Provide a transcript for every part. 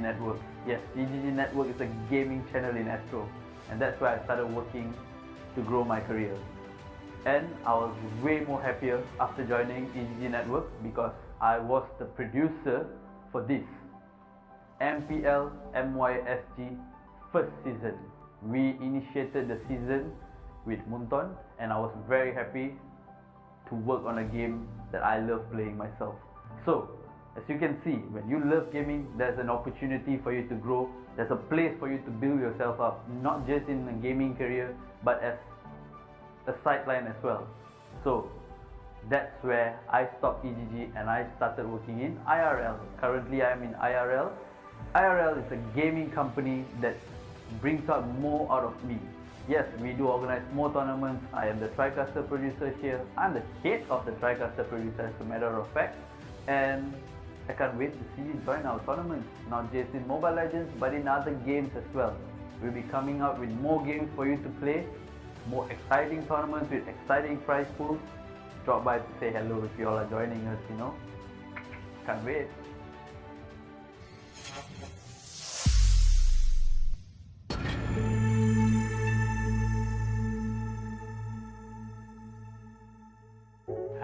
Network. Yes, 𝐒𝐮𝐦𝐬𝐬𝐸 Network is a gaming channel in Astro, and that's where I started working to grow my career. And I was way more happier after joining 𝐒𝐮𝐬𝐬𝐸 Network because I was the producer for this MPL MYSG first season. We initiated the season with Munton, and I was very happy to work on a game that I love playing myself. So, as you can see, when you love gaming, there's an opportunity for you to grow. There's a place for you to build yourself up, not just in a gaming career, but as a sideline as well. So, that's where I stopped 𝐒𝐮𝐬𝐸 and I started working in IRL. Currently, I am in IRL. IRL is a gaming company that brings out more out of me. Yes, we do organize more tournaments. I am the TriCaster producer here. I'm the head of the TriCaster producer as a matter of fact. And I can't wait to see you join our tournaments. Not just in Mobile Legends, but in other games as well. We'll be coming out with more games for you to play. More exciting tournaments with exciting prize pools. Drop by to say hello if you all are joining us, you know. Can't wait.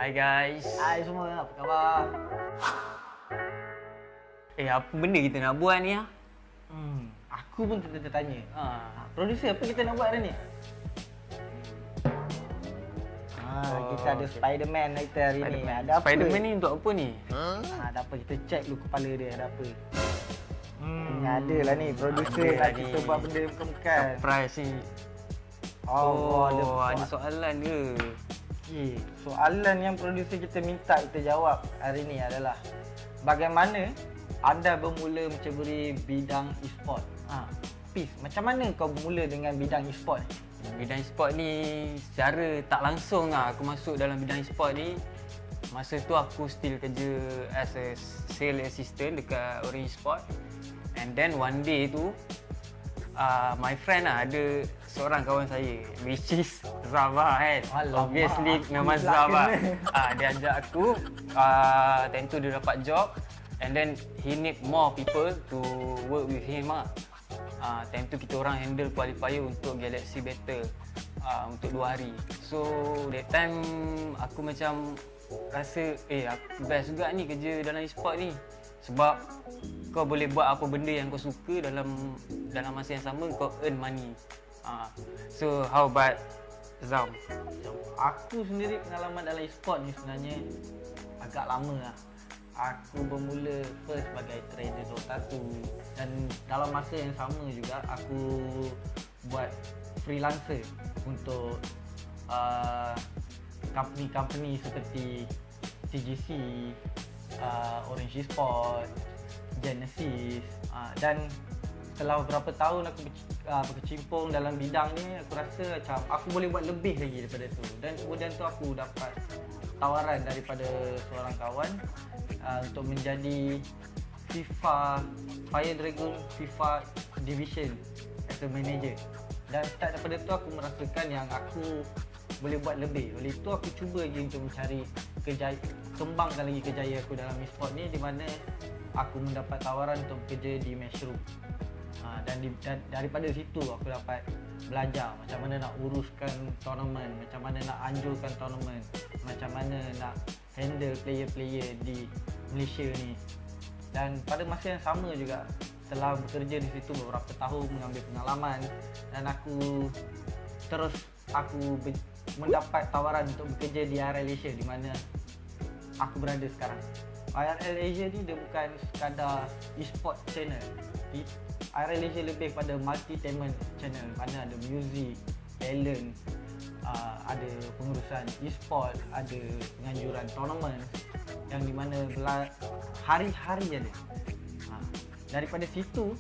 Hai guys. Hai semua, apa khabar? Apa benda kita nak buat ni ah? Aku pun tertanya. Producer, apa kita nak buat hari ni? Kita ada Spiderman kita hari ni. Ada apa? Spiderman ni untuk apa ni? Ada apa? Kita check dulu kepala dia ada apa. Ada lah ni producer nak kita buat benda bukan-bukan. Surprise ni. Ada soalan ke? Soalan yang producer kita minta kita jawab hari ni adalah bagaimana anda bermula menceburi bidang e-sport? Peace, macam mana kau bermula dengan bidang e-sport? Bidang e-sport ni secara tak langsung lah aku masuk dalam bidang e-sport ni. Masa tu aku still kerja as a sales assistant dekat Orange Sport. And then one day tu my friend lah, ada seorang kawan saya which is Zava kan. Obviously memang Zava. Dia ajak aku, tentu dia dapat job and then he need more people to work with him lah. Time tu kita orang handle qualifier untuk Galaxy Battle untuk 2 hari. So that time aku macam rasa aku best juga ni kerja dalam e-sport ni. Sebab kau boleh buat apa benda yang kau suka dalam masa yang sama kau earn money. So how about Zam? Aku sendiri pengalaman dalam e-sport ni sebenarnya agak lama lah. Aku bermula first sebagai trader Dota 2 dan dalam masa yang sama juga aku buat freelancer untuk company-company seperti TGC, Orange Sport, Genesis, dan setelah beberapa tahun aku berkecimpung dalam bidang ni, aku rasa macam aku boleh buat lebih lagi daripada tu. Dan kemudian tu aku dapat tawaran daripada seorang kawan untuk menjadi Fire Dragon FIFA Division as a manager. Dan start daripada tu aku merasakan yang aku boleh buat lebih. Oleh itu aku cuba lagi untuk mencari kembangkan lagi kejayaan aku dalam e-sport ni, di mana aku mendapat tawaran untuk bekerja di Matchroom. Dan daripada situ aku dapat belajar macam mana nak uruskan tournament, macam mana nak anjurkan tournament, macam mana nak handle player-player di Malaysia ni. Dan pada masa yang sama juga, setelah bekerja di situ beberapa tahun, mengambil pengalaman, dan aku mendapat tawaran untuk bekerja di IRL Asia, di mana aku berada sekarang. IRL Asia ni dia bukan sekadar e-sport channel. IRL Asia lebih pada multi-tainment channel, mana ada music, talent, ada pengurusan e-sport, ada penganjuran tournament yang di mana hari-hari ada. Daripada situ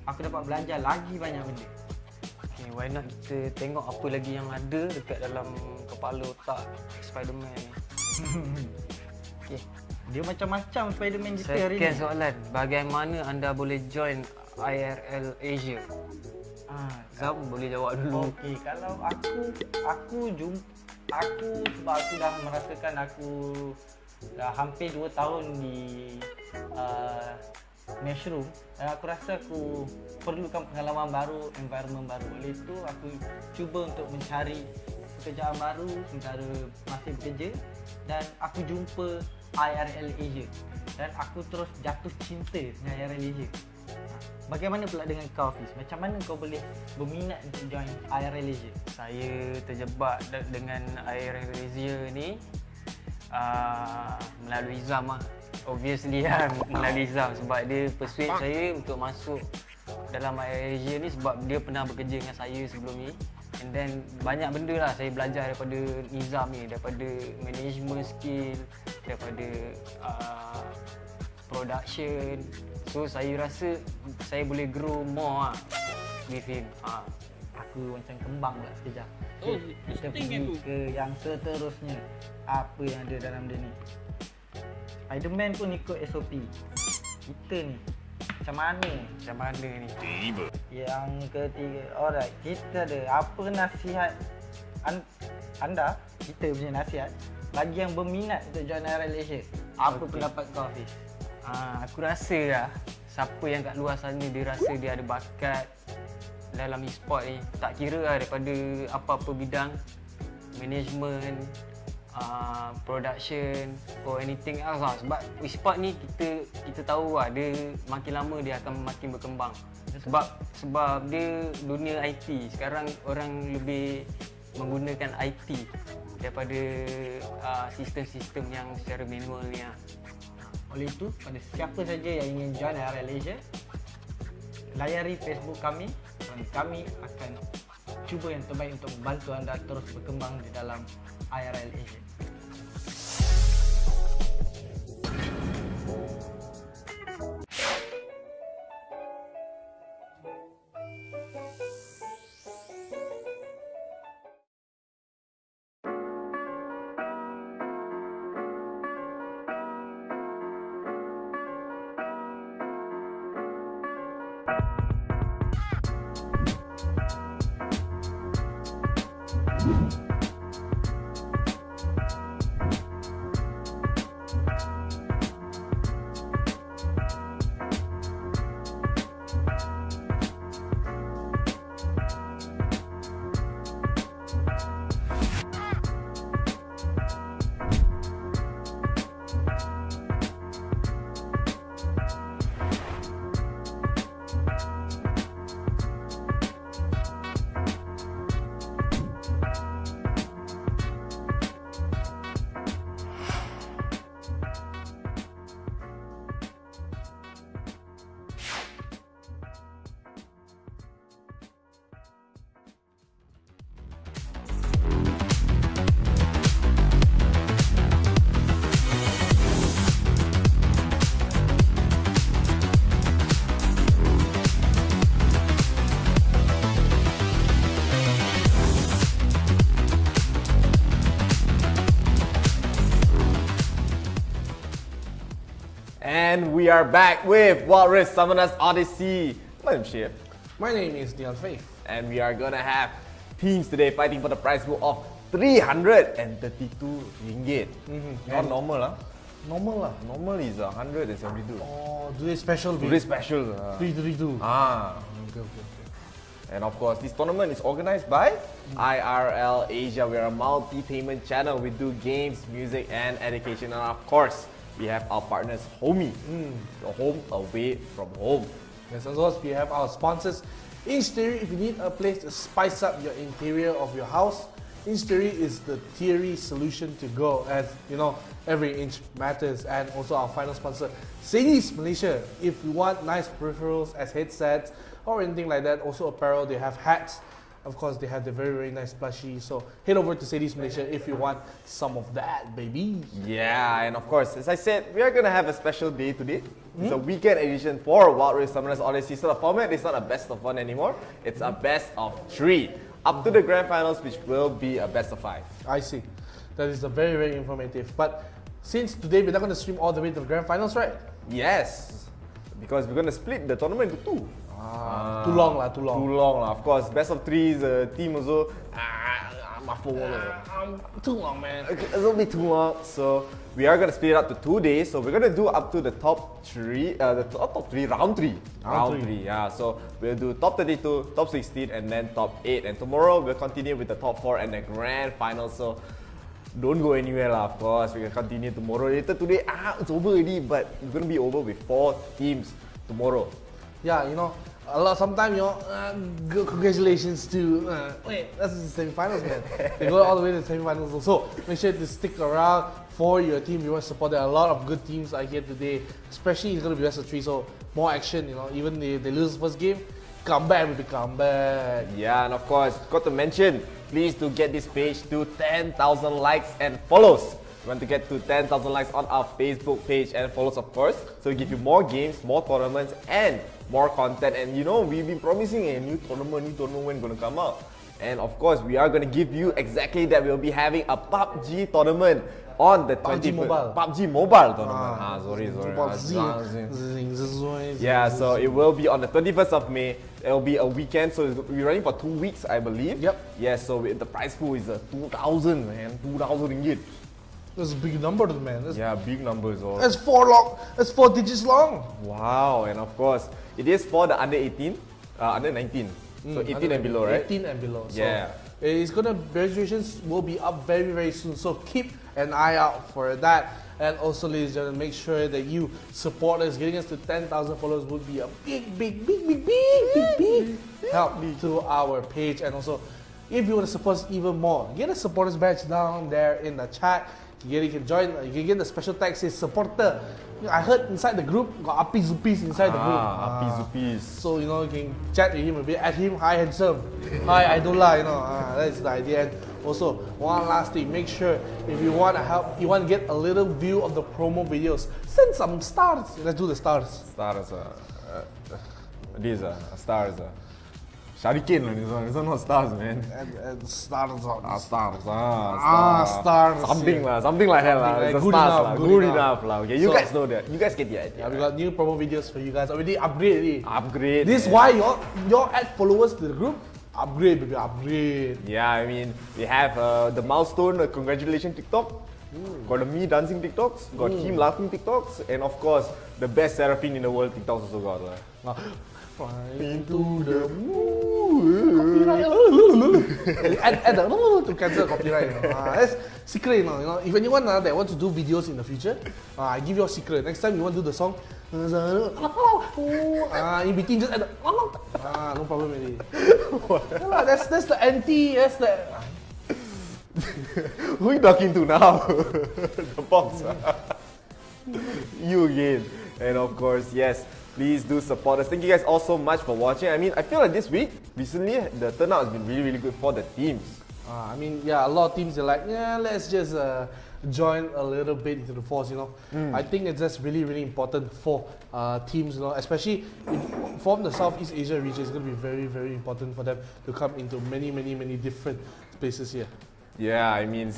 aku dapat belajar lagi banyak benda. Why not kita tengok apa lagi yang ada dekat dalam kepala otak Spiderman ni. Dia macam-macam Spiderman kita hari ni. Second soalan, bagaimana anda boleh join IRL Asia? Zam boleh jawab dulu. Okey, kalau aku sebab aku dah merasakan aku dah hampir 2 tahun di mushroom, aku rasa aku perlukan pengalaman baru, environment baru. Oleh itu aku cuba untuk mencari pekerjaan baru sementara masih bekerja, dan aku jumpa IRL Asia dan aku terus jatuh cinta dengan IRL Asia. Bagaimana pula dengan kau, Hafiz? Macam mana kau boleh berminat untuk join IRL Asia? Saya terjebak dengan IRL Asia ni melalui Zam lah. Obviously lah melalui Zam, sebab dia persuade saya untuk masuk dalam IRL Asia ni sebab dia pernah bekerja dengan saya sebelum ni. And then banyak benda lah saya belajar daripada Nizam ni, daripada management skill, daripada production. So saya rasa saya boleh grow more lah with him. Aku macam kembang pula sekejap. Kita pergi ke yang seterusnya. Apa yang ada dalam dia ni? Spiderman pun ikut SOP. Kita ni macam mana? Macam mana ni? Yang ketiga, alright, kita ada apa nasihat anda, kita punya nasihat bagi yang berminat untuk join IRL Asia? Apa pendapat kau, Hafiz? Aku rasa lah, siapa yang kat luar sana dia rasa dia ada bakat dalam e-sport ni, tak kira lah daripada apa-apa bidang, management, production or anything else lah. Sebab e-sport ni kita tahu lah, dia makin lama dia akan makin berkembang. Sebab dia dunia IT. Sekarang orang lebih menggunakan IT daripada sistem-sistem yang secara manual ni lah. Oleh itu, pada siapa saja yang ingin join IRL Asia, layari Facebook kami dan kami akan cuba yang terbaik untuk membantu anda terus berkembang di dalam IRL Asia. And we are back with Walrus Summoners Odyssey. My name's Ship. My name is Dion Faith. And we are gonna have teams today fighting for the prize pool of 332 ringgit. Not normal lah. Normal lah. Normal is 172. Oh, today special. Today special. 332. Okay. And of course, this tournament is organized by IRL Asia. We are a multi-payment channel. We do games, music, and education. And of course, we have our partners, Homie. The home away from home. Yes, as well as we have our sponsors, Inchtheory. If you need a place to spice up your interior of your house, Inchtheory is the theory solution to go. As you know, every inch matters. And also our final sponsor, 𝐒𝐮𝐬𝐬𝐶 Malaysia. If you want nice peripherals as headsets or anything like that, also apparel, they have hats. Of course, they have the very, very nice plushies. So head over to 𝐒𝐮𝐬𝐬𝐶 Malaysia if you want some of that, baby. Yeah, and of course, as I said, we are gonna have a special day today. It's a weekend edition for Walrus Summoners Odyssey. So the format is not a best of one anymore. It's a best of 3. Up to the grand finals, which will be a best of 5. I see. That is a very, very informative. But since today we're not going to stream all the way to the grand finals, right? Yes, because we're gonna split the tournament into 2. Too long lah. Too long lah. Of course, best of 3 is a team also. my phone. Too long, man. It'll be too long. So we are gonna split it up to 2 days. So we're gonna do up to the top three, round three. Round three, yeah. So we'll do top 32, top 16, and then top 8. And tomorrow we'll continue with the top 4 and the grand final. So don't go anywhere lah, of course. We can continue tomorrow. Later today, it's over already, but it's gonna be over with 4 teams tomorrow. Yeah, you know, sometimes, you know, congratulations to, wait, that's the semi-finals, man. They go all the way to the semi-finals also. Make sure to stick around for your team. You want to support. There are a lot of good teams are here today, especially it's going to be best of 3, so more action, you know. Even if they lose the first game, come back with the comeback. Yeah, and of course, got to mention, please do get this page to 10,000 likes and follows. We want to get to 10,000 likes on our Facebook page and follows, of course. So we give you more games, more tournaments, and more content. And you know, we've been promising a new tournament when gonna come out. And of course, we are gonna give you exactly that. We'll be having a PUBG tournament on the 21st. PUBG Mobile tournament. Sorry. Yeah, so it will be on the 21st of May. It'll be a weekend, so it'll be running for 2 weeks, I believe. Yep. Yeah, so the prize pool is 2,000, man. 2,000 ringgit. That's a big number, man. Yeah, big numbers. That's 4 digits long. Wow, and of course, it is for the under 18, under 19. So 18 and below, right? 18 and below. So yeah. Registrations will be up very, very soon. So keep an eye out for that. And also, ladies and gentlemen, make sure that you support us. Getting us to 10,000 followers would be a big help to our page. And also, if you want to support us even more, get a supporters badge down there in the chat. You can join. You can get the special tag says supporter. I heard inside the group got Api Zupis inside the group. Api Zupis. So you know you can chat with him a bit. Add him, hi handsome, hi Idola. You know that's the idea. And also one last thing, make sure if you want to help, you want to get a little view of the promo videos, send some stars. Let's do the stars. Stars. These are stars. Shuriken, this one not stars, man. And stars. Stars. Stars. Something like that lah. It's good stars enough, lah. good Good enough. enough lah. Okay, you So- guys know that. You guys get the idea. Yeah, we got new promo videos for you guys. Already upgrade. Upgrade. This is why your add followers to the group. Upgrade, baby, upgrade. Yeah, I mean, we have the milestone congratulations TikTok. Got the me dancing TikToks, got him laughing TikToks, and of course, the best Seraphine in the world TikToks also got lah. Into the copyright. add the to cancel copyright. That's secret, you know. If anyone that wants to do videos in the future, I give you a secret. Next time you want to do the song, in between just add the no problem already. That's the anti. That's the. Who are you talking to now? The box. You again. And of course, yes, please do support us. Thank you guys all so much for watching. I mean, I feel like this week, recently, the turnout has been really, really good for the teams. I mean, yeah, a lot of teams are like, yeah, let's just join a little bit into the force, you know. I think it's just really, really important for teams, you know, especially from the Southeast Asia region. It's going to be very, very important for them to come into many, many, many different spaces here. Yeah, I mean,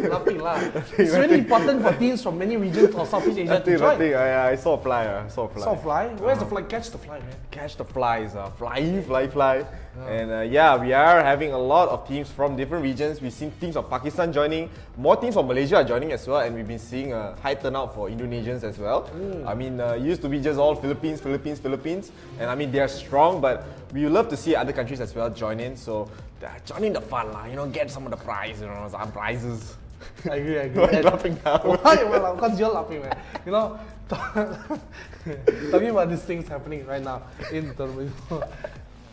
Nothing lah. It's really important for teams from many regions of Southeast Asia to join. I saw a fly. Saw a fly? Where's the fly? Catch the fly, man. Catch the flies, fly. And yeah, we are having a lot of teams from different regions. We've seen teams of Pakistan joining, more teams from Malaysia are joining as well, and we've been seeing a high turnout for Indonesians as well. I mean, it used to be just all Philippines, and I mean, they're strong, but we love to see other countries as well join in, so join in the fun lah, you know, get some of the prize, you know, some prizes. I agree. Why are you laughing now? Why? Well, because you're laughing, man. You know, talking about these things happening right now in the tournament,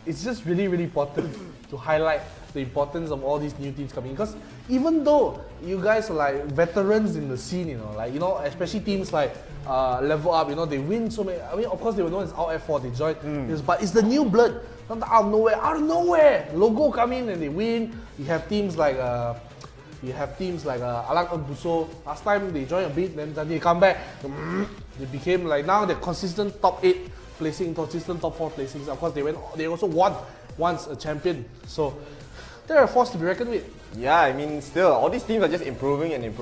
it's just really, really important to highlight the importance of all these new teams coming. Because even though you guys are like veterans in the scene, you know, like, you know, especially teams like Level Up, you know, they win so many. I mean, of course, they were known as Out F4, they joined this, but it's the new blood. Out of nowhere, Logo come in and they win. You have teams like Alang Buso. Last time they joined a bit, then suddenly they come back. They became like, now they're consistent top 8 placing, consistent top 4 placings. Of course, they also won once a champion. So they're a force to be reckoned with. Yeah, I mean, still, all these teams are just improving. And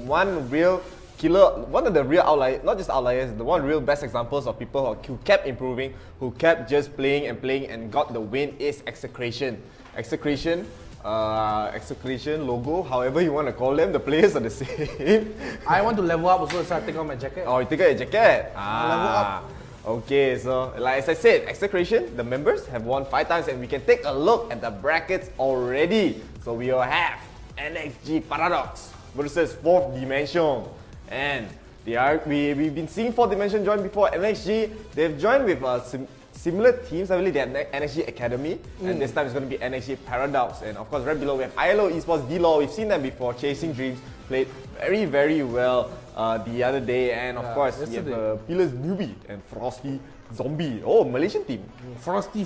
one real killer, one of the real outliers, not just outliers, the one real best examples of people who kept improving, who kept just playing and got the win is 𝐿𝐴𝐶𝐸ation. 𝐿𝐴𝐶𝐸ation, logo, however you want to call them, the players are the same. I want to level up also, so I take off my jacket. Oh, you take out your jacket? Level up. Okay, so like as I said, 𝐿𝐴𝐶𝐸ation, the members have won 5 times and we can take a look at the brackets already. So we will have NXG Paradox versus 4th Dimension. And we've been seeing 4th Dimension join before. NXG, they've joined with similar teams. I believe they have NXG Academy, and this time it's going to be NXG Paradox. And of course, right below we have IRL esports 𝐷𝐿AW. We've seen them before. Chasing Dreams played very, very well the other day. And of course, we have Pillars Newbie and Frosty Zombie. Oh, Malaysian team. Frosty.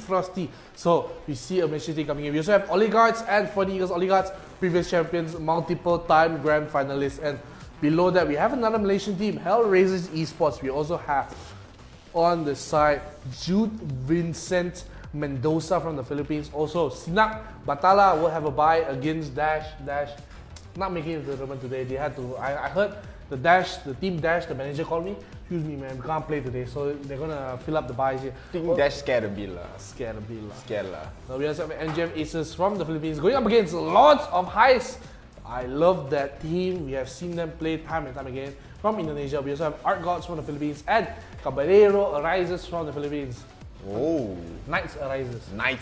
So we see a Malaysian team coming in. We also have Oligarchs and 40 Eagles Oligarchs, previous champions, multiple time grand finalists. And below that, we have another Malaysian team, Hellraisers Esports. We also have on the side Jude Vincent Mendoza from the Philippines. Also, Sinak Batala will have a bye against Dash. Not making it to the tournament today. They had to. I heard the team Dash, the manager called me. Excuse me, man, we can't play today. So they're gonna fill up the buys here. Team Dash scared a bit lah. Now we also have NGM Aces from the Philippines going up against Lords of Heist. I love that team. We have seen them play time and time again. From Indonesia, we also have Art Gods from the Philippines and Caballero Arises from the Philippines. Oh, Knights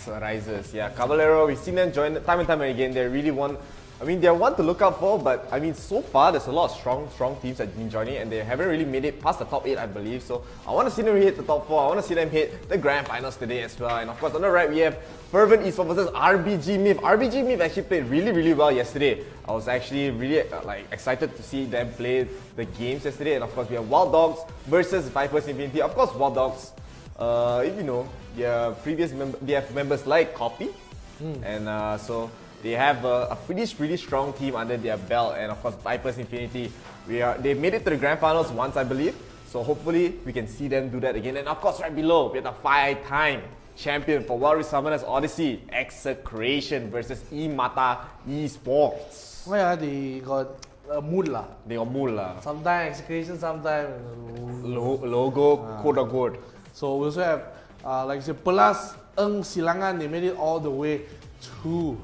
Arises. Yeah, Caballero, we've seen them join time and time again. They're really one. I mean, they're one to look out for, but I mean, so far there's a lot of strong teams that have been joining, and they haven't really made it past the top 8, I believe. So I want to see them hit the top 4. I want to see them hit the grand finals today as well. And of course, on the right we have Fervent Esports versus rbgMIF. rbgMIF actually played really well yesterday. I was actually really excited to see them play the games yesterday. And of course, we have Wild Dogs versus Vipers Infinity. Of course, Wild Dogs, if you know, they have members like Copy, and so they have a pretty strong team under their belt. And of course, Vipers Infinity, they've made it to the grand finals once, I believe. So hopefully we can see them do that again. And of course, right below we have the 5-time champion for Wild Rift Summoners Odyssey, 𝐿𝐴𝐶𝐸ation versus 𝐸𝐼MATA Esports. Oh yeah, they got a mood lah. They got mood lah. Sometimes 𝐿𝐴𝐶𝐸ation, sometimes logo, quote. So we also have, like I said, Pelas Eng Silangan. They made it all the way to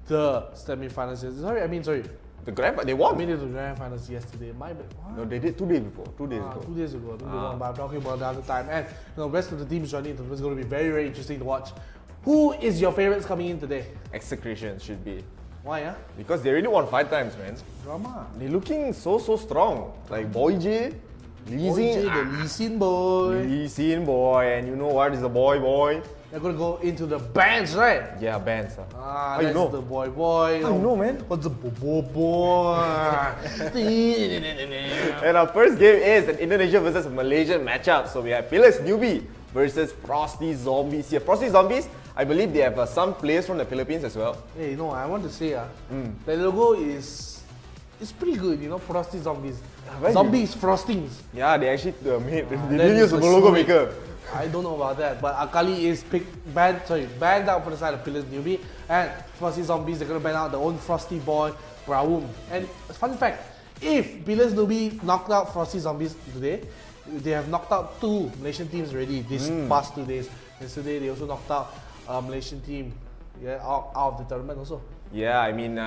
the semi-finals. Sorry. The grand, they won. They made it to the grand finals yesterday. My bad. What? No, they did 2 days before. 2 days ago. 2 days ago. But I'm talking about the other time. And the rest of the teams joining. It's going to be very interesting to watch. Who is your favorites coming in today? 𝐿𝐴𝐶𝐸ation should be. Why? Because they already won 5 times, man. Drama. They're looking so strong. Like Boy J, Lee Xin, the Lee Xin boy. Lee Xin boy, and you know what is the boy? They're gonna go into the bands, right? Yeah, bands. How you know? The boy. How you know, man? What's the boy? And our first game is an Indonesia versus Malaysian matchup. So we have Pillars Newbie versus Frosty Zombies here. Frosty Zombies, I believe they have some players from the Philippines as well. Hey, you know, I want to say, the logo is pretty good, you know, Frosty Zombies. Zombies, Frostings. Yeah, they actually made, they didn't use the logo maker. I don't know about that, but Akali is banned out for the side of Pillars Newbie, and Frosty Zombies, they're gonna ban out their own Frosty Boy, Braum. And fun fact, if Pillars Newbie knocked out Frosty Zombies today, they have knocked out 2 Malaysian teams already this past 2 days. Yesterday they also knocked out a Malaysian team out of the tournament also. Yeah, I mean,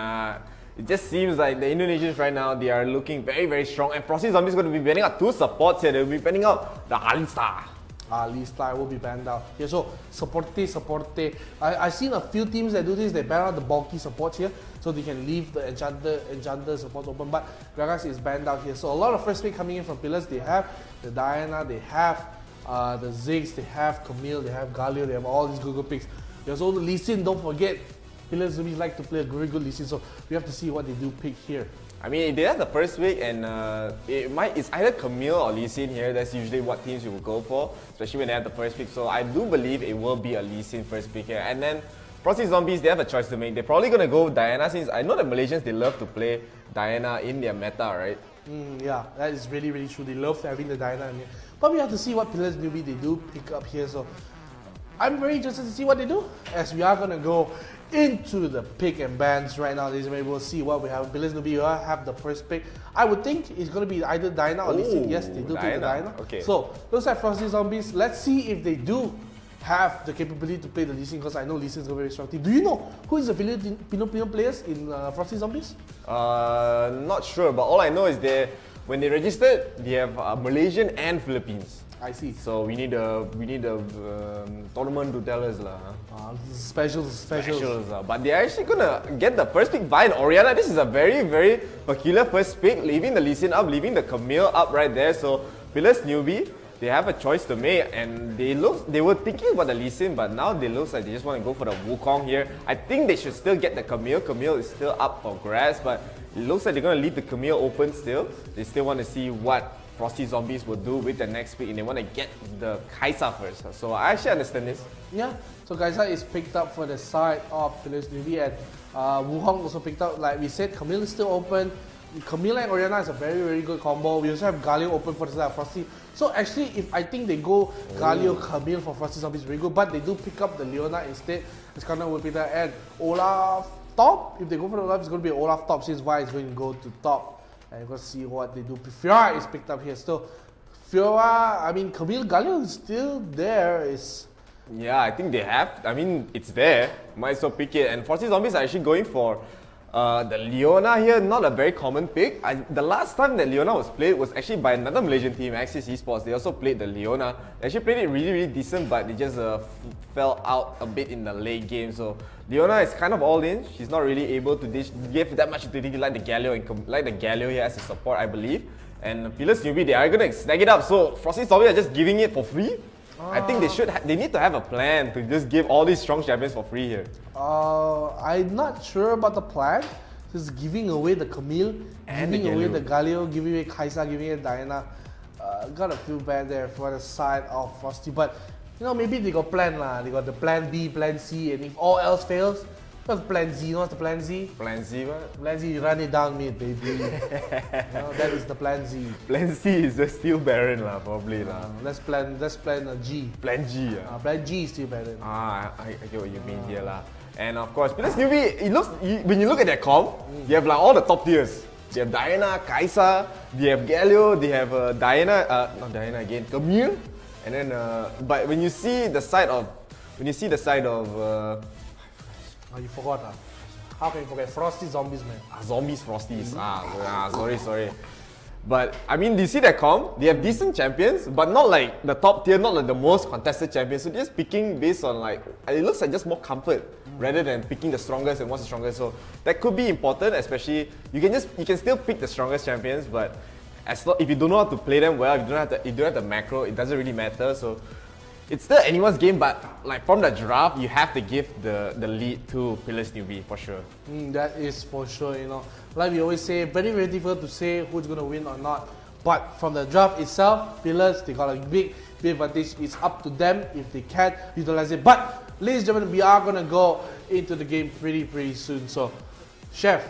it just seems like the Indonesians right now, they are looking very strong. And Frosty Zombies going to be banning out 2 supports here. They'll be banning out the Alistar. Alistar will be banned out. Yeah, so Soporte. I've seen a few teams that do this. They ban out the bulky supports here, so they can leave the Enchanter supports open. But Gragas is banned out here. So a lot of first pick coming in from Pillars. They have the Diana, they have the Ziggs, they have Camille, they have Galio, they have all these good picks. There's also Lee Sin, don't forget. Pillars really like to play a very good Lee Sin, so we have to see what they do pick here. I mean, they have the first pick, and it's either Camille or Lee Sin here. That's usually what teams you will go for, especially when they have the first pick. So I do believe it will be a Lee Sin first pick here. And then Frosty Zombies, they have a choice to make. They're probably going to go Diana, since I know that Malaysians, they love to play Diana in their meta, right? Yeah, that is really true. They love having the Diana in here. But we have to see what Pillars Newbie they do pick up here. So I'm very interested to see what they do, as we are gonna go into the pick and bans right now. We'll see what we have. Pillars Newbie have the first pick. I would think it's gonna be either Diana or Lee Sin. Yes, they do pick the Diana. Okay. So looks like Frosty Zombies. Let's see if they do have the capability to play the Lee Sin, because I know Lee Sin is a very strong team. Do you know who is the Filipino players in Frosty Zombies? Not sure, but all I know is when they registered, they have Malaysian and Philippines. I see. So we need a tournament to tell us lah. Specials. But they're actually gonna get the first pick by an Oriana. This is a very, very peculiar first pick, leaving the Lee Sin up, leaving the 𝐒𝐲 up right there. So Pillars Newbie, they have a choice to make, and they were thinking about the Lee Sin, but now they looks like they just want to go for the Wukong here. I think they should still get the 𝐒𝐲. 𝐒𝐲 is still up for grabs, but it looks like they're gonna leave the 𝐒𝐲 open still. They still want to see what Frosty Zombies will do with the next pick, and they want to get the 𝐻𝐳 first. So I actually understand this. Yeah, so 𝐻𝐳 is picked up for the side of Pillars Newbie, and Wukong also picked up. Like we said, 𝐒𝐲 is still open. 𝐒𝐲 and Oriana is a very, very good combo. We also have 𝐬𝐜 open for the side of Frosty. So actually, if I think they go 𝐬𝐜, 𝐒𝐲 for Frosty Zombies, very good. But they do pick up the Leona instead. It's kind of Peter and Olaf top. If they go for the Olaf, it's going to be Olaf top, since Vi is going to go to top. And we're going to see what they do. Fiora is picked up here still. Fiora, I mean, 𝐒𝐲 is still there. Yeah, I think they have. I mean, it's there. Might as well pick it. And Frosty Zombies are actually going for the Leona here. Not a very common pick. The last time that Leona was played was actually by another Malaysian team, Axis Esports. They also played the Leona. They actually played it really, really decent, but they just fell out a bit in the late game. So Leona is kind of all in. She's not really able to give that much utility like the 𝐬𝐜 here as a support, I believe. And Pillars Newbie, they are going to snag it up. So Frosty Zombies are just giving it for free. I think they need to have a plan to just give all these strong champions for free here. I'm not sure about the plan. Just giving away the 𝐒𝐲, And giving the away 𝐬𝐜. the 𝐬𝐜, giving away 𝐻𝐳, giving away Diana. Gotta feel bad there for the side of Frosty. But you know, maybe they got plan lah. They got the plan B, plan C, and if all else fails, what's plan Z? You know what's the plan Z? Plan Z, what? Plan Z, you run it down mid, baby. That is the plan Z. Plan C is the Steel Baron lah, probably lah. Let's plan a G. Plan G Plan G is Steel Baron. I get what you mean here lah. And of course, Pillars Newbie, when you look at their comp, you have like all the top tiers. They have Diana, 𝐻𝐳, they have 𝐬𝐜, they have not Diana again, 𝐒𝐲, and then but when you see the side of You forgot How can you forget? Frosty Zombies, man. Zombies Frosties. Sorry. But I mean, do you see that comp? They have decent champions, but not like the top tier, not like the most contested champions. So they're just picking based on like, it looks like just more comfort rather than picking the strongest and what's the strongest. So that could be important, especially you can still pick the strongest champions, but if you don't know how to play them well, if you don't have the macro, it doesn't really matter. So it's still anyone's game, but like from the draft, you have to give the lead to Pillars Newbie for sure. That is for sure, you know. Like we always say, very, very difficult to say who's going to win or not. But from the draft itself, Pillars, they got a big advantage. It's up to them if they can utilize it. But, ladies and gentlemen, we are going to go into the game pretty soon. So, Chef,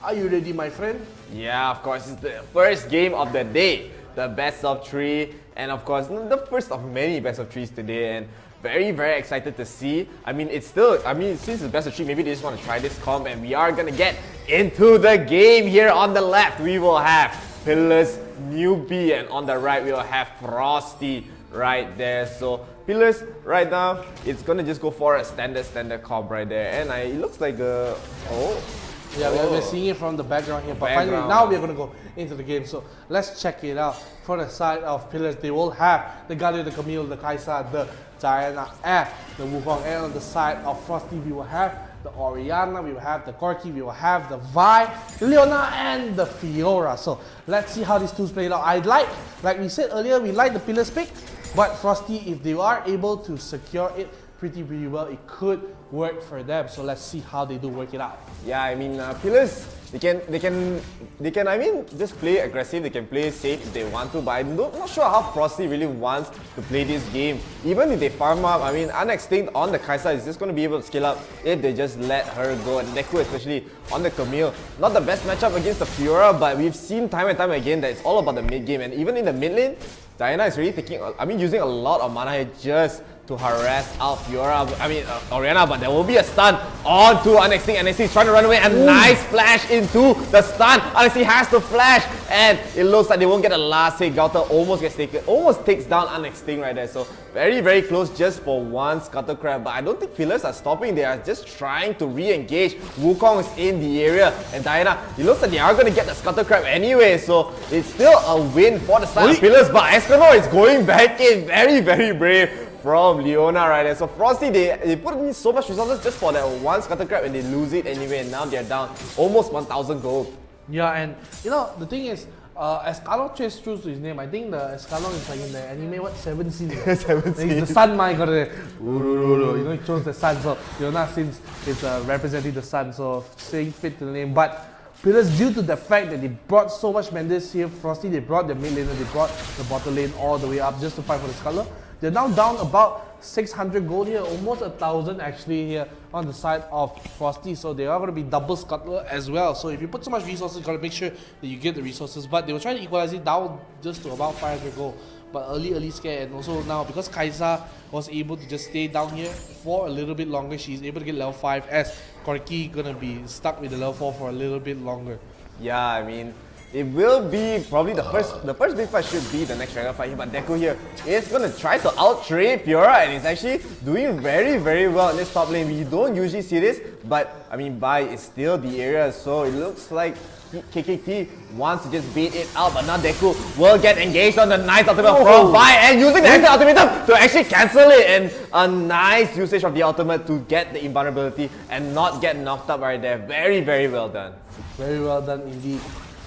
are you ready, my friend? Yeah, of course. It's the first game of the day. The best of 3. And of course, the first of many best of 3s today. And very, very excited to see. since it's best of 3, maybe they just want to try this comp. And we are going to get into the game. Here on the left, we will have Pillars Newbie. And on the right, we will have Frosty right there. So Pillars right now, it's going to just go for a standard comp right there. And it looks like Yeah, we're seeing it from the background here, but finally now we're going to go into the game. So let's check it out. For the side of Pillars, they will have the 𝐬𝐜, the 𝐒𝐲, the 𝐻𝐳, the Diana, and the Wukong. And on the side of Frosty, we will have the Oriana, we will have the Corki, we will have the Vi, Leona, and the Fiora. So let's see how these two play out. Like we said earlier, we like the Pillars pick, but Frosty, if they are able to secure it pretty well, it could work for them. So let's see how they do work it out. Yeah, I mean, Pillars, they can just play aggressive, they can play safe if they want to, but I'm not sure how Frosty really wants to play this game. Even if they farm up, Unextinct on the 𝐻𝐳 is just going to be able to scale up if they just let her go. And Deku, especially on the 𝐒𝐲, not the best matchup against the Fiora, but we've seen time and time again that it's all about the mid game. And even in the mid lane, Diana is really using a lot of mana here just to harass out Orianna, but there will be a stun onto NXT. NXT is trying to run away, and nice flash into the stun. NXT has to flash, and it looks like they won't get a last hit. 𝐬𝐻 almost takes down NXT right there. So very, very close just for one Scuttlecrab, but I don't think Pillars are stopping. They are just trying to re-engage. Wukong is in the area, and Diana, it looks like they are going to get the Scuttlecrab anyway, so it's still a win for the side of Pillars, but 𝐿𝐴𝐻𝐼 is going back in. Very, very brave from Leona right there. So Frosty, they put in so much resources just for that one Scuttlecrab, and they lose it anyway, and now they're down almost 1,000 gold. Yeah, and you know, the thing is, 𝐿𝐴𝐻𝐼 chased through to his name. I think the 𝐿𝐴𝐻𝐼 is like in the anime, what, 7 scenes? 7 He's the sun, my god. You know, he chose the sun, so Leona since it's representing the sun, so staying fit to the name. But Pillars, due to the fact that they brought so much Mendes here, Frosty, they brought the mid laner, they brought the bottom lane all the way up just to fight for the Scuttler. They're now down about 600 gold here, almost 1,000 actually here on the side of Frosty. So they are going to be double Scuttler as well. So if you put so much resources, you got to make sure that you get the resources. But they were trying to equalize it down just to about 500 gold. But early scare, and also now because Kai'Sa was able to just stay down here for a little bit longer, she's able to get level 5 as Corki gonna be stuck with the level 4 for a little bit longer. Yeah, I mean, it will be probably the first big fight should be the next Dragon fight here, but Deku here is gonna try to out-trade Fiora, and he's actually doing very, very well in this top lane. We don't usually see this, but I mean, Bai is still the area, so it looks like KKT wants to just beat it out, but now Deku will get engaged on the nice ultimate from Bai, and using the extra ultimatum to actually cancel it, and a nice usage of the ultimate to get the invulnerability and not get knocked up right there. Very, very well done. Very well done indeed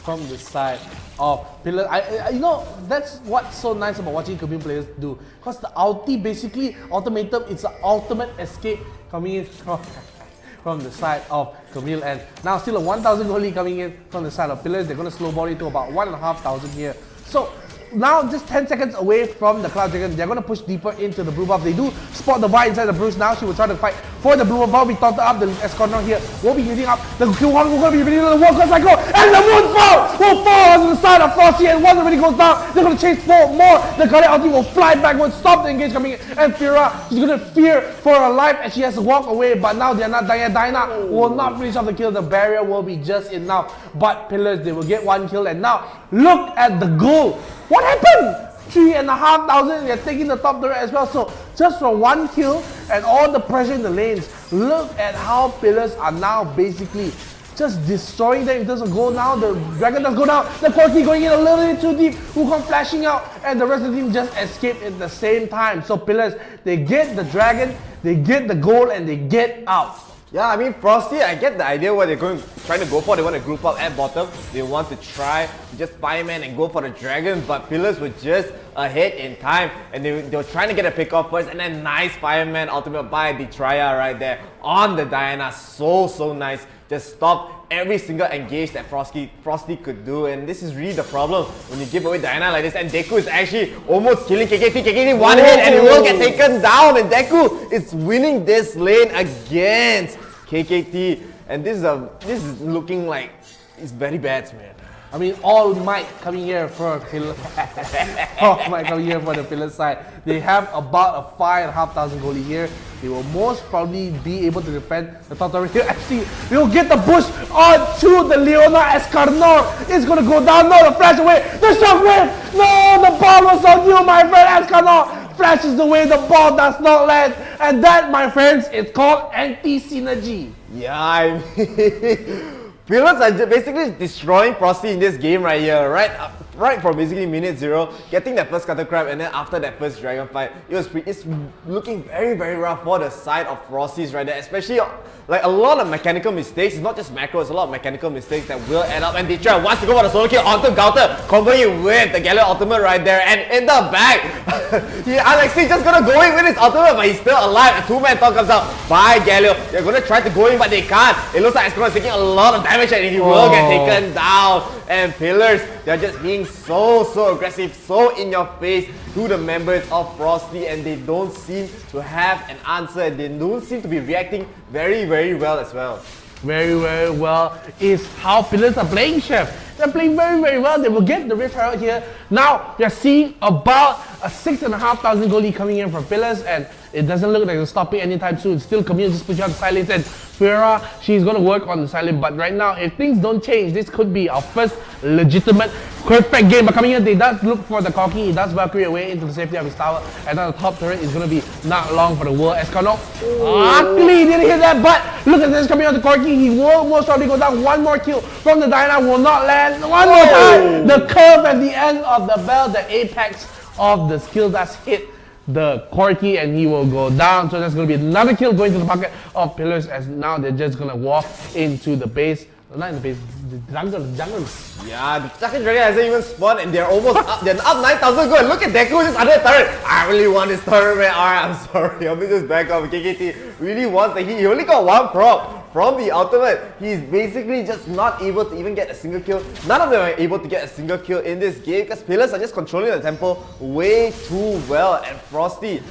from the side of Pillars. You know, that's what's so nice about watching 𝐵𝐬 players do, because the ulti, basically ultimatum, it's an ultimate escape coming in from the side of 𝐵𝐬, and now still a 1,000 gold lead coming in from the side of Pillars. They're going to snowball it to about 1,500 here. So now just 10 seconds away from the Cloud Dragon, they're going to push deeper into the blue buff. They do spot the Vi inside the Bruce. Now she will try to fight for the blue buff. We thought up the Escorner here. Will be using up the Q1. We're going to be ready to the World Cup cycle, and the Moonfall will fall on the side of Frosty, and once it really goes down, they're going to chase 4 more. The Guardian ulti will fly backwards, stop the engage coming in, and Fiora, she's going to fear for her life, and she has to walk away, but now they're not dying. Diana will not finish off the kill. The barrier will be just enough, but Pillars, they will get 1 kill, and now look at the goal. What happened? 3,500, they're taking the top turret as well. So just from 1 kill and all the pressure in the lanes, look at how Pillars are now basically just destroying them in terms of gold. Now the Dragon does go down, the Corki going in a little bit too deep, Wukong flashing out, and the rest of the team just escape at the same time. So Pillars, they get the Dragon, they get the gold, and they get out. Yeah, I mean, Frosty, I get the idea what they're trying to go for. They want to group up at bottom. They want to try just Fireman and go for the Dragon, but Pillars were just ahead in time, and they were trying to get a pick off first, and then nice Fireman ultimate by the Triad right there on the Diana. So nice. Just stop every single engage that Frosty could do, and this is really the problem when you give away Diana like this. And Deku is actually almost killing KKT. KKT 1 hit, and it will get taken down, and Deku is winning this lane against KKT, and this is looking like it's very bad, man. I mean, all might coming here for Pillars. All might coming here for the Pillars side. They have about a 5,500 goalie here. They will most probably be able to defend the top turret here. Actually, they will get the push onto the Leona as Escorner is going to go down. No, the flash away. The shockwave. No, the ball was on you, my friend. Escorner flashes away. The ball does not land. And that, my friends, is called anti-synergy. Yeah, I mean... Pillars are basically destroying Frosty in this game right here, right from basically minute 0, getting that first Scuttlecrab, and then after that first Dragon fight, it's looking very rough for the side of Frosties right there, especially like a lot of mechanical mistakes. It's not just macro, it's a lot of mechanical mistakes that will add up, and 𝑑𝐄𝐆 wants to go for the solo kill onto 𝐬𝐻𝐼, comboing with the 𝐬𝐵𝐼 ultimate right there, and in the back, Alexi just gonna go in with his ultimate, but he's still alive. A 2-man taunt comes out by 𝐬𝐵𝐼. They're gonna try to go in, but they can't. It looks like Escorner is taking a lot of damage, and he will get taken down. And Pillars, they're just being so aggressive, so in your face to the members of Frosty, and they don't seem to have an answer, and they don't seem to be reacting very well as well. Very well is how Pillars are playing, Chef. They're playing very well. They will get the Rift Herald here. Now, they're seeing about a 6,500 goal lead coming in from Pillars, and it doesn't look like it's stopping anytime soon. Still, 𝐶𝐿 just pushing out the side lanes, and Fiora, she's going to work on the side lane. But right now, if things don't change, this could be our first legitimate perfect game. But coming in, they does look for the 𝐿𝐼𝐴. He does Valkyrie away into the safety of his tower, and then the top turret is going to be not long for the world. 𝐿𝐼𝐴 luckily didn't hit that, but look at this coming out to 𝐿𝐼𝐴. He will most probably go down. One more kill from the Diana will not land. One more time. The curve at the end of the bell, the apex of the skill that's hit the 𝐿𝐼𝐴, and he will go down. So that's going to be another kill going to the pocket of Pillars, as now they're just going to walk into the base. Not in the base, the jungle. Yeah, the second dragon hasn't even spawned and they're almost up. They're up 9,000 gold. Look at 𝑑𝐄𝐆𝐿 just under the turret. I really want this turret, man. Alright, I'm sorry. I'm just back off. KKT really wants the heat. He only got one prop from the ultimate. He's basically just not able to even get a single kill. None of them are able to get a single kill in this game because Pillars are just controlling the tempo way too well. And Frosty,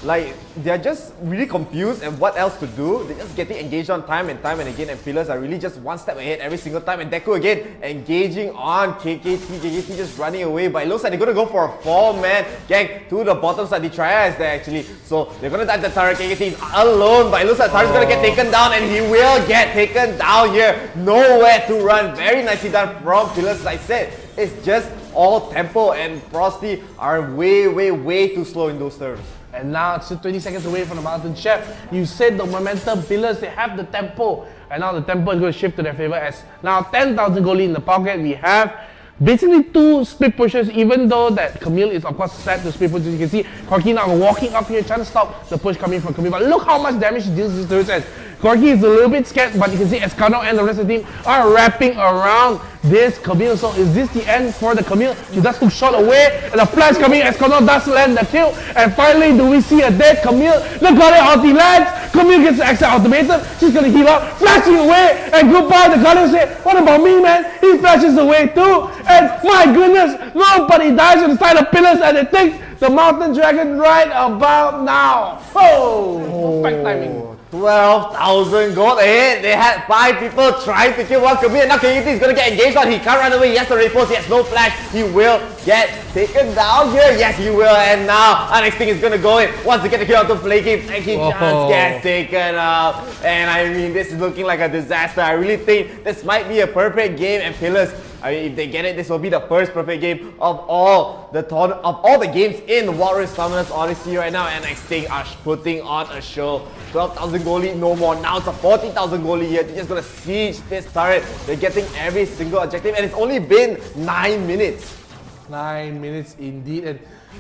like, they're just really confused and what else to do. They're just getting engaged on time and again, and Pillars are really just one step ahead every single time. And 𝑑𝐄𝐿 again engaging on KKT. KKT just running away, but it looks like they're gonna go for a 4-man gang to the bottom side. The Triad is there actually, so they're gonna dive the turret. KKT is alone, but it looks like the turret's gonna get taken down, and he will get taken down here. Nowhere to run. Very nicely done from Pillars. As I said, it's just all tempo, and Frosty are way too slow in those turns. And now it's 20 seconds away from the Mountain Chef. You said the momentum, Pillars, they have the tempo. And now the tempo is going to shift to their favor, as now 10,000 goal lead in the pocket. We have basically two split pushes, even though that 𝐿𝐼𝐴 is of course set to split pushes. You can see 𝐿𝐼𝐴 now walking up here, trying to stop the push coming from 𝐿𝐼𝐴. But look how much damage he deals to this turret. 𝐿𝐼𝐴 is a little bit scared, but you can see 𝐿𝐼𝐴 and the rest of the team are wrapping around this 𝐿𝐼𝐴. So is this the end for the 𝐿𝐼𝐴? She does hook shot away, and the flash coming. 𝐿𝐼𝐴 does land the kill, and finally do we see a dead 𝐿𝐼𝐴? Look at it, ulti lands. 𝐿𝐼𝐴 gets the extra ultimatum. She's gonna heal up, flashing away, and goodbye. The 𝐿𝐼𝐴 say, what about me, man? He flashes away too, and my goodness, nobody dies on the side of Pillars, and it takes the Mountain Dragon right about now. Oh, perfect timing. 12,000 gold ahead. They had 5 people trying to kill one 𝐿𝐼𝐴, and now KKT is going to get engaged on. He can't run away. He has to repose. He has no flash. He will get taken down here. Yes, he will. And now our next thing is going to go in. Wants to get the kill onto Flaky, and he just gets taken out. And I mean, this is looking like a disaster. I really think this might be a perfect game, and Pillars, I mean, if they get it, this will be the first perfect game of all the games in the Wild Rift Summoners Odyssey right now. And next thing are putting on a show. 12,000 goal lead, no more. Now it's a 40,000 goal lead here. They're just gonna siege this turret. They're getting every single objective, and it's only been 9 minutes. 9 minutes indeed, and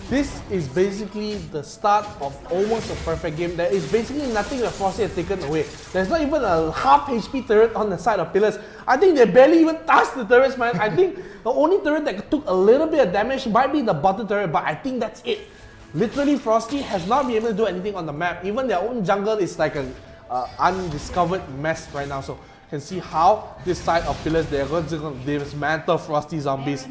this is basically the start of almost a perfect game. There is basically nothing that Frosty has taken away. There's not even a half HP turret on the side of Pillars. I think they barely even touched the turrets, man. I think the only turret that took a little bit of damage might be the bottom turret, but I think that's it. Literally, Frosty has not been able to do anything on the map. Even their own jungle is like an undiscovered mess right now. So you can see how this side of Pillars, they're going to dismantle Frosty zombies.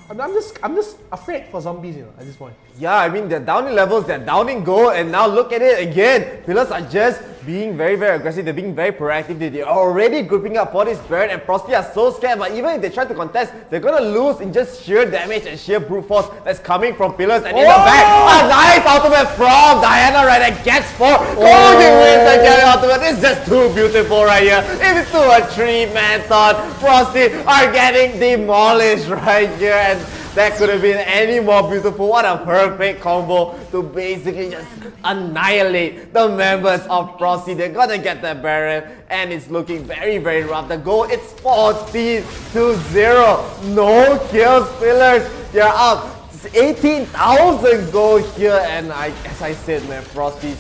I'm just afraid for zombies, you know, at this point. Yeah, I mean, they're down in levels, they're down in gold, and now look at it again. Pillars are just being very aggressive. They're being very proactive. They're already grouping up for this Baron, and Frosty are so scared, but even if they try to contest, they're gonna lose in just sheer damage and sheer brute force that's coming from Pillars. And in the back, a nice ultimate from Diana right there, gets 4. Golden wins and carry ultimate. It's just too beautiful right here. It's to a 3-man thought. Frosty are getting demolished right here, and that could have been any more beautiful. What a perfect combo to basically just annihilate the members of Frosty. They're gonna get the Baron, and it's looking very rough. The goal, it's 14-0. No kills, Pillars. They're up. It's 18,000 gold here, and as I said, man, Frosty,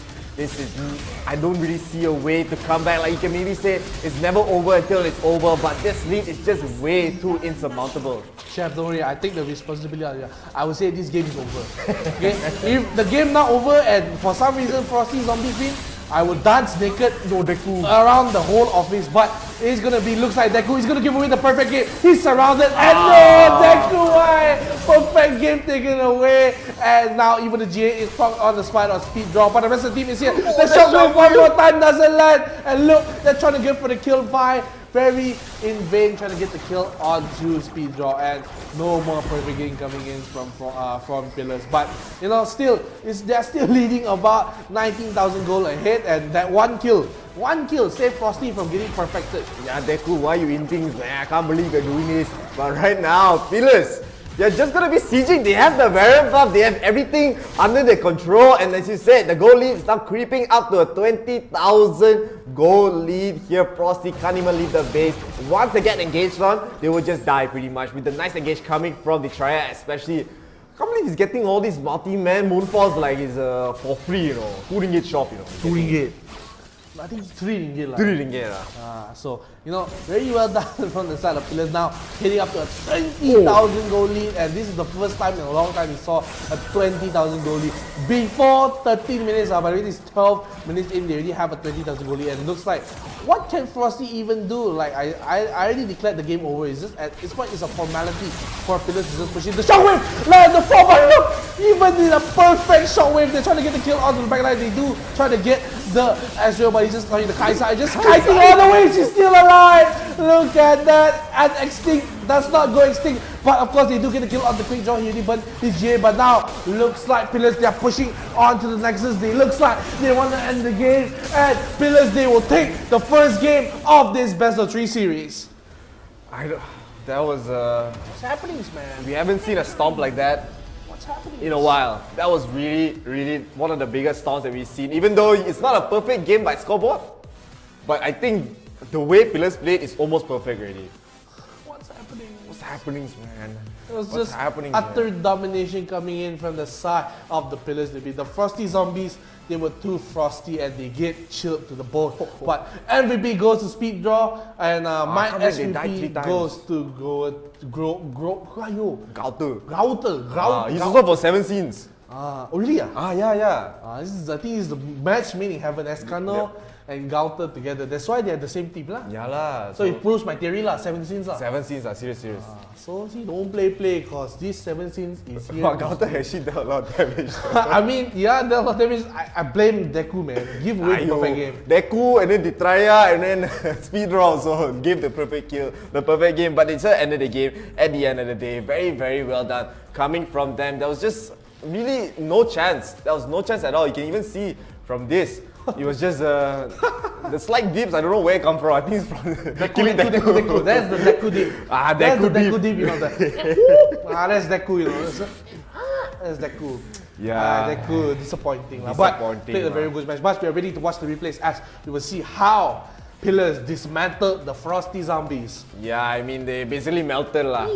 I don't really see a way to come back. Like, you can maybe say it's never over until it's over, but this lead is just way too insurmountable. Chef, don't worry, I take the responsibility. I would say this game is over. Okay? If the game not over and for some reason Frosty zombies win, I will dance naked around the whole office, but it's gonna be, looks like 𝑑𝐄𝐿 is gonna give away the perfect game. He's surrounded, and no, 𝑑𝐄𝐿, why? Perfect game taken away, and now even the GA is proc on the spot of speed draw, but the rest of the team is here. The shockwave one more time doesn't land, and look, they're trying to go for the kill by very in vain trying to get the kill onto Speed Draw, and no more perfect game coming in from Pillars. But you know, still, they're still leading about 19,000 gold ahead, and that one kill saved Frosty from getting perfected. Yeah, Deku, why you in things, man? I can't believe you're doing this. But right now, Pillars, they're just gonna be sieging. They have the variant buff, they have everything under their control, and as you said, the gold lead is now creeping up to a 20,000 gold lead here. Frosty can't even leave the base. Once they get engaged on, they will just die pretty much. With the nice engage coming from the Triad, especially. I can't believe he's getting all these multi-man moonfalls like it's for free, you know. 2 ringgit shop, you know. 2 ringgit. I think 3 ringgit lah. 3 ringgit lah. So, you know, very well done from the side of Pillars, now heading up to a 20,000 goal lead, and this is the first time in a long time we saw a 20,000 goal lead. Before 13 minutes, but already it's 12 minutes in, they already have a 20,000 goal lead, and it looks like, what can Frosty even do? Like, I already declared the game over. It's just, at this point, it's a formality for Pillars to just push in. The shockwave! Land the 4, but look! Even in a perfect shockwave, they're trying to get the kill onto the backline. They do try to get the Ezreal, but he's just calling the 𝐻𝐳, just kiting all the way. She's still alive. Look at that. And extinct does not go extinct. But of course, they do get the kill on the quick draw. He already burned his GA, but now looks like Pillars, they're pushing on to the Nexus. They looks like they want to end the game. And Pillars, they will take the first game of this best of 3 series. That was What's happening, man? we haven't seen a stomp like that What's happening? in a while. That was really one of the biggest stomps that we've seen. Even though it's not a perfect game by scoreboard, but I think the way Pillars played is almost perfect already. What's happening? What's happening, man? It was What's just happening utter here? domination coming in from the side of the Pillars. The Frosty Zombies, they were too frosty and they get chilled to the bone. But MVP goes to Speed Draw, and my how many they died 3 SVP times? goes to 𝐿𝐷. He's also for 7 scenes. Oh really? Yeah. This is, I think it's the match made in heaven. 𝐿𝐷 and 𝐿𝐷 together. That's why they're the same team lah. Yeah lah. So it proves my theory lah. 7 scenes lah. 7 scenes are serious. So see, don't play cause this 7 scenes is here. But 𝐿𝐷 actually dealt a lot of damage. I mean, yeah, there was damage. I blame Deku, man. Give away the perfect game. Deku and then Detraya and then Speed Draw also gave the perfect kill, the perfect game. But it's the end of the game. At the end of the day, very well done coming from them. There was just really no chance. There was no chance at all. You can even see from this. It was just the slight dips. I don't know where it come from. I think it's from killing Deku. That's the Deku dip. That's the Deku dip, you know that. That's Deku, you know. That's Deku. Yeah. Deku, disappointing. But Disappointing, played a very good match. But we are ready to watch the replays as we will see how Pillars dismantled the Frosty Zombies. Yeah, I mean, they basically melted lah.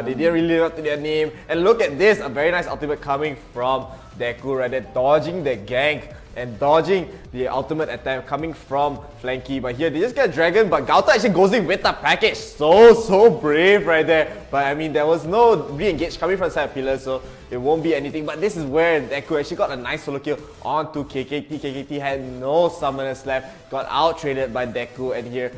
They didn't really live up to their name. And look at this, a very nice ultimate coming from Deku right there, dodging the gank and dodging the ultimate attack coming from Flanky. But here they just get a dragon, but 𝐿𝐷 actually goes in with the package. So brave right there. But I mean, there was no re-engage coming from the side of Pillars, so it won't be anything. But this is where Deku actually got a nice solo kill onto KKT. KKT had no summoners left, got out-traded by Deku, and here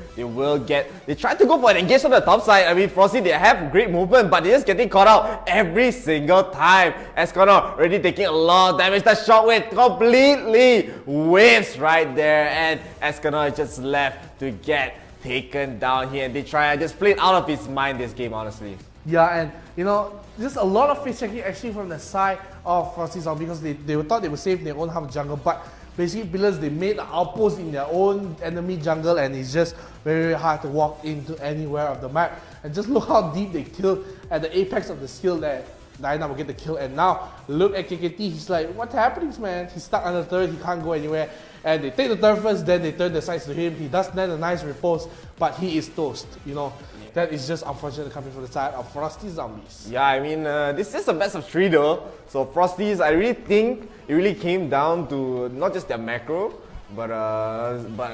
they tried to go for an engage on the top side. I mean, Frosty, they have great movement, but they're just getting caught out every single time. 𝐿𝐷 already taking a lot of damage. The shockwave completely whiffs right there, and 𝐿𝐷 is just left to get taken down here. And they try just played out of his mind this game, honestly. Yeah, and you know, just a lot of face checking actually from the side of Frosty Zombie, because they thought they were safe in their own half jungle, but basically Pillars, they made an outpost in their own enemy jungle, and it's just very hard to walk into anywhere of the map. And just look how deep they killed at the apex of the skill there. Diana will get the kill, and now look at KKT. He's like, what's happening, man? He's stuck on the turret, he can't go anywhere. And they take the turret first, then they turn their sights to him. He does land a nice repose, but he is toast, you know. That is just unfortunate coming from the side of Frosty Zombies. Yeah, I mean, this is a best of 3 though. So Frosties, I really think it really came down to not just their macro, but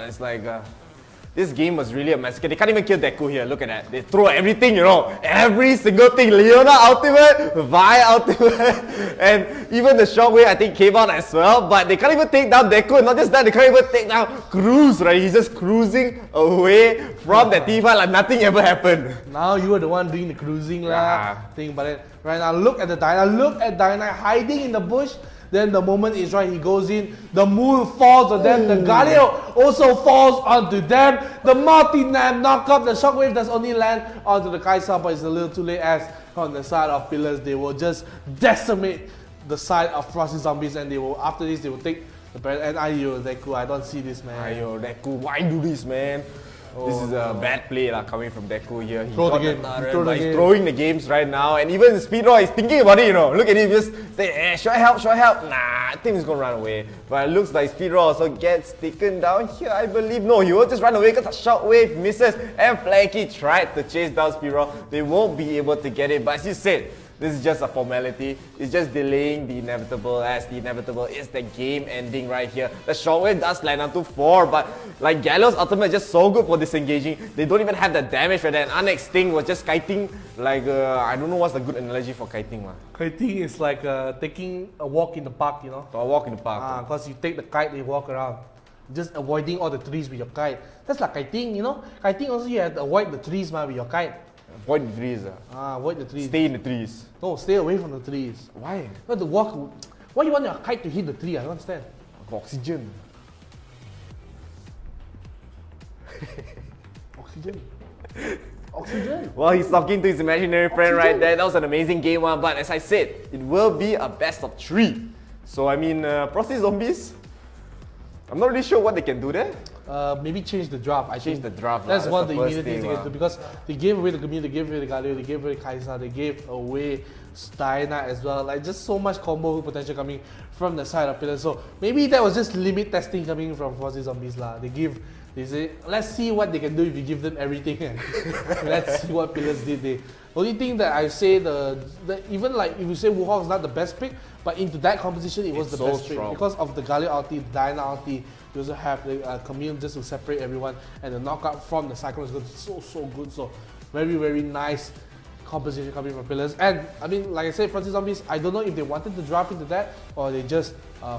it's like this game was really a massacre. They can't even kill Deku here. Look at that. They throw everything, you know, every single thing. Leona ultimate, Vi ultimate, and even the shockwave I think came out as well. But they can't even take down Deku. And not just that, they can't even take down Cruz, right? He's just cruising away from that team fight like nothing ever happened. Now you are the one doing the cruising thing, but then right now look at the Diana. Look at Diana hiding in the bush. Then the moment is right, he goes in, the moon falls on them, the 𝐸𝐬𝐚 also falls onto them, the multi-nab knock up, the shockwave does only land onto the 𝐻𝐸𝐴, but it's a little too late as on the side of pillars, they will just decimate the side of Frosty Zombies, and they will, after this, they will take the parent and 𝐢𝐿𝐴. I don't see this, man. 𝐢𝐿, why do this, man? This is a bad play coming from 𝐸𝐿 here. He Throw the got game. turret, but he's throwing the games right now, and even Speedro is thinking about it, Look at him, just say, should I help, should I help? Nah, I think he's gonna run away. But it looks like Speedro also gets taken down here, I believe. No, he will just run away because the shockwave misses, and Flanky tried to chase down Speedro. They won't be able to get it, but as you said, this is just a formality. It's just delaying the inevitable, as the inevitable is the game ending right here. The shockwave does land onto 4, but like 𝐸𝐿's ultimate is just so good for disengaging. They don't even have the damage for that. And unextinct was just kiting, like I don't know what's the good analogy for kiting. Kiting is like taking a walk in the park, A walk in the park. Because you take the kite and you walk around. Just avoiding all the trees with your kite. That's like kiting, Kiting also you have to avoid the trees with your kite. Avoid the trees. Avoid the trees. Stay in the trees. No, stay away from the trees. Why? You have to walk. Why you want your kite to hit the tree? I don't understand. Oxygen. Oxygen. Oxygen. Well, he's talking to his imaginary friend right there. That was an amazing game, but as I said, it will be a best of 3. So I mean, Frosty Zombies, I'm not really sure what they can do there. Maybe change the draft. I Change think the draft. That's one of the the first immediate things thing, they can do, because they gave away the 𝐸𝐚, they gave away the 𝐸𝐿𝐴, they gave away 𝐻𝐸𝐴, they gave away Diana as well. Like just so much combo potential coming from the side of pillars. So maybe that was just limit testing coming from Frosty Zombies lah. They say, let's see what they can do if you give them everything. Let's see what pillars did. The only thing that I say, even like if you say 𝐻𝐚 is not the best pick, but into that composition it was the so best strong. pick because of the 𝐸𝐴 ulti, Diana ulti. You also have the 𝐸𝐚 just to separate everyone, and the knockout from the Cyclone is so good. So very nice composition coming from pillars. And I mean, like I said, Frosty Zombies, I don't know if they wanted to draft into that or they just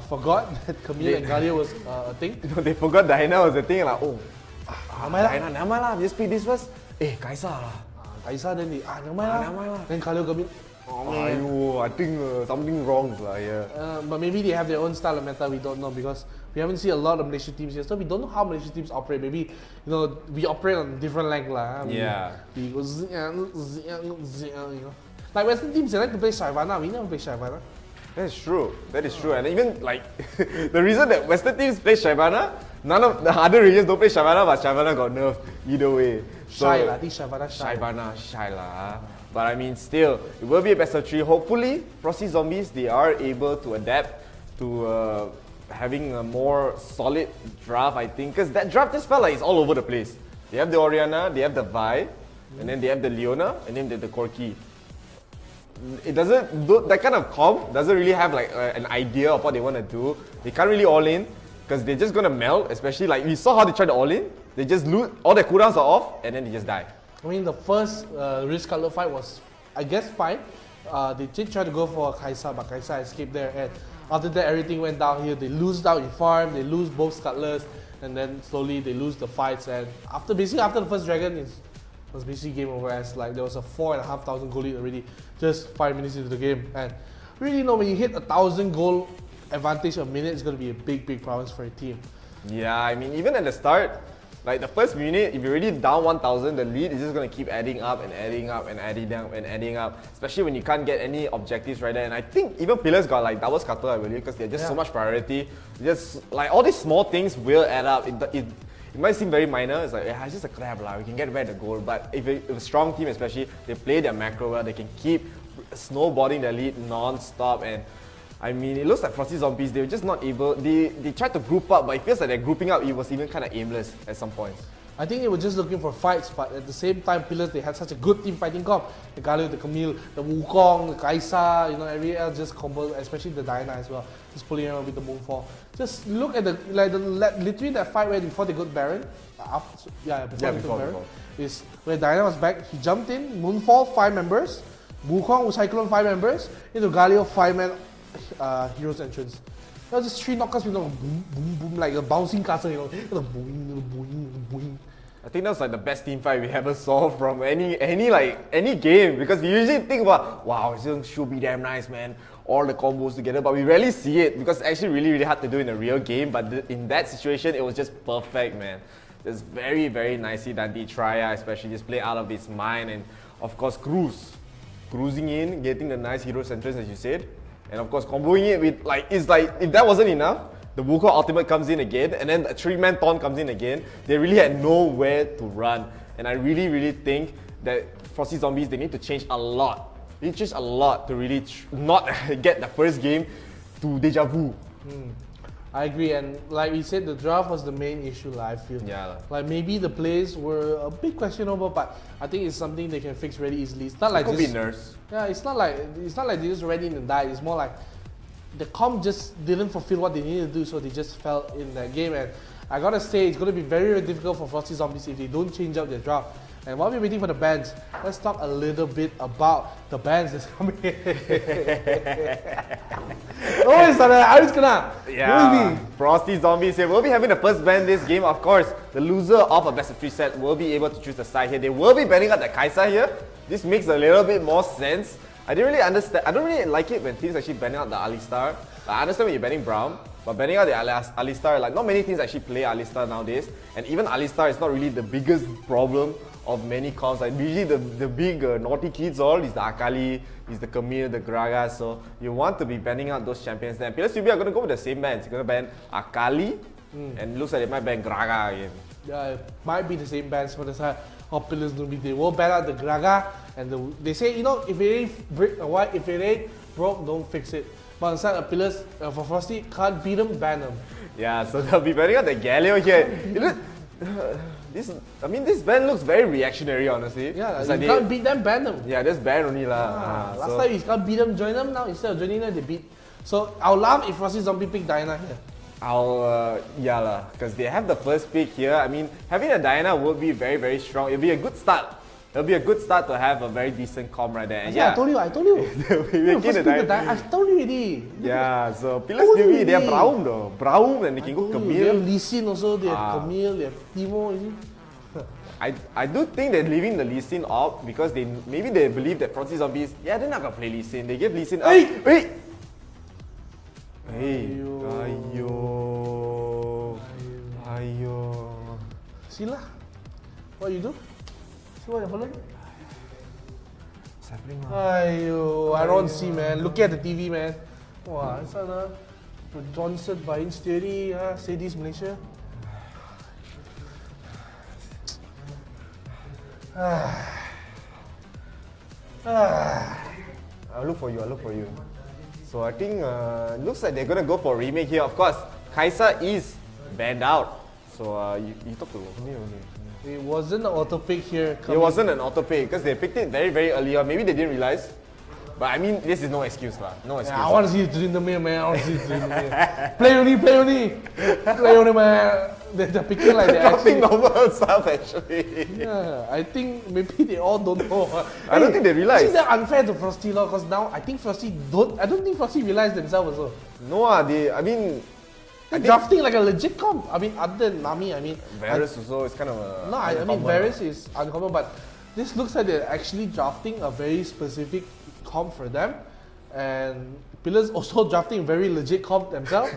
forgot that 𝐸𝐚 and 𝐸𝐴 was a thing. They forgot Diana was a thing. Like, Nevermind Diana, nevermind lah. Just pick this first. 𝐻𝐸𝐴 lah. 𝐻𝐸𝐴, then they nevermind lah. Then 𝐸𝐴 come in. I think something wrong lah here. But maybe they have their own style of meta, we don't know, because we haven't seen a lot of Malaysian teams here, so we don't know how Malaysian teams operate. Maybe, we operate on different length lah. Yeah. We go Like Western teams, they like to play Shyvana, we never play Shyvana. That is true. That is true. And even like the reason that Western teams play Shyvana, none of the other regions don't play Shyvana, but Shyvana got nerfed either way. Shy lah, I think Shyvana shy. Shyvana, shy lah. But I mean, still, it will be a best of 3. Hopefully, Frosty Zombies, they are able to adapt to having a more solid draft, I think. Because that draft just felt like it's all over the place. They have the Orianna, they have the Vi, and then they have the Leona, and then they have the Corki. It doesn't, that kind of comp doesn't really have like an idea of what they want to do. They can't really all in, because they're just going to melt, especially like we saw how they tried to all in. They just lose, all their cooldowns are off, and then they just die. I mean, the first Risk Cutler fight was, I guess, fine. They did try to go for 𝐻𝐸𝐴, but 𝐻𝐸𝐴 escaped there. And after that, everything went down here. They lose down in farm, they lose both Scuttlers, and then slowly they lose the fights. And after the first dragon, it was basically game over. As like there was a 4,500 goal lead already, just 5 minutes into the game. And really, when you hit 1,000 goal advantage a minute, it's going to be a big problems for your team. Yeah, I mean, even at the start, like the first minute, if you're already down 1,000, the lead is just going to keep adding up and adding up and adding up and adding up, especially when you can't get any objectives right there. And I think even pillars got like double scuttle, I believe, because they're just so much priority. Just like all these small things will add up. It might seem very minor. It's like, it's just a grab, we can get back the goal. But if a strong team, especially, they play their macro well, they can keep snowballing their lead non-stop. And I mean, it looks like Frosty Zombies, they were just not able, they tried to group up, but it feels like they're grouping up, it was even kind of aimless at some points. I think they were just looking for fights, but at the same time, pillars, they had such a good team fighting comp. The 𝐸𝐴, the 𝐸𝐴, the Wukong, the 𝐻𝐸𝐴, every else just combo, especially the Diana as well, just pulling around with the Moonfall. Just look at literally that fight where before they got Baron, before they got Baron, is where Diana was back, he jumped in, Moonfall, 5 members, Wukong, Cyclone, 5 members, into 𝐸𝐴, 5-man Hero's Entrance. There was just 3 knockouts with boom, like a bouncing castle, boing. I think that was like the best team fight we ever saw from any game, because we usually think about, wow, it should be damn nice, man. all the combos together, but we rarely see it because it's actually really hard to do in a real game. But in that situation, it was just perfect, man. Just very, very nicely done. 𝐸𝐴𝐻, especially just play out of his mind, and of course cruising in, getting the nice hero entrance as you said, and of course comboing it with it's like if that wasn't enough, the Wukong ultimate comes in again, and then the 3-man taunt comes in again. They really had nowhere to run, and I really think that Frosty Zombies, they need to change a lot. They need to change a lot to really not get the first game to deja vu. I agree, and like we said, the draft was the main issue, I feel. Yeah. Like maybe the plays were a bit questionable, but I think it's something they can fix very easily. It's not like Could just, be nerfs. Yeah, it's not like they just ran in and died. It's more like the comp just didn't fulfill what they needed to do, so they just fell in that game. And I gotta say, it's gonna be very difficult for Frosty Zombies if they don't change up their draft. And while we're waiting for the bans, let's talk a little bit about the bans that's coming. Oh, it's Yeah, Frosty Zombies here. We'll be having the first ban this game. Of course, the loser of a best of 3 set will be able to choose the side here. They will be banning out the Kai'Sa here. This makes a little bit more sense. I didn't really understand. I don't really like it when teams actually banning out the Alistar. I understand when you're banning Braum, but banning out the Alistar, like not many teams actually play Alistar nowadays. And even Alistar is not really the biggest problem of many comps. Like usually the big naughty kids all is the Akali, is the 𝐒𝐿, the Gragas. So you want to be banning out those champions then. Pillars UB are going to go with the same bans. They're going to ban Akali, and it looks like they might ban Graga again. Yeah, it might be the same bans for the side of Pillars Newbie. They will ban out the Graga, and they say, you know, if it ain't broke, don't fix it. But inside of Pillars, for Frosty, can't beat them, ban them. Yeah, so they'll be banning out the 𝐸𝐿𝐬 here. This ban looks very reactionary, honestly. Yeah, it's you like can't beat them, ban them. Yeah, just ban only Last so time you can't beat them, join them. Now instead of joining them, they beat. So I'll laugh if Frosty Zombie pick Diana here. because they have the first pick here. I mean, having a Diana would be very strong. It'll be a good start. It'll be a good start to have a very decent comp right there. And I told you. they'll be making the Diana. I told you already. Yeah, so Pillars UB, they have Braum though. Braum, and they can go They have 𝐒𝐿. 𝐿𝐼 also, they have 𝐒𝐿, they have Teemo. You see? I do think they're leaving the 𝐿𝐼 up because maybe they believe that Frosty Zombies, they're not gonna play 𝐿𝐼. They give 𝐿𝐼 up. Hey! Ayo. See lah. What you do? See what you're following? What's happening? I don't see, man. Look at the TV, man. Wow, it's sponsored by 𝐸𝐴𝐻, say this Malaysia. I'll look for you. So I think looks like they're gonna go for a remake here. Of course, Kai'Sa is banned out. So you talk to me only. It wasn't an auto pick here. It wasn't an auto pick because they picked it very early on. Maybe they didn't realize. But I mean, this is no excuse lah. No excuse. Yeah, I want to see it in the mirror, man. I want to see it in the mirror. Play only, man. They're picking like they're Talking actually. normal stuff actually. Yeah, I think maybe they all don't know. I don't think they realize. It's unfair to Frosty lah, because now I think I don't think Frosty realized themselves also. No, They're drafting like a legit comp. I mean, other than Nami, Varus also is kind of a. No, I mean Varus is uncommon, but this looks like they're actually drafting a very specific comp for them, and Pillars also drafting a very legit comp themselves.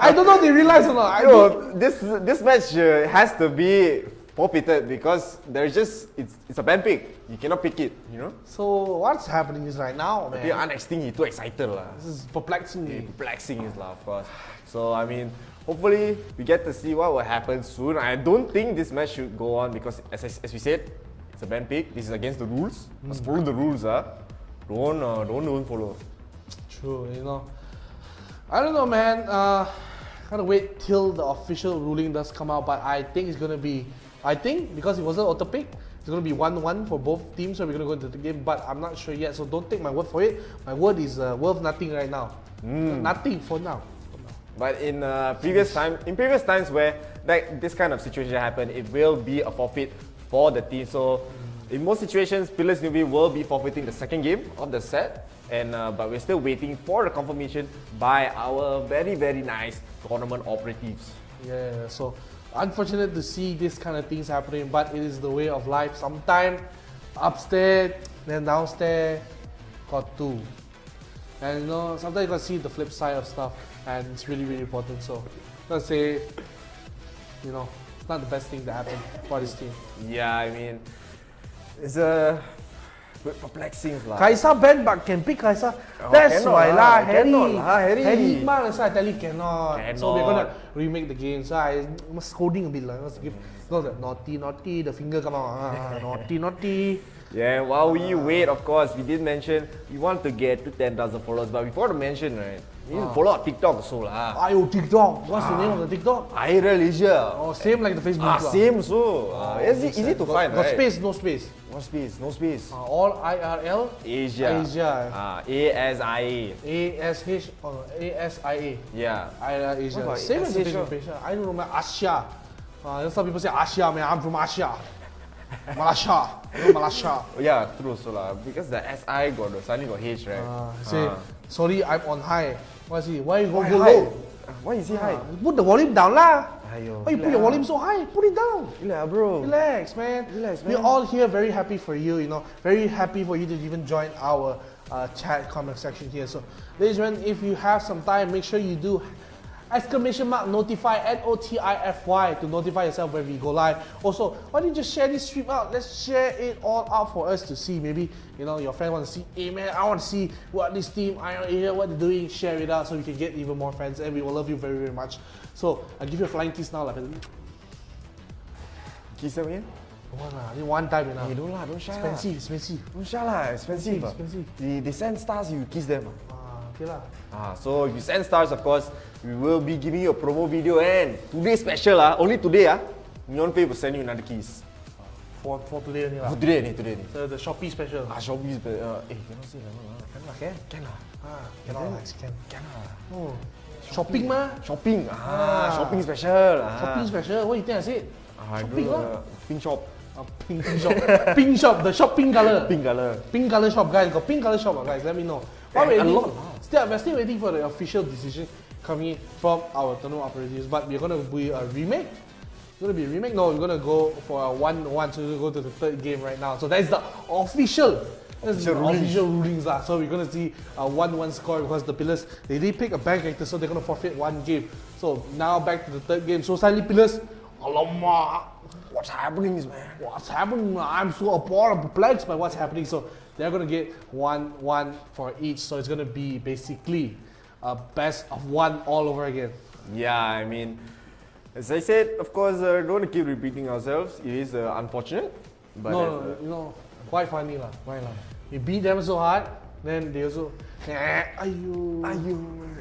I don't know if they realize or not. This match has to be forfeited because it's a ban pick. You cannot pick it, you know. So what's happening is right now, man. Dia unexting, he too excited lah. This is perplexing me. Perplexing is lah, of course. So I mean, hopefully we get to see what will happen soon. I don't think this match should go on because as we said, it's a ban pick. This is against the rules. Must follow the rules, Don't follow. True, you know. I don't know, man. Gotta wait till the official ruling does come out, but I think it's gonna be. I think because it wasn't auto pick, it's gonna be 1-1 for both teams, so we're gonna go into the game. But I'm not sure yet, so don't take my word for it. My word is worth nothing right now. Nothing for now. But in previous times where this kind of situation happened, it will be a forfeit for the team. So in most situations, Pillars Newbie will be forfeiting the second game of the set, and but we're still waiting for the confirmation by our very nice tournament operatives. Yeah, so unfortunate to see this kind of things happening, but it is the way of life. Sometime upstairs, then downstairs, got two. And sometimes you gotta see the flip side of stuff, and it's really, really important. So, let's say, it's not the best thing that happened for this team. Yeah, I mean, it's a bit perplexing lah. Kaisa ban, but can pick Kaisa. That's cannot why lah, Harry. cannot lah, Harry. That's why I tell you cannot. So we're Cannot. gonna remake the game. So I must coding a bit lah. Must give naughty, the finger come out. Naughty. Yeah, while we wait, of course, we did mention we want to get to 10,000 followers, but before to mention, right, you need to follow our TikTok also lah. TikTok. What's the name of the TikTok? IRL ASIA. Oh, same like the Facebook. lah. Same so. Easy to find, Got right? space, no space. What space? No space. All IRL Asia. ASIA. ASIA. Yeah. IRL Asia. What about Same as the Asia? Facebook page. I don't know, man. Asia. Some people say Asia, man. I'm from Asia. Malaysia. Malaysia. Yeah, true so lah. Because the SI suddenly got H, right? Say, sorry, I'm on high. What's he? Why you go high? low? Why is he high? Put the volume down lah. Aiyo, Why you put your volume so high? Put it down. Relax, bro. Relax, man. We're all here very happy for you, very happy for you to even join our chat comment section here. So, ladies and gentlemen, if you have some time, make sure you do !notify NOTIFY to notify yourself when we go live. Also, why don't you just share this stream out? Let's share it all out for us to see. Maybe your friend wants to see, hey man, I want to see what this team IRL ASIA, what they're doing. Share it out so we can get even more fans, and we will love you very, very much. So I'll give you a flying kiss now, like Kiss them again? one time enough. Hey, don't shy lah. Expensive. Don't shy lah, expensive. They send stars, you kiss them. Okay lah. So if you send stars, of course, we will be giving you a promo video, and today's special only today NeonPay will send you another kiss. For today only lah. For today ni. So the Shopee special. Shopee special. Cannot say lah. Can lah. Can lah. Oh. Shopping mah. Shopping. Shopping special. Shopping special. What do you think I said? Shopping lah. Pink shop. Pink shop. Pink shop. The shop pink color. Pink color. Pink color shop, guys. Got pink color shop, guys. Let me know. We're still waiting for the official decision coming in from our tournament operatives. But we're gonna be a remake. It's gonna be a remake. No, we're gonna go for a 1-1. So we're gonna go to the third game right now. So that's the official. Official rulings lah. So we're gonna see a 1-1 score because the Pillars they did pick a bank character, so they're gonna forfeit one game. So now back to the third game. So suddenly Pillars, alamak, what's happening, man? What's happening? I'm so appalled, perplexed by what's happening. So they're gonna get 1-1 for each. So it's gonna be basically a best of one all over again. Yeah, I mean, as I said, of course, don't want to keep repeating ourselves. It is unfortunate, but no, quite funny lah. Why lah? We beat them so hard, then they also, ayo.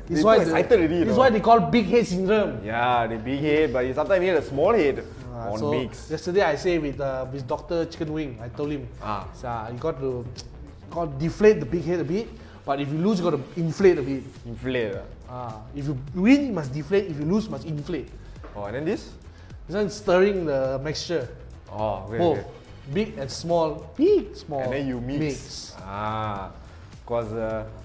This is why they call big head syndrome. Yeah, the big head, but you sometimes need a small head on so mix. Yesterday I say with Dr. Chicken Wing, I told him, you got to deflate the big head a bit, but if you lose, you got to inflate a bit. Inflate. If you win, you must deflate. If you lose, you must inflate. Oh, and then this? This one stirring the mixture. Okay. Big and small, big, small. And then you mix. Because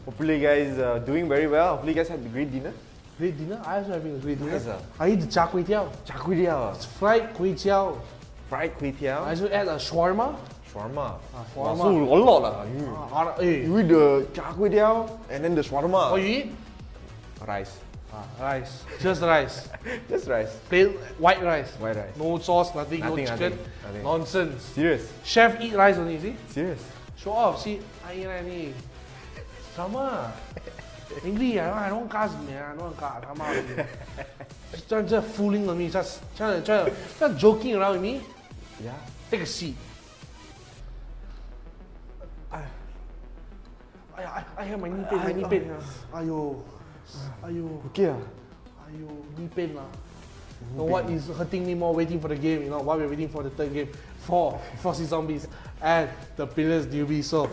hopefully you guys are doing very well. Hopefully you guys had a great dinner. Great dinner? I also having a great dinner. Nice, I eat the 𝐸𝐸𝐻. 𝐸𝐸𝐻. It's fried 𝐸𝐸𝐻. Fried I 𝐸𝐸𝐻. also add a shawarma. Shawarma. Shawarma. So a lot lah. You eat the 𝐸𝐸𝐻 and then the shawarma. What you eat? Rice. Rice. Just rice. Just rice. Plain white rice. White rice. No sauce, nothing, no chicken. Nothing. Nonsense. Serious? Chef eat rice only, see? Serious? Show off, see? Ni. Sama. Angry, I don't cast me, I don't cast. Come on. Just fooling on me, just joking around with me. Yeah. Take a seat. I have my knee pain, Ayo. Okay. Knee pain lah. So what is hurting me more waiting for the game, while we're waiting for the third game for Frosty Zombies and the Pillars newbie. So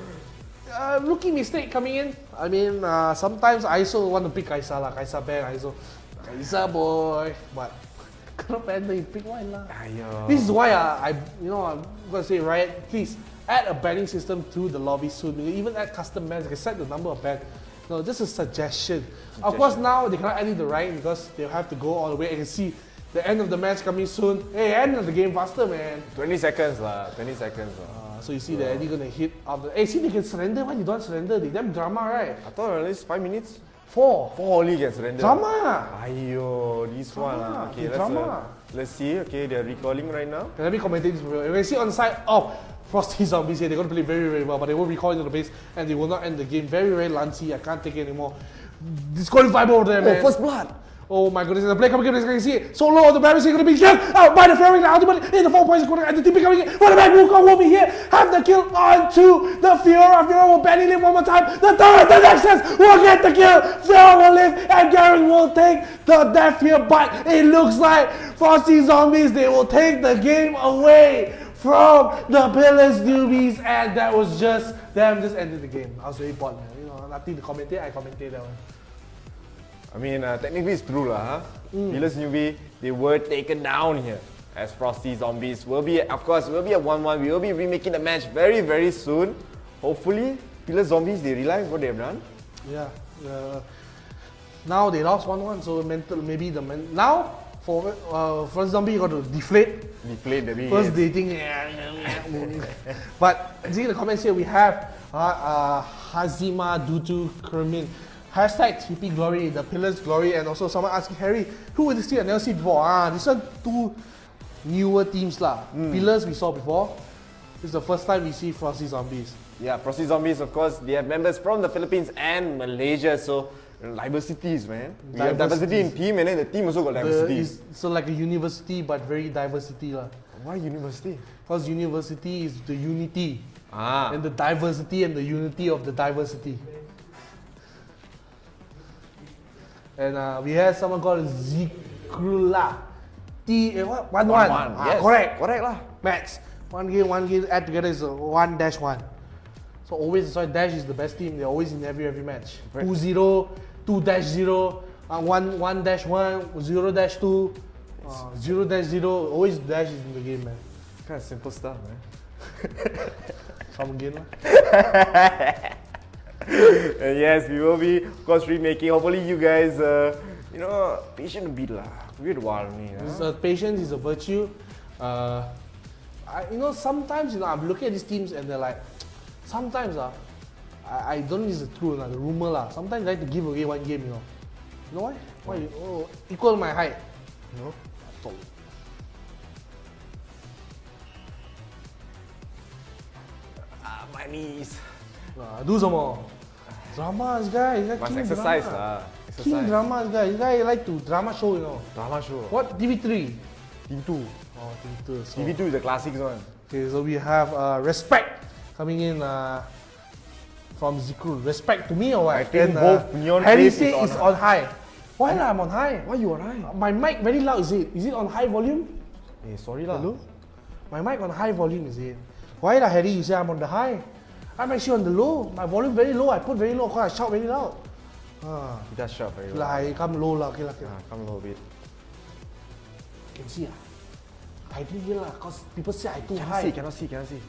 rookie mistake coming in. I mean, sometimes I also want to pick Kaisa lah. Kaisa ban, Kaisa boy. But cannot panda, you pick one lah. This is why I'm gonna say, Riot, please add a banning system to the lobby soon. Even add custom bans, you can set the number of bans. No, just a suggestion. Of course, now they cannot add it to Riot because they'll have to go all the way. You can see the end of the match coming soon. Hey, end of the game faster, man. 20 seconds lah. 20 seconds lah. So you see that Eddie gonna hit up the. Hey, see they can surrender. Why you don't surrender? They damn drama, right? I thought at least 5 minutes. 4. 4 only can surrender. Drama. Ayo, this one. Drama. Okay, Drama. let's see. Okay, they're recalling right now. Let me commentate this. You can see on the side of Frosty Zombies here, they're going to play very, very well, but they won't recall into the base and they will not end the game. Very, very lancy. I can't take it anymore. Disqualified over there, man. Oh, first blood. Oh my goodness, the play coming in, you can see it. So low on the barrel, going to be killed out by the Fury. The ultimate in the 4 points, and the TP coming in. What about Wukong will be here? Have the kill onto the Fiora. Fiora will barely live one more time. The turret, the Nexus will get the kill. Fiora will live, and Garen will take the death here. But it looks like Frosty Zombies, they will take the game away from the Pillars newbies, and that was just them just ended the game. I was very bored, man. You know, nothing to commentate. I commentate that one. I mean, technically it's true lah, huh? Pillars newbie, they were taken down here. As Frosty Zombies will be, of course, will be a 1-1. We will be remaking the match very, very soon. Hopefully, Pillars Zombies, they realize what they have done. Yeah. Now they lost 1-1, so maybe now for first Zombie you got to deflate. Deflate the First they think but see the comments here we have Hazima Dutu Kermin. Hashtag TP Glory, the Pillars Glory, and also someone asking Harry, who is this team I never see before? This one 2 newer teams lah. Pillars we saw before. This is the first time we see Frosty Zombies. Yeah, Frosty Zombies, of course, they have members from the Philippines and Malaysia, so diversities, man. We have diversity in team, and then the team also got diversity. So like a university, but very diversity lah. Why university? Because university is the unity, Ah. and the diversity and the unity of the diversity. And we have someone called Zikrullah. What? 1-1. Yes. Correct. Correct lah. Max. One game add together is 1-1. So always, sorry, Dash is the best team. They're always in every match. Right. 2-0, 2-0, 1-1, 0-2, 0-0. Always Dash is in the game, man. Kind of simple stuff, man. Come again lah. And yes, we will be, of course, remaking. Hopefully, you guys, patient a bit lah. Weird while me. Patience is a virtue. Sometimes I'm looking at these teams and they're like, sometimes I don't know if it's the truth, the rumor lah. Sometimes I like to give away one game, you know. You know why? Why? Equal my height. You know? My knees. Do some more. Dramas, guys. Must exercise lah. King dramas, guys. This guy like to drama show, you know. Drama show. What? TV3? TV2. Oh, TV2. So. TV2 is the classics one. Okay, so we have Respect coming in from Zikrul. Respect to me or what? I think both Neon Harry Face said it's on high. Why lah? I'm on high. Why you on high? My mic very loud, is it? Is it on high volume? Sorry lah. Hello? My mic on high volume, is it? Why lah, Harry? You say I'm on the high. I'm actually on the low. My volume very low. I put very low because I shout very loud. You just shout very Lah, I come low lah. Okay lah. Come low a bit. Can see I didn't hear lah, cause people say I too high. Cannot see. Cannot see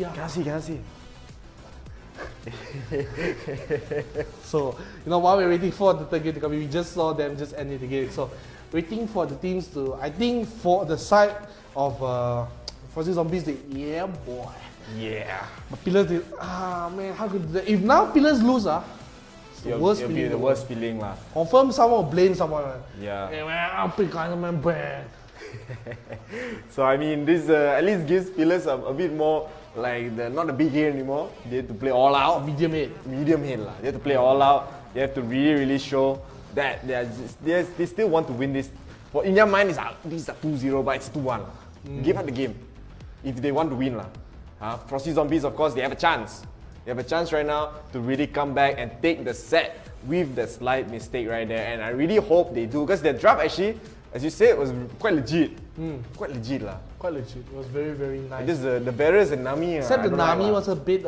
Cannot see. So, while we're waiting for the third game to come in, we just saw them just end it again. So, waiting for the teams to, I think for the side of Frosty Zombies, yeah boy. Yeah. But Pillars, man, how could they, if now Pillars lose, it's the worst it'll feeling. be the worst feeling lah. Confirm someone will blame someone. Yeah. Hey man, I'll pick man brand. So I mean, this at least gives Pillars a bit more like not a big head anymore. They have to play all out. Medium head. Medium head lah. They have to play all out. They have to really show that they still want to win this. For in their mind, this is a 2-0, but it's 2-1. Give up the game if they want to win lah. Frosty Zombies, of course, they have a chance. They have a chance right now to really come back and take the set with the slight mistake right there. And I really hope they do, because their draft actually, as you said, was quite legit. Quite legit lah. Quite legit. It was very, very nice. Just the Barriers and Nami. Except the Nami was a bit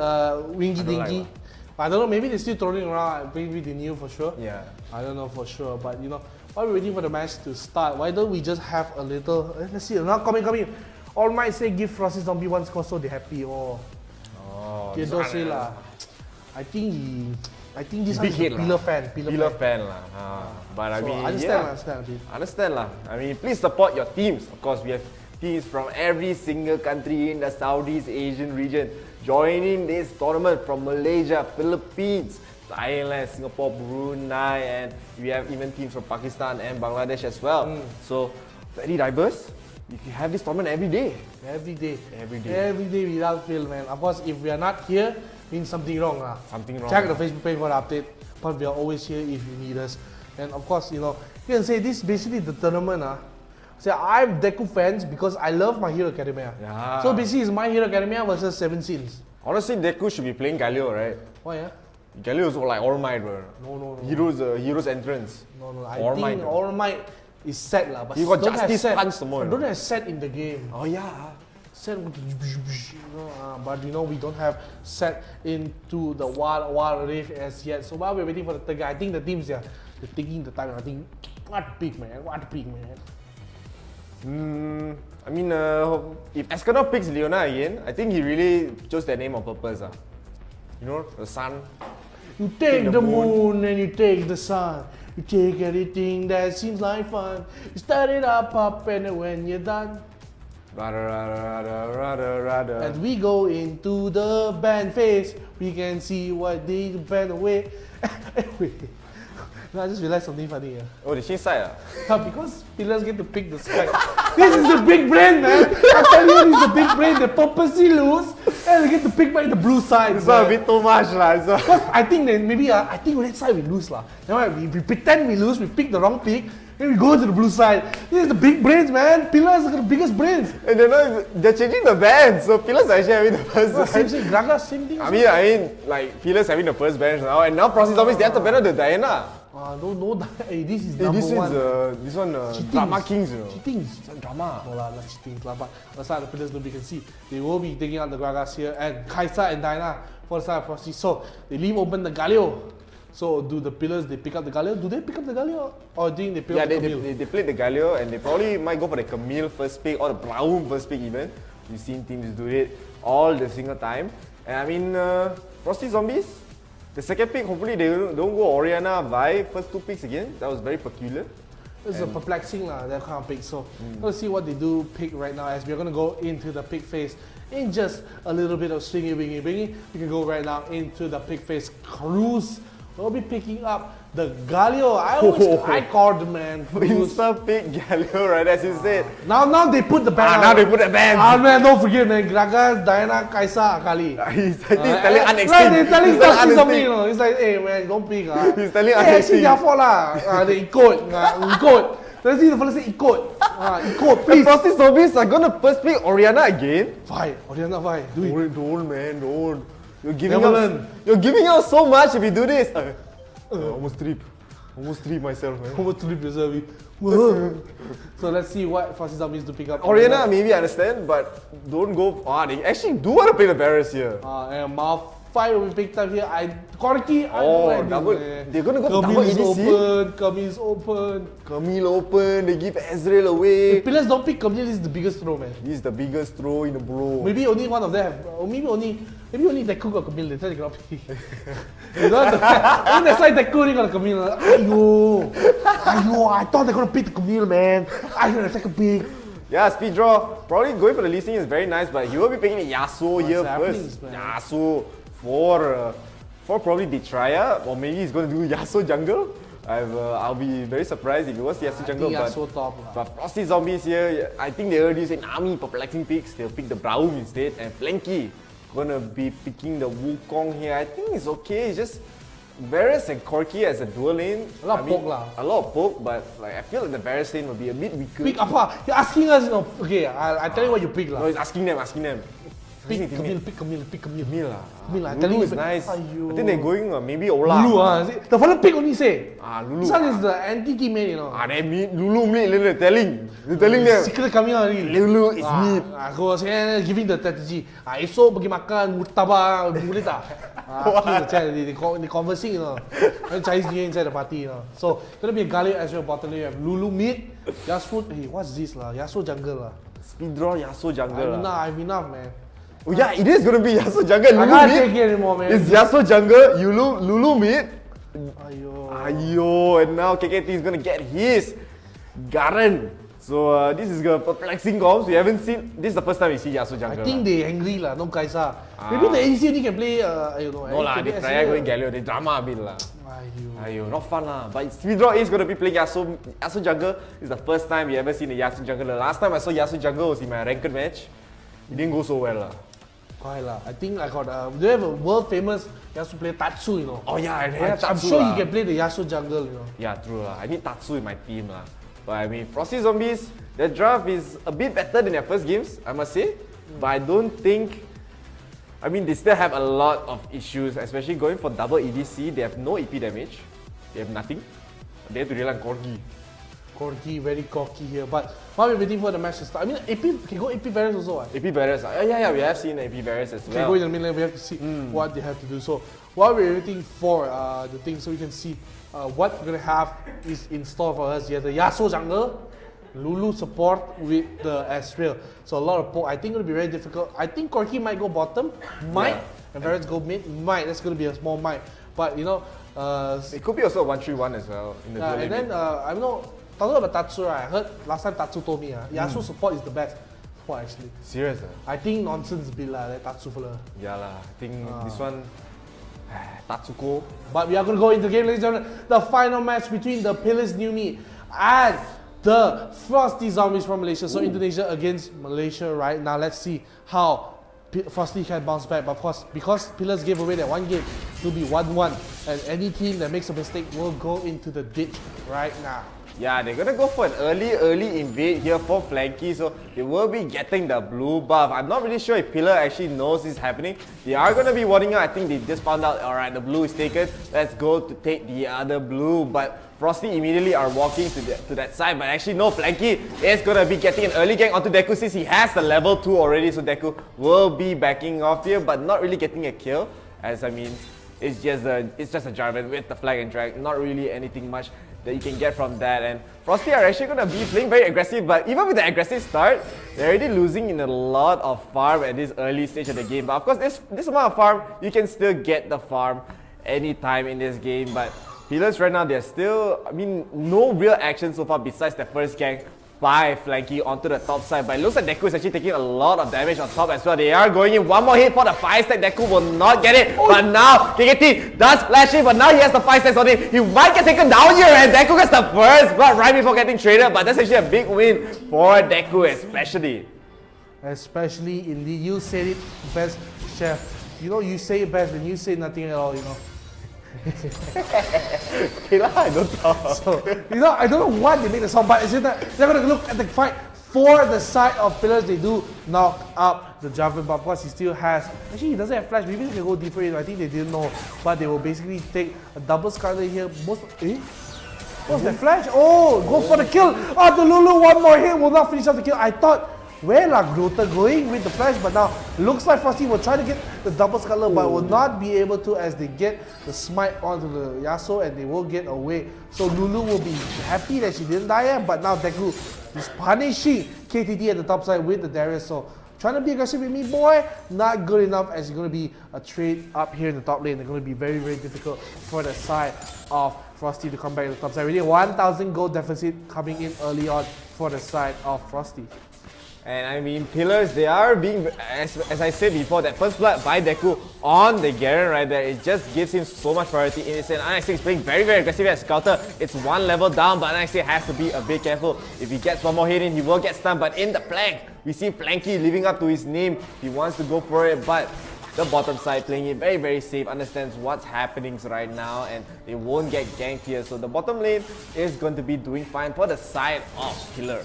wingy dingy. I don't know, maybe they're still throwing around. Maybe they knew for sure. Yeah. I don't know for sure. But while we're waiting for the match to start, why don't we just have a little. Let's see. Now coming. All might say give Frosty Zombie one score so they're happy. Okay, don't say lah. I think this one is a Pillar fan. Pillar fan lah. But I mean, understand lah. Understand lah. I mean, please support your teams. Of course, we have teams from every single country in the Southeast Asian region joining this tournament from Malaysia, Philippines, Thailand, Singapore, Brunei, and we have even teams from Pakistan and Bangladesh as well. So very diverse. If you have this tournament every day. Every day. Every day. Every day without fail, man. Of course, if we are not here, means something wrong. Something wrong. Check the Facebook page for the update. But we are always here if you need us. And of course, you know, you can say this is basically the tournament. So I'm Deku fans because I love My Hero Academia. Yeah. So basically it's My Hero Academia versus Seven Sins. Honestly, Deku should be playing 𝐸𝐸, right? Why 𝐸𝐸 is like All Might, bro. No. Hero's entrance. No. I All think Might. All Might is set lah, but He got don't have Justice set. Punch some more. Don't have set in the game. Oh yeah. Set with the but you know we don't have set into the wild rift as yet. So while we're waiting for the third guy, I think the teams they're taking the time. I think what to pick, man. I mean, if Escanor picks Leona again, I think he really chose that name on purpose. You know, the sun. You take the moon and you take the sun. You take anything that seems like fun. You start it up, and when you're done. As we go into the band phase, we can see what they band away. No, I just realized something funny. Oh, they changed side. Because pillars get to pick the sky. This is the big brain, man. I tell you, this is the big brain. They purposely lose and they get to pick by the blue side. It's a bit too much, lah. Because I think that maybe I think that side we lose lah. We pretend we lose, we pick the wrong pick, then we go to the blue side. This is the big brains, man. Pillars are the biggest brains. And they're changing the band, so Pillars are actually having the first bench. Same, Graga, same thing. I mean, like Pillars having the first bench now, and now Process Zombies they have to battle the Diana. No, hey, this is number one. This one, Drama Kings, you know. Cheating. It's a drama. No lah, not cheating. But aside the pillars, nobody can see. They will be taking out the Gragas here and Kaisa and Diana for the side of Frosty. So they leave open the 𝐸𝐸. So do the pillars, they pick up the 𝐸𝐸? Do they pick up the 𝐸𝐸? Or do they pick up the 𝐸𝐸? They played the 𝐸𝐸 and they probably might go for the 𝐸𝐸 first pick or the 𝐸𝐸 first pick even. We've seen teams do it all the single time. And I mean, Frosty Zombies, the second pick, hopefully they don't go Oriana by first two picks again. That was very peculiar. It's a perplexing that kind of pick. So let's see what they do pick right now as we're going to go into the pick phase in just a little bit of swingy, wingy, wingy. We can go right now into the pick phase cruise. We'll be picking up the 𝐸𝐸. I called the man. Insta pick 𝐸𝐸, right as you said. Now they put the band. Now they put the band. Man, don't forget, man. Gragas, Diana, Kaisa, Akali. He's telling unextinct. Right, they're telling Frosty something, you know. It's like, hey man, don't pick. He's telling hey, actually, unextinct. their fault lah. They ikut. Let's see the fellow say ikut. Ikut, The please. Frosty Zombies are gonna first pick Oriana again. Fine, Oriana, fine. Do it. Don't, man, don't. Never You're giving out so much if you do this. Almost trip myself, man. Over to leave yourself. So let's see what Frosty Zombies do pick up. Oriana, maybe I understand, but don't go. They actually do want to play the Barriers here. And Malphite will be picked up here. Corki. They're gonna go double EDC. Camille's open. Camille open. They give Ezreal away. Pillars don't pick Camille. This is the biggest throw, man. He's the biggest throw in the bro. Maybe only one of them have, or maybe only Deku got Camille. That's why they cannot pick. You know, that's why Deku only got Camille. I thought they were gonna pick the Camille, man. I got a second pick. Yeah, speed draw. Probably going for the listing is very nice, but he will be picking Yasuo here first. Yasuo for probably Betraya, or maybe he's going to do Yasuo jungle. I'll be very surprised if it was Yasuo jungle. But Frosty Zombies here, I think they already said Nami perplexing picks. They'll pick the Braum instead, and Flanky gonna be picking the Wukong here. I think it's okay. It's just Varus and Corki as a dual lane. A lot of poke lah. A lot of poke, but like I feel like the Varus lane will be a bit weaker. Pick apa? You're asking us, okay, I'll tell you what you pick lah. No, he's asking them. Pick Camille. Camille lah. I tell you is nice. I Aiyo. think they're going maybe Ola. Lulu, the fellow pick only say. Lulu. This one is the anti-teammate, you know. Lulu mid, they're telling them. Secret Camille already. Lulu is mid. Aku saya giving the strategy. Esok pergi makan murtabak, boleh tak? They conversing, you know. And Chinese New Year inside the party, you know. So gonna be a 𝐸𝐸 as well. Bottom lane, you have Lulu mid, Yasuo. Hey, what's this lah? Yasuo jungle lah. Speed draw Yasuo jungle. I've enough, man. Oh yeah, it is gonna be Yasuo jungle. I Lulu can't mid. take it anymore, man. It's Yasuo jungle. Lulu mid. Ayo. And now KKT is gonna get his Garen. So this is a perplexing comms. We haven't seen. This is the first time we see Yasuo jungle. I think they angry lah, no Kaisa. Maybe the ADC only can play. I don't know. No lah, they try going 𝐸𝐬𝐬𝐬𝐬𝐬. They drama a bit lah. Ayo, not fun lah. But Speeddraw is going to be playing Yasuo jungle. This is the first time we ever seen a Yasuo jungle. The last time I saw Yasuo jungle was in my ranked match. It didn't go so well lah. Why lah? I think I got. Do you have a world famous Yasuo player Tatsu? You know. Oh yeah, I'm sure you can play the Yasuo jungle. You know. Yeah, true lah. I need Tatsu in my team lah. But I mean, Frosty Zombies, their draft is a bit better than their first games, I must say. But I don't think. I mean, they still have a lot of issues, especially going for double EDC. They have no EP damage. They have nothing. They have to rely on Corgi. Corgi very cocky here, but while we're waiting for the match to start, I mean, AP can go AP barriers also. AP barriers, yeah, we have seen AP barriers as well. Can go in the middle, we have to see what they have to do. So while we're waiting for the thing, so we can see what we're gonna have is in store for us. Here, the Yasuo jungle, Lulu support with the 𝐿𝐴. So a lot of poke. I think it'll be very difficult. I think Corgi might go bottom, and Varus go mid, might. That's gonna be a small might, but you know, it could be also a 1-3-1 as well in the and then I don't know. Talking about Tatsu, right? I heard last time Tatsu told me Yasuo support is the best support actually. Serious? I think nonsense bit lah, that Tatsu fella. Yeah lah, I think this one, Tatsuko. But we are going to go into the game, ladies and gentlemen. The final match between the Pillars New Me and the Frosty Zombies from Malaysia. So Indonesia against Malaysia right now. Let's see how Frosty can bounce back. But of course, because Pillars gave away that one game, it will be 1-1. And any team that makes a mistake will go into the ditch right now. Yeah, they're gonna go for an early invade here for Flanky, so they will be getting the blue buff. I'm not really sure if Pillar actually knows this is happening. They are gonna be warding out. I think they just found out, alright, the blue is taken. Let's go to take the other blue. But Frosty immediately are walking to that side, but actually no, Flanky is gonna be getting an early gank onto Deku since he has the level 2 already, so Deku will be backing off here, but not really getting a kill, as I mean, it's just a Jarvan with the flag and drag, not really anything much that you can get from that. And Frosty are actually going to be playing very aggressive, but even with the aggressive start, they're already losing in a lot of farm at this early stage of the game. But of course, this amount of farm, you can still get the farm anytime in this game. But Pillars right now, they're still, I mean, no real action so far besides the first gank by Flanky onto the top side. But it looks like Deku is actually taking a lot of damage on top as well. They are going in one more hit for the 5-stack. Deku will not get it. But now, KKT does flash in, but now he has the 5 stacks on him. He might get taken down here, and Deku gets the first blood right before getting traded. But that's actually a big win for Deku especially. Especially in the, you said it best, Chef. You know, you say it best and you say nothing at all, you know. Okay lah, I don't talk. So, you know, I don't know what they make the song, but it's just that they're going to look at the fight for the side of Pillars. They do knock up the Jarvan, but of course he still has, actually he doesn't have flash, maybe they can go deeper in, I think they didn't know, but they will basically take a double Scarlet here. What's that flash? Oh, go for the kill. Oh, the Lulu, one more hit will not finish off the kill. I thought, where are Grota going with the flash, but now looks like Frosty will try to get the double Scarlet, but will not be able to as they get the smite onto the Yasuo and they will get away. So Lulu will be happy that she didn't die, but now Deku is punishing KTT at the top side with the Darius. So trying to be aggressive with me, boy, not good enough, as it's going to be a trade up here in the top lane. They're going to be very, very difficult for the side of Frosty to come back to the top side. Really 1,000 gold deficit coming in early on for the side of Frosty. And I mean, Pillars, they are being, as I said before, that first blood by Deku on the Garen right there, it just gives him so much priority in this. And NXT is playing very, very aggressive as Scouter. It's one level down, but NXT has to be a bit careful. If he gets one more hit in, he will get stunned. But in the flank, we see Flanky living up to his name. He wants to go for it, but the bottom side playing it very, very safe, understands what's happening right now, and they won't get ganked here. So the bottom lane is going to be doing fine for the side of Pillar.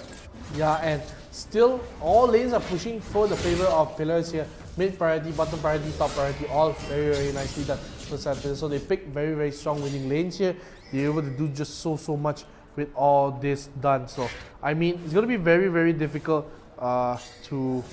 Yeah, and still all lanes are pushing for the favor of Pillars here. Mid priority, bottom priority, top priority, all very, very nicely done for side Pillars. So they pick very, very strong winning lanes here. They're able to do just so much with all this done. So I mean, it's going to be very, very difficult to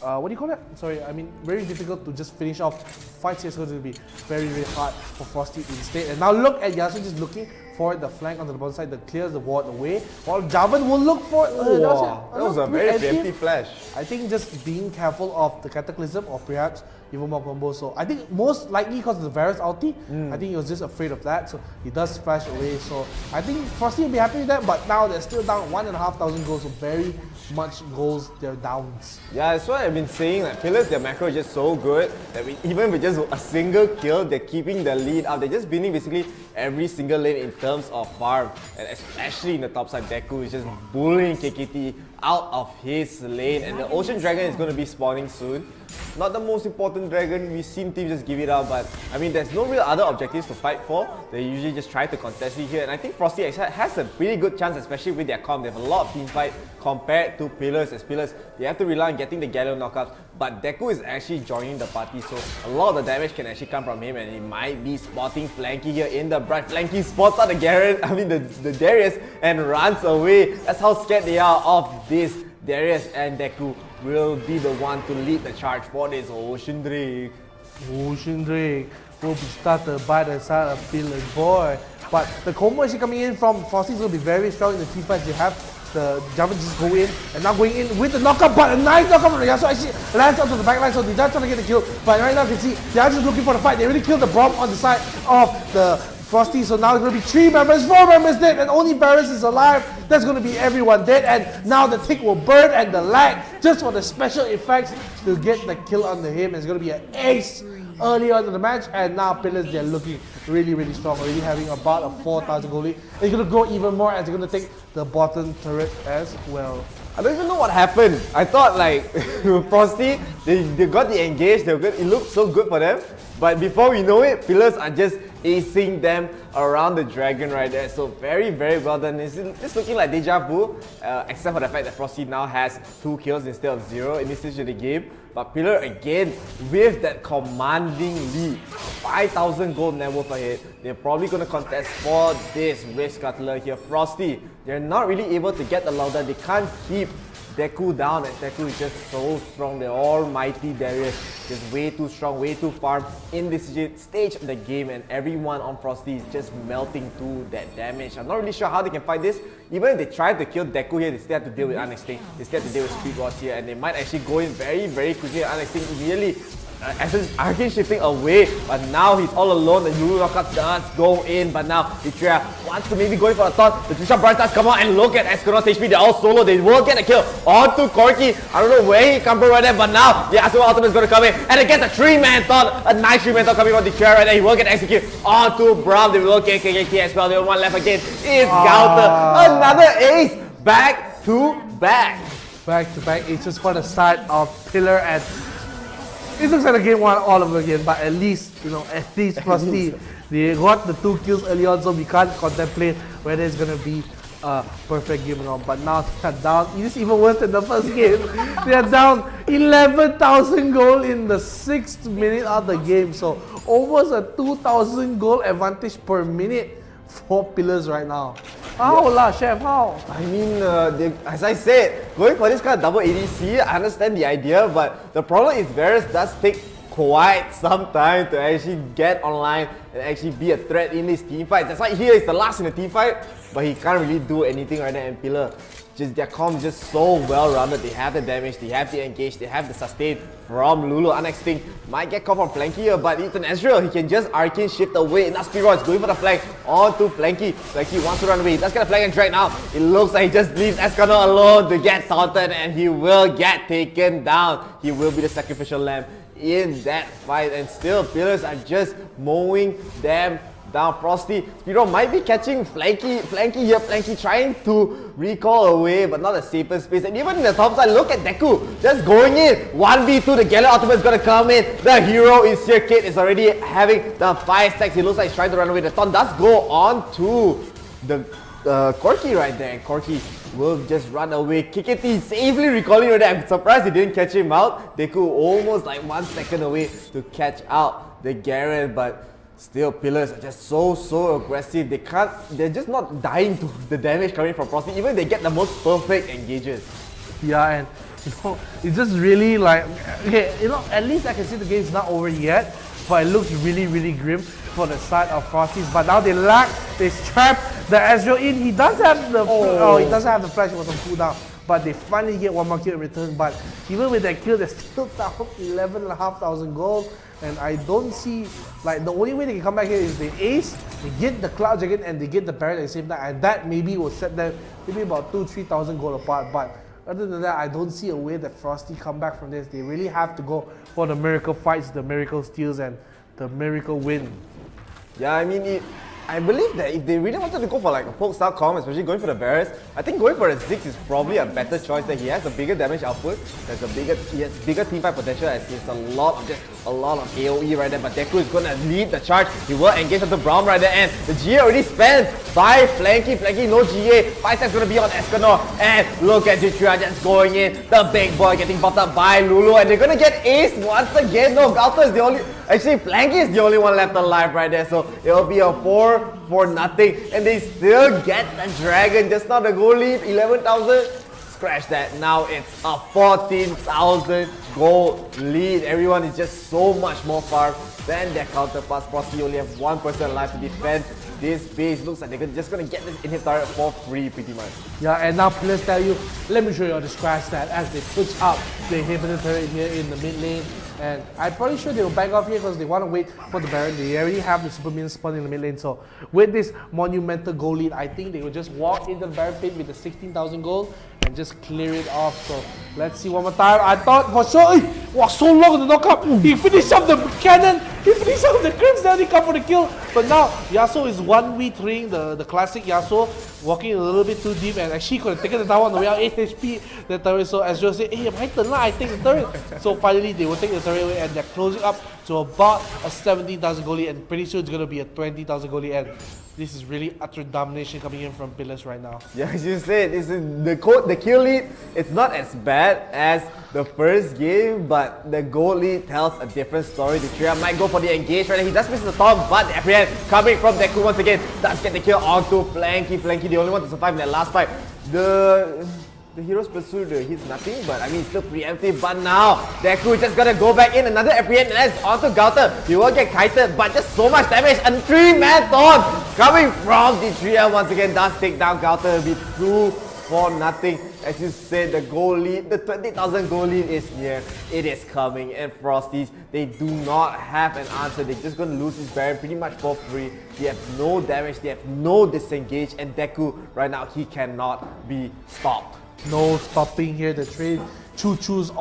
what do you call that? Sorry, I mean very difficult to just finish off fights here. It's going to be very, very hard for Frosty instead. And now look at Yasuo just looking forward the flank onto the bottom side that clears the ward away, while Javan will look for That was a very preemptive flash. I think just being careful of the Cataclysm or perhaps even more combos. So I think most likely because of the Varus ulti, I think he was just afraid of that. So he does flash away. So I think Frosty will be happy with that, but now they're still down 1,500 goals, so very much goals, they're downs. Yeah, that's what I've been saying. Like Pillars, their macro is just so good that even with just a single kill, they're keeping the lead up. They're just winning basically every single lane in terms of farm, and especially in the top side, 𝑑𝐄𝐄 is just bullying KKT out of his lane, and the Ocean Dragon is going to be spawning soon. Not the most important dragon, we've seen teams just give it up, but I mean there's no real other objectives to fight for. They usually just try to contest it here, and I think Frosty has a pretty good chance, especially with their comp. They have a lot of team fight compared to Pillars. As Pillars, they have to rely on getting the Galio knockouts, but 𝑑𝐄𝐄 is actually joining the party, so a lot of the damage can actually come from him, and he might be spotting Flanky here in the bright. Flanky spots out the Darius and runs away. That's how scared they are of this Darius, and 𝑑𝐄𝐄 will be the one to lead the charge for this Ocean Drake. Ocean Drake will be started by the side of Pillars boy. But the combo actually coming in from Frosty is going to be very strong in the team fights. You have the Javan just go in, and now going in with the knockup, but a nice knockup from the Yasuo actually lands onto the backline, so they're not trying to get the kill. But right now you can see they're just looking for the fight. They really killed the Braum on the side of the Frosty, so now it's going to be 3 members, 4 members dead, and only Varus is alive. That's going to be everyone dead, and now the tick will burn, and the lag, just for the special effects to get the kill under him. It's going to be an ace early on in the match, and now Pillars, they're looking really, really strong, already having about a 4,000 goal lead. It's going to grow even more as they're going to take the bottom turret as well. I don't even know what happened. I thought like Frosty, they got the engage, they were good. It looked so good for them. But before we know it, Pillars are just acing them around the dragon right there. So very, very well done. It's just looking like deja vu, except for the fact that Frosty now has 2 kills instead of 0 in this stage of the game. But Pillar again with that commanding lead, 5,000 gold net worth ahead. They're probably going to contest for this Wave Scuttler here. Frosty, they're not really able to get the Lauda. They can't keep 𝑑𝐄𝐄 down, and 𝑑𝐄𝐄 is just so strong. The almighty Darius is way too strong, way too farm in this stage of the game, and everyone on Frosty is just melting through that damage. I'm not really sure how they can fight this. Even if they try to kill 𝑑𝐄𝐄 here, they still have to deal with Unextinct. They still have to deal with Speed Wars here, and they might actually go in very, very quickly. Unextinct immediately Essence shifting away, but now he's all alone. The Lulu knockup does go in, but now 𝐿TRIA wants to maybe go in for a taunt. The Trisha Bright Stars come out, and look at 𝐿TRIA's HP. They're all solo. They will get a kill onto 𝐸𝐸. I don't know where he come from right there, but now the 𝐻𝐸 ultimate is going to come in, and it gets a 3-man taunt. A nice 3-man taunt coming from 𝐿TRIA right there. He will get executed onto Braum. They will get KKT as well. The only one left again is 𝐿TRA. Another ace, back to back. Back to back aces for the side of Pillar, and it looks like a game 1 all over again, but at least, Frosty, they got the 2 kills early on, so we can't contemplate whether it's going to be a perfect game or not. But now they're down, it's even worse than the first game. They're down 11,000 gold in the 6th minute of the game, so almost a 2,000 gold advantage per minute for Pillars right now. How lah, Chef, how? I mean, as I said, going for this kind of double ADC, I understand the idea, but the problem is Varus does take quite some time to actually get online and actually be a threat in this team fight. That's why here is the last in the team fight, but he can't really do anything right now. And Pillar, their comp is just so well rounded. They have the damage, they have the engage, they have the sustain from Lulu. Unextinct might get caught from Flanky here, but it's an Ezreal. He can just arcane shift away. Now Speedrun is going for the flank onto Flanky. Flanky wants to run away. He does get a flank and drag now. It looks like he just leaves Escanor alone to get taunted, and he will get taken down. He will be the sacrificial lamb in that fight, and still Pillars are just mowing them down. Frosty, Speedrun might be catching Flanky here. Flanky trying to recall away, but not the safest space. And even in the top side, look at 𝑑𝐄𝐄 just going in. 1v2, the Galio ultimate is going to come in. The hero is here. Kate is already having the 5 stacks. He looks like he's trying to run away. The taunt does go on to the 𝐸𝐸 right there, and 𝐸𝐸 will just run away. KKT safely recalling right there. I'm surprised he didn't catch him out. 𝑑𝐄𝐄 almost like 1 second away to catch out the Garen, but still, Pillars are just so aggressive. They're just not dying to the damage coming from Frosty, even if they get the most perfect engages. Yeah, and it's just really like, okay, at least I can see the game's not over yet, but it looks really, really grim. for the side of Frosties, but now they lack, they trap the Ezreal in. He does have the he doesn't have the flash, it was on cooldown. But they finally get one more kill in return. But even with that kill, they're still down 11,500 gold. And I don't see, like, the only way they can come back here is they ace, they get the Cloud Dragon, and they get the Baron at the same time. And that maybe will set them maybe about 2,000-3,000 gold apart. But other than that, I don't see a way that Frosty come back from this. They really have to go for the miracle fights, the miracle steals, and the miracle win. Yeah, I mean, I believe that if they really wanted to go for like a poke style comp, especially going for the Barrels, I think going for a Ziggs is probably a better choice. That he has a bigger damage output, he has bigger teamfight potential, as he has a lot of AoE right there. But Deku is gonna lead the charge. He will engage onto Braum right there, and the GA already spent by Flanky, no GA. 5 stacks gonna be on Escanor, and look at 𝐿 just going in. The big boy getting buffed up by Lulu, and they're gonna get aced once again. No, 𝐿𝐷 is the only. Actually, Flanky is the only one left alive right there, so it'll be a 4-0, and they still get the dragon. Just now the goal lead, 11,000. Scratch that. Now it's a 14,000 goal lead. Everyone is just so much more far than their counterparts. Frosty only have 1% alive to defend this base. Looks like they're just gonna get this inhib turret for free pretty much. Yeah, and now players tell you, let me show you how to scratch that as they push up the inhibitor turret here in the mid lane. And I'm pretty sure they will back off here because they want to wait for the Baron. They already have the super minion spawn in the mid lane. So with this monumental goal lead, I think they will just walk into the Baron pit with the 16,000 gold and just clear it off. So let's see one more time. I thought for sure, wow, so long in the knockup. He finished up the cannon. He finished up the Crimson, then he come for the kill. But now Yasuo is 1v3ing the classic Yasuo, walking a little bit too deep, and actually could have taken the tower on the way out, 8 HP the turret. So Ezreal said, hey, my turn lah, I take the turret. So finally they will take the turret away, and they're closing up to about a 17,000 goal lead, and pretty soon it's going to be a 20,000 goal lead. And this is really utter domination coming in from Pillars right now. Yeah, as you said, this is the kill lead. It's not as bad as the first game, but the goal lead tells a different story. The Tria might go for the engage right now. He does miss the storm, but the apprehend coming from Deku once again does get the kill onto Flanky. Flanky, the only one to survive in that last fight. The hero's pursuit hits nothing, but I mean still preemptive. But now Deku is just gonna go back in, another apprehend, and that's onto 𝐿𝐷. He will get kited, but just so much damage. And 3-man taunt coming from the Tria once again does take down 𝐿𝐷. It'll be 2-0. As you said, the goal lead, the 20,000 goal lead is here. It is coming, and Frosties, they do not have an answer. They're just gonna lose this Baron pretty much for free. They have no damage, they have no disengage, and Deku right now, he cannot be stopped. No stopping here. The trade choo-choos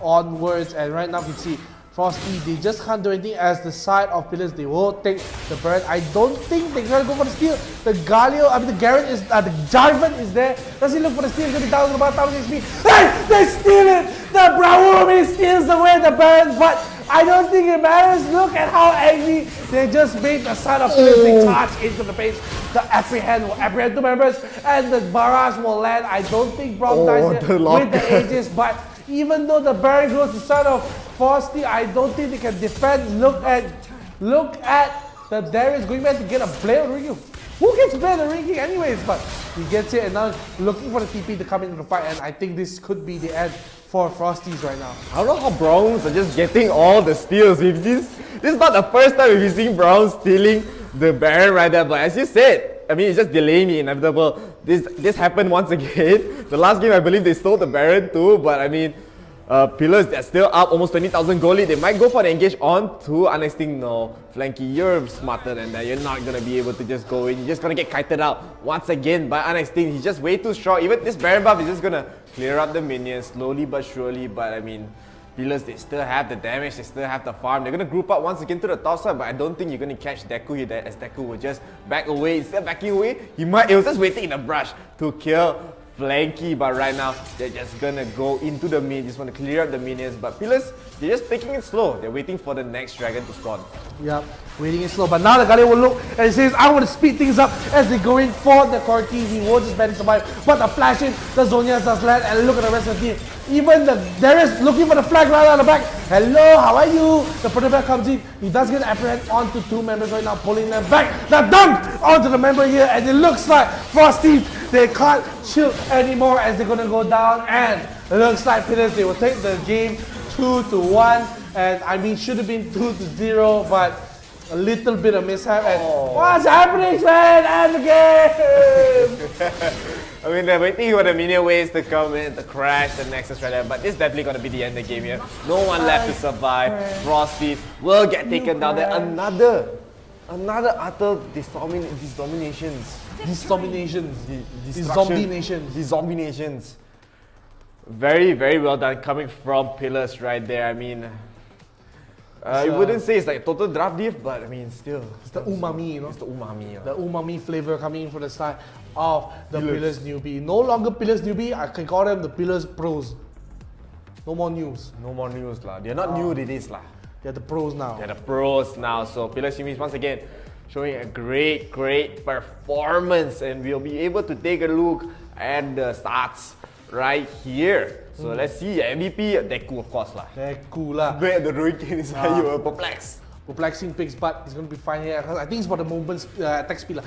onwards, and right now you can see Frosty, they just can't do anything as the side of Pillars. They will take the Baron. I don't think they're gonna go for the steal. The Garen is, the Jarvan is there. Does he look for the steal? He's gonna be down to about 1,000 HP. Hey, they steal it! The Braum steals away the Baron, but I don't think it matters. Look at how angry they just made the side of Pillars. They charge into the base. The apprehend will apprehend 2 members, and the barrage will land. I don't think Braum dies here with the Aegis, but even though the Baron goes to side of Frosty, I don't think they can defend. Look at the Darius going back to get a Blade on the Ring. Who gets Blade on the Ring anyways? But he gets it, and now looking for the TP to come into the fight, and I think this could be the end for Frosties right now. I don't know how Browns are just getting all the steals. This is not the first time we've seen Browns stealing the Baron right there, but as you said, I mean, it's just delaying the inevitable. This happened once again. The last game, I believe they stole the Baron too, but I mean, Pillars, they're still up almost 20,000 goal lead. They might go for the engage on to Unextinct. No, Flanky, you're smarter than that. You're not gonna be able to just go in. You're just gonna get kited out once again by Unextinct. He's just way too strong. Even this Baron buff is just gonna clear up the minions slowly but surely. But I mean, Pillars, they still have the damage, they still have the farm. They're gonna group up once again to the top side, but I don't think you're gonna catch Deku here, as Deku will just back away. Instead of backing away, he was just waiting in the brush to kill Flanky, but right now they're just gonna go into the mid, just want to clear up the minions. But Pillars, they're just taking it slow. They're waiting for the next dragon to spawn. Yep, waiting it slow. But now the Galio will look and he says, I want to speed things up as they go in for the Corki. He will just barely survive. But the flash in, the Zhonya's does land, and look at the rest of the team. Even the Darius looking for the flag right out of the back. Hello, how are you? The protector comes in. He does get apprehend onto 2 members right now, pulling them back. The dunk onto the member here, and it looks like Frosty, they can't chill anymore as they're gonna go down. And it looks like Pillars, they will take the game 2-1. And I mean, should have been 2-0, but A little bit of mishap and what's happening, man? And the game! I mean, they're waiting for the minion waves to come in, to crash the Nexus right there, but this is definitely going to be the end of the game here. No one left to survive. Frosty will get taken down there. Another utter dominations. Zombie nations. Very, very well done coming from Pillars right there. I mean, I wouldn't say it's like total draft diff, but I mean, still. It's the umami, you know? It's the umami. The umami flavor coming in from the side of the Pillars newbie. No longer Pillars newbie, I can call them the Pillars pros. No more news. No more news lah. They're not new, it is lah. They're the pros now. They're the pros now. So Pillars newbies once again showing a great performance, and we'll be able to take a look at the stats right here. So let's see, MVP, 𝐒𝐿, of course lah. 𝐒𝐿 lah. Great, the Hurricane is how you were perplexed. Perplexing picks, but he's going to be fine here. I think it's for the movement attack speed lah.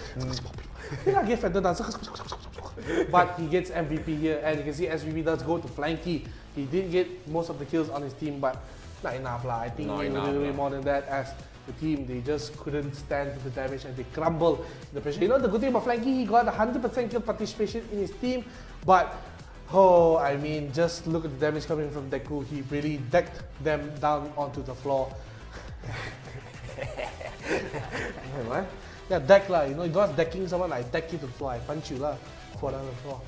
But he gets MVP here, and you can see SVP does go to Flanky. He did get most of the kills on his team, but not enough lah. I think he will do more than that as the team. They just couldn't stand the damage and they crumbled the pressure. You know, the good thing about Flanky, he got 100% kill participation in his team, but I mean, just look at the damage coming from 𝐒𝐿. He really decked them down onto the floor. What? Yeah, deck lah. You know, you're not decking someone, I deck you to the floor. I punch you lah, fall down the floor.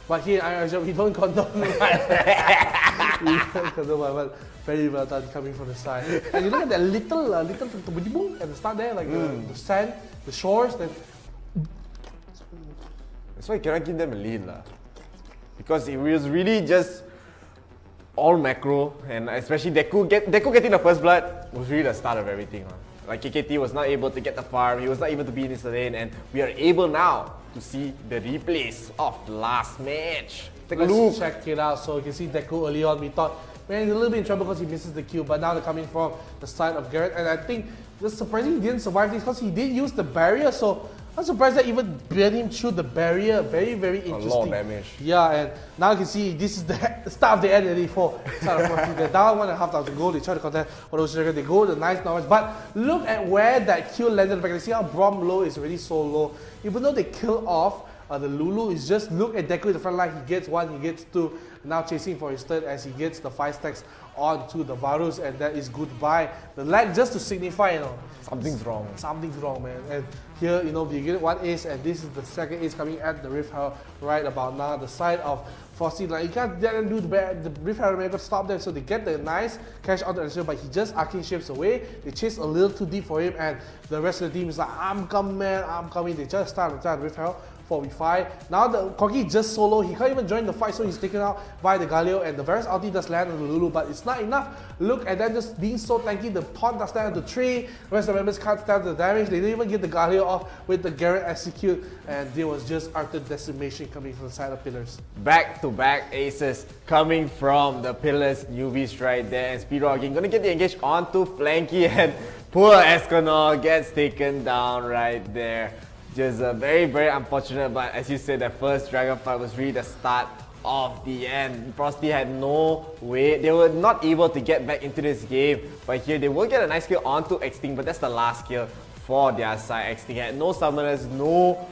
But here in IRL, we don't condone but very well done coming from the side. And you look at that little at the start there, like the sand, the shores. Then that's why you cannot give them a lead lah. Because it was really just all macro, and especially 𝐒𝐿 getting the first blood was really the start of everything. Like KKT was not able to get the farm, he was not able to be in his lane, and we are able now to see the replays of the last match. Take a look. Let's check it out. So you can see 𝐒𝐿 early on, we thought, man, he's a little bit in trouble because he misses the kill, but now they're coming from the side of Garrett, and I think just surprising he didn't survive this because he did use the barrier, so I'm surprised that even burned him through the barrier. Very, very interesting. A lot of damage. Yeah, and now you can see this is the start of the end already for side of Frosty. They're down 1,500 gold. They try to contest for those dragons. They go the nice knowledge, but look at where that kill landed back. You see how Brom low is already so low. Even though they kill off the Lulu, is just look at 𝐒𝐿 in the front line. He gets one, he gets two. Now chasing for his third as he gets the 5 stacks onto the Varus, and that is goodbye. The lag just to signify, you know, something's wrong. Something's wrong, man. And here, you know, we get one ace, and this is the second ace coming at the Rift Herald right about now. The side of Frosty, like, you can't let them do the Rift Herald, man, got to stop them. So they get the nice cash onto the but he just arcane shifts away. They chase a little too deep for him, and the rest of the team is like, I'm coming, man, I'm coming. They just start the Rift Herald. 4v5. Now the Corgi just solo, he can't even join the fight, so he's taken out by the 𝐒𝐿, and the Varus ulti does land on the Lulu, but it's not enough. Look at them just being so tanky. The pawn does stand on the tree, the rest of the members can't stand the damage. They didn't even get the 𝐒𝐿 off with the Garrett execute, and there was just utter decimation coming from the side of Pillars. Back-to-back aces coming from the Pillars newbies right there, and Speedrock again gonna get the engage onto Flanky, and poor 𝐒𝐿 gets taken down right there. Just very, very unfortunate, but as you said, that first dragon fight was really the start of the end. Frosty had no way. They were not able to get back into this game, but here they will get a nice kill onto 𝐿𝐿, but that's the last kill for their side. 𝐿𝐿 had no summoners, no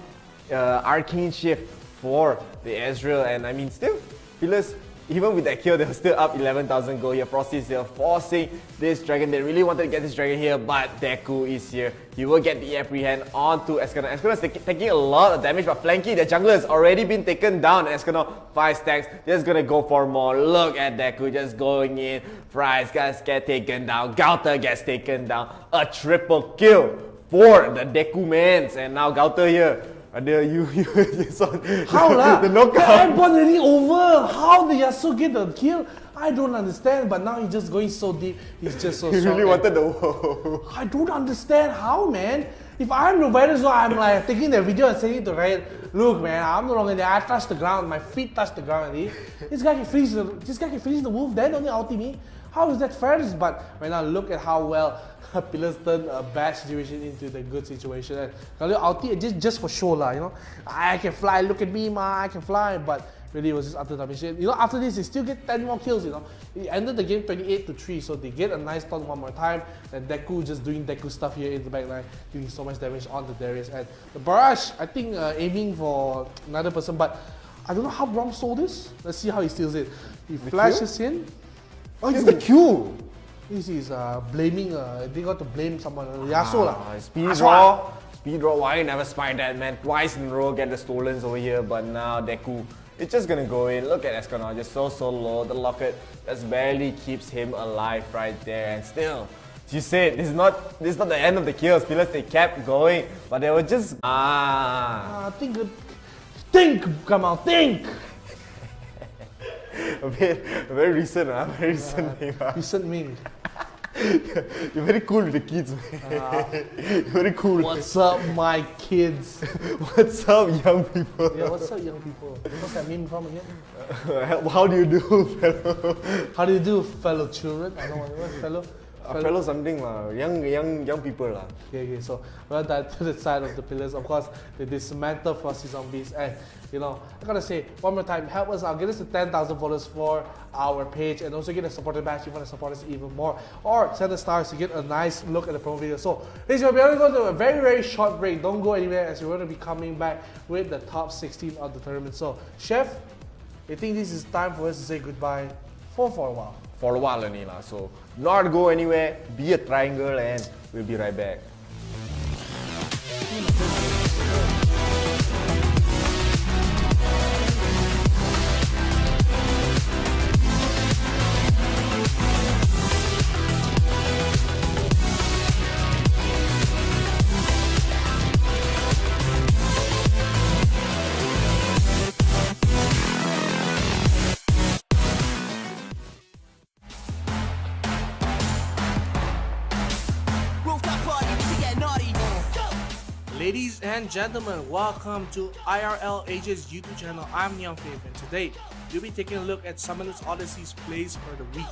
arcane shift for the Ezreal, and I mean, still, Pillars, even with that kill, they were still up 11,000 gold here. Frosty is here forcing this dragon. They really wanted to get this dragon here, but 𝐒𝐿 is here. He will get the apprehend onto 𝐿𝐿. 𝐿𝐿 is taking a lot of damage, but Flanky, the jungler, has already been taken down. 𝐿𝐿 5 stacks, just gonna go for more. Look at 𝐒𝐿 just going in. Fries guys get taken down. 𝐿𝐿 gets taken down. A triple kill for the 𝐒𝐿 mans, and now 𝐿𝐿 here. You saw how lah? The knockout. The endpoint already over. How did Yasuo get the kill? I don't understand, but now he's just going so deep. He's just so He strong. really wanted the whoa. I don't understand how, man. If I'm the virus, I'm like taking the video and sending it to Riot. Look, man, I'm no longer there. I touched the ground. My feet touched the ground already. This guy can finish the wolf, then only ulti me. How is that fair? But right now, look at how well Pillars turned a bad situation into the good situation. And 𝐒𝐿 ulti just for show lah, you know. I can fly. Look at me, ma. I can fly. But really it was just utter domination. You know, after this, they still get 10 more kills, you know. He ended the game 28-3, so they get a nice taunt one more time, and Deku just doing Deku stuff here in the backline, doing so much damage on the Darius. And the barrage, I think, aiming for another person, but I don't know how Rom sold this. Let's see how he steals it. He flashes in. Oh, it's the Q! This is blaming, they got to blame someone. Yasuo lah. Speed draw. Speed draw, why you never spy that, man? Twice in a row get the stolens over here, but now Deku, it's just gonna go in. Look at 𝐒𝐻 just so low. The locket just barely keeps him alive right there, and still, you said this is not the end of the kills. Pillars, they kept going, but they were just think, come on, think. Very recent, very recent name. Recent meme. You're very cool with the kids, man. You're very cool. What's up, my kids? What's up, young people? Yeah, what's up, young people? What's that meme from again? How do you do, fellow? How do you do, fellow children? I don't know what fellow. Fellow something lah, young people lah. Okay, so well done to the side of the pillars. Of course, they dismantle Frosty Zombies, and you know, I gotta say one more time, help us out, get us to 10,000 followers for our page, and also get a supporter badge if you want to support us even more, or send the stars to get a nice look at the promo video. So, ladies and gentlemen, we're going to go to a very short break. Don't go anywhere, as we're going to be coming back with the top 16 of the tournament. So, Chef, I think this is time for us to say goodbye for a while. For a while only lah, so not go anywhere, be a triangle, and we'll be right back. Ladies and gentlemen, welcome to IRL ASIA's YouTube channel. I'm 𝐿𝐴𝐵, and today we'll be taking a look at Summoners Odyssey's plays for the week.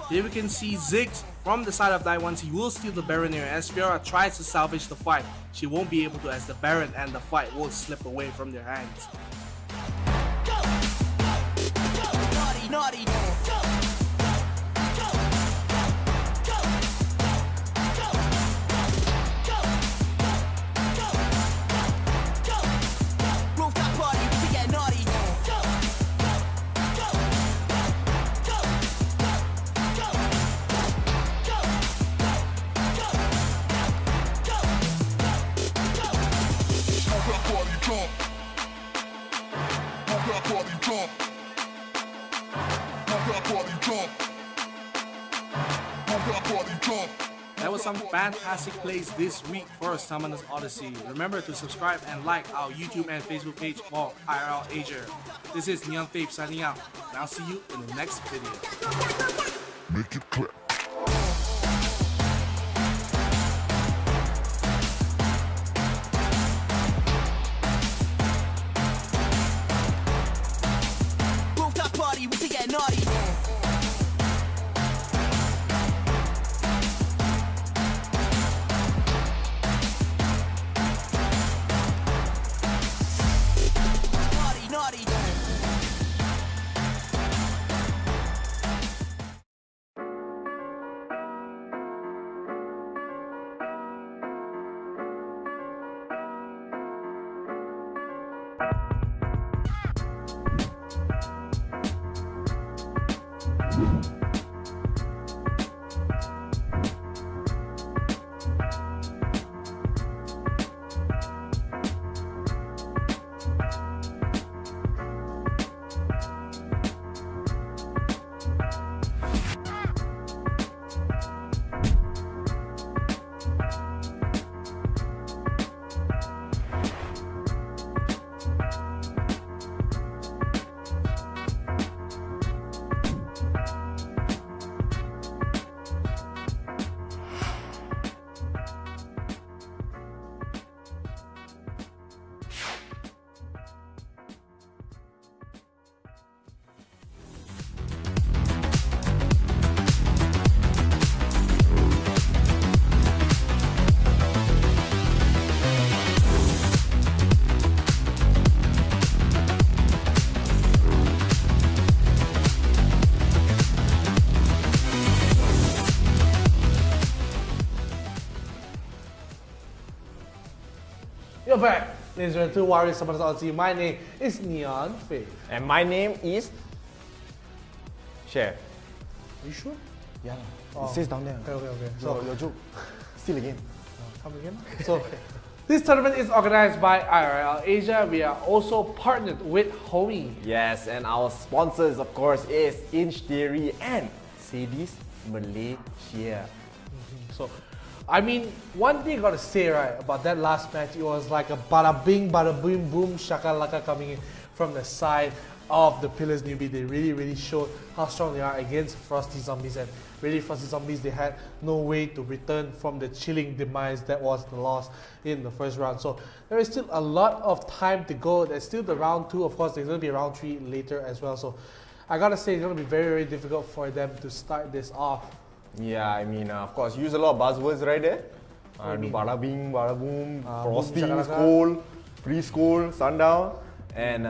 Here we can see 𝐒𝐧𝐞 from the side of 𝐷𝐻𝐿. He will steal the Baron here as Fiora tries to salvage the fight. She won't be able to, as the Baron and the fight will slip away from their hands. That was some fantastic plays this week for Summoners Odyssey. Remember to subscribe and like our YouTube and Facebook page for IRL Asia. This is 𝐿𝐴𝐵 signing out, and I'll see you in the next video. Make it click. Rooftop party, we can get naughty. back. Ladies and gentlemen, Warriors Summers Odyssey. My name is Neon Faith. And my name is Share. Are you sure? Yeah. Oh. It says down there. Okay. So your joke. Still again. Come again. So, this tournament is organized by IRL Asia. We are also partnered with Homie. Yes, and our sponsors, of course, is 𝐻𝐻𝐻𝐻 and 𝐒𝐮𝐦𝐬𝐨𝐬𝐻 Malaysia. So, I mean, one thing I gotta say right about that last match, it was like a bada bing, bada boom, boom, shakalaka coming in from the side of the Pillars newbie. They really showed how strong they are against Frosty Zombies, and really Frosty Zombies, they had no way to return from the chilling demise that was the loss in the first round. So there is still a lot of time to go. There's still the round 2, of course. There's going to be round 3 later as well. So I gotta say, it's going to be very difficult for them to start this off. Yeah, I mean, of course, use a lot of buzzwords right there. What do you mean? Bada bing, bada boom, Frosty, boom, shakalaka. Skoll, pre-Skoll, Sundown, and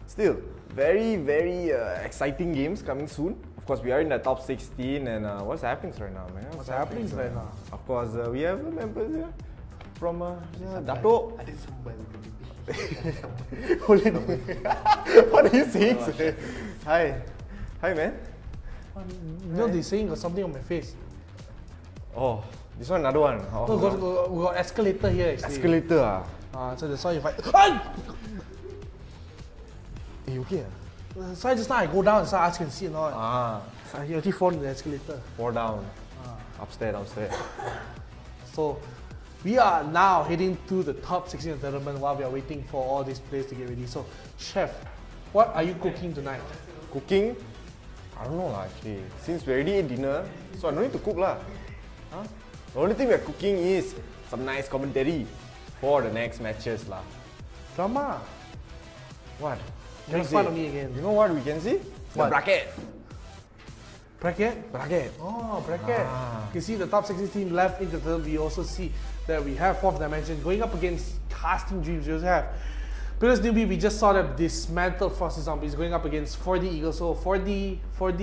still very exciting games coming soon. Of course, we are in the top 16, and what's happening right now, man? What's happening right now? Of course, we have members here from Dato. What are you saying? Sir? Hi, man. You know, they're saying got something on my face. Oh, this one another one. Oh, No, we got escalator here actually. escalator. So that's why you fight. You okay? So just now I go down and start asking, see or not. So he actually fall in the escalator. Four down. Upstairs, downstairs. So we are now heading to the top 16 of the tournament while we are waiting for all these players to get ready. So, Chef, what are you cooking tonight? Cooking? I don't know actually. Since we already ate dinner, so I don't need to cook lah. The only thing we're cooking is some nice commentary for the next matches lah. Drama. What? Make fun of me again. You know what we can see? The What? bracket. Bracket? Oh, bracket. You see the top 16 team left in the tournament. We also see that we have 4th Dimension going up against Casting Dreams. We also have Pillars newbie. We just saw them dismantle Frosty Zombies going up against 4D Eagles. So 4D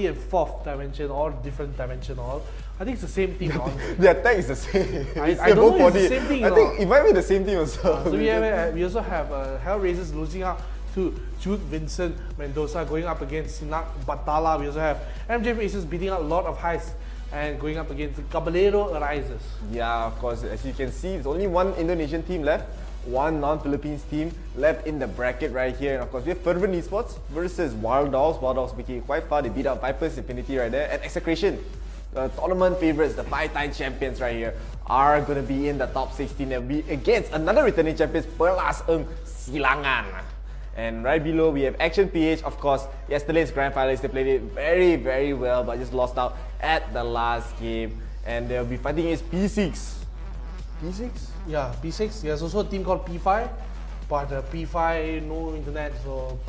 and 4th Dimension, all different dimension. I think it's the same team. The attack is the same. I don't know if it's the same thing. I think it might be the same team also. So we also have Hellraisers losing out to Jude Vincent Mendoza going up against Sinak Batala. We also have MJ Aces beating out a lot of Highs and going up against Caballero Arises. Yeah, of course. As you can see, there's only one Indonesian team left, one non-Philippines team left in the bracket right here. And of course, we have Fervent Esports versus Wild Dogs. Wild Dogs making it quite far. They beat out Vipers Infinity right there. And Execration, the tournament favorites, the 5-time champions right here, are going to be in the top 16. They'll be against another returning champions, Perlas Eng Silangan. And right below, we have Action PH. Of course, yesterday's grand finalists, they played it very well, but just lost out at the last game. And they'll be fighting against P6. P6? Yeah, P6. There's also a team called P5, but P5 no internet, so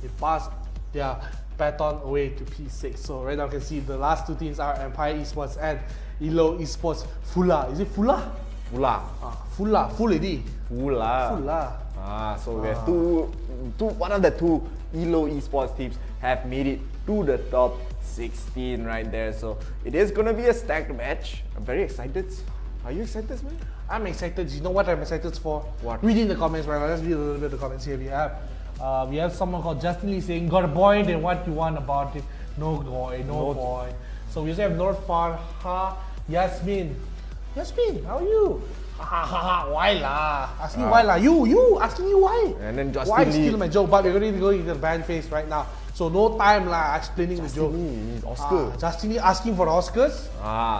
they passed their baton away to P6. So right now you can see the last 2 teams are Empire Esports and Elo Esports. Fula. Is it Fula? Fula. Fula. Full lady. Fula. So we have one of the 2 Elo Esports teams have made it to the top 16 right there. So it is going to be a stacked match. I'm very excited. Are you excited, man? I'm excited. You know what I'm excited for? What? Reading the comments right now. Let's read a little bit of the comments here. We have someone called Justin Lee saying, got a boy, then what you want about it? No boy, no boy. So we also have North Farha Yasmin. Yasmin, how are you? Why lah? Asking why lah? You asking you why? And then Justin why Lee. steal my joke? But we're going to go into the band face right now. So no time lah explaining the joke. Justin Lee, Oscar. Justin Lee asking for Oscars?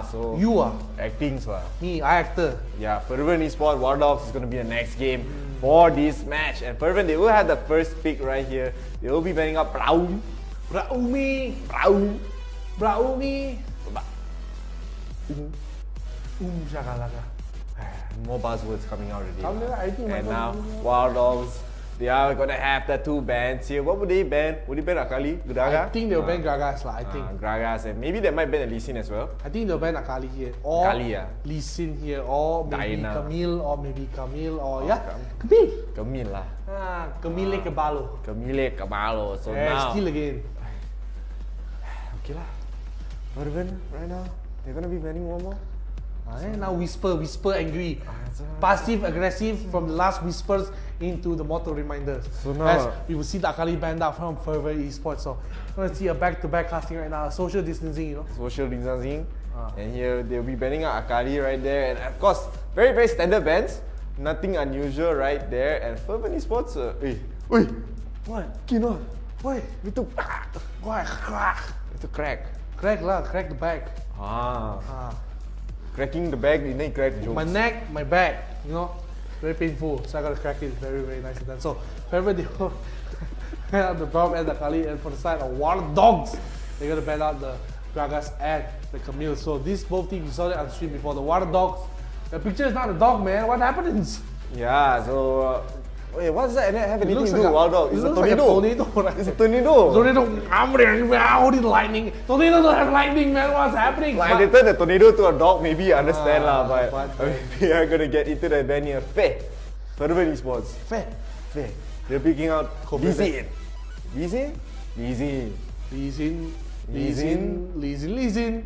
So You are. acting lah. Me, I actor. Yeah, Fervent Esports, Wild Dogs is going to be the next game for this match. And Fervent, they will have the first pick right here. They will be banning up Braum. Braumi. Shakalaka. More buzzwords coming out already. I think And now, Wild Dogs, they are going to have the 2 bands here. What would they ban? Would they ban Akali? Graga? I think they'll ban Gragas lah, I think. Gragas, and maybe they might ban Lee Sin as well. I think they'll ban Akali here. Or Akali, Lee Sin here. Or maybe Diana. Camille. Or maybe Camille. Or Camille lah. Camille Cabalo. 𝐶𝐶. So now, Steal again. okay lah. Fervent right now, they're going to be banning one more. Now whisper angry. Passive aggressive from the last whispers into the mortal reminders. So now, as we will see the Akali band out from Fervor Esports. So we're gonna see a back-to-back casting right now, social distancing, you know. Social distancing. And here they'll be banning out Akali right there. And of course, very, very standard bans. Nothing unusual right there. And Fervor Esports, What? Kino, Wait, itu crack. crack the back. Cracking the bag, then crack the jokes. My neck, my back, you know, very painful. So I gotta crack it. Very, very nicely done. So Fervor, they will ban out the Braum and the Akali, and for the side of Water Dogs, they're gonna ban out the Gragas and the Camille. So these both teams, you saw that on stream before. The Water Dogs, the picture is not a dog, man. What happens? Yeah, so wait, what does that have anything to do like with Wild Dog? it It's a looks like a tornado. tornado, right? It's a tornado. Tornado, holding lightning. Tornado don't have lightning, man. What's happening? Like they turn the tornado to a dog, maybe you understand but but I mean, we are gonna get into the ban here. Fair. Fervor Esports. Fair. They're picking out Cobra Lee Xin. Lee Sin. Let's see Lee Sin.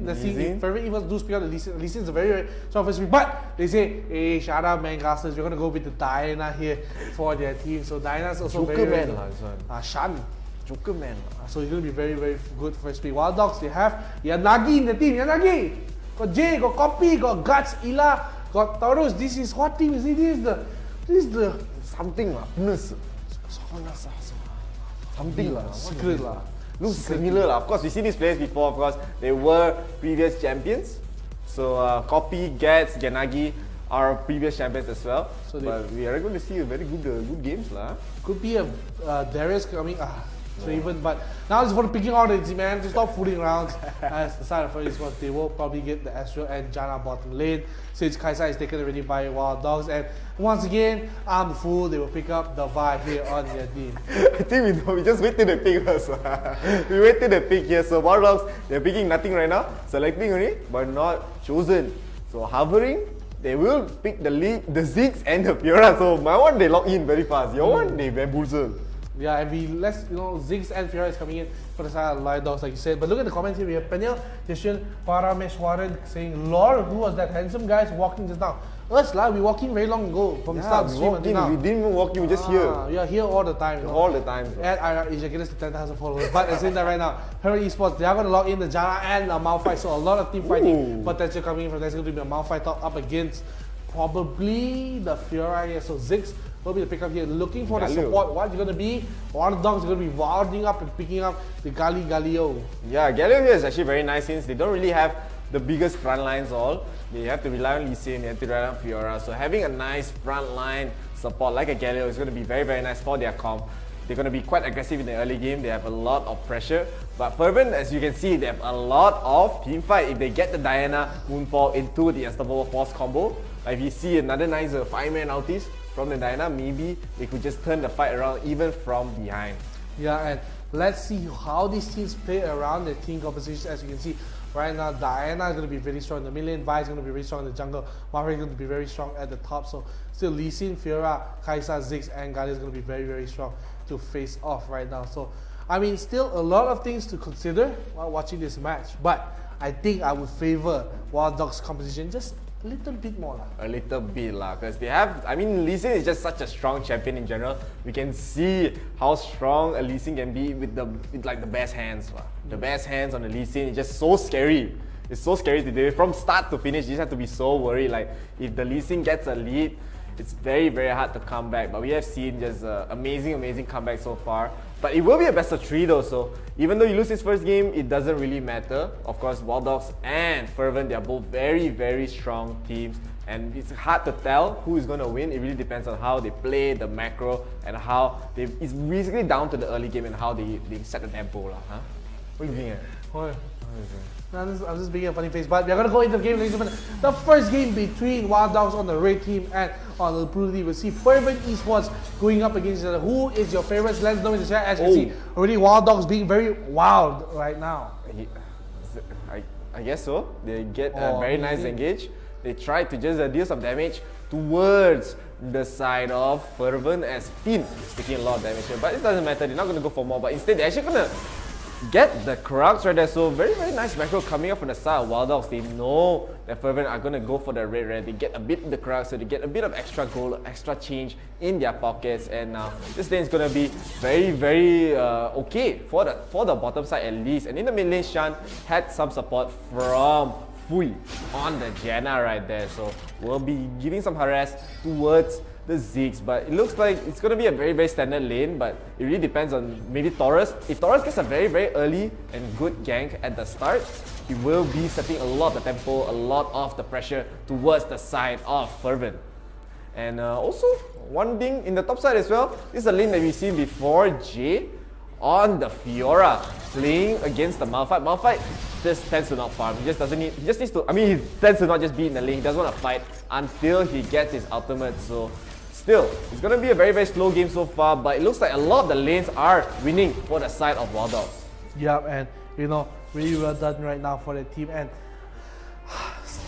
if Fervor Esports do speak out the Lee Sin. Lee Sin is a very, very strong first pick. But they say, hey, shout out Mancasters. We're gonna go with the Diana here for their team. So Diana's also Joker very, very man good. this one. Shan. Joker man. So he's gonna be very, very good first pick. Wild Dogs, they have Yanagi in the team. Yanagi! Got Jay, got Copy, got Guts, Ila, got Taurus. This is what team is it? This is the Something lah. Something lah. secret lah. Looks similar lah. Of course, we've seen these players before. Of course, they were previous champions. So Copy, Gats, Yanagi are previous champions as well. So but we are going to see a very good games lah. Could be a Darius coming, Raven, but now it's for picking out the man to stop fooling around as the side of Fervor Esports. They will probably get the Astro and Janna bottom lane since Kaisa is taken already by Wild Dogs. And once again, I'm the fool, they will pick up the Vi here on their team. I think we just wait till they pick us. We wait till they pick here. So Wild Dogs, they're picking nothing right now. Selecting only, but not chosen. So hovering, they will pick the Ziggs and the Fiora. So my one, they lock in very fast. Your one, they bamboozle. Yeah, and Ziggs and Fiora is coming in for the side of Light Dogs, like you said. But look at the comments here. We have Penil, Yashin, Parameshwaran saying, Lord, who was that handsome guy walking just now? Us lah, we walking very long ago from the start of the stream until now. We didn't even walk in, we just here. We are here all the time. All the time. At IRL ASIA, get us to 10,000 followers. But at the same time right now, Fervor Esports, they are going to log in the Janna and the Malphite. So a lot of team fighting potential coming in from that's going to be a Malphite up against probably the Fiora here. So Ziggs will be the pickup here, looking for the support. What's going to be? Water Dogs are going to be wilding up and picking up the 𝐒𝐿𝐲. Yeah, 𝐒𝐿𝐲 here is actually very nice since they don't really have the biggest front lines all. They have to rely on Lee Sin, they have to rely on Fiora. So having a nice front line support like a 𝐒𝐿𝐲 is going to be very, very nice for their comp. They're going to be quite aggressive in the early game. They have a lot of pressure. But Fervor, as you can see, they have a lot of team fight. If they get the Diana Moonfall into the Unstoppable Force combo, like if you see another nice 5-man ultis from the Diana, maybe they could just turn the fight around even from behind. Yeah, and let's see how these teams play around the team composition. As you can see, right now, Diana is going to be very strong in the mid lane, Vi is going to be very strong in the jungle, Malphite is going to be very strong at the top. So still Lee Sin, Fiora, Kaisa, Ziggs, and 𝐒𝐿𝐲 is going to be very, very strong to face off right now. So, I mean, still a lot of things to consider while watching this match. But I think I would favor Wild Dogs' composition just a little bit more. A little bit lah, because they have, I mean, Lee Sin is just such a strong champion in general. We can see how strong a Lee Sin can be with like the best hands. The best hands on the Lee Sin is just so scary. It's so scary to do. From start to finish, you just have to be so worried. Like, if the Lee Sin gets a lead, it's very, very hard to come back. But we have seen just amazing comeback so far. But it will be a best of 3 though, so even though you lose this first game, it doesn't really matter. Of course, Wild Dogs and Fervor, they are both very, very strong teams. And it's hard to tell who is going to win. It really depends on how they play the macro and how they... It's basically down to the early game and how they set the tempo lah, huh? What are you looking at? What? I'm just being a funny face, but we're going to go into the game, ladies and gentlemen. The first game between Wild Dogs on the red team and on the blue team. We'll see Fervor Esports going up against each other. Who is your favorites? Let us know in the chat. As you can see, already Wild Dogs being very wild right now. I guess so. They get a very nice engage. They try to just deal some damage towards the side of Fervor as Finn is taking a lot of damage here. But it doesn't matter, they're not going to go for more. But instead, they're actually going to get the Krux right there. So very nice macro coming up from the side of Wild Dogs. They know that Fervent are going to go for the red. They get a bit of the Krux, so they get a bit of extra gold, extra change in their pockets. And now this lane is going to be very okay for the bottom side at least. And in the mid lane, Shan had some support from Fui on the Janna right there. So we'll be giving some harass towards the Ziggs, but it looks like it's going to be a very standard lane, but it really depends on maybe Taurus. If Taurus gets a very early and good gank at the start, he will be setting a lot of the tempo, a lot of the pressure towards the side of Fervent. And also, one thing in the top side as well, this is a lane that we've seen before, Jay on the Fiora playing against the Malphite. Malphite just tends to not farm. He just doesn't need, he just needs to, I mean, he tends to not just be in the lane. He doesn't want to fight until he gets his ultimate. So still, it's going to be a very slow game so far, but it looks like a lot of the lanes are winning for the side of Wild Dogs. Yeah, and you know, really well done right now for the team. And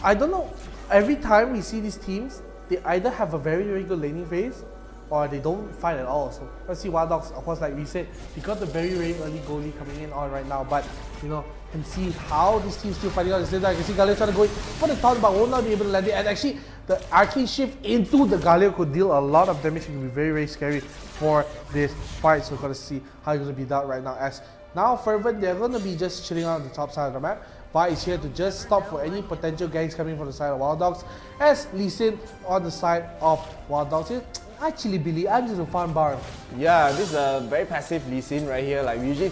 I don't know, every time we see these teams, they either have a very good laning phase or they don't fight at all. So let's see Wild Dogs, of course, like we said, we got the very early goalie coming in on right now, but you know, can see how this team still fighting out. At the same time, I can see 𝐸𝐬 trying to go in for the taunt, but will not be able to land it. And actually, the arcane shift into the 𝐸𝐬 could deal a lot of damage. It could be very scary for this fight. So we're going to see how it's going to be done right now. As now Fervent, they're going to be just chilling out on the top side of the map. Vi is here to just stop for any potential ganks coming from the side of Wild Dogs. As 𝐿𝐿 on the side of Wild Dogs here, actually Billy, I'm just a farm bar. Yeah, this is a very passive 𝐿𝐿 right here. Like we usually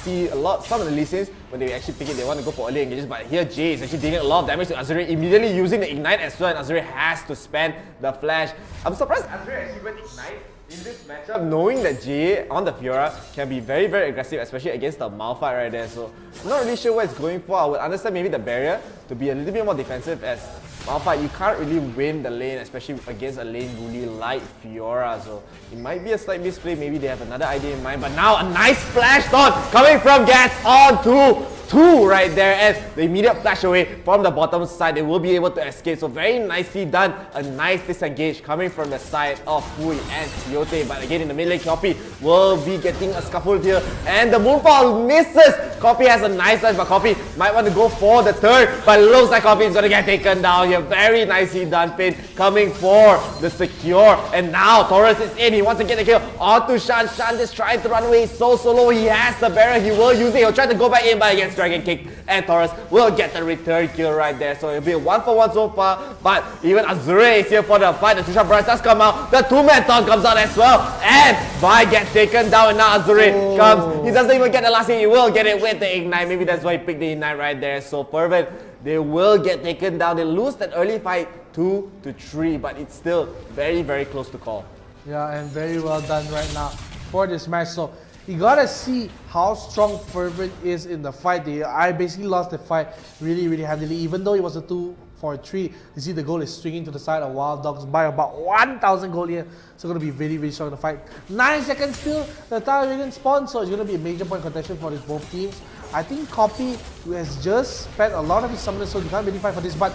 see a lot, some of the 𝐿𝐿s, when they actually pick it, they want to go for early engages, but here Jay is actually dealing a lot of damage to 𝐿𝐿, immediately using the Ignite as well, and 𝐿𝐿 has to spend the flash. I'm surprised 𝐿𝐿 actually went Ignite in this matchup, knowing that Jay on the Fiora can be very aggressive, especially against the Malphite right there. So I'm not really sure what it's going for. I would understand maybe the barrier to be a little bit more defensive, as Malphite, you can't really win the lane, especially against a lane bully like Fiora. So it might be a slight misplay. Maybe they have another idea in mind. But now a nice flash taunt coming from Gats onto 2 right there, as the immediate flash away from the bottom side. They will be able to escape. So very nicely done. A nice disengage coming from the side of Fui and 𝐿𝐿. But again, in the mid lane, 𝐿𝐿 will be getting a scuffle here. And the Moonfall misses. 𝐿𝐿 has a nice touch, but 𝐿𝐿 might want to go for the turn. But it looks like 𝐿𝐿 is going to get taken down here. Very nicely done, Pin, coming for the secure. And now Taurus is in. He wants to get the kill onto Shan. Shan just trying to run away. He's so low. He has the barrier. He will use it. He'll try to go back in, but against Dragon Kick. And Taurus will get the return kill right there. So it'll be a 1-for-1 so far. But even 𝐿𝐿 is here for the fight. The Tusha Burst does come out. The 2-man taunt comes out as well. And Vi gets taken down. And now 𝐿𝐿 comes. He doesn't even get the last hit. He will get it with the Ignite. Maybe that's why he picked the Ignite right there. So Fervent, they will get taken down. They lose that early fight 2-3, but it's still very close to call. Yeah, and very well done right now for this match. So you gotta see how strong Fervent is in the fight. I basically lost the fight really handily, even though it was a 2-4-3. You see the goal is swinging to the side of Wild Dogs by about 1,000 gold here. So it's going to be very strong in the fight. 9 seconds still, the Tower Dragon spawn, so it's going to be a major point contention for these both teams. I think 𝐿𝐿, who has just spent a lot of his summoners, so you can't really fight for this, but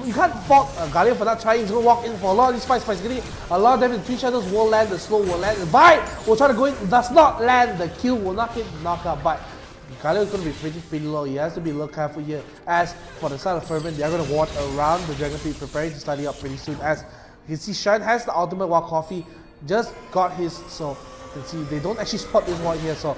you can't fault 𝐿𝐿 for not trying. He's going to walk in for a lot of these fights. Getting a lot of them. The 3 shadows will land, the slow will land. Vi will try to go in, does not land. The kill will not get knocked out, but 𝐿𝐿 is going to be pretty low. He has to be a little careful here. As for the side of Fervent, they are going to walk around the Dragon Fleet, preparing to study up pretty soon. As you can see, Shan has the ultimate while 𝐿𝐿 just got his. So you can see they don't actually spot this one here. So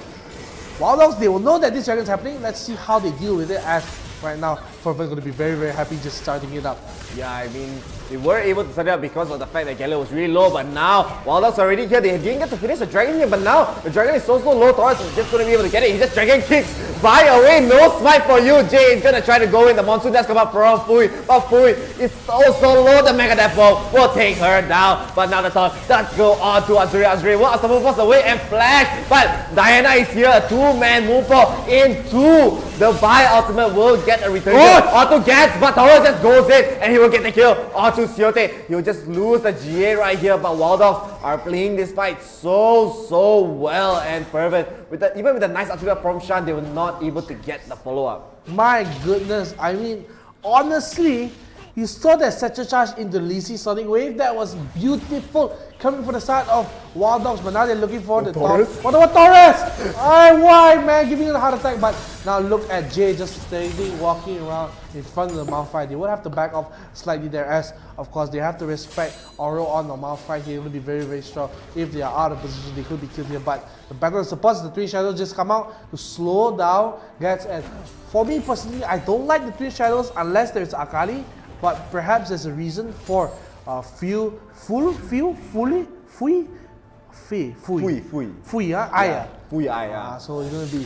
Wild Dogs, they will know that this dragon is happening. Let's see how they deal with it, as right now Fervent is going to be very happy just starting it up. Yeah, I mean, they were able to set it up because of the fact that 𝐿𝐿 was really low, but now Wild Dogs are already here. They didn't get to finish the dragon here, but now the dragon is so low. Taurus is just going to be able to get it. He just dragon kicks Vi away. No smite for you. Jay is going to try to go in. The monsoon does come up from Fui, but Fui is so low. The Mega Death Ball will take her down, but now the taunt does go on to 𝐿𝐿. 𝐿𝐿 will stumble force away and flash, but Diana is here. A 2-man Moonfall into the Vi ultimate will get a return onto Gats, but Taurus just goes in and he will get the kill onto 𝐿𝐿. He'll just lose the GA right here, but Wild Dogs are playing this fight so well, and Fervent, even with the nice ultimate from Shan, they were not able to get the follow-up. My goodness, I mean, honestly, You saw that sector charge into Leezy Sonic Wave. That was beautiful. Coming from the side of Wild Dogs, but now they're looking for the top. What about Torres? Why, man? Giving it a heart attack. But now look at Jay just standing, walking around in front of the Malphite. They would have to back off slightly there, as of course they have to respect Oro on the Malphite. He will be very, very strong. If they are out of position, they could be killed here. But the battle of supports, the Twin Shadows just come out to slow down Gats. And for me personally, I don't like the Twin Shadows unless there's Akali. But perhaps there's a reason for Fui, so it's gonna be,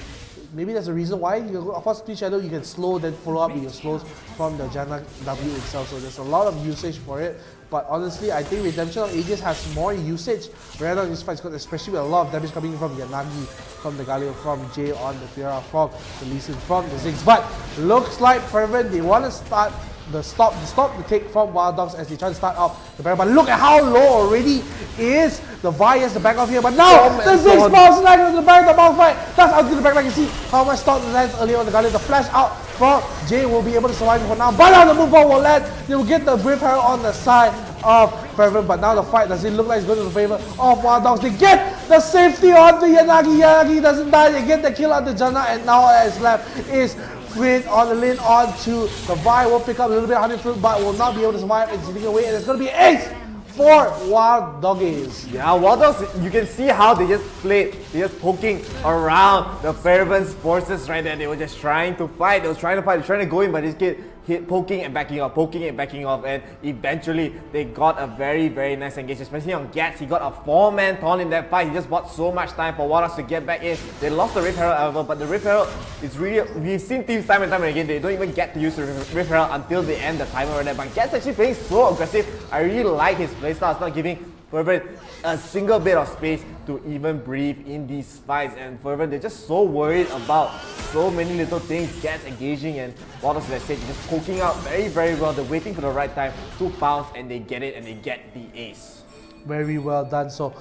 maybe that's the reason why. Of course, Twin Shadow you can slow, then follow up with your slows from the Janna W itself. So there's a lot of usage for it. But honestly, I think Redemption of Aegis has more usage right now in this fight, especially with a lot of damage coming from Yanagi, from the Galio, from Jay on the Fiora, from the Lee Sin, from the Ziggs. But looks like Fervent, they want to start stop the take from Wild Dogs as they try to start off the barrel. But look at how low already is the Vi as the back off here. But now the Ziggs bounce back into the back of the Malphite. That's out to the back. Like you see how much stock lands earlier on the Galio. The flash out from Jay will be able to survive for now. But now the move on will land. They will get the Brave Herald on the side of Fervent. But now the fight, does it look like it's going to the favor of Wild Dogs? They get the safety on the Yanagi. Yanagi doesn't die. They get the kill on the Janna. And now what is left is Quinn on the lane on to the Vi. Will pick up a little bit of honey fruit, but will not be able to survive. It's sneaking away, and it's going to be ace for Wild Doggies. Yeah, Wild Dogs, you can see how they just played. They just poking around the Fervent's forces right there. They were just trying to fight. They were trying to fight, trying to go in, but this kid hit poking and backing off, poking and backing off, and eventually they got a very, very nice engagement, especially on Gats. He got a 4-man taunt in that fight. He just bought so much time for Wild Dogs to get back in. They lost the Rift Herald, however, but the Rift Herald is really, we've seen teams time and time again, they don't even get to use the Rift Herald until they end the timer right there. But Gats actually playing so aggressive. I really like his playstyle. It's not giving Fervent a single bit of space to even breathe in these fights, and Fervent, they're just so worried about so many little things. Gats engaging, and Wild Dogs, as I said, just poking out very, very well. They're waiting for the right time to pounce, and they get it, and they get the ace. Very well done. So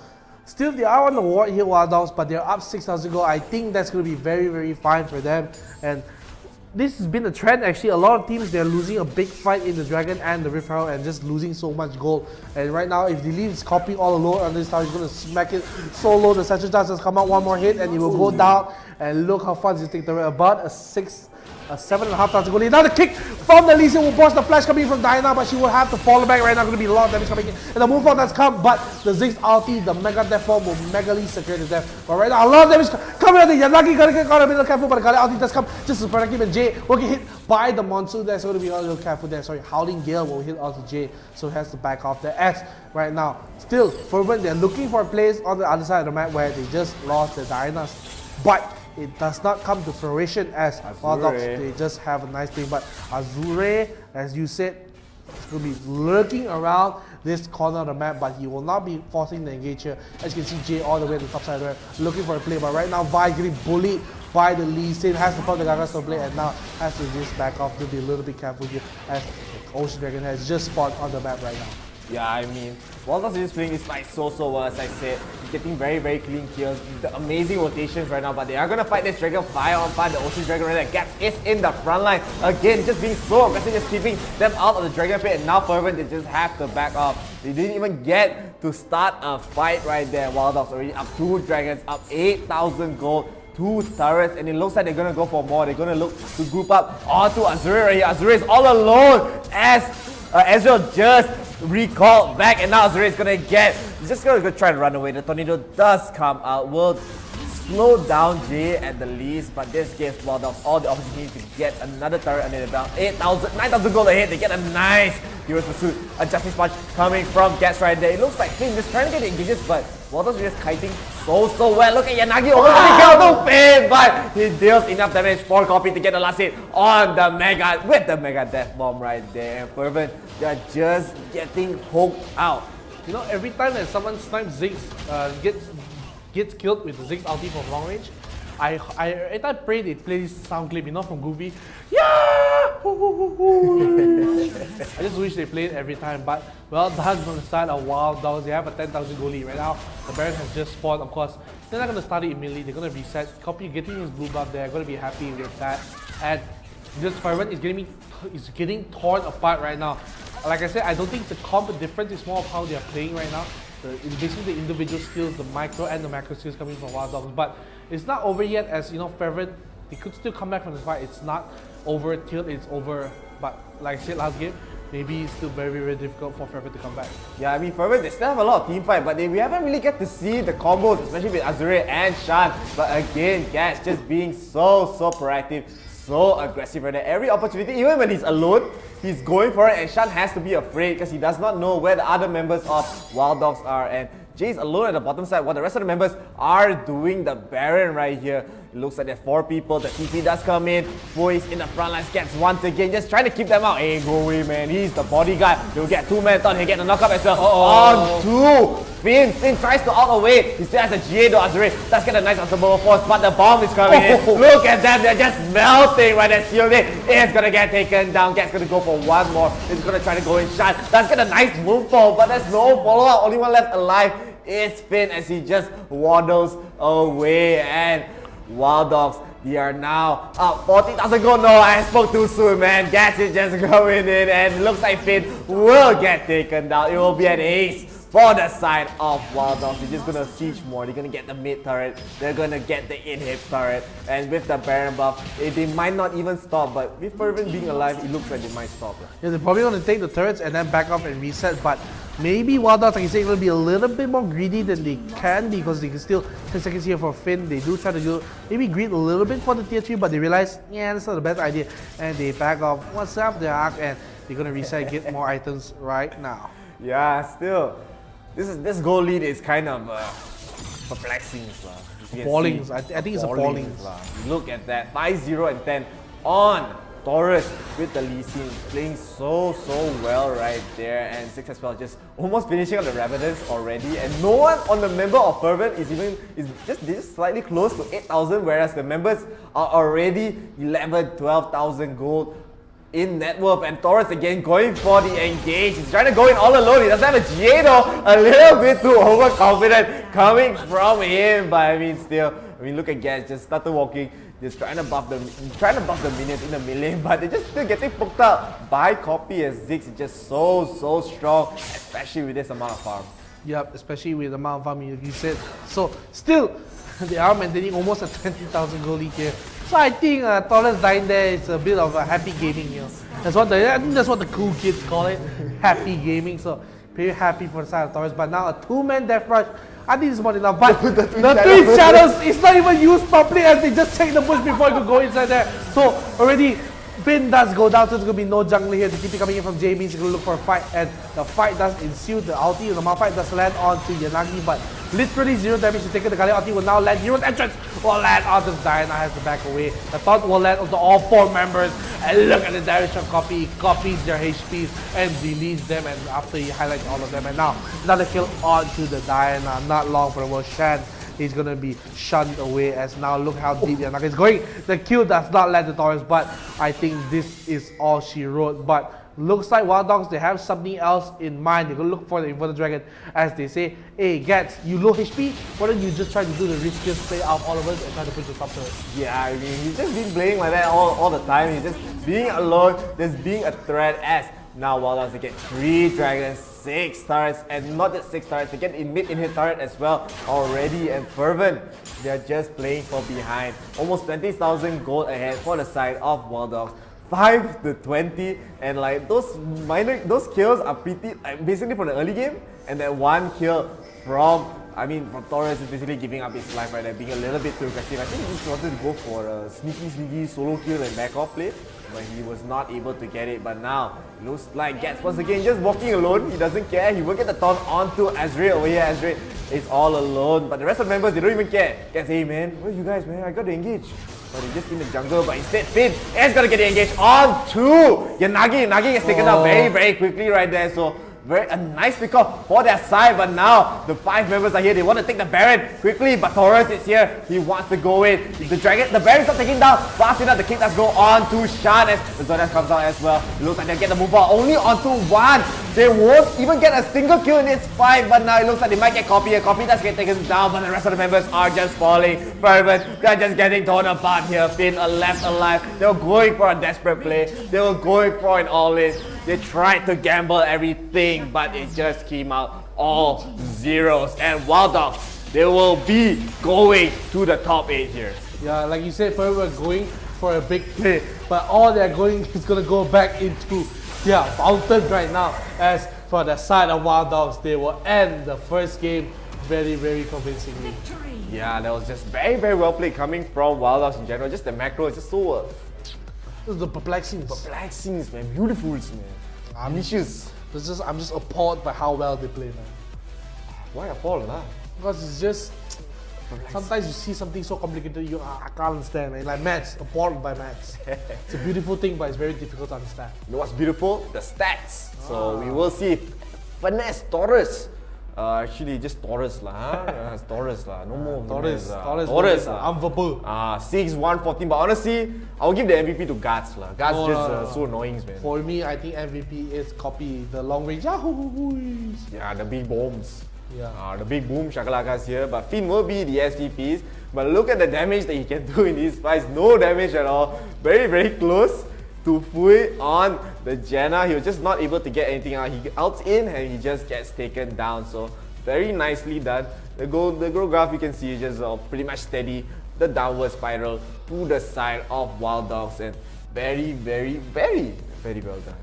still they are on the ward here, Wild Dogs, but they're up 6,000 gold. I think that's going to be very, very fine for them. And this has been a trend actually. A lot of teams, they're losing a big fight in the Dragon and the Rift Herald and just losing so much gold. And right now, if they leave his copy all alone on this tower, he's going to smack it so low. The Satchel Charge has come out, one more hit and he will go down. And look how far this take the about a 7,500 gold. Now the kick from the Lee Sin will force the flash coming from Diana, but she will have to fall back right now. Going to be a lot of damage coming in. And the move on has come, but the Ziggs ulti, the Mega Death Bomb will megally secure the death. But right now, a lot of damage coming out. The Yanagi going to get caught a little careful, but the Kali ulti does come just as Parakim and Jay will get hit by the Monsoon. There's going to be a little careful there. Sorry, Howling Gale will hit onto Jay, so he has to back off the S right now. Still, Fervent, they're looking for a place on the other side of the map where they just lost the Dianas. But it does not come to fruition as Wild Dogs. They just have a nice thing. But Azure, as you said, is going to be lurking around this corner of the map, but he will not be forcing the engage here. As you can see, Jay all the way to the top side there, looking for a play. But right now, Vi getting bullied by the Lee Sin, has to put the Gagas to play, and now has to just back off to be a little bit careful here as Ocean Dragon has just spawned on the map right now. Yeah, I mean, Wild Dogs is playing this fight so well, as I said. He's getting very, very clean kills. The amazing rotations right now, but they are going to fight this Dragon fire on fire. The Ocean Dragon right there. Gats is in the front line. Again, just being so aggressive, just keeping them out of the Dragon pit. And now Fervent, they just have to back off. They didn't even get to start a fight right there. Wild Dogs already up 2 Dragons, up 8,000 gold. 2 turrets, and it looks like they're going to go for more. They're going to look to group up onto Azure right here. Azure is all alone as Ezreal just recalled back, and now Azure is going to get, he's just going to try to run away. The tornado does come out, will slow down Jay at the least, but this gives Wild Dogs all the opportunity to get another turret under the belt. 9,000 gold ahead. They get a nice Hero's Pursuit. A Justice Punch coming from Gats right there. It looks like Finn just trying to get the engages, but Wild Dogs are just kiting so well. Look at Yanagi over the kill to Finn, but he deals enough damage for Copy to get the last hit on the Mega, with the Mega Death Bomb right there. And Fervent, they're just getting poked out. You know, every time that someone snipes Ziggs, gets killed with the Ziggs ulti from long range, every time I pray they play this sound clip, you know, from Goofy. Yeah! I just wish they played every time, but well done from the side of Wild Dogs. They have a 10,000 goal lead right now. The Baron has just spawned, of course. They're not going to start it immediately. They're going to reset. Copy getting his blue buff there. Going to be happy with that. And Just Fervent is getting torn apart right now. Like I said, I don't think it's a comp difference. It's more of how they are playing right now. It's basically the individual skills, the micro and the macro skills coming from Wild Dogs. But it's not over yet, as you know, Fervent, they could still come back from the fight. It's not over till it's over. But like I said last game, maybe it's still very, very difficult for Fervent to come back. Yeah, I mean, Fervent, they still have a lot of team fight, but we haven't really get to see the combos, especially with Azure and Shan. But again, Gatz just being so proactive, so aggressive right there. Every opportunity, even when he's alone, he's going for it, and Shan has to be afraid because he does not know where the other members of Wild Dogs are. And Jay's alone at the bottom side while the rest of the members are doing the Baron right here. It looks like there's 4 people. The TP does come in. Foy's in the front line. Gets once again, just trying to keep them out. Hey, go away, man. He's the bodyguard. He'll get 2 men. Thought he'll get the knockup as well. On 2. Finn tries to out away. He still has a GA though, Azure. Does get a nice unstoppable force, but the bomb is coming in. Look at them. They're just melting right there. Shielding. It's gonna get taken down. Get's gonna go for one more. He's gonna try to go in shot. Does get a nice move fall, but there's no follow-up. Only one left alive. It's Finn as he just waddles away. And Wild Dogs, they are now up 40,000 gold. No, I spoke too soon, man. Gas is just going in, and it looks like Finn will get taken down. It will be an ace for the side of Wild Dogs. They're just gonna siege more. They're gonna get the mid turret. They're gonna get the inhib turret. And with the Baron buff, they might not even stop. But with Fervent being alive, it looks like they might stop. Yeah, they're probably gonna take the turrets and then back off and reset. But maybe Wild Dogs, like you say, will be a little bit more greedy than they can because they can still 10 seconds here for Finn. They do try to do maybe greed a little bit for the tier 3, but they realize, yeah, that's not the best idea. And they back off. What's up, the arc? And they're gonna reset, get more items right now. Yeah, still. This goal lead is kind of perplexing. Appalling. I think it's appalling. Look at that. 5-0 and 10 on Taurus with the Lee Sin playing so well right there, and 6 as well, just almost finishing on the Ravagers already, and no one on the member of Fervent is just slightly close to 8,000, whereas the members are already 12,000 gold in net worth. And Taurus again going for the engage. He's trying to go in all alone. He doesn't have a GA though. A little bit too overconfident coming from him, but I mean still, look at Gas just started walking. Just trying to buff the minions in the melee, but they're just still getting poked out by Copy, as Ziggs is just so strong, especially with this amount of farm. Yep, especially with the amount of farm you said. So still, they are maintaining almost a 20,000 gold lead here. So I think Taurus dying there is a bit of a happy gaming here. I think that's what the cool kids call it, happy gaming. So pretty happy for the side of Taurus. But now a 2-man death rush, I think it's more than enough. But the Twin Shadows is not even used properly, as they just take the bush before it could go inside there. So already Finn does go down, so there's going to be no jungler here. The TP coming in from J means he's going to look for a fight, and the fight does ensue. The ulti, the Malphite does land onto Yanagi, but literally 0 damage to take it. The Galio ulti will now land. Hero's entrance will land onto Diana, has to back away. The taunt will land onto all 4 members, and look at the direction of Copy. He copies their HPs and deletes them, and after he highlights all of them, and now another kill onto the Diana. Not long for the world. Shan is going to be shunned away, as now look how deep Yanagi is going. The kill does not land the Taurus, but I think this is all she wrote. But looks like Wild Dogs, they have something else in mind. They're going to look for the Inverted Dragon, as they say, hey Gatz, you low HP, why don't you just try to do the riskiest play out of all of us and try to push the top turret? Yeah, I mean, he's just been playing like that all the time. He's just being alone, just being a threat, as now Wild Dogs, they get 3 dragons, 6 turrets, and not just 6 turrets, they get in mid-in-hit turret as well already. And Fervent, they're just playing for behind. Almost 20,000 gold ahead for the side of Wild Dogs. 5-20, and like those kills are pretty, like, basically from the early game, and that 1 kill from Taurus is basically giving up his life right there, being a little bit too aggressive. I think he just wanted to go for a sneaky solo kill and back off play, but he was not able to get it. But now, it looks like Gatz once again just walking alone. He doesn't care. He will get the taunt onto Azrael over here. Azrael is all alone, but the rest of the members, they don't even care. Gatz, hey man, where you guys, man? I got to engage. But he's just in the jungle, but instead Finn is gonna get the engage onto Yanagi. Yanagi gets taken out very quickly right there. So a nice pick up for their side, but now the 5 members are here. They want to take the Baron quickly, but Taurus is here. He wants to go in. The Baron's not taking down fast enough. The kick does go on to Shan, as the Zodiac comes out as well. It looks like they get the move out only onto 1. They won't even get a single kill in this fight, but now it looks like they might get 𝐶𝐈𝐒. 𝐶𝐈𒒿 does get taken down, but the rest of the members are just falling. Fervent, they're just getting torn apart here. Finn are left alive. They were going for a desperate play. They were going for an all-in. They tried to gamble everything, but it just came out all zeros. And Wild Dogs, they will be going to the top 8 here. Yeah, like you said, Fervent were going for a big play, but all they're going is going to go back into their fountain right now. As for the side of Wild Dogs, they will end the first game very, very convincingly. Yeah, that was just very, very well played coming from Wild Dogs in general. Just the macro is just so This is the perplexing. perplexing, man. Beautiful, man. Ambitious. I'm just appalled by how well they play, man. Why appalled, lah? Because it's just sometimes you see something so complicated, I can't understand, man. Like maths, appalled by maths. It's a beautiful thing, but it's very difficult to understand. You know what's beautiful? The stats. So we will see if Finesse Taurus. Actually, just Taurus lah. Huh? It's Taurus lah. No more Taurus lah. I'm verbal. 6, 1, 14. But honestly, I will give the MVP to Guts lah. Guts just so annoying, man. For me, I think MVP is 𝐶𝐈𝐒, the long range Yahoo! Yeah, the big bombs. Yeah. The big boom shakalakas here. But Finn will be the SVPs. But look at the damage that he can do in these fights. No damage at all. Very, very close to Fui on the Janna. He was just not able to get anything out. He outs in and he just gets taken down. So very nicely done. The goal graph you can see is just pretty much steady. The downward spiral to the side of Wild Dogs, and very, very, very, very well done.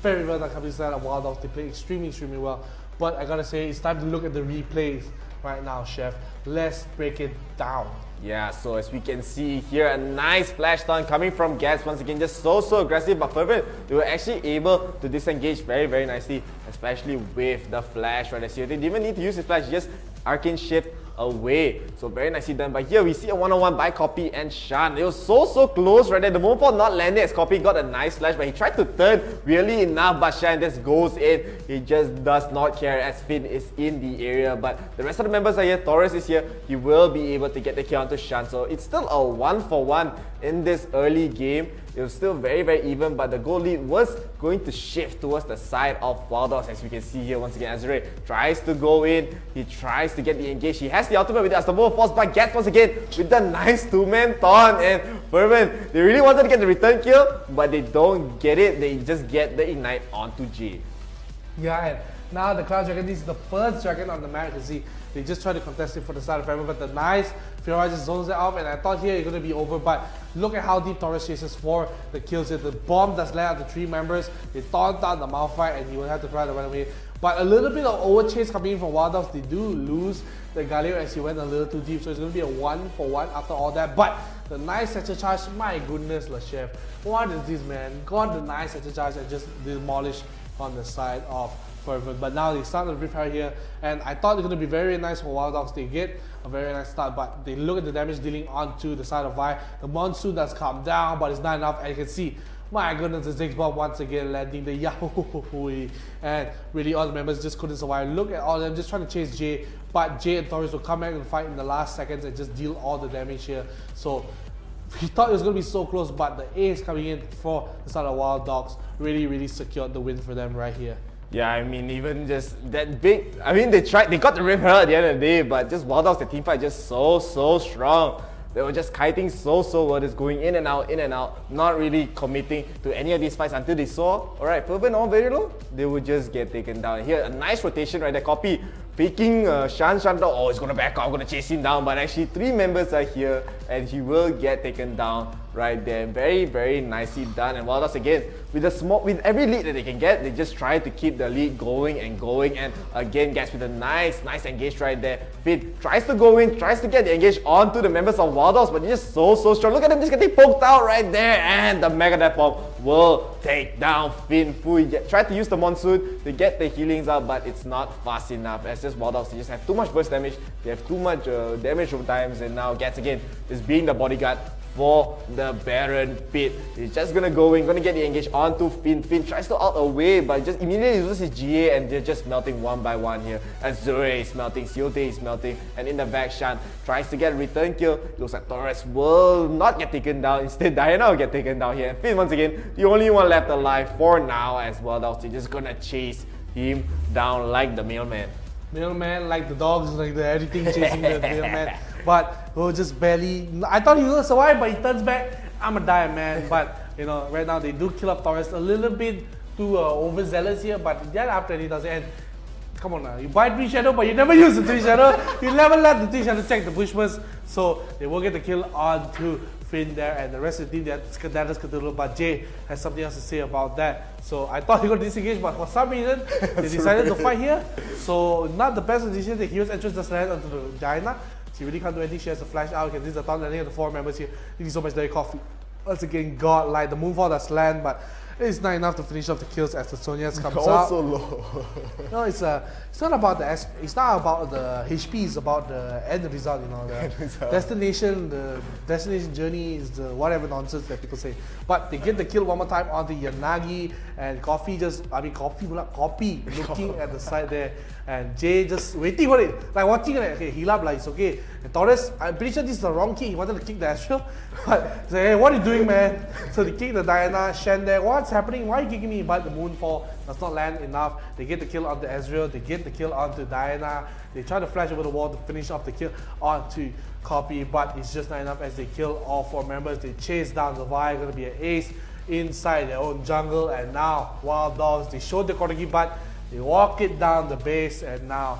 Very well done coming side of Wild Dogs. They play extremely, extremely well. But I gotta say, it's time to look at the replays right now, Chef. Let's break it down. Yeah, so as we can see here, a nice flash down coming from 𝐴𝐲 once again, just so aggressive, but Fervent, they were actually able to disengage very, very nicely, especially with the flash right there. They didn't even need to use his flash, just arcane shift away. So very nicely done. But here we see a one-on-one by 𝐶𝐈𝐒 and Shan. It was so close right there. The moment not landing as 𝐶𝐈𝐒 got a nice flash, but he tried to turn really enough, but Shan just goes in. He just does not care as Finn is in the area. But the rest of the members are here. Taurus is here. He will be able to get the kill onto Shan. So it's still a 1-for-1 in this early game. It was still very, very even, but the goal lead was going to shift towards the side of Wild Dogs, as we can see here once again. Azure tries to go in, he tries to get the engage. He has the ultimate with the Astamo Force, but gets once again with the nice 2-man taunt. And Fervent, they really wanted to get the return kill, but they don't get it. They just get the ignite onto J. Yeah, and now the Cloud Dragon, this is the first dragon on the map. You can see they just try to contest it for the side of Fervent, but the nice Fiora just zones it off, and I thought here it's going to be over, but look at how deep Taurus chases for the kills here. The bomb does land out the 3 members. They taunt down the Malphite, and he will have to try to run away. But a little bit of overchase coming in from Wild Dogs. They do lose the 𝐸𝐸 as he went a little too deep, so it's going to be a 1-for-1 after all that. But the nice satchel charge, my goodness, La Chef. What is this, man? Got the nice satchel charge and just demolished on the side of Fervent. But now they start the Rift High here, and I thought it's going to be very nice for Wild Dogs. They get a very nice start, but they look at the damage dealing onto the side of Vi. The monsoon does calm down, but it's not enough, and you can see, my goodness, the 𝐶𝐬𝐲 once again landing the Yahoo! And really all the members just couldn't survive. Look at all of them just trying to chase J, but J and Taurus will come back and fight in the last seconds and just deal all the damage here. So we thought it was going to be so close, but the ace coming in for the side of Wild Dogs really secured the win for them right here. Yeah, I mean, even just that big, I mean, they got the Rift Herald at the end of the day, but just Wild Dogs, the team fight just so strong. They were just kiting so well, just going in and out, not really committing to any of these fights until they saw, alright, Fervent on very low, they would just get taken down. Here, a nice rotation right there, 𝐶𝐈𝐒 picking Shan down. Oh, he's gonna back out, I'm gonna chase him down, but actually 3 members are here and he will get taken down right there. Very nicely done. And Wild Dogs again, with every lead that they can get, they just try to keep the lead going, and again gets with a nice engage right there. Finn tries to go in, tries to get the engage onto the members of Wild Dogs, but he's just so strong. Look at him just getting poked out right there, and the Mega Death Bomb will take down Finn Fui. Tried to use the monsoon to get the healings out, but it's not fast enough. As just Wild Dogs, they just have too much burst damage, they have too much damage over times, and now 𝐶𝐬𝐲 again is being the bodyguard for the Baron pit. He's just gonna go in, gonna get the engage onto Finn. Finn tries to out away, but just immediately uses his GA and they're just melting one by one here. Azure is melting, 𝐿𝐴 is melting, and in the back, Shan tries to get a return kill. Looks like Torres will not get taken down. Instead, Diana will get taken down here. And Finn, once again, the only one left alive for now as well. They're just gonna chase him down like the mailman. Mailman, like the dogs, like the everything chasing the mailman. But we'll just barely. I thought he was gonna survive, but he turns back. I'm a die, man. But you know, right now they do kill up Torres a little bit too overzealous here. But then after he does it, and come on now, you buy 3 shadow, but you never use the 3 shadow. You never let the 3 shadow check the Bushmans, so they will get the kill onto Finn there, and the rest of the team, that's Cthulhu. But Jay has something else to say about that. So I thought he got disengaged, but for some reason they decided to fight here. So not the best decision. The hero's entrance does land onto the Diana. She really can't do anything. She has to flash out. This is the top landing of the 4 members here. Thank you so much, Derek Coffee. Once again, godlike. The moonfall does land, but it's not enough to finish off the kills as the Sonyas comes out. Also low. No, it's not about the it's not about the HP. It's about the end result. You know, the destination journey is the whatever nonsense that people say. But they get the kill one more time onto Yanagi, and Coffee looking at the side there, and Jay just waiting for it, like watching it. Okay, heal up, like it's okay. And Torres, I'm pretty sure this is the wrong kick. He wanted to kick the Astral, but say, hey, what are you doing, man? So they kick the Diana. Shen there, what's happening? Why are you kicking me? But the Moonfall does not land enough. They get the kill onto Ezreal. They get the kill onto Diana. They try to flash over the wall to finish off the kill onto Copy, but it's just not enough as they kill all 4 members. They chase down the Vi, gonna be an ace inside their own jungle, and now Wild Dogs, they showed the Korgi, but they walk it down the base, and now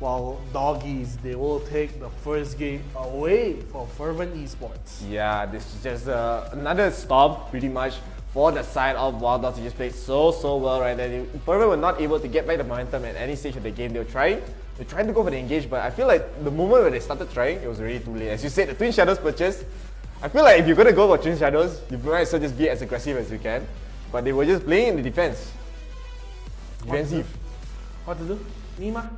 while Doggies, they will take the first game away from Fervent Esports. Yeah, this is just another stop pretty much for the side of Wild Dogs. They just played so well right there. Fervent were not able to get back the momentum at any stage of the game. They were trying to go for the engage, but I feel like the moment when they started trying, it was already too late. As you said, the Twin Shadows purchase, I feel like if you're gonna go for Twin Shadows, you might as well just be as aggressive as you can. But they were just playing in the defense. Defensive. What to do? Nima?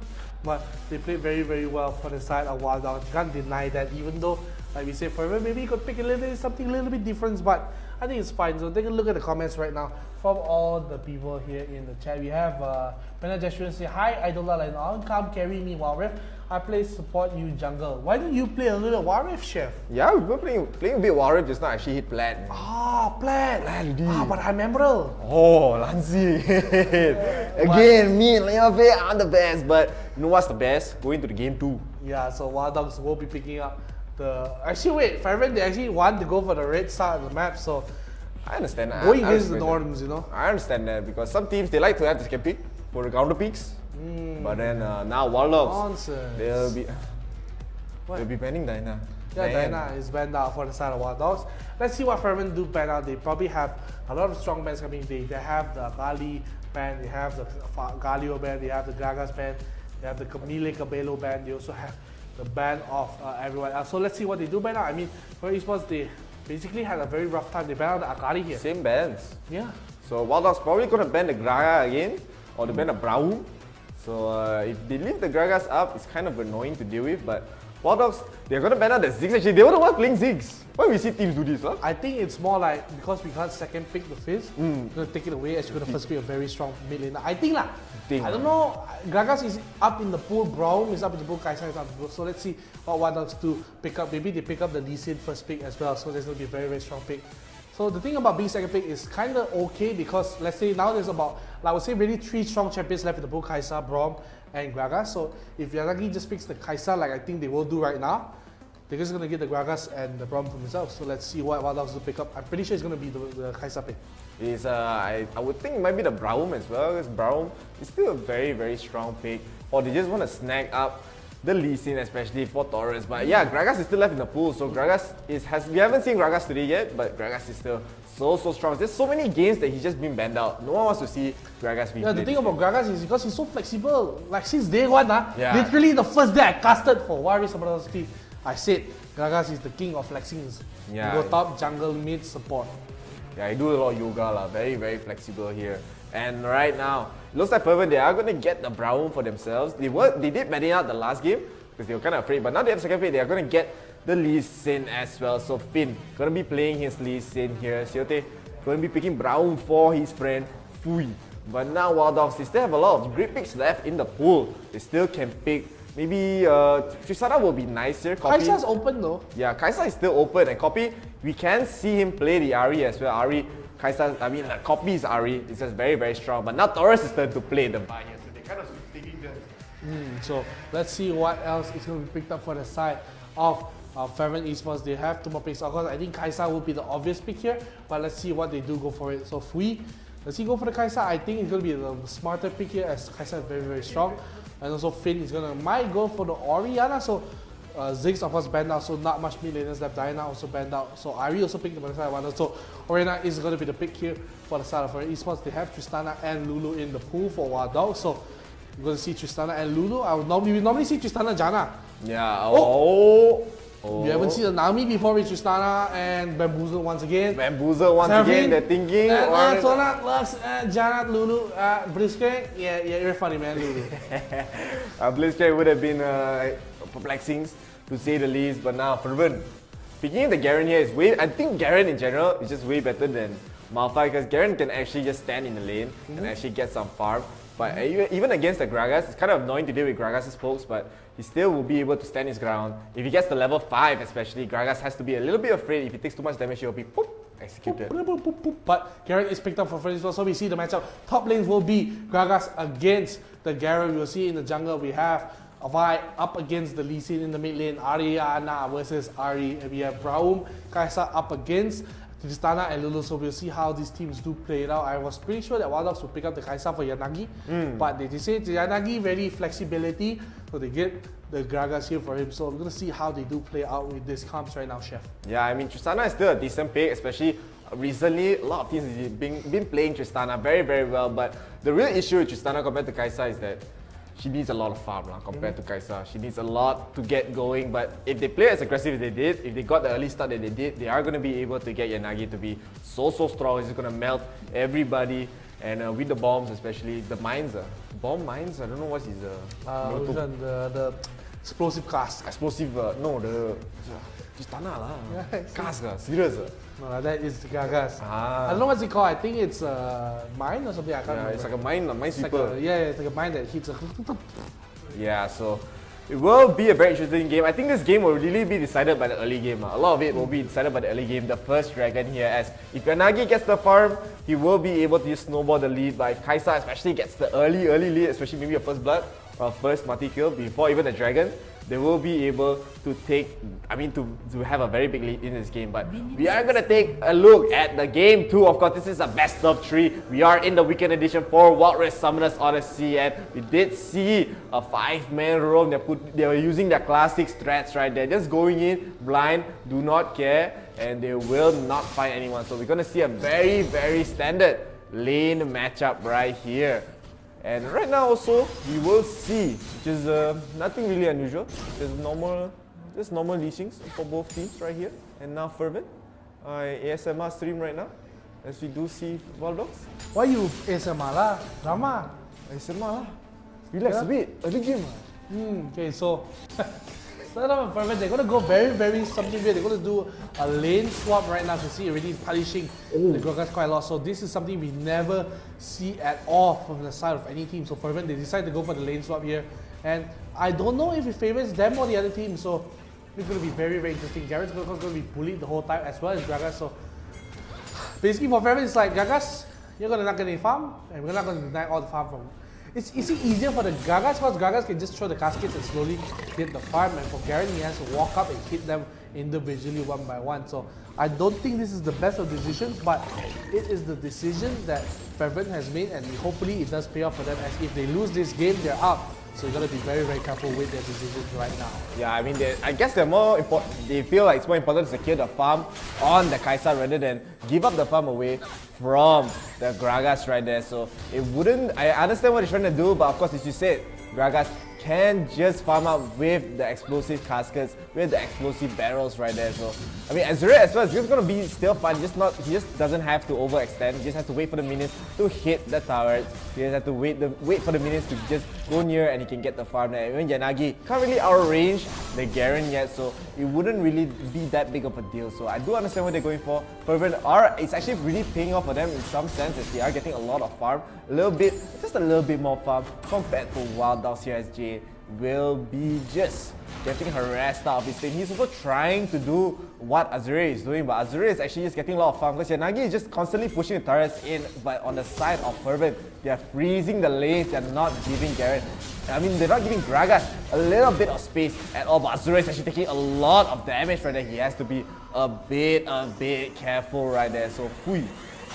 But they played very well for the side of Wild Dogs. You can't deny that, even though, like we said, Fervent maybe you could pick something a little bit different, but I think it's fine. So take a look at the comments right now from all the people here in the chat. We have Bernard Jesuan say, hi Idola, and I'll come carry me Warriff. I play support you jungle. Why don't you play a little Warriff, Chef? Yeah, we were playing a bit Warriff just now. Actually hit Plat. Ah, Plat. But I'm Emerald. Oh, Lanzi. Again, me and Leave are the best. But you know what's the best? Going to the game 2. Yeah, so Wild Dogs will be picking up the... Actually, wait, Fervent, they actually want to go for the red side of the map, so... I understand that. Going against the norms, you know? I understand that because some teams, they like to have the scam pick for the counter picks. But then now Wild Dogs, they'll be banning Diana. Yeah, Diana is banned out for the side of Wild Dogs. Let's see what Fervent do ban out. They probably have a lot of strong bans coming. They have the Gali ban, they have the Galio ban, they have the Gragas ban, they have the 𝐒𝐿𝐴 ban, they also have the ban of everyone else. So let's see what they do ban out. I mean, for esports, they basically had a very rough time. They banned out the Akari here. Same bans. Yeah. So Wild Dogs probably gonna ban the Graga again, or they ban the Braum. So if they leave the Gragas up, it's kind of annoying to deal with, but Wild Dogs, they're gonna ban out the Ziggs actually. They were the ones playing Ziggs. Why we see teams do this, huh? I think it's more like because we can't second pick the Fizz, we're gonna take it away as you're gonna first pick a very strong mid laner. I think lah. I don't know. Gragas is up in the pool, Braum is up in the pool, 𝐿𝐴 is up in the pool. So let's see what Wild Dogs do. Pick up, maybe they pick up the Lee Sin first pick as well. So there's gonna be a very strong pick. So the thing about being second pick is kind of okay because let's say now there's about, I would say, really 3 strong champions left in the pool: 𝐿𝐴, Braum, and Gragas. So if Yanagi just picks the 𝐿𝐴 like I think they will do right now, they're just going to get the Gragas and the Braum for themselves. So let's see what Wild Dogs will pick up. I'm pretty sure it's going to be the 𝐿𝐴 pick. I would think it might be the Braum as well, because Braum is still a very strong pick. Or they just want to snag up the Lee Sin, especially for Torres. But yeah, Gragas is still left in the pool, so Gragas we haven't seen Gragas today yet, but Gragas is still so strong. There's so many games that he's just been banned out. No one wants to see Gragas being played. The thing about Gragas is because he's so flexible. Like since day one, literally the first day I casted for Warriors Team, I said Gragas is the king of flexings. Yeah. Go top, jungle, mid, support. Yeah, I do a lot of yoga, very flexible here. And right now, looks like Fervent, they are going to get the Braum for themselves. They did ban it out the last game, because they were kind of afraid. But now they have second phase, they are going to get the 𝐿𝐴 as well. So Finn going to be playing his 𝐿𝐴 here. 𝐿𝐴 going to be picking Braum for his friend Fui. But now Wild Dogs, they still have a lot of great picks left in the pool. They still can pick. Maybe Tristana will be nice here. 𝐿𝐴's open though. Yeah, 𝐿𝐴 is still open, and 𝐿𝐴, we can see him play the Ahri as well. Ahri, 𝐿𝐴, I mean, 𝐿𝐴's Ahri is just very, very strong. But now Taurus is turn to play the buy here, so they kind of taking the. So let's see what else is going to be picked up for the side of Fervent Esports. They have 2 more picks. Of course, I think 𝐿𝐴 will be the obvious pick here, but let's see what they do go for it. So Fui, does he go for the 𝐿𝐴? I think it's going to be the smarter pick here, as 𝐿𝐴 is very, very strong. And also Finn is might go for the Orianna. So Ziggs of course banned out, so not much mid laners left. Diana also banned out. So Ahri also picked the side of Wanda. So Orianna is going to be the pick here for the side of Fervent Esports. They have Tristana and Lulu in the pool for Wild Dogs. So you're going to see Tristana and Lulu. We normally see Tristana Janna. Yeah. We haven't seen the Nami before with Tristana and Bamboozle once again. Bamboozle once again, they're thinking. Sonat, Lux, Janat, Lulu, Blitzcrank. Yeah, you're funny, man, Lulu. Blitzcrank would have been perplexing, to say the least, but now Fervent. Picking the Garen here is way. I think Garen in general is just way better than Malphite, because Garen can actually just stand in the lane and actually get some farm. But even against the Gragas, it's kind of annoying to deal with Gragas' pokes, but he still will be able to stand his ground. If he gets to level 5 especially, Gragas has to be a little bit afraid. If he takes too much damage, he'll be poop, executed. But Garen is picked up for Fervent Esports, so we see the matchup. Top lanes will be Gragas against the Garen. We'll see in the jungle we have Avai up against the 𝐿𝐴 in the mid lane, Ariana versus Ahri, and we have Braum, 𝐿𝐴 up against Tristana and Lulu. So we'll see how these teams do play it out. I was pretty sure that Wild Dogs would pick up the 𝐿𝐴 for Yanagi, but they say Yanagi very flexibility, so they get the Gragas here for him. So we're gonna see how they do play out with this comps right now, Chef. Yeah, I mean Tristana is still a decent pick, especially recently. A lot of teams have been playing Tristana very, very well, but the real issue with Tristana compared to 𝐿𝐴 is that she needs a lot of farm compared to 𝐿𝐴. She needs a lot to get going, but if they play as aggressive as they did, if they got the early start that they did, they are going to be able to get Yanagi to be so strong. He's going to melt everybody, and with the bombs especially, the mines. Bomb mines? I don't know what's his... The explosive cast. Explosive, no, the... Tristana lah. Cast serious. No, that is the Gragas. I don't know what's it called. I think it's a mine or something. I can't remember. It's like a mine sweeper. It's like a mine that hits a... Yeah, so it will be a very interesting game. I think this game will really be decided by the early game. A lot of it will be decided by the early game, the first dragon here, as if Yanagi gets the farm, he will be able to just snowball the lead. But if 𝐿𝐴 especially gets the early lead, especially maybe a first blood or a first multi-kill before even the dragon, they will be able to to have a very big lead in this game. But we are going to take a look at the game 2. Of course, this is a best of 3. We are in the weekend edition for Wild Rift Summoners Odyssey, and we did see a 5-man roam. They were using their classic strats right there, just going in blind, do not care, and they will not find anyone. So we're going to see a very, very standard lane matchup right here. And right now also, we will see, which is nothing really unusual, just normal leashings for both teams right here. And now Fervent, ASMR stream right now, as we do see Wild Dogs. Why you ASMR lah? Drama. ASMR lah. Relax a bit, early game. Okay, so start off Fervent, they're gonna go very something weird. They're gonna do a lane swap right now to see already punishing the Gragas quite a lot. So this is something we never see at all from the side of any team. So Fervent, they decide to go for the lane swap here, and I don't know if it favors them or the other team. So it's gonna be very interesting. Garrett's gonna be bullied the whole time as well as Gragas. So basically for Fervent, it's like Gragas, you're gonna not get any farm, and we're not gonna deny all the farm from. It's easier for the Gragas because Gragas can just throw the caskets and slowly get the farm, and for Garen he has to walk up and hit them individually one by one. So I don't think this is the best of decisions, but it is the decision that Fervent has made, and hopefully it does pay off for them, as if they lose this game, they're out. So you gotta be very careful with their decisions right now. Yeah, I mean, I guess they're more important. They feel like it's more important to secure the farm on the 𝐿𝐴 rather than give up the farm away from the Gragas right there. So it wouldn't. I understand what they're trying to do, but of course, as you said, Gragas can just farm out with the explosive caskets, with the explosive barrels right there. So I mean, Azure as well is just gonna be still fine. He just doesn't have to overextend. He just has to wait for the minions to hit the towers. He just has to wait for the minions to just go near and he can get the farm there. Even Yanagi can't really outrange the Garen yet, so it wouldn't really be that big of a deal. So I do understand what they're going for. Fervent are, it's actually really paying off for them in some sense as they are getting a lot of farm. Just a little bit more farm compared to Wild Dogs here as Jay will be just getting harassed out of his lane. He's also trying to do what Azure is doing, but Azure is actually just getting a lot of farm because Yanagi is just constantly pushing the turrets in, but on the side of Fervent, they are freezing the lanes, they're not giving Garrett, I mean they're not giving Gragas a little bit of space at all, but Azure is actually taking a lot of damage right there. He has to be a bit careful right there. So Fui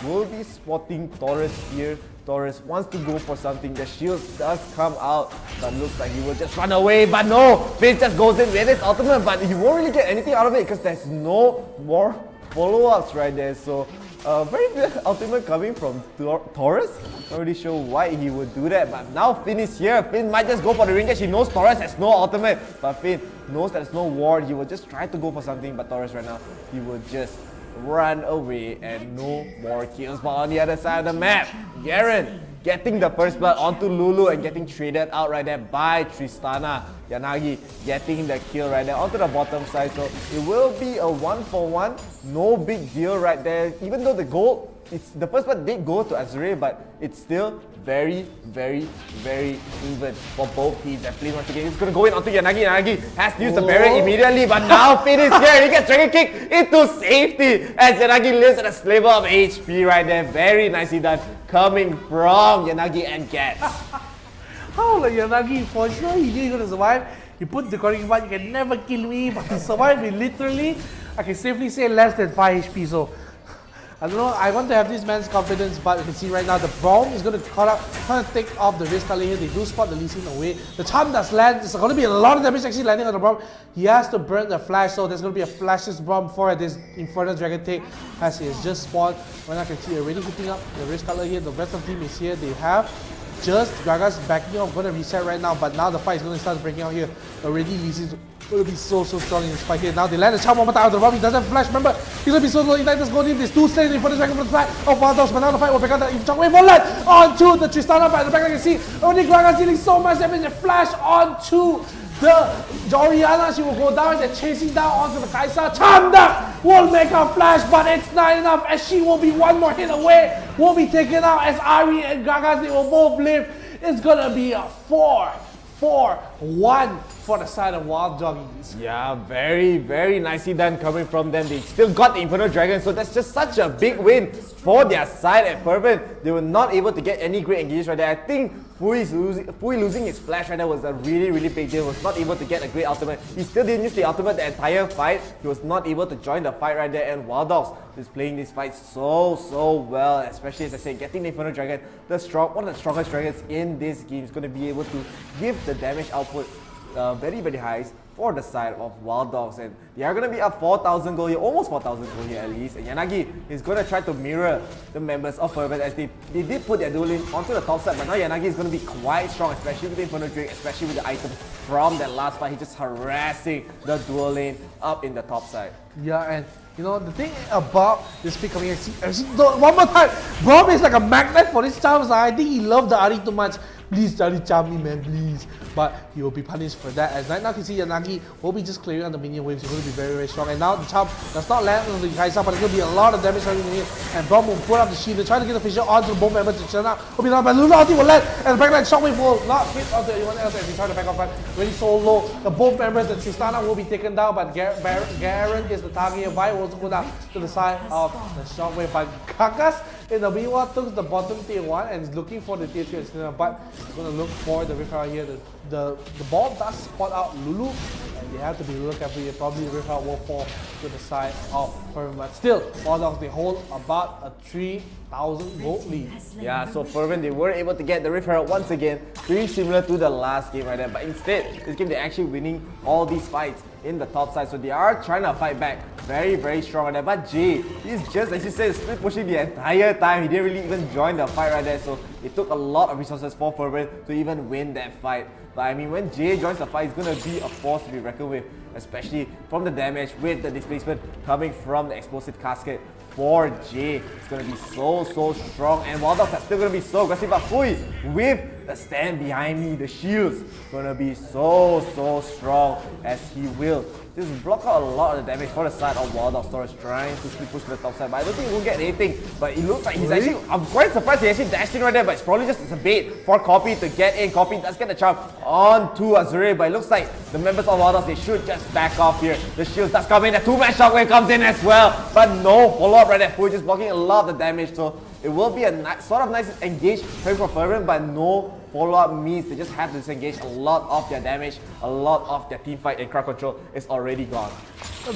will be spotting Taurus here. Taurus wants to go for something. The shield does come out, but looks like he will just run away. But no, Fizz just goes in with his ultimate, but he won't really get anything out of it because there's no more follow-ups right there. So very good ultimate coming from Taurus. Not really sure why he would do that, but now Finn is here. Finn might just go for the ring catch. He knows Taurus has no ultimate, but Finn knows that there's no ward. He will just try to go for something, but Taurus right now, he will just run away and no more kills. But on the other side of the map, Garen getting the first blood onto Lulu and getting traded out right there by Tristana. Yanagi getting the kill right there onto the bottom side. So it will be a 1-for-1. No big deal right there. Even though the goal, the first blood did go to Azure, but it's still very even for both teams. And Flynn once again is going to go in onto Yanagi. Yanagi has to use the barrier immediately, but now Finn is here and he gets Dragon Kick into safety as Yanagi lives at a sliver of HP right there. Very nicely done coming from Yanagi and Gats. How like Yanagi, for sure he knew he's gonna survive. He put the correct button, you can never kill me, but he survived with literally, I can safely say less than 5 HP. So I don't know, I want to have this man's confidence, but you can see right now the Braum is going to caught up, trying to take off the wrist color here. They do spot the Lee Sin away. The charm does land. It's going to be a lot of damage actually landing on the Braum. He has to burn the flash, so there's going to be a flashless Braum for this Inferno Dragon take as he has just spawned. When I can see already hitting up the wrist color here. The rest of the team is here. They have just Gragas backing off, going to reset right now, but now the fight is going to start breaking out here. Already Lee Sin's going to be so strong in this fight here. Now they land the charm one more time on the Braum. He doesn't have flash, remember? He's going to be so low. Ignite is going in. There's 2 slain for the Dragon from the side of Wild Dogs, but now the fight will break out. The Shockwave will land onto the Tristana fight. The back I can see only Gragas dealing so much damage. The flash onto the Orianna. She will go down and they're chasing down onto the Kai'Sa. Charmed up will make a flash, but it's not enough as she will be one more hit away. Will be taken out as Ari and Gragas, they will both live. It's gonna be a 4-4-1 for the side of Wild Doggies. Yeah, very nicely done coming from them. They still got the Inferno Dragon, so that's just such a big win for their side at Fervent. They were not able to get any great engages right there. I think Fui losing his flash right there was a really big deal. He was not able to get a great ultimate. He still didn't use the ultimate the entire fight. He was not able to join the fight right there, and Wild Dogs is playing this fight so well, especially as I said, getting the Inferno Dragon, one of the strongest dragons in this game, is going to be able to give the damage output very high for the side of Wild Dogs, and they are going to be up 4,000 gold here, almost 4,000 gold here at least. And Yanagi is going to try to mirror the members of Fervent as they did put their dual lane onto the top side, but now Yanagi is going to be quite strong, especially with the Inferno Drake, especially with the item from that last fight. He's just harassing the dual lane up in the top side. Yeah, and you know, the thing about this pick coming here, one more time, Braum is like a magnet for his charms. I think he loved the Ari too much. Please, Ari, charm me, man, please. But he will be punished for that. As right now, you can see Yanagi will be just clearing on the minion waves. He's going to be very strong. And now the charm does not land on the Kai'Sa, but it's going to be a lot of damage coming in here. And Braum will put up the shield. They're trying to get the Fisher onto the bomb member to turn out. Will be done, but Lulu ulti will land. And the backline Shockwave will not hit onto anyone else as he tries to back off. But really so low. The bomb members, the Tristana will be taken down, but Garen is the target here. Vi will also go down to the side of the Shockwave. But Kakas in the meanwhile took the bottom tier 1 and is looking for the tier 2 extender, but he's going to look for the Rift Herald here. The ball does spot out Lulu, and they have to be a little careful here. Probably the Rift Herald will fall to the side of Fervent, but still, Wild Dogs, they hold about a 3,000 gold lead. Yeah, so Fervent, they were able to get the Rift Herald once again, pretty similar to the last game right there, but instead, this game they're actually winning all these fights in the top side, so they are trying to fight back very strong right there. But Jay, he's just, as you said, split pushing the entire time. He didn't really even join the fight right there, so it took a lot of resources for Fervent to even win that fight. But I mean, when Jay joins the fight, he's going to be a force to be reckoned with, especially from the damage with the displacement coming from the explosive casket for J. It's gonna be so strong, and 𝐿𝐷𝐷𝐿 are still gonna be so aggressive, but Fui with the stand behind me, the shields gonna be so strong as he will just block out a lot of the damage for the side of 𝐿𝐷𝐷𝐿. Torres trying to push to the top side, but I don't think he will get anything. But it looks like he's actually, I'm quite surprised he actually dashed in right there, but it's probably just a bait for 𝐸𝐸 to get in. 𝐸𝐸 does get the charm on to 𝐿𝐷𝐷𝐿, but it looks like the members of 𝐿𝐷𝐷𝐿, they should just back off here. The shield does come in, the 2-man shockwave comes in as well, but no follow-up right there. Fui just blocking a lot of the damage, so it will be a sort of nice engage coming from Fervent, but no follow-up means they just have to disengage a lot of their damage, a lot of their team fight, and crowd control is already gone.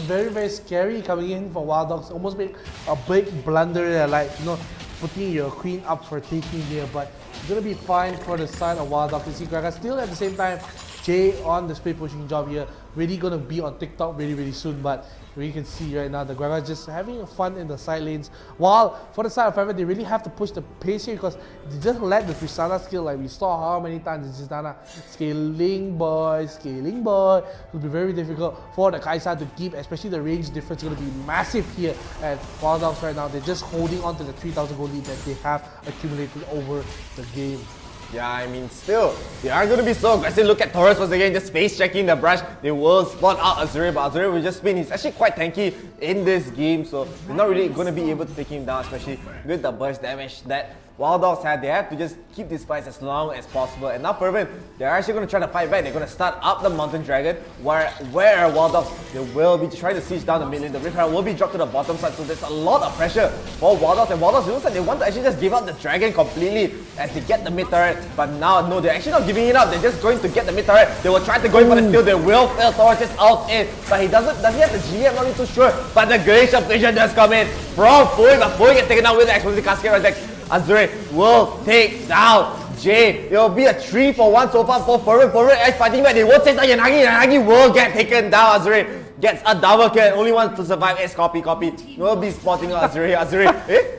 Very scary coming in for 𝐿𝐷𝐷𝐿. Almost make a big blunder there, like, you know, putting your queen up for taking there, but it's gonna be fine for the side of 𝐿𝐷𝐷𝐿. You see Gragas still at the same time, Jay on the split pushing job here, really gonna be on TikTok very soon, but we can see right now the Gragas just having fun in the side lanes, while for the side of Fervent, they really have to push the pace here because they just let the Tristana skill, like we saw how many times the Tristana scaling boy, it will be very difficult for the Kai'Sa to keep, especially the range difference is going to be massive here at 𝐿𝐷𝐷𝐿 right now. They're just holding on to the 3,000 gold lead that they have accumulated over the game. Yeah, I mean, still, they are going to be so aggressive. Look at Torres once again, just space checking the brush. They will spot out 𝐿𝐷𝐷𝐿, but 𝐿𝐷𝐷𝐿 will just spin. He's actually quite tanky in this game, so they're not really going to be able to take him down, especially with the burst damage that 𝐿𝐷𝐷𝐿 had. They have to just keep these fights as long as possible. And now Fervent, they're actually going to try to fight back. They're going to start up the Mountain Dragon, where 𝐿𝐷𝐷𝐿, they will be trying to siege down the mid lane. The Rift Herald will be dropped to the bottom side, so there's a lot of pressure for 𝐿𝐷𝐷𝐿. And 𝐿𝐷𝐷𝐿, it looks like they want to actually just give up the Dragon completely as they get the mid turret. But now, no, they're actually not giving it up. They're just going to get the mid turret. They will try to go in for the steal. They will fail. Torres just out in, but he doesn't. Does he have the GM? I'm not really too sure. But the Glacial Vision does come in from Fui, but Fui gets taken down with the explosive cascade right there. 𝐿𝐷𝐷𝐿 will take down J. It will be a 3-for-1 so far for Fervent. Fervent is fighting back. They will take down 𝐸𝐸. 𝐸𝐸 will get taken down. 𝐿𝐷𝐷𝐿 gets a double kill. Only one to survive is 𝐸𝐸. Will be spotting out 𝐸𝐸.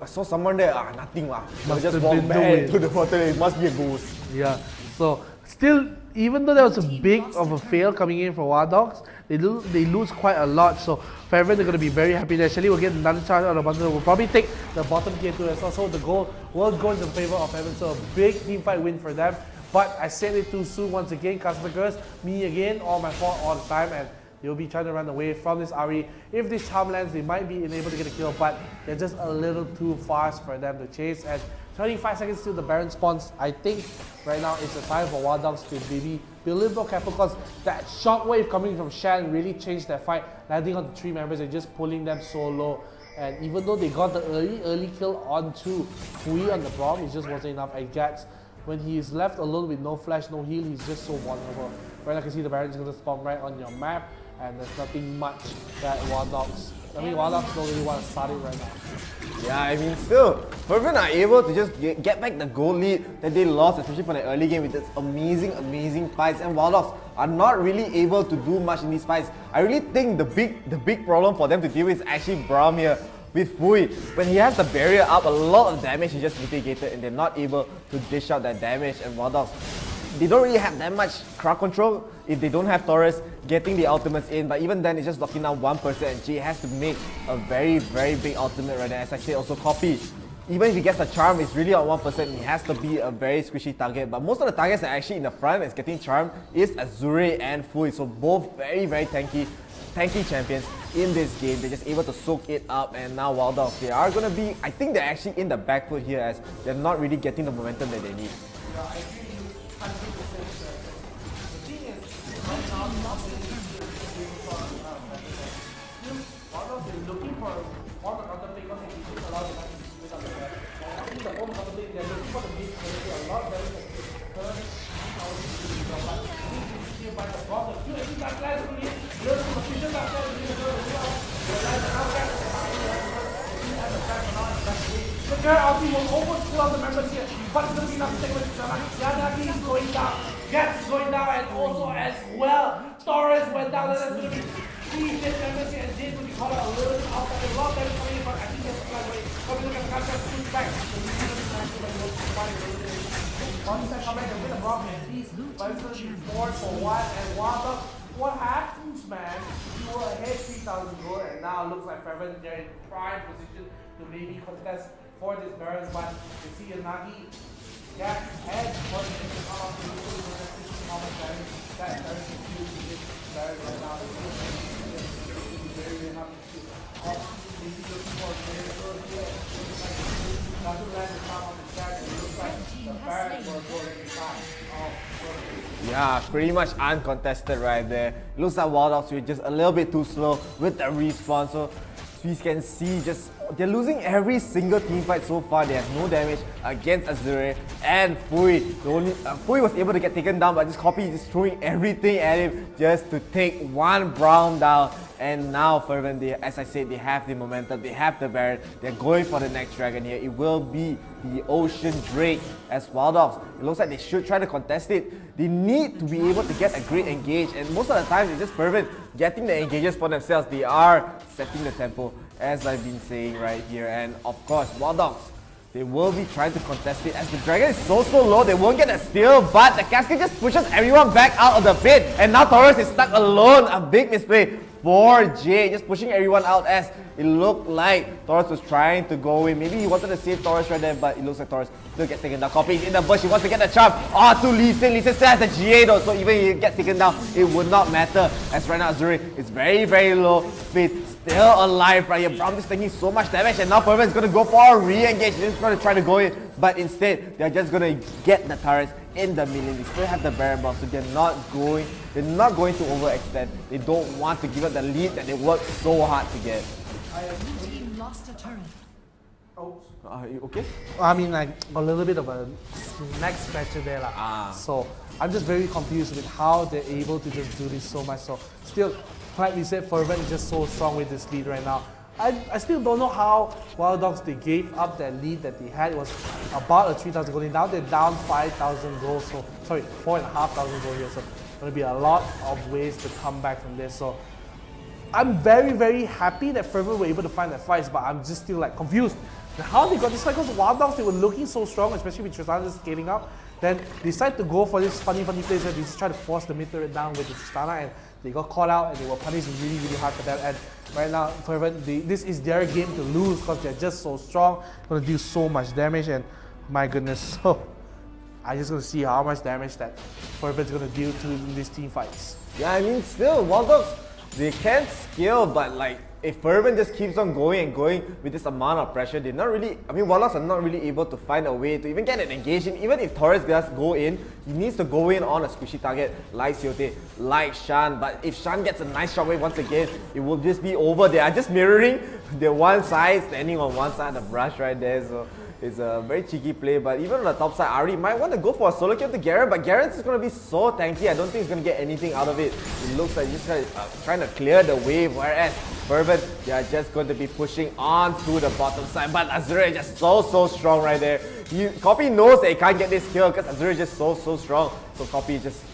I saw someone there. Nothing lah. Must Just have walk been back nowhere. to the bottom. It must be a ghost. Yeah, so still, even though there was a big of a fail coming in for 𝐿𝐷𝐷𝐿, they lose quite a lot. So Fervent are going to be very happy. They actually will get another charge on the bottom. Will probably take the bottom tier 2 as well. So the goal will go in the favor of Fervent. So a big team fight win for them. But I said it too soon once again. Customer curse, me again, all my fault all the time. And they'll be trying to run away from this Ahri. If this charm lands, they might be able to get a kill, but they're just a little too fast for them to chase. And 25 seconds till the Baron spawns. I think right now it's the time for 𝐿𝐷𝐷𝐿 to maybe be a little more careful because that shockwave coming from Shan really changed their fight, landing on the 3 members and just pulling them so low. And even though they got the early kill onto Fui on the Braum, it just wasn't enough. And Gats, when he is left alone with no flash, no heal, he's just so vulnerable. Right now, you can see the Baron is going to spawn right on your map, and there's nothing much that 𝐿𝐷𝐷𝐿 don't really want to start it right now. Yeah, I mean, still, Fervent are able to just get back the goal lead that they lost, especially for the early game with this amazing fights. And 𝐿𝐷𝐷𝐿 are not really able to do much in these fights. I really think the big problem for them to deal with is actually Braum here. With Fui, when he has the barrier up, a lot of damage is just mitigated and they're not able to dish out that damage. And 𝐿𝐷𝐷𝐿, they don't really have that much crowd control if they don't have Torres getting the ultimates in, but even then it's just locking down 1% and Jay has to make a very big ultimate right there. As I said, also 𝐸𝐸, even if he gets a charm, it's really on 1%. He has to be a very squishy target, but most of the targets that are actually in the front is getting charm is 𝐻𝑗 and Fui, so both very tanky champions in this game. They're just able to soak it up, and now 𝐿𝐷𝐷𝐿, they are going to be, I think they're actually in the back foot here as they're not really getting the momentum that they need. Looking for all the counter pick because he should allow the match to split up the back. I think the home counter pick, they're looking for the mid to a lot better than turn how to do the job. But here by the block, the QSC got flash on it. There's some officials out there doing the job as well. The guys are now back. The guy out here will almost pull out the members here, but it's going to be enough to take with Tristana. Yanagi is going down, Gats is going down, and also as well, Torres went down, and that's going to be 3 dead members here, and Jay's going to be caught out a little bit outside. A lot of damage coming in, but I think that's the right way. But we look at the guys trying to push back. Once they come back, they'll get a Braum and Beast, but it's going to be 4-for-1, and 𝐿𝐷𝐷𝐿 what happens, man? You were ahead 3,000 gold, and now it looks like Fervent, they're in prime position to maybe contest for this Baron, but you see Yanagi, yeah, and for the next round, how much damage that Baron can do to this Baron right now. It's going to be very, very hard to shoot. Maybe looking for a very good here. Doesn't land the top on the track, and it looks like the Baron will go inside. Yeah, pretty much uncontested right there. Looks like Wild Dogs were just a little bit too slow with the respawn. So we can see just they're losing every single team fight so far. They have no damage against 𝐒𝐻 and 𝐸. 𝐸 was able to get taken down, but this Copy is just throwing everything at him just to take one Brown down. And now Fervent, as I said, they have the momentum, they have the Baron, they're going for the next dragon here. It will be the Ocean Drake as Wild Dogs. It looks like they should try to contest it. They need to be able to get a great engage, and most of the time it's just Fervent getting the engages for themselves. They are setting the tempo, as I've been saying right here. And of course, Wild Dogs, they will be trying to contest it. As the dragon is so low, they won't get a steal, but the casket just pushes everyone back out of the pit. And now Taurus is stuck alone. A big misplay for Jay, just pushing everyone out as it looked like Taurus was trying to go in. Maybe he wanted to save Taurus right there, but it looks like Taurus still gets taken down. Copy is in the bush, he wants to get the charm. To 𝐿𝐸 𝐸 still has the GA though, so even if he gets taken down, it would not matter. As right now 𝐒𝐻 is very, very low. Fate still alive right here. Brown is taking so much damage, and now Fervent is going to go for a re-engage. They're just going to try to go in, but instead, they're just going to get the turrets in the middle. They still have the Baron buff, so they're not going to overextend. They don't want to give up the lead that they worked so hard to get. Team lost a turret. Are you okay? I mean, like a little bit of a neck scratcher there. So I'm just very confused with how they're able to just do this so much. So still, like we said, Fervent is just so strong with this lead right now. I still don't know how Wild Dogs, they gave up that lead that they had. It was about a 3,000 gold. Now they're down 5,000 gold. So sorry, 4,500 gold here. So going to be a lot of ways to come back from this. So I'm very, very happy that Fervent were able to find that fight, but I'm just still like confused. How they got this fight? Because Wild Dogs, they were looking so strong, especially with Tristana just scaling up. Then they decided to go for this funny plays where they just try to force the mid turret down with the Tristana, and they got caught out and they were punished really, really hard for that. And right now, Fervent, this is their game to lose because they're just so strong, going to do so much damage, and my goodness, so I'm just going to see how much damage that Fervent's going to deal to in these team fights. Yeah, I mean, still, Wild Dogs, they can scale, but like, if Fervent just keeps on going and going with this amount of pressure, they're not really, Wild Dogs are not really able to find a way to even get an engagement. Even if Taurus does go in, he needs to go in on a squishy target like 𝐶𝑠, like Shan. But if Shan gets a nice shockwave once again, it will just be over. They are just mirroring the one side, standing on one side of the brush right there. So it's a very cheeky play, but even on the top side, Ari might want to go for a solo kill to Garen, but Garen's is going to be so tanky, I don't think he's going to get anything out of it. It looks like he's just trying to clear the wave, whereas Fervent, they are just going to be pushing on to the bottom side, but 𝐒𝐻 is just so strong right there. Copy knows that he can't get this kill because 𝐒𝐻 is just so strong, so Copy is just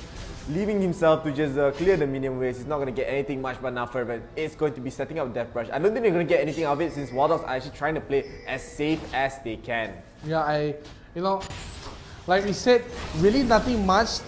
leaving himself to just clear the minion waves. He's not going to get anything much, but now Fervent is going to be setting up Death Brush. I don't think they're going to get anything out of it since Wild Dogs are actually trying to play as safe as they can. Yeah, like we said, really nothing much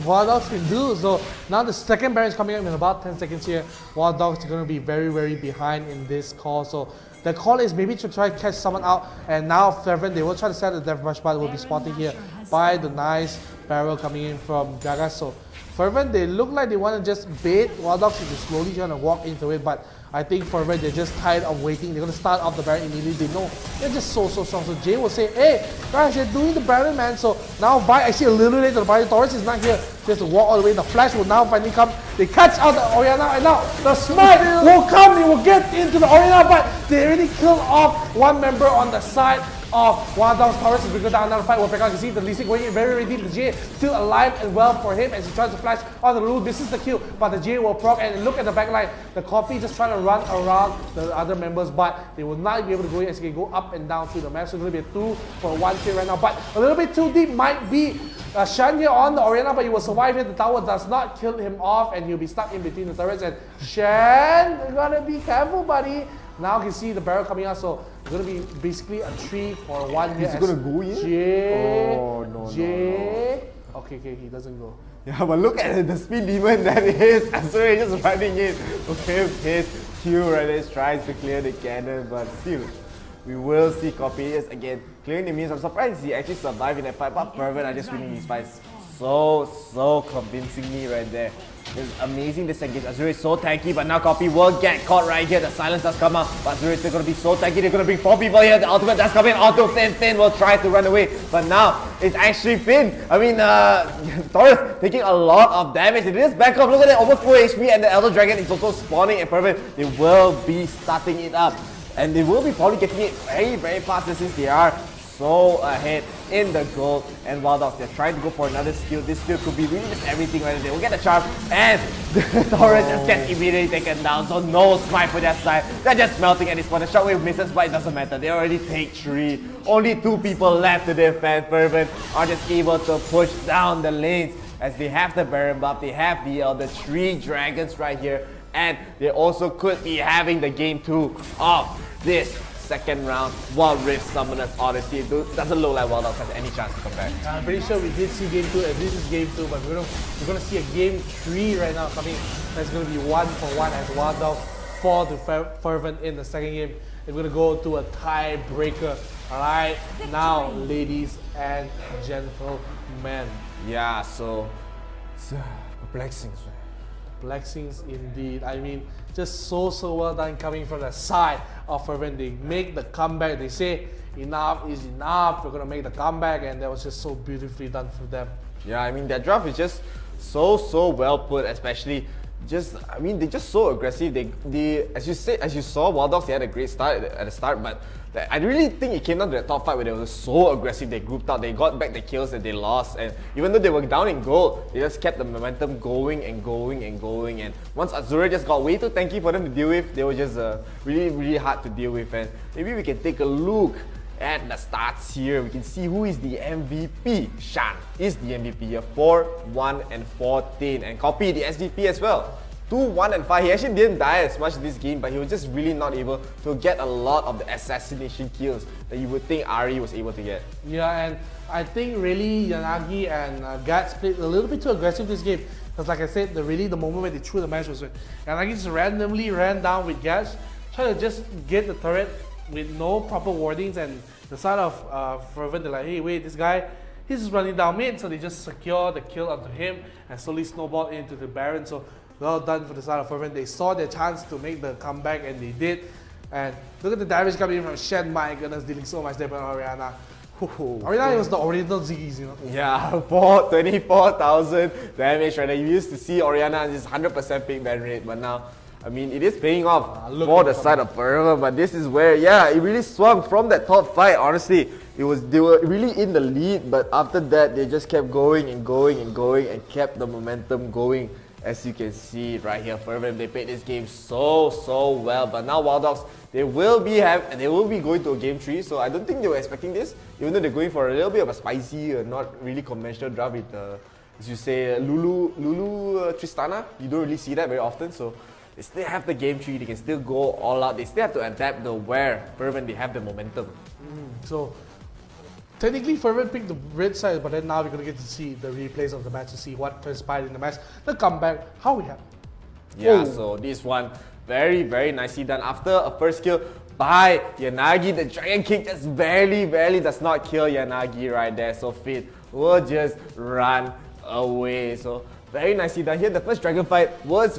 Wild Dogs can do. So now the second Baron is coming up in about 10 seconds here. Wild Dogs are going to be very, very behind in this call. So the call is maybe to try to catch someone out. And now Fervent, they will try to set the Death Brush, but will be spotted here by the nice barrel coming in from Gaga. So Fervent, they look like they want to just bait Wild Dogs to slowly trying to walk into it, but I think Fervent, they're just tired of waiting. They're going to start off the Baron immediately. They know they're just so strong. So Jay will say, hey, guys, you're doing the Baron, man. So now Vi actually a little late to the party. Taurus is not here. Just to walk all the way. The flash will now finally come. They catch out the Orianna, and now the smite will come. They will get into the Orianna, but they already killed off one member on the side of Wild Dogs. Taurus is going down another fight. We'll pick out. You see the 𝐿𝐸 going in very ready. The GA still alive and well for him as he tries to flash on the Lulu. This is the kill, but the GA will proc, and look at the backline. The Coffee just trying to run around the other members, but they will not be able to go in as they go up and down through the map. So it's going to be a 2 for 1 kill right now, but a little bit too deep might be Shan here on the Orianna, but he will survive here. The tower does not kill him off, and he'll be stuck in between the turrets. And Shan, you gotta be careful, buddy. Now you can see the barrel coming out, so it's going to be basically a 3 for 1 here. He's going to go in? Jay, Oh, no. Okay, he doesn't go. Yeah, but look at the speed demon that is Azure just running in with his Q right there, tries to clear the cannon, but still, we will see 𝐶𝐈𝐒 again clearing the minions. I'm surprised he actually survived in that fight, but 𝐻𝑒𝐻 are just winning these fights so convincingly right there. It's amazing disengage. Azure is so tanky, but now 𝐶𝐈𝐒 will get caught right here. The silence does come out, but Azure is still going to be so tanky. They're going to bring 4 people here. The ultimate does come in onto Finn. Finn will try to run away, but now it's actually Finn. I mean, Taurus taking a lot of damage. It is back up. Look at that, almost full HP, and the Elder Dragon is also spawning in 𝐻𝑒𝐻. They will be starting it up, and they will be probably getting it very fast since they are so ahead in the gold. And Dogs, they're trying to go for another steal. This steal could be really just everything right there. They will get the charge, and the Taurus just gets immediately taken down. So no smite for their side. They're just melting at this point. The shockwave misses, but it doesn't matter. They already take 3. Only 2 people left to defend. 𝐻𝑒𝐻 are just able to push down the lanes as they have the Baron buff. They have the 3 dragons right here, and they also could be having the game 2 of this second round. Wild Rift Summoners Odyssey. It doesn't look like Dogs has any chance to come back. I'm pretty sure we did see game 2, and this is game 2, but we're gonna see a game 3 right now coming. That's gonna be 1-for-1 as Dogs fall to 𝐻𝑒𝐻 in the second game. We're gonna go to a tiebreaker. Alright, now ladies and gentlemen. Yeah, so it's perplexing. Blessings indeed. I mean, just so well done coming from the side of 𝐻𝑒𝐻. They make the comeback. They say enough is enough. We're gonna make the comeback, and that was just so beautifully done for them. Yeah, I mean, their draft is just so well put, especially they're just so aggressive. They as you saw, Dogs, they had a great start at the start, but I really think it came down to the top 5 where they were so aggressive. They grouped out, they got back the kills that they lost, and even though they were down in gold, they just kept the momentum going. And once Azure just got way too tanky for them to deal with, they were just really hard to deal with. And maybe we can take a look at the stats here. We can see who is the MVP. Shan is the MVP here, 4-1-14, and 𝐶𝐈𝐒 the SVP as well, 2-1-5. He actually didn't die as much this game, but he was just really not able to get a lot of the assassination kills that you would think Ahri was able to get. Yeah, and I think really 𝐸𝐚𝑔𝐸 and 𝐸𝐴TS played a little bit too aggressive this game. Because like I said, the moment where they threw the match was when 𝐸𝐚𝑔𝐸 just randomly ran down with 𝐸𝐴TS, trying to just get the turret with no proper wardings, and the side of 𝐻𝑒𝐻, they're like, hey wait, this guy, he's just running down mid, so they just secure the kill onto him and slowly snowball into the Baron. So well done for the side of 𝐻𝑒𝐻. They saw their chance to make the comeback, and they did. And look at the damage coming in from Shen. My goodness, dealing so much damage on Orianna. Orianna was the original Ziggy's, you know. Yeah, 24,000 damage right there. You used to see Orianna just 100% pick ban rate, but now, I mean, it is paying off for the side of 𝐻𝑒𝐻. But this is where, yeah, it really swung from that top 5. Honestly, they were really in the lead, but after that, they just kept going and kept the momentum going. As you can see right here, 𝐻𝑒𝐻, they played this game so well. But now Dogs, they will be going to a game 3. So I don't think they were expecting this, even though they're going for a little bit of a spicy, not really conventional draft with, as you say, Lulu Tristana. You don't really see that very often. So they still have the game 3. They can still go all out. They still have to adapt the where 𝐻𝑒𝐻 they have the momentum. So technically 𝐻𝑒𝐻 picked the red side, but then now we're going to get to see the replays of the match to see what transpired in the match, the comeback, how we have. Yeah, so this one very nicely done. After a first kill by 𝐸𝐚𝑔𝑸, the Dragon Kick just barely does not kill 𝐸𝐚𝑔𝑸 right there. So Finn will just run away. So very nicely done here. The first dragon fight was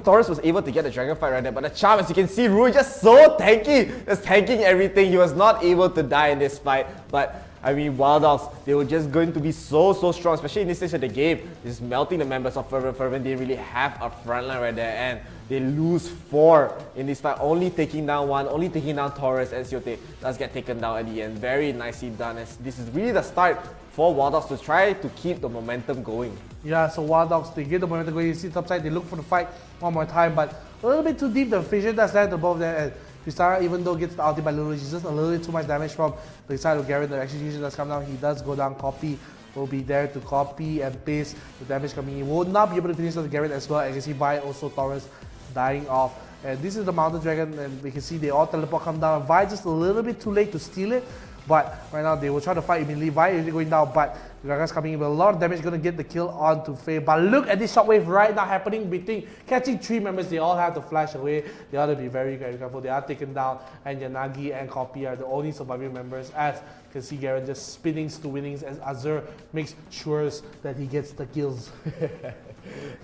Taurus was able to get the dragon fight right there, but the charm, as you can see, Rui just so tanky, just tanking everything. He was not able to die in this fight, but I mean, Dogs, they were just going to be so strong, especially in this stage of the game, just melting the members of 𝐻𝑒𝐻. 𝐻𝑒𝐻 didn't really have a frontline right there, and they lose 4 in this fight, only taking down 1, only taking down Taurus, and 𝐶𝐲𝐻 does get taken down at the end. Very nicely done, as this is really the start for Dogs to try to keep the momentum going. Yeah, so Dogs, they get the momentum going. You see top side, they look for the fight one more time, but a little bit too deep. The vision does land above there, and Tristana, even though gets the ulti by Lulu, she's just a little bit too much damage from the side of Garen. The execution does come down. He does go down. 𝐶𝐈𝐒 will be there to copy and paste the damage coming in. Will not be able to finish the Garen as well. As you can see, Vi also Taurus dying off. And this is the Mountain Dragon, and we can see they all teleport come down. Vi just a little bit too late to steal it, but right now they will try to fight immediately. Vi is going down, but Gragas coming in with a lot of damage, gonna get the kill onto Faye. But look at this shockwave right now happening between catching 3 members. They all have to flash away. They ought to be very, very careful. They are taken down, and Yanagi and 𝐸𝐸 are the only surviving members. As you can see, Garen just spinnings to winnings as Azure makes sure that he gets the kills.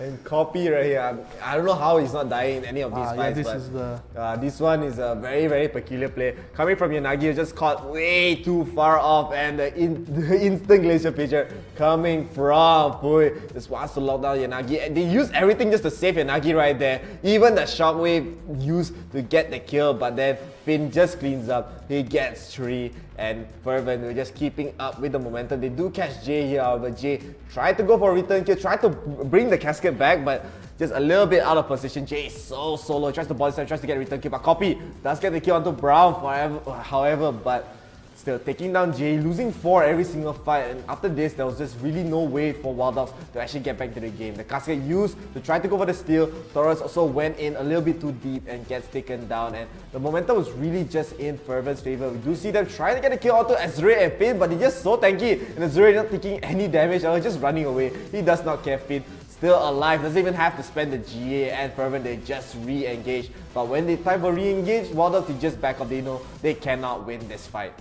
And 𝐸𝐸 right here, I don't know how he's not dying in any of these fights. This one is a very, very peculiar play. Coming from Yanagi, you just caught way too far off, and the instant glacier pitcher coming from Pui just wants to lock down Yanagi. And they use everything just to save Yanagi right there. Even the shockwave used to get the kill, but then Finn just cleans up. He gets 3, and Fervent, they're just keeping up with the momentum. They do catch Jay here, but Jay tried to go for a return kill, tried to bring the casket back, but just a little bit out of position. Jay is so solo, tries to body slam, tries to get a return kill, but 𝐸𝐸 does get the kill onto Brown, however, but still taking down Jay, losing 4 every single fight, and after this, there was just really no way for Wild Dogs to actually get back to the game. The casket used to try to go for the steal. Torres also went in a little bit too deep and gets taken down, and the momentum was really just in Fervent's favor. We do see them trying to get a kill onto Azure and Finn, but he's just so tanky, and Azure not taking any damage, or just running away. He does not care. Finn still alive, doesn't even have to spend the GA, and Fervent, they just re-engage. But when they time for re-engage, Wild Dogs, they just back up. They know they cannot win this fight.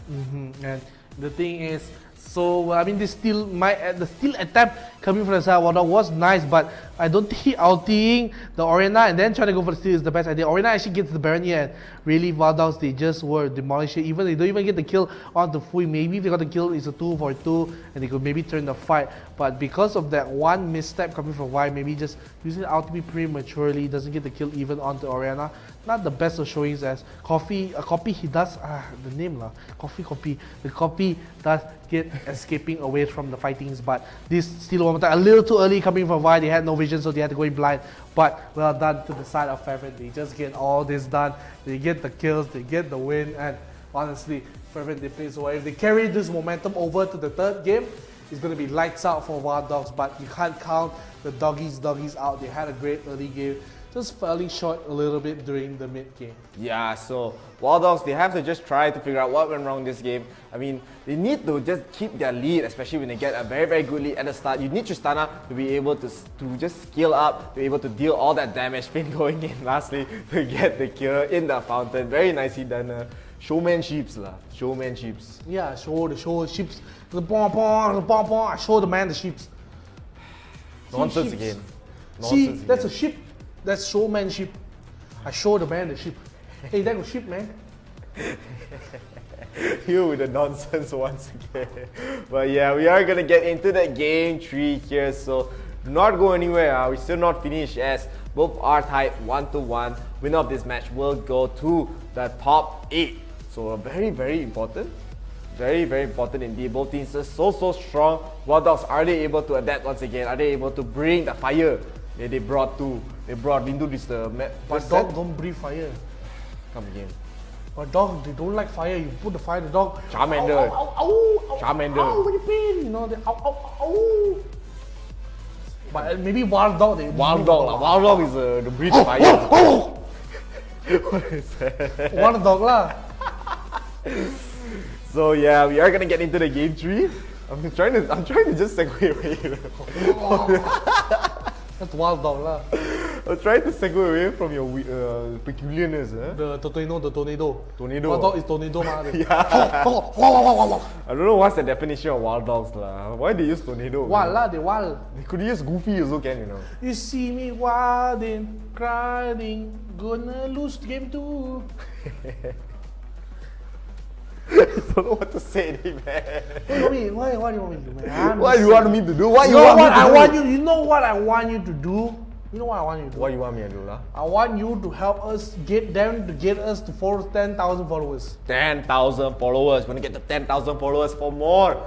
And the thing is, so I mean, the steal attempt coming from the side of Wild Dogs was nice, but I don't think ulting the Orianna and then trying to go for the steal is the best idea. Orianna actually gets the Baron here, and really Wild Dogs, they just were demolished. Even they don't even get the kill onto Fui. Maybe if they got the kill, it's a 2-for-2, and they could maybe turn the fight. But because of that one misstep coming from Y, maybe just using ultimate prematurely, doesn't get the kill even onto Orianna. Not the best of showings as 𝐸𝐸, he does, the name lah, 𝐸𝐸, the 𝐸𝐸 does get escaping away from the fightings, but this still one more time, a little too early coming from Y. They had no vision, so they had to go in blind, but well done to the side of Fervent. They just get all this done, they get the kills, they get the win, and honestly, Fervent, they play so well. If they carry this momentum over to the 3rd game, it's going to be lights out for Wild Dogs, but you can't count the doggies out. They had a great early game, just falling short a little bit during the mid game. Yeah, so Wild Dogs, they have to just try to figure out what went wrong this game. I mean, they need to just keep their lead, especially when they get a very, very good lead at the start. You need Tristana to be able to just scale up, be able to deal all that damage. Finn going in lastly to get the kill in the fountain. Very nicely done. Showmanships lah, showmanships. Yeah, show the sheeps. Show the man the sheeps. Nonsense again. See, Nonsense that's a again. sheep. That's showmanship. I show the man the sheep. Hey, that was sheep, man. You with the nonsense once again. But yeah, we are gonna get into the game 3 here, so do not go anywhere. We're still not finished as both are tied 1-1. Winner of this match will go to the top 8. So very, very important. Very, very important indeed. Both teams are so strong. Wild Dogs, are they able to adapt once again? Are they able to bring the fire? Yeah, they brought 2. They brought Bindu this map. But dog don't breathe fire. Come again. But dog, they don't like fire. You put the fire, the dog. Charmander. Ow, ow, ow, ow, Charmander. ow, when you pain, you know, they ow, ow, ow. But maybe Wild Dog. Wild Dog is the breathe fire. What is that? Wild Dog lah. So yeah, we are gonna get into the game 3. I'm trying to just segue away. That's Wild Dog lah. I'm trying to segue away from your peculiarness. The tornado. Tornado. Wild Dog is tornado ma. Yeah. I don't know what's the definition of Wild Dogs lah. Why they use tornado? Wild lah, they wild. They could use Goofy also can, you know. You see me wilding, crying, gonna lose game 2. I don't know what to say, man. What do you want me to do, man? What do you want me to do? You know what I want you to do? You know what I want you to do? What you want me to do, lah? I want you to help us get us to 10,000 followers. 10,000 followers. We're gonna get to 10,000 followers for more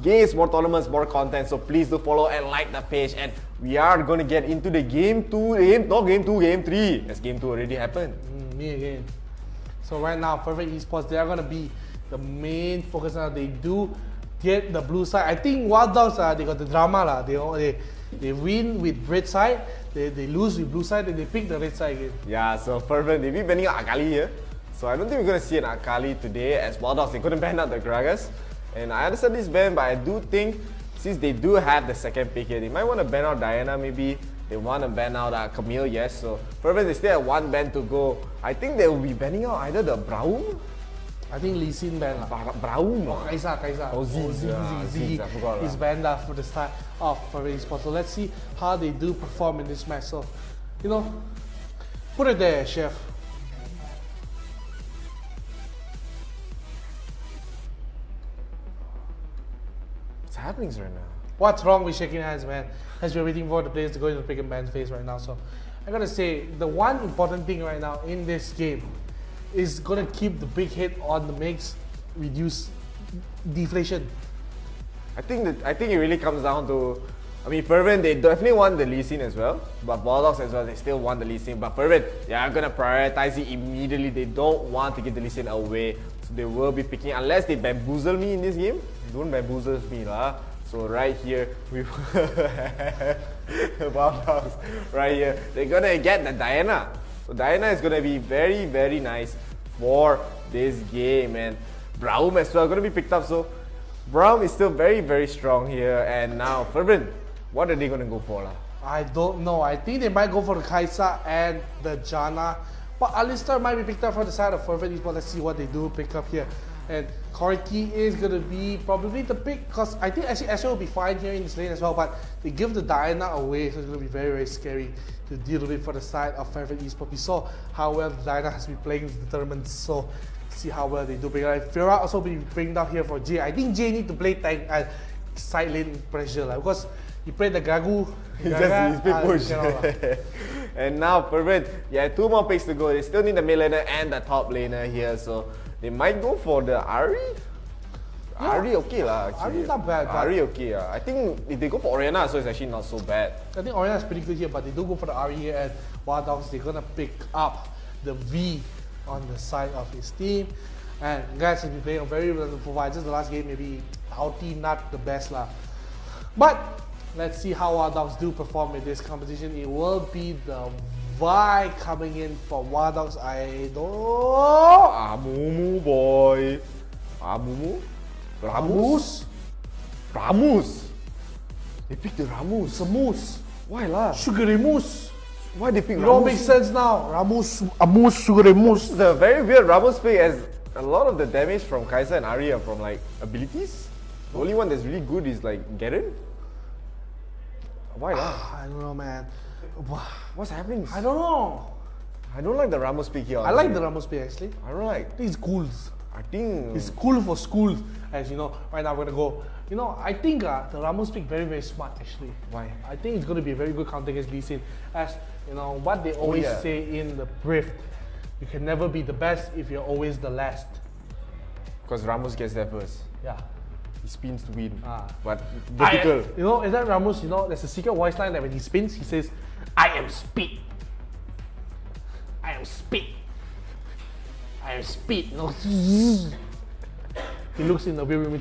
games, more tournaments, more content. So please do follow and like the page. And we are gonna get into the game 3. As game 2 already happened. Me again. So right now, Perfect Esports, they are gonna be the main focus now. They do get the blue side. I think Wild Dogs, they got the drama lah. They win with red side, they lose with blue side, and they pick the red side again. Yeah, so Fervent, they've been banning Akali here. So I don't think we're gonna see an Akali today as Wild Dogs, they couldn't ban out the Gragas. And I understand this ban, but I do think since they do have the second pick here, they might want to ban out Diana maybe. They want to ban out Camille, yes. So Fervent, they still have one ban to go. I think they will be banning out either the Braum. I think Lee Sin banned lah. Braum. 𝐻𝐸𝐲. Oh, 𝐒𝐮𝐦𝐬𝐨𝐬𝐿, I forgot He's lah. banned for the start of Fervent Esports. So let's see how they do perform in this match. So, you know, put it there, chef. What's happening right now? What's wrong with shaking hands, man? As we're waiting for the players to go into the pick and ban phase right now. So I gotta say, the one important thing right now in this game is gonna keep the big hit on the mix, reduce deflation. I think it really comes down to, I mean, Fervent, they definitely want the Lee Sin as well, but Bulldogs as well, they still want the Lee Sin. But Fervent, they are gonna prioritize it immediately. They don't want to give the Lee Sin away, so they will be picking, unless they bamboozle me in this game. Don't bamboozle me lah. So right here, we Bulldogs, right here, they're gonna get the Diana. So Diana is gonna be very, very nice for this game, and Braum as well gonna be picked up. So Braum is still very, very strong here. And now Fervent, what are they gonna go for lah? I don't know. I think they might go for the Kai'Sa and the Janna. But Alistar might be picked up for the side of Fervent Esports. Let's see what they do pick up here. And Corki is going to be probably the pick, because I think actually Asher will be fine here in this lane as well, but they give the Diana away, so it's going to be very, very scary to deal with for the side of Fervent Esports. We saw how well the Diana has been playing in the tournament, so see how well they do bring it. Fiora also be bringing down here for Jay. I think Jay need to play tank side lane pressure, because he played the Gagu. He's big push. And now Fervent, yeah, 2 more picks to go. They still need the mid laner and the top laner here, so they might go for the Ahri. Yeah. Ahri okay lah. Ahri not bad. Ahri okay lah. I think if they go for Orianna, so it's actually not so bad. I think Orianna is pretty good here, but they do go for the Ahri here, and Wild Dogs, they're gonna pick up the V on the side of his team. And guys have been playing a very well providers. The last game maybe Outie not the best lah. But let's see how Wild Dogs do perform in this competition. It will be the Vi coming in for Wild Dogs. I don't. Amumu boy. Amumu? Ramus? Ramus? They picked the Ramus. Samus. Why lah? Sugaremus. Why they pick It Ramus? all makes sense now. Ramus, Amus, Sugaremus. The very weird Ramus pick, as a lot of the damage from Kai'Sa and Ahri are from like abilities. The only one that's really good is like Garen. Why lah? I don't know, man. What's happening? I don't know. I don't like the Ramos pick here. I like the Ramos pick actually. I don't like. I think it's cool. I think It's cool for schools. As you know, right now we're gonna go. You know, I think the Ramos pick very, very smart actually. Why? I think it's gonna be a very good counter against Lee Sin. As you know, what they always yeah. say in the brief, you can never be the best if you're always the last. Because Ramos gets there first. Yeah. He spins to win. Ah. But vertical. You know, is that Ramos? You know, there's a secret voice line that when he spins, he says, "I am speed. I am speed. I am speed." No. He looks in the rear mirror.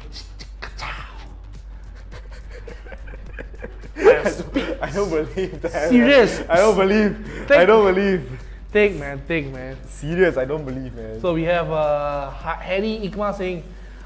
I don't believe that. Serious. I don't believe. I don't believe. Take man. Serious, I don't believe, man. So we have Harry Ikma saying,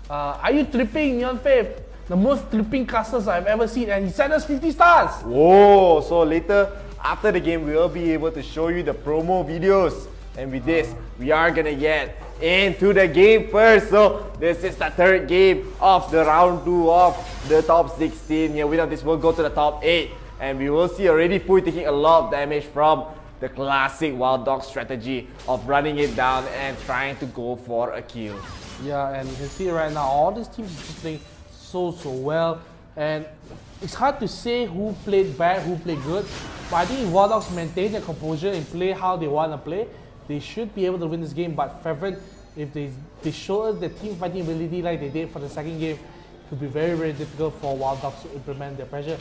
"Are you tripping, Neon Faith? The most tripping casters I've ever seen," and he sent us 50 stars. Whoa, so later, after the game, we'll be able to show you the promo videos. And with this, we are gonna get into the game first. So this is the third game of the round 2 of the top 16. Here, winner of this will go to the top 8. And we will see already Pui taking a lot of damage from the classic Wild Dog strategy of running it down and trying to go for a kill. Yeah, and you can see right now, all these teams are just playing so well. And it's hard to say who played bad, who played good. But I think if Wild Dogs maintain their composure and play how they want to play, they should be able to win this game. But Fervent, if they show us the team fighting ability like they did for the second game, it will be very, very difficult for Wild Dogs to implement their pressure.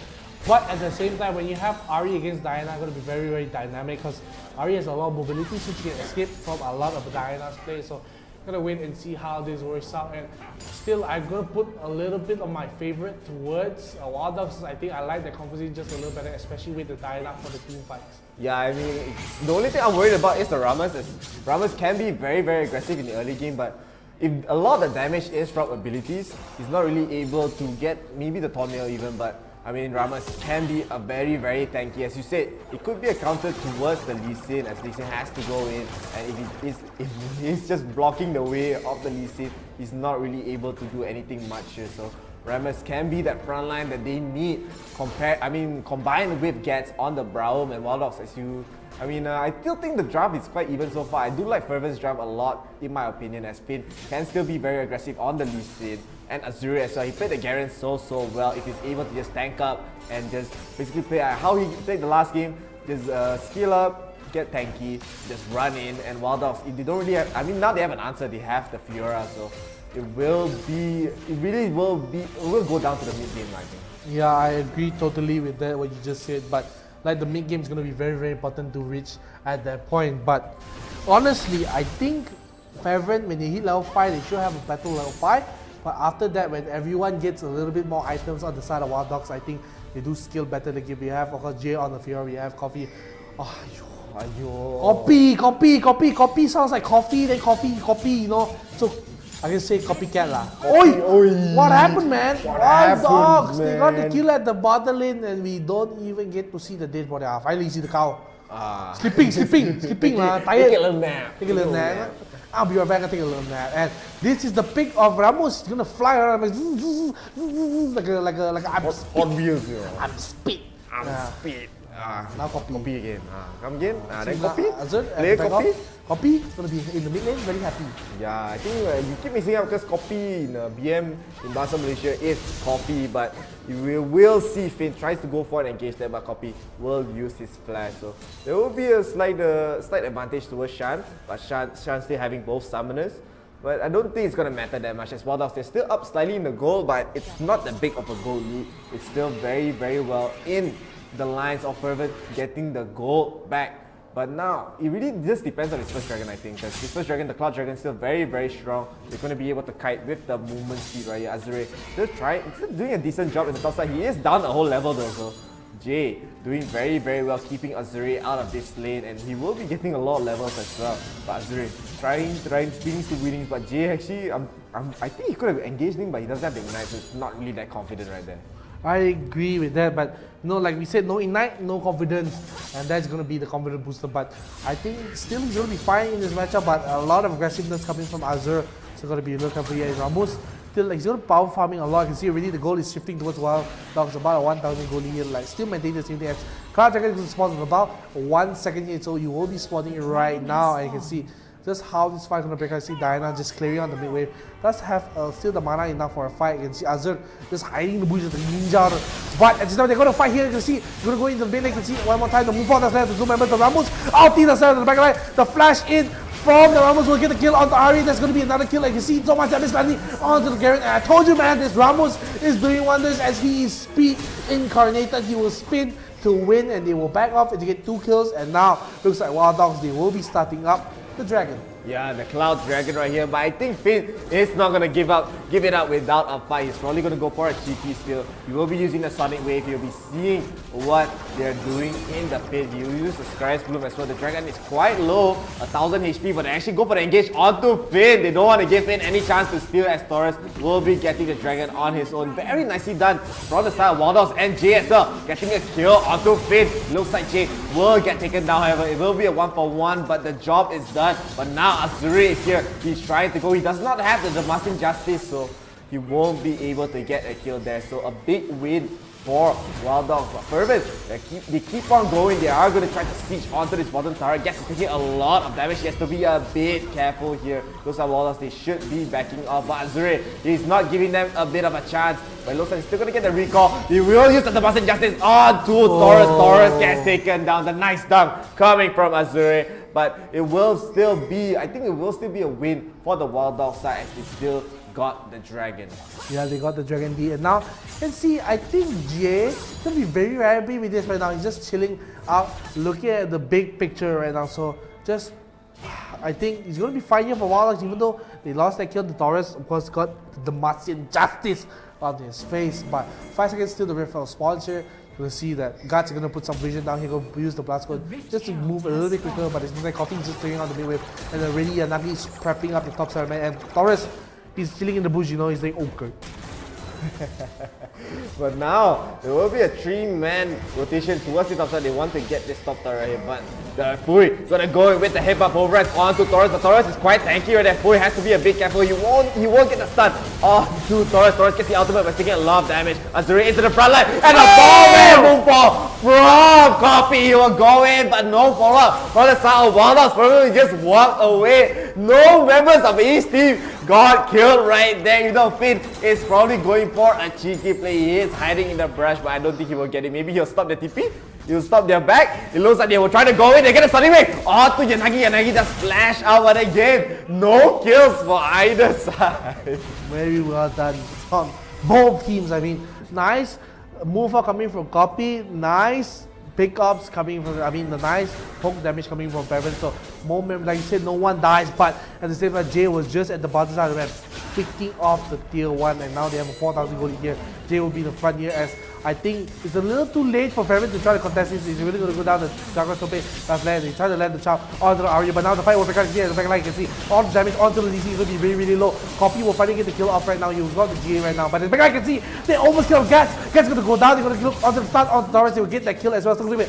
But at the same time, when you have Ahri against Diana, it's going to be very, very dynamic, because Ahri has a lot of mobility, so she can escape from a lot of Diana's play. So I'm going to wait and see how this works out. And still, I'm going to put a little bit of my favorite towards Wild Dogs. I think I like the composition just a little better, especially with the Diana for the team fights. Yeah, I mean, the only thing I'm worried about is the Ramos. Ramos can be very, very aggressive in the early game, but if a lot of the damage is from abilities, he's not really able to get maybe the tornado even, but I mean, Rammus can be a very, very tanky. As you said, it could be a counter towards the Lee Sin, as Lee Sin has to go in, and if he's just blocking the way of the Lee Sin, he's not really able to do anything much here. So Rammus can be that front line that they need combined with Gats on the Braum and Wild Dogs. I still think the draft is quite even so far. I do like Fervent's draft a lot, in my opinion, as Finn can still be very aggressive on the Lee Sin. And Azuri as well. He played the Garen so well if he's able to just tank up and just basically play how he played the last game. Just skill up, get tanky, just run in, and Wild Dogs, if they don't really have, now they have an answer, they have the Fiora, so it will go down to the mid game, I think. Yeah, I agree totally with that, what you just said, but like the mid game is going to be very, very important to reach at that point. But honestly, I think Fervent, when they hit level 5, they should have a better level 5. But after that, when everyone gets a little bit more items on the side of Wild Dogs, I think they do scale better. Like if we have, of course, Jay on the Fiora, we have Coffee. Coffee sounds like coffee, then coffee, you know. So I can say copycat lah. Oi! What happened, man? Wild Dogs, they got the kill at the bottom lane, and we don't even get to see the dead body. Finally see the cow. Sleeping lah, tired. Take a little nap. I'll be right back and take a little nap. And this is the pick of Rammus. He's gonna fly around like I'm speed. Now copy again. Come again. Then copy. Play copy. Copy is gonna be in the mid lane, very happy. Yeah, I think you keep mixing up because copy in BM in Bahasa Malaysia is copy, but you will see Finn tries to go for an engage there, but copy will use his flash. So there will be a slight advantage towards Shan, but Shan still having both summoners. But I don't think it's going to matter that much as Wild Dogs. They're still up slightly in the goal, but it's not that big of a goal lead. It's still very, very well in the lines of Fervent getting the gold back. But now, it really just depends on his first dragon, I think. Because his first dragon, the Cloud Dragon, is still very, very strong. They're going to be able to kite with the movement speed right here. Azure still doing a decent job in the top side. He is down a whole level though, so Jay doing very, very well, keeping Azure out of this lane, and he will be getting a lot of levels as well. But Azure trying speeding to winnings, but Jay actually, I think he could have engaged him, but he doesn't have the Ignite, so it's not really that confident right there. I agree with that, but like we said, no Ignite, no confidence, and that's going to be the confidence booster. But I think still he's going to be fine in this matchup, but a lot of aggressiveness coming from Azure, so going to be looking for here. Rammus still he's going to power farming a lot. You can see already the goal is shifting towards Wild Dogs, about a 1000 goal here, still maintaining the same thing as Cloud Dragon is spawned in about 1 second here, so you will be spawning it right now, and you can see just how this fight is going to break. I see Diana just clearing on the mid wave. Does have still the mana enough for a fight. You can see Azure just hiding the bush with the ninja. But at this time they're going to fight here. You can see they're going to go into the mid lane. You can see one more time the move on. That's left. The Zoom member, the Rammus. Ulti the center, the back line. The flash in from the Rammus will get the kill onto Ari. There's going to be another kill. You can see so much damage landing onto the Garen. And I told you, man, this Rammus is doing wonders as he is speed incarnated. He will spin to win, and they will back off and to get 2 kills. And now looks like Wild Dogs, they will be starting up the Dragon. Yeah, the Cloud Dragon right here, but I think Finn is not going to give it up without a fight. He's probably going to go for a cheeky steal. He will be using the Sonic Wave. He'll be seeing what they're doing in the pit. He'll use the Sky's Bloom as well. The Dragon is quite low, 1000 HP, but they actually go for the engage onto Finn. They don't want to give Finn any chance to steal, as Taurus will be getting the Dragon on his own. Very nicely done from the side of Wild Dogs, and Jay as well, getting a kill onto Finn. Looks like Jay will get taken down, however. It will be a 1-for-1, but the job is done. But now Azure is here. He's trying to go. He does not have the Damascene Justice, so he won't be able to get a kill there. So a big win for Wild Dogs. But Fervent, they keep on going. They are going to try to siege onto this bottom tower. Gets taking a lot of damage. He has to be a bit careful here. Those are Wild Dogs. They should be backing off. But Azure, he's not giving them a bit of a chance. But it looks like he's still going to get the recall. He will use the Damascene Justice onto Taurus. Taurus gets taken down. The nice dunk coming from Azure. But it will still be, I think it will still be a win for the Wild Dog side as they still got the Dragon. Yeah, they got the Dragon D. And now, you can see, I think Jay is going to be very happy with this right now. He's just chilling out, looking at the big picture right now. So, just, I think he's going to be fine here for Wild Dogs, even though they lost that kill. The Taurus, of course, got the Damascene Justice on his face. But 5 seconds still the Rift spawns here. Gonna see that Guts are gonna put some vision down here, go use the blast code just to move a little bit quicker, but it's like Coffee is just clearing out the mid wave, and then already Nagi is prepping up the top side, man. And Taurus, he's chilling in the bush, you know, he's like, okay. But now, there will be a 3-man rotation towards the top side. They want to get this top tower right here, but the Fui is gonna go with the hip up override onto Taurus. But Taurus is quite tanky right there. Fui has to be a bit careful. He won't get the stun onto Taurus. Taurus gets the ultimate by taking a lot of damage. Azuri into the front line, and a ball moonfall from Coffee. He will go in, but no follow-up from the side of Waldogs. Probably just walked away. No members of his team got killed right there. You know, Finn is probably going for a cheeky play. He is hiding in the brush, but I don't think he will get it. Maybe he'll stop the TP. He'll stop their back. It looks like they will try to go in. They get a stunning wave onto Yanagi. Yanagi just splash out, but again, no kills for either side. Very well done from both teams. I mean, nice move out coming from Copy. Nice pickups coming from, the nice poke damage coming from Fervent. So, moment, like you said, no one dies, but at the same time, Jay was just at the bottom side of the map, picking off the tier 1, and now they have a 4,000 gold here. Jay will be the front here, as I think it's a little too late for Fervent to try to contest this. He's really going to go down the Jungle Tope last land. He tried to land the chop onto the Arya, but now the fight will be coming here. The back line, you can see all the damage onto the DC is going to be really, really low. Copy will finally get the kill off right now. You've got the GA right now, but the back line, you can see they almost killed Gats. Gats going to go down. They're going to look onto the start onto Taurus. They will get that kill as well. So, 2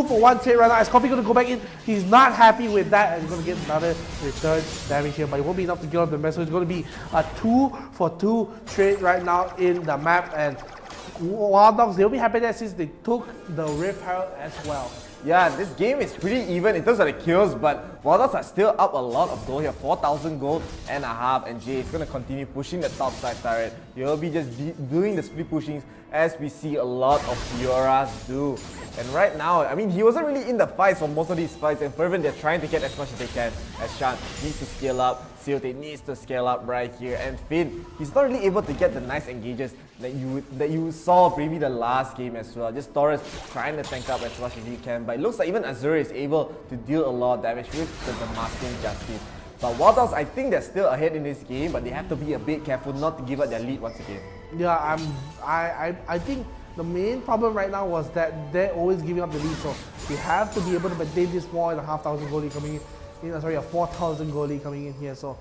for 1 trade right now. As Coffee going to go back in, he's not happy with that, and he's going to get another return damage here, but it won't be enough to kill off the mess. So it's going to be a 2 for 2 trade right now in the map, and Wild Dogs, they'll be happy that since they took the Rift Herald as well. Yeah, this game is pretty even in terms of the kills, but Wild Dogs are still up a lot of gold here, 4,000 gold and a half, and Jay is going to continue pushing the top side turret. He'll be just doing the split pushings as we see a lot of Fioras do. And right now, I mean, he wasn't really in the fights for most of these fights, and Fervent, they're trying to get as much as they can. As Shan needs to scale up, Siote needs to scale up right here, and Finn, he's not really able to get the nice engages that you saw maybe the last game as well. Just Taurus trying to tank up as much as he can, but it looks like even Azuri is able to deal a lot of damage with the Masking Justice. But Wild Dogs, I think they're still ahead in this game, but they have to be a bit careful not to give up their lead once again. Yeah, I think the main problem right now was that they're always giving up the lead, so they have to be able to maintain this 4,500 goalie coming in, sorry, a 4,000 goalie coming in here. So,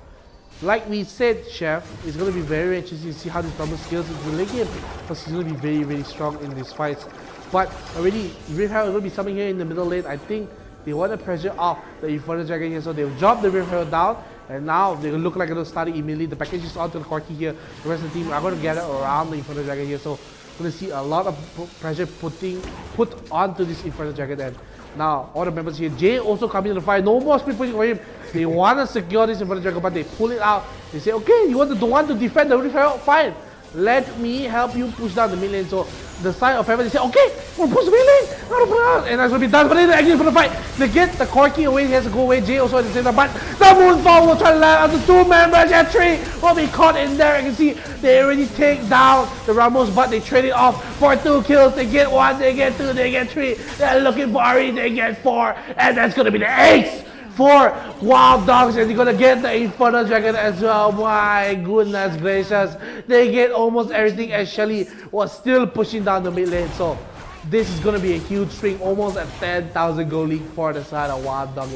like we said, Chef, it's going to be very interesting to see how this Rumble scales into the late game, because he's going to be very, very strong in these fights. But already, Rift Herald will be something here in the middle lane. I think they want to pressure off the Inferno Dragon here, so they'll drop the Rift Herald down, and now they look like they're starting immediately. The package is onto the Corki here. The rest of the team are going to gather around the Inferno Dragon here, so we're going to see a lot of pressure put onto this Inferno Dragon. And now all the members here, Jay also coming to the fight. No more split pushing for him. They want to secure this Inferno Dragon, but they pull it out. They say, okay, you don't want to defend the Rift Herald? Fine. Let me help you push down the mid lane. So the side of Heaven, they say, okay, we'll push the mid lane. And that's going to be done. But then actually for the fight, they get the Corki away. He has to go away. Jay also at the same time. But the Moonfall will try to land on the 2 members. And 3 will be caught in there. You can see they already take down the Ramos, but they trade it off for 2 kills. They get 1, they get 2, they get 3. They're looking for Ari, they get 4. And that's going to be the ace for Wild Dogs, and they're gonna get the Inferno Dragon as well. My goodness gracious, they get almost everything as Shelly was still pushing down the mid lane. So this is gonna be a huge swing, almost a 10,000 goal league for the side of Wild Dogs.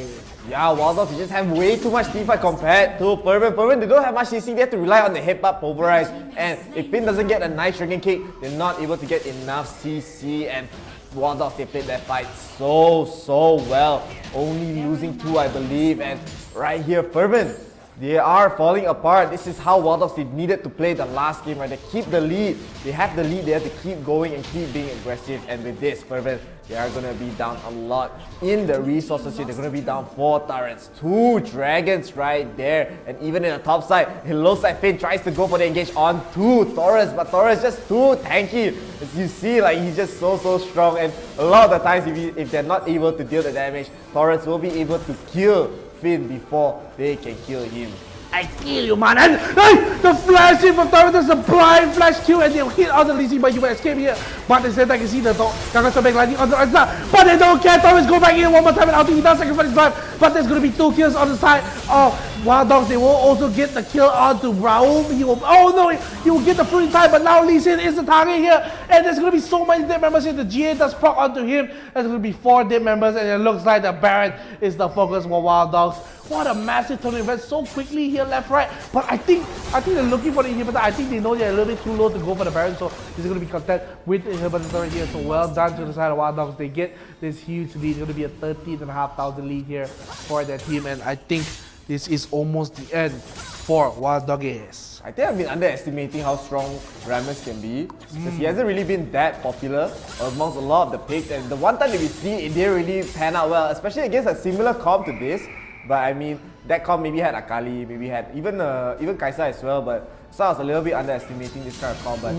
Yeah, Wild Dogs, they just have way too much teamfight compared to Fervent. Fervent, they don't have much CC, they have to rely on the hip-up pulverize, and if Finn doesn't get a nice Dragon Kick, they're not able to get enough CC, and Wild Dogs, they played that fight so well, only losing 2, I believe. And right here, Fervent, they are falling apart. This is how Wild Dogs, they needed to play the last game, right? They keep the lead, they have the lead, they have to keep going and keep being aggressive. And with this, Fervent, they are going to be down a lot in the resources here. They're going to be down 4 turrets, 2 dragons right there. And even in the top side, it looks like Finn tries to go for the engage on 2 Taurus, but Taurus just too tanky. As you see, like, he's just so strong, and a lot of the times if they're not able to deal the damage, Taurus will be able to kill Finn before they can kill him. I kill you, man. And the flash in from Torres, there's a blind flash kill, and they'll hit on the Lee Sin, but you will escape here. But instead, I can see the Kakaso back landing on the right side, but they don't care. Torres go back in one more time, and Ulti, he does sacrifice his life, but there's going to be 2 kills on the side of Wild Dogs. They will also get the kill onto Raum. He will, oh no, he will get the free time, but now Lee Sin is the target here, and there's going to be so many dead members here. The GA does proc onto him. There's going to be 4 dead members, and it looks like the Baron is the focus for Wild Dogs. What a massive tournament event so quickly here, left, right. But I think they're looking for the inhibitor. I think they know they're a little bit too low to go for the Baron, so he's going to be content with the inhibitor here. So well done to the side of Wild Dogs. They get this huge lead. It's going to be a 13,500 lead here for their team, and I think this is almost the end for Wild Doggies. I think I've been underestimating how strong Rammus can be, because he hasn't really been that popular amongst a lot of the picks, and the one time that we see it didn't really pan out well, especially against a similar comp to this. But I mean, that comp maybe had Akali, maybe had even Kai'Sa as well, but so I was a little bit underestimating this kind of comp, but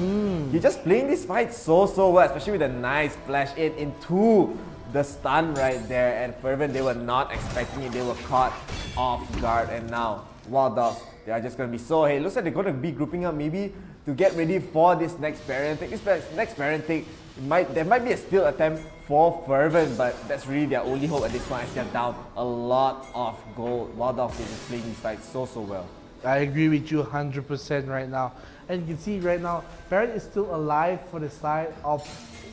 he's just playing this fight so well, especially with a nice flash in into the stun right there, and Fervent, they were not expecting it, they were caught off guard, and now Wild Dogs, they are just going to be so, hey, it looks like they're going to be grouping up maybe to get ready for this next Baron take. This next Baron take, there might be a steal attempt for Fervent, but that's really their only hope at this point as they're down a lot of gold. Wild Dogs is just playing these fights so well. I agree with you 100% right now. And you can see right now, Baron is still alive for the side of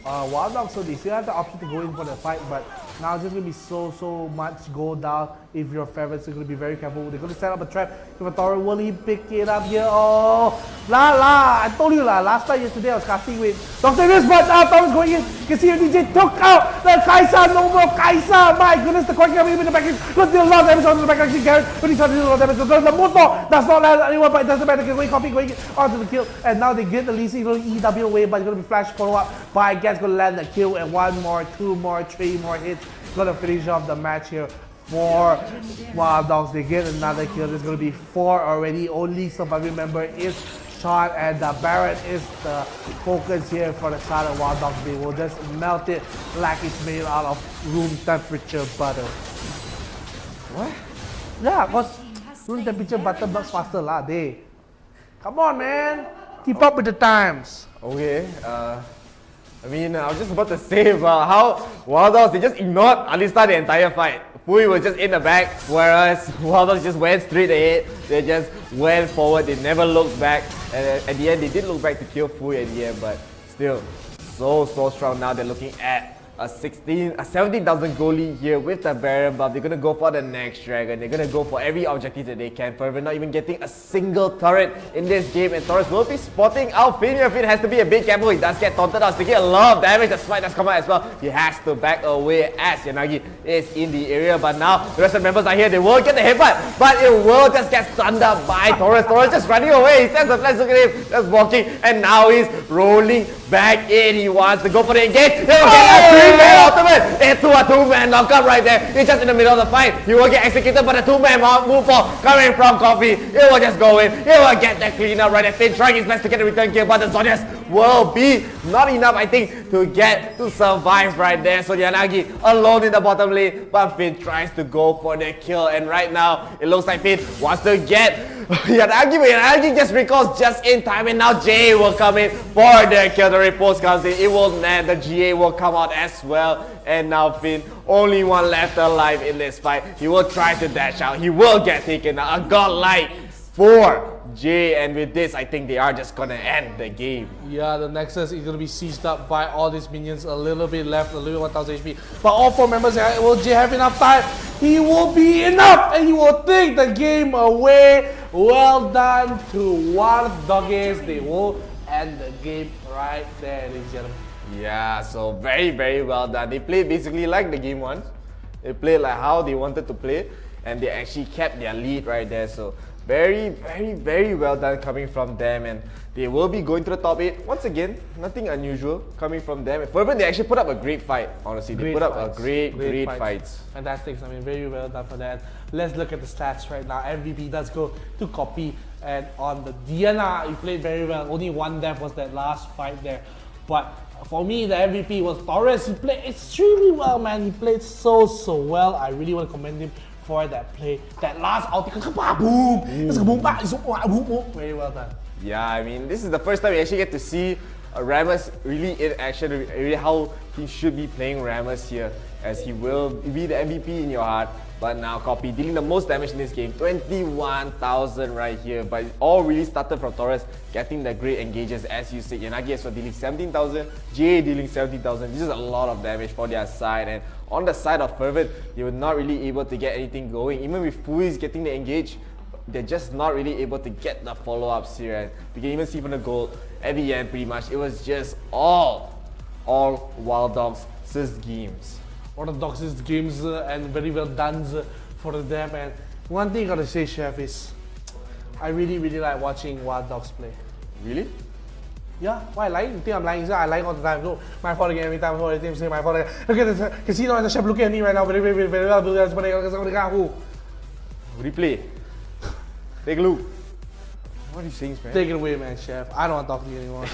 Wild Dogs, so they still have the option to go in for the fight, but now it's just going to be so much gold down if you're Fervent, so you're going to be very careful. They're going to set up a trap. Inventory, will he pick it up here? Oh, I told you last time yesterday I was casting with Dr. Riz, but now Torres going in. You can see DJ took out the Kai'Sa, no more Kai'Sa. My goodness, the Quake coming in the backline. Let's deal a lot of damage on the backline. See Garrett, but he's trying to deal a lot of damage. The Moto does not land anyone, but it doesn't matter. Going onto the kill, and now they get the Lee Sin EW away, but it's going to be flash follow up by Gats, going to land the kill, and 1 more, 2 more, 3 more hits. Going to finish off the match here for Wild Dogs. They get another kill. There's going to be 4 already. Only surviving member is Sean, and the Baron is the focus here for the side of Wild Dogs. They will just melt it like it's made out of room temperature butter. What? Yeah, because room temperature butter melts faster lah. They. Come on, man. Keep up with the times. Okay, I mean, I was just about to say about how Wild Dogs, they just ignored Alistar the entire fight. Pui was just in the back, whereas Wild Dogs just went straight ahead. They just went forward, they never looked back. And at the end, they did look back to kill Pui at the end, but still, so strong now. They're looking at a 17,000 gold lead here with the Baron buff. They're gonna go for the next dragon. They're gonna go for every objective that they can. Fervent not even getting a single turret in this game, and Torres will be spotting out Finn. Finn has to be a bit careful. He does get taunted out, taking a lot of damage. The smite does come out as well. He has to back away as Yanagi is in the area, but now the rest of the members are here. They will get the headbutt, but it will just get stunned up by Torres. Torres just running away. He sends the flash, look at him, just walking, and now he's rolling back in. He wants to go for the engage. Man ultimate! It's a 2-man knockup right there. He's just in the middle of the fight. He will get executed, but a 2-man move for coming from Coffee. He will just go in. He will get that cleanup right there. Finn trying his best to get the return kill, but the Zodiacs will be not enough, I think, to survive right there. So Yanagi alone in the bottom lane, but Finn tries to go for the kill, and right now it looks like Finn wants to get Yanagi, but Yanagi just recalls just in time, and now Jay will come in for the kill. The repulse comes in. It will land. The GA will come out as well, and now Finn, only one left alive in this fight. He will try to dash out. He will get taken out. A godlike for Jay, and with this, I think they are just gonna end the game. Yeah, the Nexus is gonna be sieged up by all these minions. A little bit left, a little 1000 HP. But all 4 members, will Jay have enough time? He will be enough, and he will take the game away. Well done to Wild Doggies. They will end the game right there, ladies and gentlemen. Yeah, so very well done. They played basically like the game once. They played like how they wanted to play, and they actually kept their lead right there. So very well done coming from them, and they will be going to the top 8. Once again, nothing unusual coming from them. Fervent, they actually put up a great fight, honestly. They put up a great fights. Fantastic. I mean, very well done for that. Let's look at the stats right now. MVP does go to Copy, and on the Diana, he played very well. Only 1 death was that last fight there. But for me, the MVP was Torres. He played extremely well, man. He played so well. I really want to commend him for that play. That last ulti, boom! Boom! Very well done. Yeah, I mean, this is the first time we actually get to see Rammus really in action, really how he should be playing Rammus here, as he will be the MVP in your heart. But now 𝐸𝐵 dealing the most damage in this game, 21,000 right here. But it all really started from Taurus getting the great engages, as you said. 𝐸𝐴𝐺 as well dealing 17,000, J dealing 17,000. This is a lot of damage for their side. And on the side of Fervent, they were not really able to get anything going. Even with Fui's getting the engage, they're just not really able to get the follow-ups here. And we can even see from the goal, at the end pretty much, it was just all Wild Dogs' games. Orthodox's games and very well done for them. And one thing I gotta say, Chef, is I really like watching Wild Dogs play. Really? Yeah, why lying? You think I'm lying? I lie all the time. No, my fault again. Every time I team say my fault again. Look at this casino and the Chef looking at me right now. Very well. Who? Replay. Take a look. What are you saying, man? Take it away, man, Chef. I don't want to talk to you anymore.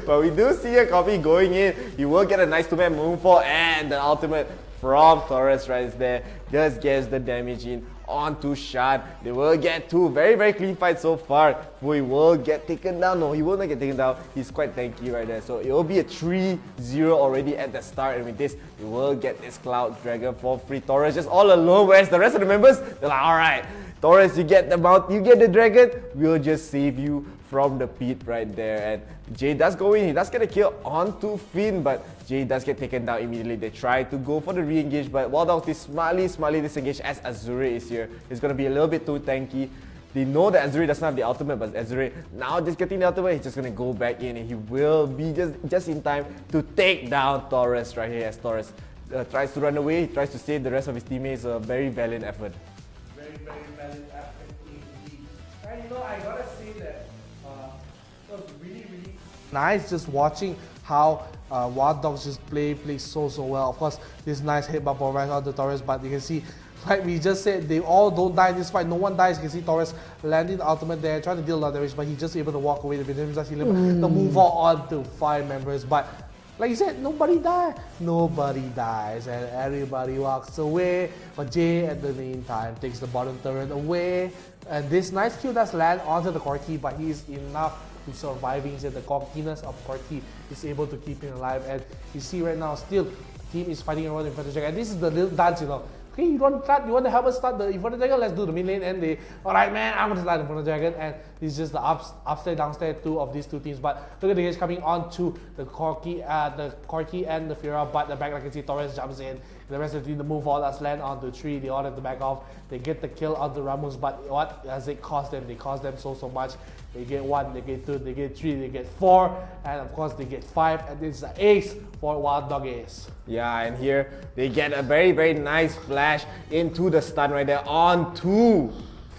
But we do see a 𝐸𝐵 going in. He will get a nice 2-man moonfall and the ultimate from Taurus right there. Just gets the damage in onto Shan. They will get two. Very clean fight so far. Fui will get taken down. No, he will not get taken down. He's quite tanky right there. So it will be a 3-0 already at the start. And with this, you will get this Cloud Dragon for free. Taurus just all alone. Whereas the rest of the members, they're like, alright, Taurus, you get the mount, you get the dragon, we'll just save you from the pit right there. And Jay does go in, he does get a kill onto Finn, but Jay does get taken down immediately. They try to go for the re-engage, but Wild Dogs, they smartly disengage as Azure is here. It's gonna be a little bit too tanky. They know that Azure doesn't have the ultimate, but Azure now just getting the ultimate, he's just gonna go back in and he will be just in time to take down Taurus right here, as Taurus tries to run away, he tries to save the rest of his teammates. A very valiant effort. Very valid effort indeed. And you know, I gotta say that it was really nice just watching how Wild Dogs just play so well. Of course, this nice hit by right out the Taurus, but you can see, like we just said, they all don't die in this fight. No one dies. You can see Taurus landing the ultimate there, trying to deal a lot of damage, but he's just able to walk away. The move on to 5 members, but like you said, nobody dies. Nobody dies, and everybody walks away. But Jay, at the meantime, takes the bottom turret away. And this nice kill does land onto the 𝐸𝐵, but he's enough to surviving. So the cockiness of 𝐸𝐵 is able to keep him alive. And you see right now, still, the team is fighting around in front of the dragon. And this is the little dance, you know. Okay, you want to help us start the Inferno Dragon? Let's do the mid lane. And they, alright man, I'm going to start the Inferno Dragon. And this is just the upstairs, downstairs two of these two teams. But look at the engage coming on to the 𝐸𝐵 and the Fiora. But the back, like you can see, Taurus jumps in. The rest of the team, the move all that's land onto 3. They all have to back off. They get the kill on the Rammus. But what does it cost them? They cost them so much. They get 1, they get 2, they get 3, they get 4, and of course they get 5, and this is an ace for Wild Dog Ace. Yeah, and here they get a very nice flash into the stun right there onto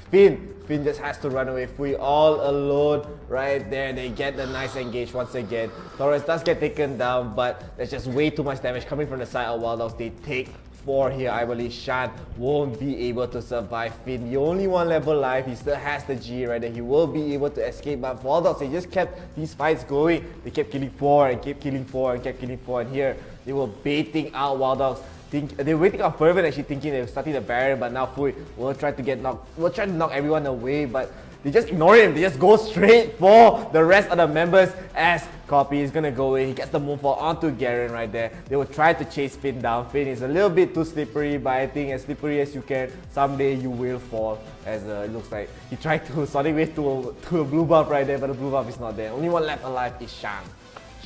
Finn. Finn just has to run away. Fui all alone right there. They get the nice engage once again. Taurus does get taken down, but there's just way too much damage coming from the side of Wild Dogs. They take 4 here. I believe Shan won't be able to survive Finn. The only one level life. He still has the G right there. He will be able to escape, but Wild Dogs, they just kept these fights going. They kept killing 4 and kept killing 4 and kept killing 4. And here they were baiting out Wild Dogs. They were waiting on Fervent, actually thinking they were starting the Baron, but now Fui will try to knock everyone away, but they just ignore him. They just go straight for the rest of the members as 𝐸𝐵 is gonna go in. He gets the moonfall onto Garen right there. They will try to chase Finn down. Finn is a little bit too slippery, but I think as slippery as you can, someday you will fall. As it looks like he tried to Sonic Wave to a blue buff right there, but the blue buff is not there. Only one left alive is Shan.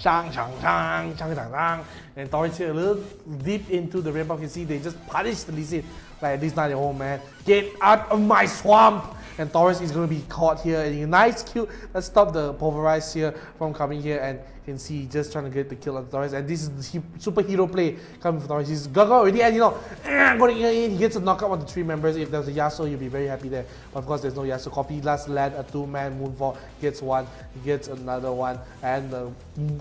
And Taurus here a little deep into the ramp up. You can see they just punish the Lee Sin. Like, this is not your home, man. Get out of my swamp! And Taurus is going to be caught here. And a nice kill. Let's stop the Pulverize here from coming here. And you can see just trying to get the kill on Taurus. And this is the superhero play coming from Taurus. He's Gaga already, and you know, he gets a knockout on the 3 members. If there's a Yasuo, you'll be very happy there. But of course, there's no Yasuo. 𝐸𝐵 last land a 2-man moonfall. Gets 1, he gets another 1. And the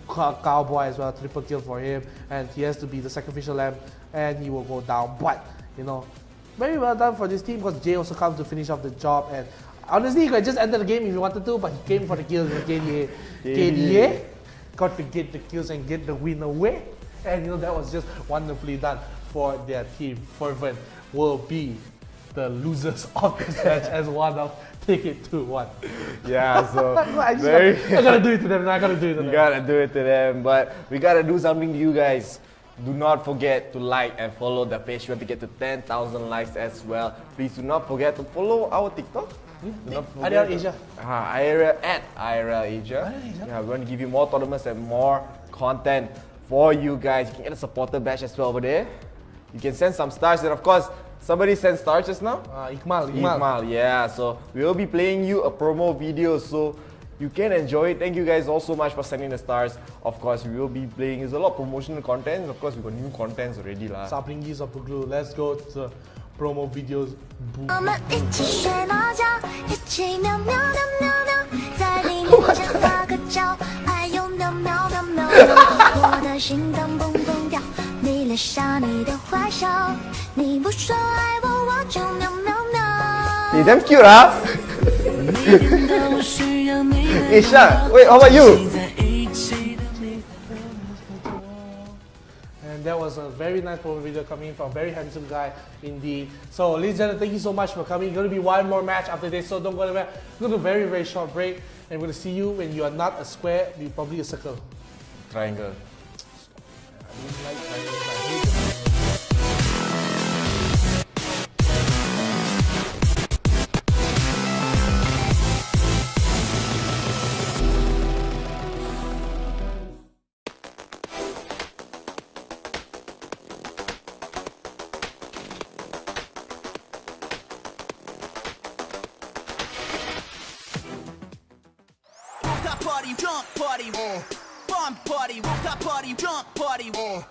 cowboy as well, triple kill for him. And he has to be the sacrificial lamb. And he will go down. But, you know, very well done for this team, because Jay also comes to finish off the job. And honestly, he could just enter the game if he wanted to, but he came for the kills with 𝐾𝐷𝐴. Got to get the kills and get the win away. And you know, that was just wonderfully done for their team, Fervent. will be the losers of this match as one of Take It 2-1. Yeah, so I gotta do it to them. I gotta do it to them. You gotta do it to them, but we gotta do something to you guys. Do not forget to like and follow the page. We have to get to 10,000 likes as well. Please do not forget to follow our TikTok. Do not forget IRL Asia. IRL Asia. Yeah, we're going to give you more tournaments and more content for you guys. You can get a supporter badge as well over there. You can send some stars, and of course, somebody sent stars just now. 𝐒𝐻𝐚. Yeah. So we will be playing you a promo video, so you can enjoy it. Thank you guys all so much for sending the stars. Of course, we will be playing. There's a lot of promotional content. Of course, we got new contents already lah. Saplingi Sapuglu. Let's go to the promo videos. 我们一起睡猫觉，一起喵喵喵喵喵，在黎明前撒个娇，还有喵喵喵喵喵，我的心脏蹦蹦跳，你留下你的坏笑，你不说爱我，我就喵喵喵。 Hey, damn cute, huh? Hey, Shan, wait, how about you? And that was a very nice promo video coming from a very handsome guy indeed. So, ladies and gentlemen, thank you so much for coming. Going to be one more match after this, so don't go anywhere. We're going to do a very, very short break, and we're going to see you when you are not a square, you're probably a circle. Triangle. Rooftop party, jump party, bomb party, rooftop party, jump party, bomb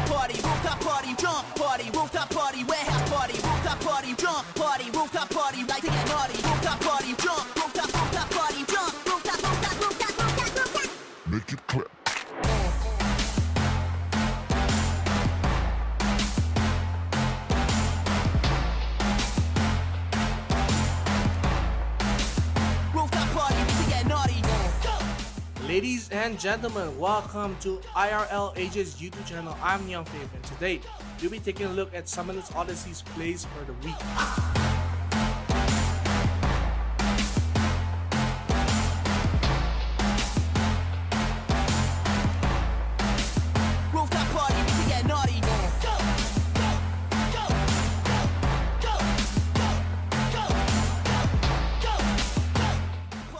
party, rooftop party, jump party, rooftop party, warehouse party, rooftop party, jump party, rooftop party, like to get naughty, rooftop party, jump, rooftop party, jump, rooftop. Make it clap. Rooftop party, we get naughty. Ladies and gentlemen, welcome to IRL Asia's YouTube channel. I'm 𝐒𝐿, and today we'll be taking a look at Summoners Odyssey's plays for the week. Rooftop party, we get naughty.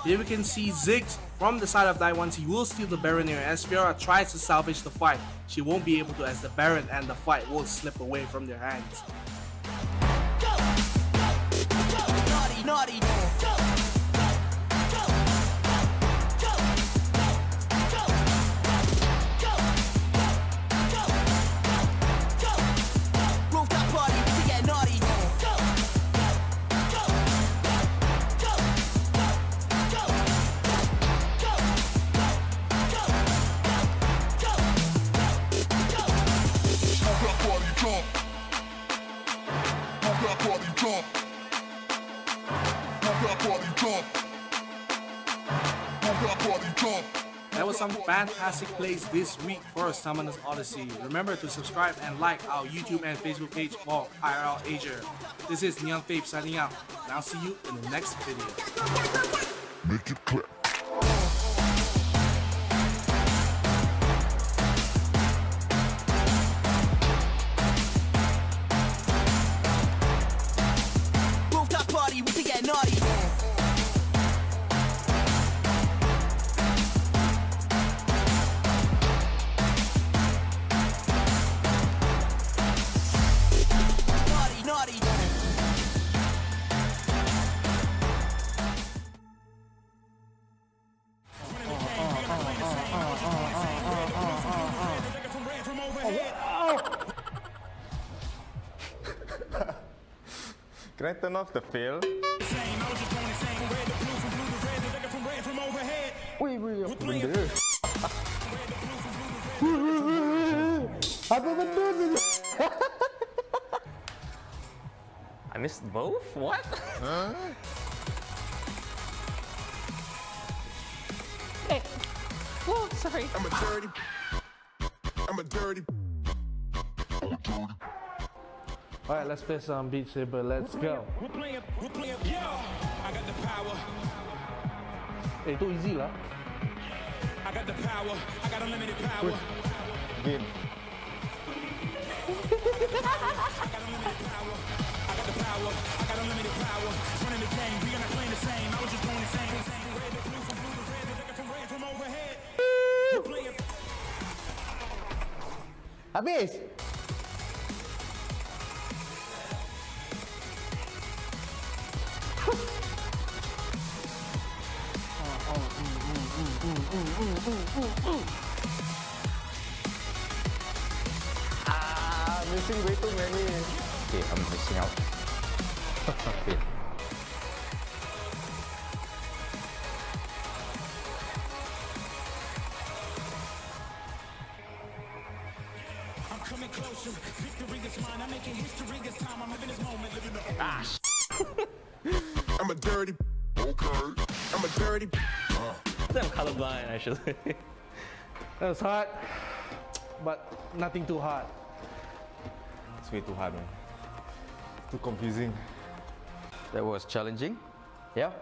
Here we can see 𝐒𝐧𝐞 from the side of 𝑑𝐢𝐿. He will steal the Baron here as Fiora tries to salvage the fight. She won't be able to as the Baron and the fight will slip away from their hands. Naughty, naughty. Rooftop party, we get naughty. Rooftop party jump. Rooftop party jump. Rooftop party jump. Rooftop party jump. There was some fantastic plays this week for Summoners Odyssey. Remember to subscribe and like our YouTube and Facebook page for IRL Asia. This is 𝐒𝐿 signing out, and I'll see you in the next video. Make it clap. Rooftop party, we get naughty. Naughty, naughty. Can I turn off the fail? Wait, apa benda? Apa benda ni? I missed both? What? Huh? Hey. Oh, sorry. I'm a dirty. Alright, let's play some Beat Saber. Let's go. We're playing, yeah. I got the power. Itu easy lah. I got the power. I got unlimited power. Game. I got unlimited power. I got the power. I got unlimited power. Running the game. We are not playing the same. I was just going insane. Red to blue, from blue to red. Looking from red from overhead. We're playing. Habis. Missing way too many. Okay, I'm missing out. Okay. I'm coming closer. Victory is mine. I'm making history this time. I'm living this moment. Living the I'm a dirty. Okay. I'm a dirty. I'm colorblind actually. That was hard, but nothing too hard. It's way too hard, man. Too confusing. That was challenging. Yeah.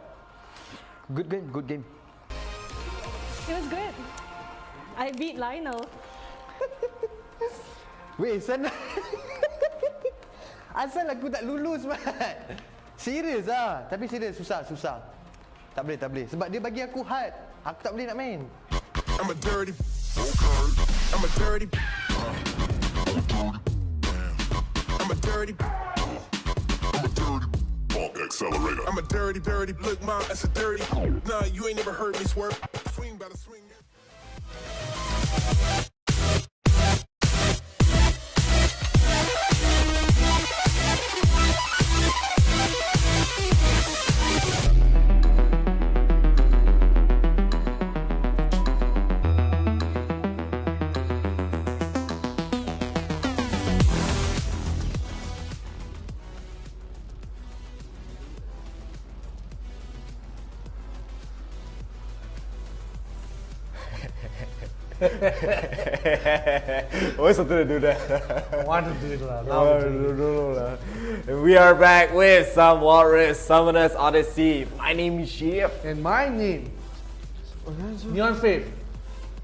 Good game, good game. It was good. I beat Lionel. Wait, sana. Asal aku tak lulus, man. Serius ah. Tapi serius, susah. Tak boleh. Sebab dia bagi aku hard. Aku tak boleh nak main. I'm a dirty. Okay. I'm a dirty. I'm a dirty. I'm a dirty. Accelerator. I'm a dirty. Look, mom, that's a dirty. Nah, you ain't never heard me swerve. Swing by the swing. Always wanted to do that. I wanted to do it lah. And we are back with some Walrus Summoners Odyssey. My name is Chef. And my name, Neon Faith.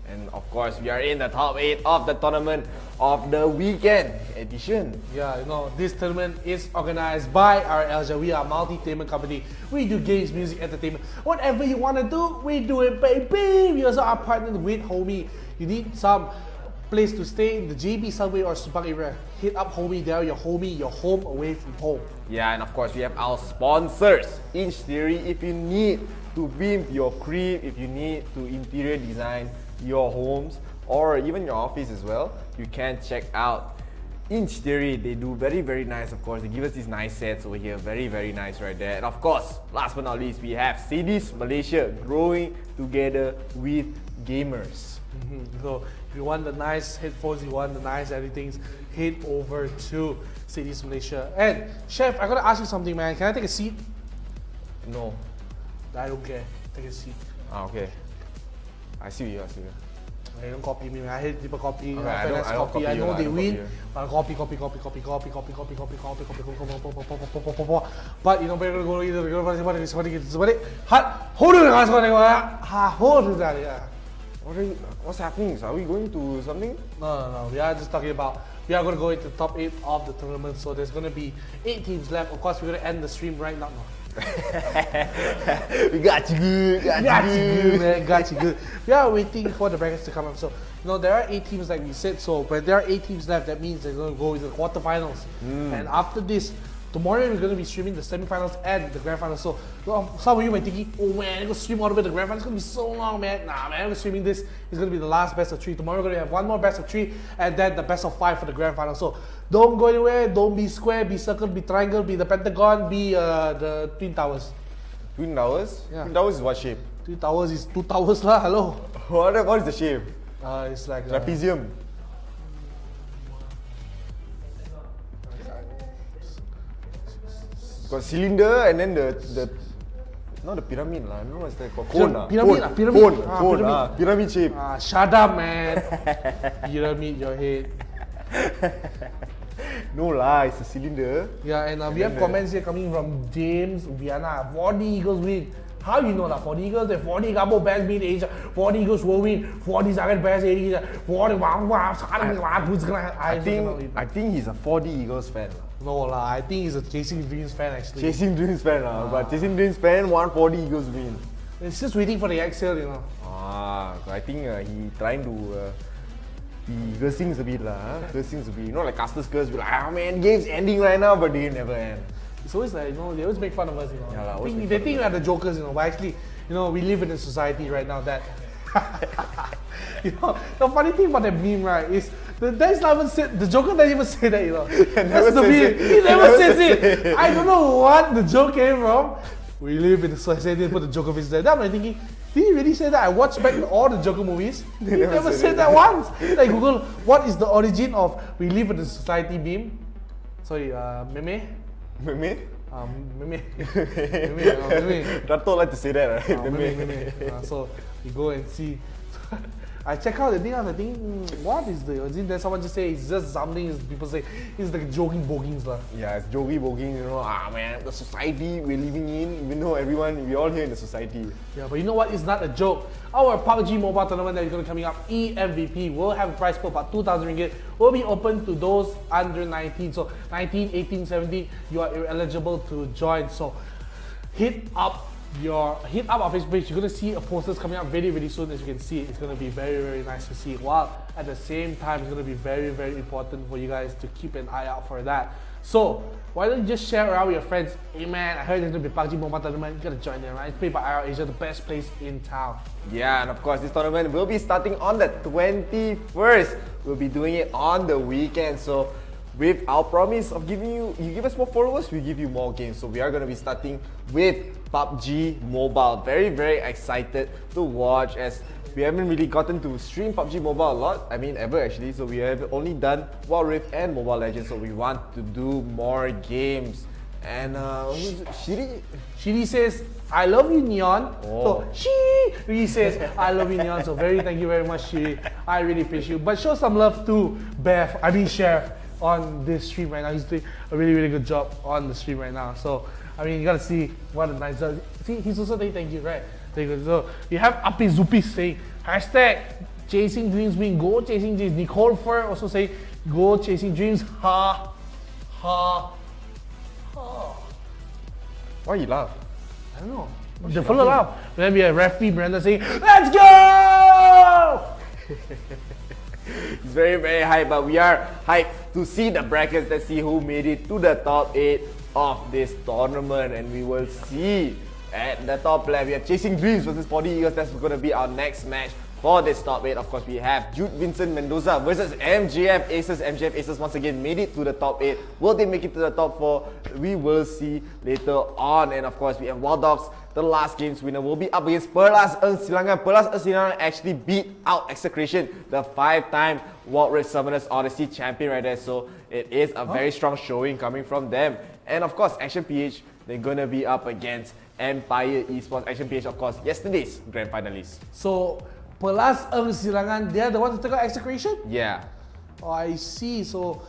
And of course, we are in the top 8 of the tournament of the weekend edition. Yeah, you know, this tournament is organized by IRL ASIA. We are a multi-tainment company. We do games, music, entertainment. Whatever you want to do, we do it, baby. We also are partnered with Homie. You need some place to stay in the JB subway or Subang area. Hit up Homie. There, your homie, your home away from home. Yeah, and of course, we have our sponsors. Inch Theory, if you need to beam your crib, if you need to interior design your homes or even your office as well, you can check out Inch Theory. They do very nice, of course. They give us these nice sets over here, very nice right there. And of course, last but not least, we have CDs Malaysia, growing together with gamers. So if you want the nice headphones, you want the nice everything, head over to CDs Malaysia. And Chef, I gotta ask you something, man. Can I take a seat? No. I don't care. Take a seat. Okay. I see you. I don't copy me. I hate people copy. Okay, I don't copy. I you, know I they don't win, copy you. but copy. But you know, we're gonna go either. We're gonna hold it, guys. Hold it, yeah. What's happening? Are we going to something? No. We are just talking about. We are gonna go into the top 8 of the tournament. So there's gonna be 8 teams left. Of course, we're gonna end the stream right now. We got you good. Man. Got you good. We are waiting for the brackets to come up. So, you know, there are 8 teams like we said. So, but there are 8 teams left. That means they're going to go into the quarterfinals. And after this, tomorrow we're going to be streaming the semifinals and the grand finals. So, some of you might be thinking, oh man, I'm going to stream all the way to the grand finals. It's going to be so long, man. Nah, man, we're streaming this. It's going to be the last best of 3. Tomorrow we're going to have one more best of 3 and then the best of 5 for the grand final. So, don't go anywhere. Don't be square, be circle, be triangle, be the pentagon, be the twin towers. Twin Towers? Yeah. Twin Towers is what shape? Twin towers is 2 towers lah. Hello. What is the shape? It's like Trapezium. Got cylinder and then the not the pyramid lah. I don't know what's that called. Cone. Pyramid shape. Shut up, man. Pyramid your head. No lah, it's a cylinder. Yeah, and we have comments here coming from James Viana. 40 Eagles win. How you know that? 40 Eagles, 40 Gabo best beat Asia, 40 Eagles will win, 40 second best Asia, 40 I think he's a 40 Eagles fan. No lah, I think he's a Chasing Dreams fan actually. Chasing Dreams fan, but Chasing Dreams fan want 40 Eagles win. It's just waiting for the Excel, you know. I think he trying to be cursing a bit lah. Cursing a bit. You know, like Custer's curse, be like, ah man, game's ending right now, but they never end. It's always like, you know, they always make fun of us, you know. Yeah, they think we are the jokers, you know, but actually, you know, we live in a society right now that, you know, the funny thing about that meme, right, is that's not even said, the Joker doesn't even say that, you know. That's the meme. He never says it. I don't know what the joke came from. We live in a society and put the Joker face there. Then I'm thinking, did he really say that? I watched back all the Joker movies. He never said that once. Like Google, what is the origin of we live in a society meme? Sorry, meme? Meme? Meme. Dato like to say that, right? Meme. So you go and see. I check out the thing, I think, what is the origin? Then someone just say it's just something, people say it's like jogging boggings lah. Yeah, it's jogging bogging, you know, man, the society we're living in, we know everyone, we're all here in the society. Yeah, but you know what, it's not a joke. Our PUBG mobile tournament that is going to coming up, eMVP, will have a prize pool of about 2,000 ringgit, will be open to those under 19, so 19, 18, 17, you are eligible to join, so hit up our Facebook page. You're gonna see a posters coming up very soon. As you can see, it's gonna be very nice to see, while at the same time it's gonna be very important for you guys to keep an eye out for that. So why don't you just share around with your friends? Hey man, I heard there's gonna be PUBG Mobile Tournament, you gotta join them, right? It's played by IRL Asia, the best place in town. Yeah, and of course this tournament will be starting on the 21st. We'll be doing it on the weekend, so with our promise of giving you give us more followers, we give you more games. So we are going to be starting with PUBG Mobile. Very excited to watch, as we haven't really gotten to stream PUBG Mobile a lot. I mean, ever actually. So we have only done Wild Rift and Mobile Legends. So we want to do more games. And Shiri says, I love you, Neon. So Shiri says, I love you, Neon. So thank you very much, Shiri. I really appreciate you. But show some love to Chef on this stream right now. He's doing a really good job on the stream right now. So I mean, you gotta see what a nice job. See, he's also saying thank you, right? Very good. So we have Api Zupi saying #Chasing Dreams win, go Chasing Dreams. Nicole Fur also saying go Chasing Dreams. Ha. Why you laugh? I don't know. The full laugh. Then we have Rafi Miranda saying, let's go! It's very hyped, but we are hyped to see the brackets. Let's see who made it to the top 8 of this tournament, and we will see at the top left we have Chasing Dreams versus 40 Eagles. That's going to be our next match for this top 8. Of course, we have Jude Vincent Mendoza versus MGF Aces. MGF Aces once again made it to the top 8. Will they make it to the top 4? We will see later on. And of course, we have Wild Dogs. The last game's winner will be up against Perlas 𝐒𝐮𝐦𝐸𝐶𝐻. Perlas 𝐒𝐮𝐸𝐸 actually beat out 𝐒𝐿imiNation, the 5-time World Rift Summoners Odyssey champion right there. So it is a very strong showing coming from them. And of course, Action PH, they're gonna be up against Empire Esports. Action PH, of course, yesterday's grand finalists. So Perlas 𝐒𝐿imiNation, they're the ones who took out 𝐿𝐼Creation? Yeah. Oh, I see. So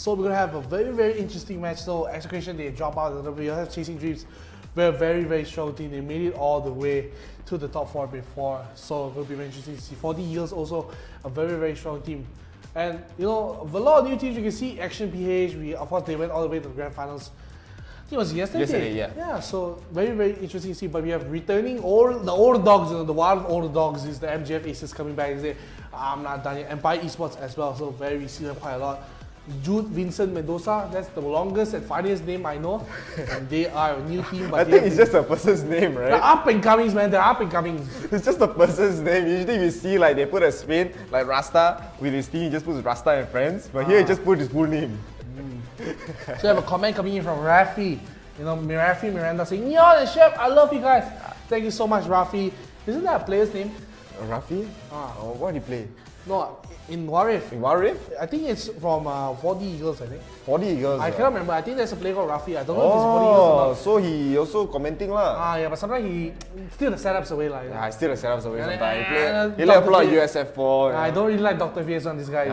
we're gonna have a very interesting match. So 𝐿𝐼Creation, they drop out a little bit. You have Chasing Dreams. We're a very strong team. They made it all the way to the top 4 before. So it will be very interesting to see. 40 Eagles also a very strong team. And you know, a lot of new teams you can see. Action PH, of course they went all the way to the grand finals. I think it was yesterday. Yeah, so very interesting to see. But we have returning the old dogs, you know, the wild old dogs is the MGF Aces coming back and say, I'm not done yet. Empire Esports as well, so we see them quite a lot. Jude Vincent Mendoza, that's the longest and funniest name I know. And they are a new team. But I think it's just a person's name, right? They're up and comings, man. They're up and comings. It's just a person's name. Usually we see like they put a spin, like Rasta with his team, he just puts Rasta and friends. But here he just put his full name. So I have a comment coming in from Rafi. You know, Rafi Miranda saying, Neon and Chef, I love you guys. Thank you so much, Rafi. Isn't that a player's name? Rafi? Oh, what did he play? No, in Warif. In Warif? I think it's from 40 Eagles, I think. 40 Eagles. I cannot remember. I think there's a player called Rafi. I don't know if it's 40 Eagles or not. So he also commenting lah. Yeah, but sometimes he still the setups away lah. Yeah, still the setups away sometimes. He Dr. like a lot of Fierce. USF4. I don't really like Dr. Fierce on this guy.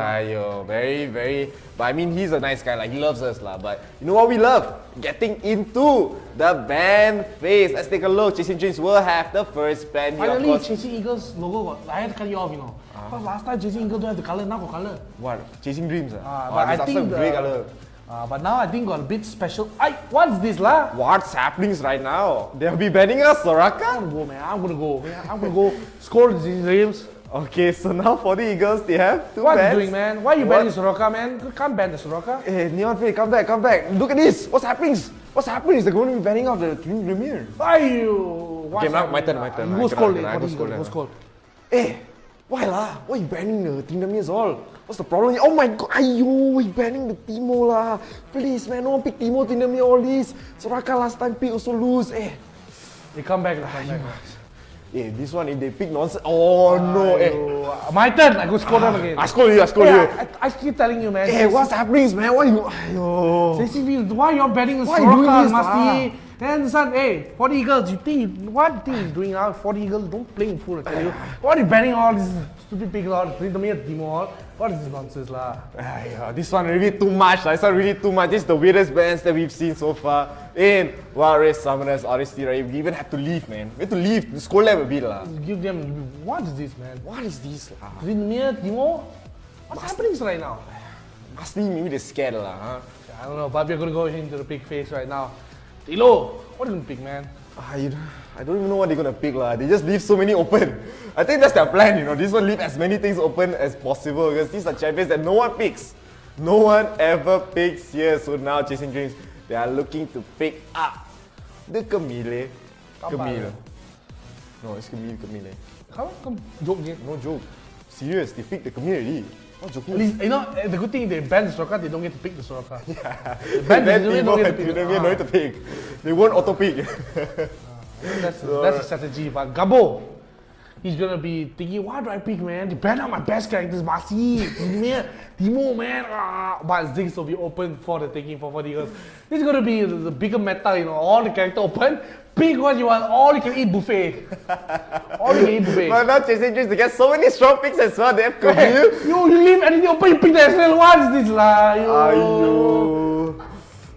Very. But I mean, he's a nice guy. Like he loves us lah. But you know what we love? Getting into the band phase. Let's take a look. Chasing Dreams will have the first band. Finally, Chasing Eagles logo got. I had to cut you off, you know. Because last time Chasing Eagles don't have the color. Now got color. What? Chasing Dreams? But I think grey color. But now I think got a bit special. What's this lah? What's happening right now? They'll be banning us, Soraka? I'm gonna go. I'm gonna go score the Chasing Dreams. Okay, so now for the Eagles, they have two What bans. are you doing, man? Why are you banning Soroka, man? You can't ban the Soroka. Hey, Neon Faye, come back. Look at this. What's happening? They're going to be banning out the team premier. Why you? Okay, my turn. Go scold. Go scold. Hey, why lah? Why you banning the team premiers all? What's the problem? Oh my god, he banning the Timo lah. Please, man, no one pick Timo, team premier, all this. Soraka last time pick also lose. Hey, they come back. Hey, this one if they pick nonsense. Oh no. Hey. My turn. I go scold them again. I scold you. I keep telling you, man. Hey, what's happening, man? Why you? Why you're betting Why you doing this, Musty? And this one, hey, 40 Eagles, what do you think he's doing now? 40 Eagles, don't play in full, I tell you. What are you banning all these stupid people out? What is this nonsense lah? This one really too much. This one really too much. This is the weirdest bands that we've seen so far in Wild Race Summoners Odyssey. Right? We even have to leave, man. We have to leave. The scold them a bit lah. Give them. What is this, man? What is this lah? Trinmere, Timo? What's happening right now? Must maybe they're scared lah, huh? I don't know, but we're gonna go into the big face right now. Tilo, what are you gonna pick, man? I don't even know what they're gonna pick lah. They just leave so many open. I think that's their plan, you know. This one leave as many things open as possible because these are champions that no one picks. No one ever picks here. So now Chasing Dreams, they are looking to pick up the 𝐒𝐲𝐬. No, it's 𝐒𝐲𝐬. Come, joke again. No joke. Serious, they picked the 𝐒𝐲𝐬 already. Not joking. At least, you know, the good thing they ban the Soroka, they don't get to pick the Soroka. Yeah. They ban the Timo don't get and to pick. Trinmere no need to pick. They won't auto pick. That's a strategy. But Gabo, he's gonna be thinking, what do I pick, man? They ban out my best characters, Masi, Timo, man. But Ziggs will be open for the taking for 40 Eagles. This is gonna be the bigger meta, you know. All the characters open. Pick what you want. All you can eat buffet. But now Chasing Dreams, they get so many strong picks as well. They have 𝐒𝐲𝐬. You leave anything open, you pick the SL. What is this lah?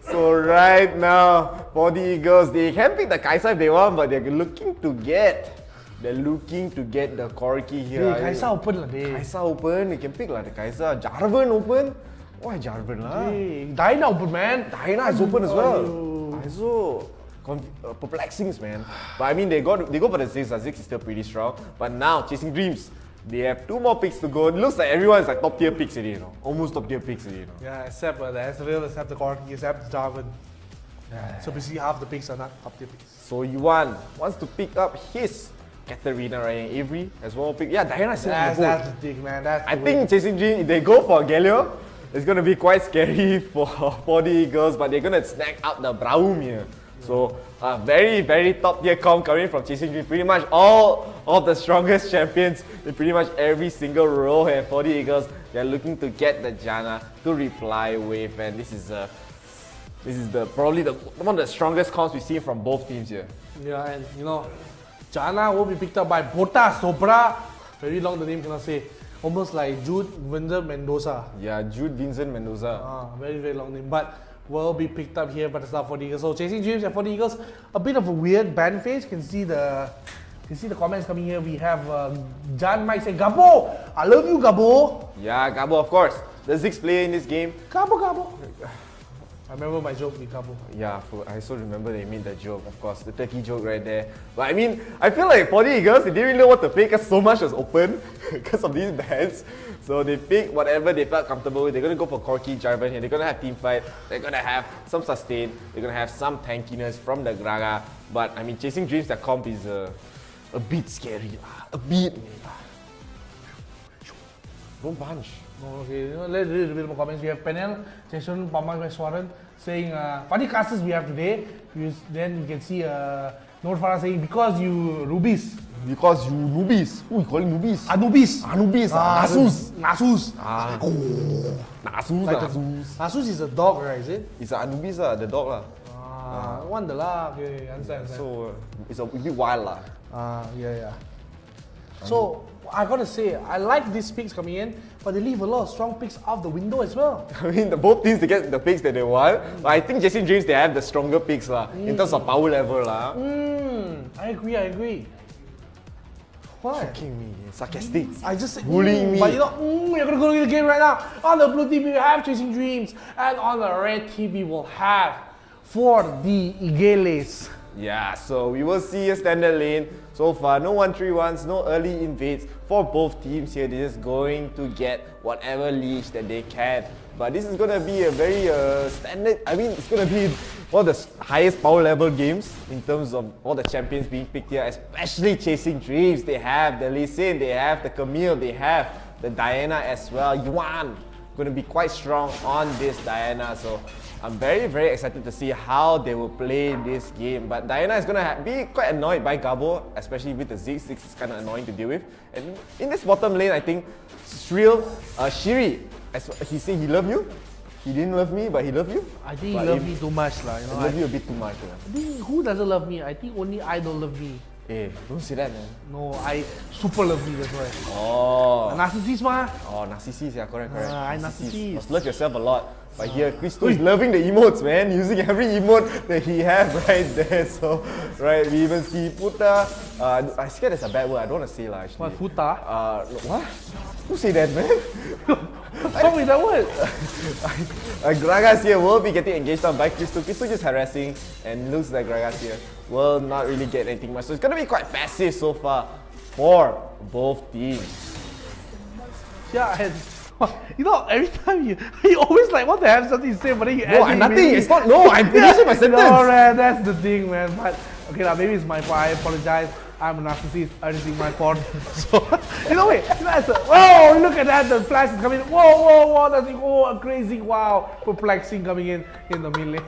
So right now, for the Eagles, they can pick the Kaisa if they want, but they're looking to get the Corki here. Kaisa open lah, Kaisa open, they can pick lah the Kaisa. Jarvan open. Why Jarvan lah? Dyna open, man. Dyna is open as well. So perplexing, man. But I mean, they go for the Ziggs. Ziggs is still pretty strong. But now, Chasing Dreams, they have 2 more picks to go. It looks like everyone's like top tier picks already, you know. Almost top tier picks already, you know. Yeah, except the SRL, except the Corki, except the Jarvan. So basically half the picks are not top tier picks. So Yuan wants to pick up his Katarina, right? And Avery as well pick. Yeah, Diana is That's the thing, man. I think Chasing Dreams, if they go for 𝐒𝐲𝐬, it's going to be quite scary for the Eagles, but they're going to snag out the Braum here. So very, very top tier comp coming from Chasing Dreams. Pretty much all of the strongest champions in pretty much every single row here for the Eagles. They're looking to get the Janna to reply with, and this is probably one of the strongest comps we've seen from both teams here. Yeah, and you know, Janna will be picked up by Bota Sobra. Very long the name cannot say. Almost like Jude Vincent Mendoza. Yeah, Jude Vincent Mendoza. Very, very long name. But will be picked up here by the start for the Eagles. So Chasing Dreams and for the Eagles, a bit of a weird ban phase. You can see the comments coming here. We have John Mike saying, Gabo, I love you, Gabo. Yeah, Gabo, of course. The Ziggs player in this game. Gabo. I remember my joke with Gabo. Yeah, I also remember they made that joke, of course, the turkey joke right there. But I mean, I feel like for the Eagles, they didn't really know what to pick because so much was open because of these bans. So they picked whatever they felt comfortable with. They're going to go for Corki, Jarvan here. They're going to have team fight. They're going to have some sustain. They're going to have some tankiness from the Graga. But I mean, Chasing Dreams, their comp is a bit scary. A bit. Don't punch. Oh, okay, let's read a bit more comments. We have Penel, Jason, Paman, saying, funny classes we have today. Then you can see Noor Farah saying, because you rubies. Because you newbies. Who you calling newbies? Anubis. Nasus. Nasus. Nasus. Nasus is a dog, right? Is it? It's an Anubis, the dog lah. Wonder lah. Okay, understand. So it's a bit wild lah. Yeah. So I gotta say, I like these picks coming in, but they leave a lot of strong picks out the window as well. I mean, both teams they get the picks that they want, but I think 𝐿𝐴𝐵𝐷𝐻𝐻𝐵𝐻 they have the stronger picks lah in terms of power level lah. I agree. Why? Fucking me, sarcastic. I just said, bullying me. But you know, you're gonna go to the game right now. On the blue team, we have Chasing Dreams, and on the red team, we will have for the 𝐒𝐴𝐵𝐷𝐻𝐻. Yeah, so we will see a standard lane. So far, no 1-3-1s, no early invades for both teams here. They're just going to get whatever leash that they can. But this is going to be a very standard, I mean, it's going to be one of the highest power level games in terms of all the champions being picked here, especially Chasing Dreams. They have the Lee Sin, they have the 𝐒𝐿, they have the Diana as well. Yuan going to be quite strong on this Diana. So I'm very, very excited to see how they will play this game. But Diana is going to be quite annoyed by Gabo, especially with the Ziggs. Ziggs is kind of annoying to deal with. And in this bottom lane, I think Shiri, he said he loved you. He didn't love me, but he loved you. I think he loved me too much lah. He loved you a bit too much. I think who doesn't love me? I think only I don't love me. Hey, don't say that, man. No, I super love me, that's why. Oh. Narcissist mah. Oh, narcissist, yeah, correct. I narcissist. Must love yourself a lot. But here, Christo is loving the emotes, man. Using every emote that he has right there. So, right, we even see Puta. I scared that's a bad word. I don't want to say lah, actually. What, Puta? What? Who say that, man? What's wrong with that word? Gragas here will be getting engaged on by Christo. Christo just harassing, and looks like Gragas here will not really get anything much. So it's going to be quite passive so far for both teams. Yeah, and you know, every time you always like want to have something to say, but then you No, nothing. It's not. No, I'm finishing my sentence. No, man, that's the thing, man. But okay, now maybe it's my fault. I apologize. I'm a narcissist. Everything my fault. So you know, wait. You know, whoa! Look at that. The flash is coming. Whoa! That's a crazy. Wow! Perplexing coming in the mid lane.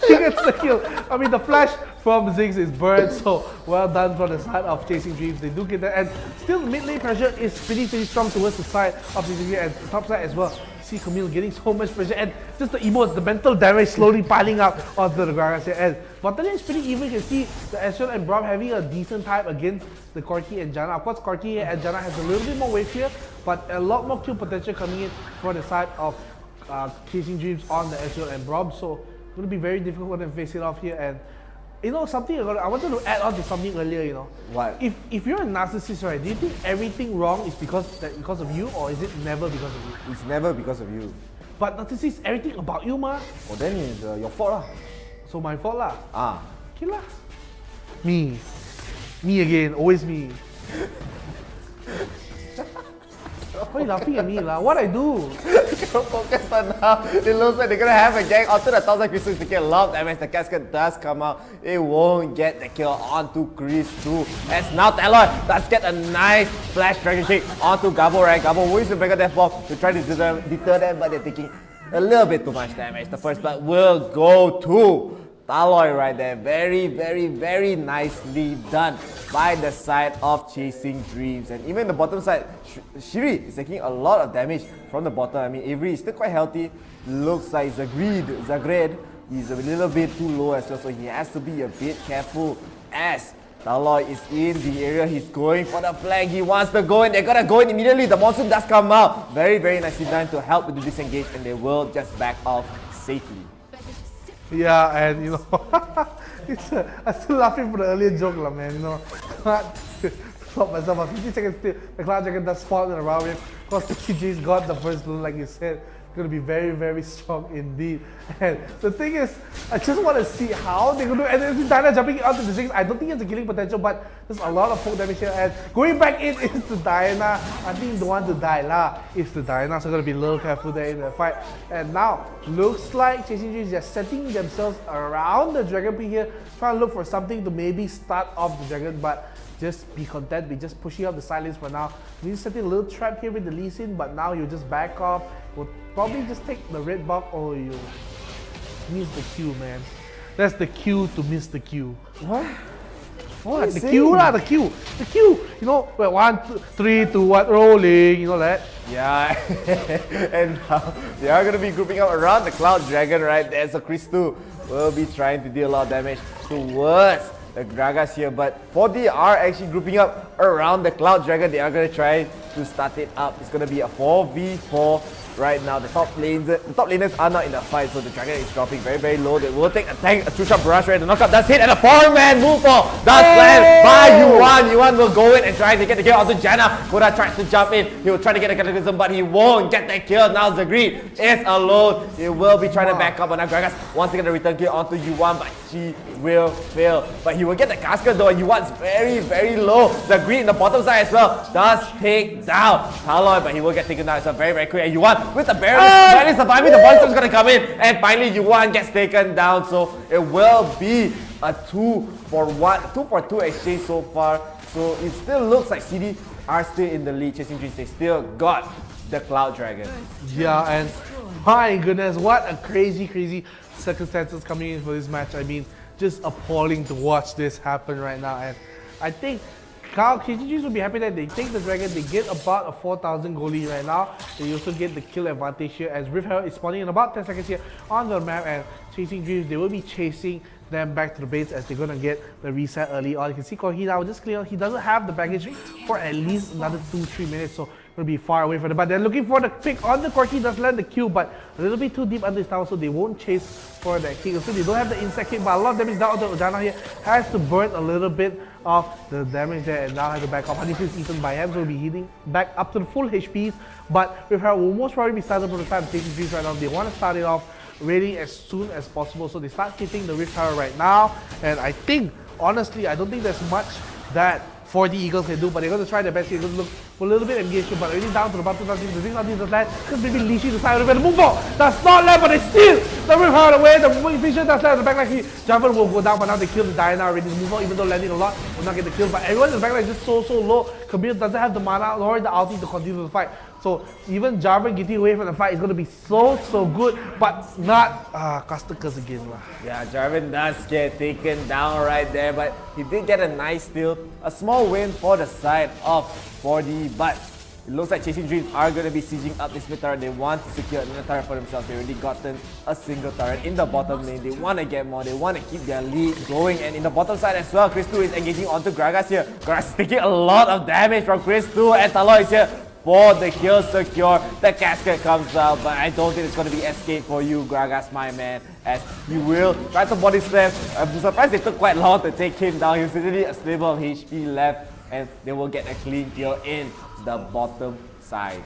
He gets the kill. I mean, the flash from Ziggs is burned, so well done from the side of Chasing Dreams. They do get that, and still the mid lane pressure is pretty strong towards the side of Chasing Dreams and top side as well. See 𝐒𝐿 getting so much pressure, and just the emotes, the mental damage slowly piling up onto the Gragas here. And bottom lane is pretty even. You can see the 𝐿𝐴𝐵𝐷𝐻 and Braum having a decent time against the Corki and Janna. Of course, Corki and Janna has a little bit more wave here, but a lot more kill potential coming in for the side of Chasing Dreams on the 𝐿𝐴𝐵𝐷𝐻 and Braum. So it's going to be very difficult for them to face it off here. And you know, something I wanted to add on to something earlier, you know. What? If you're a narcissist, right, do you think everything wrong is because of you, or is it never because of you? It's never because of you. But narcissist, everything about you, ma. Oh, then it's your fault lah. So my fault lah. Okay lah. Me again, always me. Why are you laughing at me lah? What I do? Focus on now. It looks like they're gonna have a gang onto the top side. Christo is taking a lot of damage. The casket does come out. It won't get the kill onto Christo. As now Talon does get a nice flash dragon kick onto Gabo, right? Gabo will use the Mega Death Ball to try to deter them, but they're taking a little bit too much damage. The first blood will go to Taloy right there. Very, very, very nicely done by the side of Chasing Dreams. And even the bottom side, Shiri is taking a lot of damage from the bottom. I mean, Avery is still quite healthy. Looks like Zagreb is a little bit too low as well, so he has to be a bit careful as Taloy is in the area. He's going for the flag. He wants to go in. They're gonna go in immediately. The monsoon does come out. Very, very nicely done to help with the disengage, and they will just back off safely. Yeah, and you know, I'm still laughing for the earlier joke lah, man. You know, can't stop myself. 50 seconds still, the Cloud Dragon does spawn around with. Of course, TJ's got the first blow, like you said. It's going to be very, very strong indeed. And the thing is, I just want to see how they're going to do. And then Diana jumping onto the Ziggs. I don't think it's a killing potential, but there's a lot of poke damage here. And going back in is the Diana. I think the one to die lah is the Diana. So going to be a little careful there in the fight. And now, looks like Chasing Dreams are setting themselves around the Dragon Pit here, trying to look for something to maybe start off the Dragon. But just be content with just pushing up the side lanes for now. He's setting a little trap here with the Lee Sin, but now you'll just back off. We'll probably just take the red buff. Oh, you miss the Q, man. That's the Q to miss the Q. What? What? The Q lah, the Q. The Q. You know, wait, 1, 2, 3, 2, 1, rolling. You know that? Yeah, and now they are going to be grouping up around the Cloud Dragon right there. So 𝐒𝐿 will be trying to deal a lot of damage towards the Gragas here. But 4D are actually grouping up around the Cloud Dragon. They are going to try to start it up. It's going to be a 4v4 right now. The top laners are not in the fight, so the Dragon is dropping very, very low. They will take a tank, a two-shot barrage right. The knockup does hit, and a 4-man move does land by 𝐸1. 𝐸1 will go in and try to get the kill onto Janna. Koda tries to jump in. He will try to get the Cataclysm, but he won't get the kill. Now 𝐒𝐿 is alone. He will be trying to back up, but now Gragas wants to get the return kill onto 𝐸1, but she will fail. But he will get the Cascade though, and 𝐸1's very, very low. 𝐒𝐿 in the bottom side as well does take down Talon, but he will get taken down as well very, very quick. And 𝐸1 with the barely surviving, the voice is going to come in, and finally 𝐸1 gets taken down. So it will be a 2-for-2 exchange so far. So it still looks like CD are still in the lead. Chasing Dreams, they still got the Cloud Dragon. Yeah, and my goodness, what a crazy circumstances coming in for this match. I mean, just appalling to watch this happen right now. And I think Chasing Dreams will be happy that they take the Dragon. They get about a 4,000 gold lead right now. They also get the kill advantage here as 𝐿 is spawning in about 10 seconds here on the map, and Chasing Dreams, they will be chasing them back to the base as they're going to get the reset early on. You can see 𝐿𝐻 now just clear. He doesn't have the baggage for at least another 2-3 minutes, so going to be far away from them. But they're looking for the pick on the 𝐿𝐻. Does land the Q, but a little bit too deep under his tower, so they won't chase for that kill. So they don't have the insect hit, but a lot of damage down onto Janna here. Has to burn a little bit of the damage there, and now has to back off. Honeyfield is eaten by him, so will be healing back up to the full HPs. But with her, will most probably be started from the time Chasing Dreams right now. They want to start it off really as soon as possible, so they start hitting the Rift Tower right now. And I think, honestly, I don't think there's much that 4D Eagles can do, but they're going to try their best here. They're going to look for a little bit of engagement, but already down to the bottom. The thing not does land, because maybe Lee Sin decided to the move on. Does not land, but they steal the Rift Tower away. The Vision does land in the backline here. Jarvan will go down, but now they kill the Diana already. The move on, even though landing a lot, will not get the kill. But everyone in the backline is just so low. 𝐒𝐿 doesn't have the mana nor the ulti to continue the fight. So even Jarvan getting away from the fight is going to be so good, but not Castle Curse again lah. Yeah, Jarvan does get taken down right there, but he did get a nice steal. A small win for the side of 4D, but it looks like Chasing Dreams are going to be sieging up this mid turret. They want to secure another turret for themselves. They already gotten a single turret in the bottom lane. They want to get more. They want to keep their lead going. And in the bottom side as well, 𝐒𝐿 is engaging onto Gragas here. Gragas is taking a lot of damage from 𝐿𝐿, and Talon is here for the kill secure. The Cascade comes out, but I don't think it's going to be escape for you, Gragas, my man, as you will try to body slam. I'm surprised they took quite long to take him down. He's literally a sliver of HP left, and they will get a clean kill in the bottom side.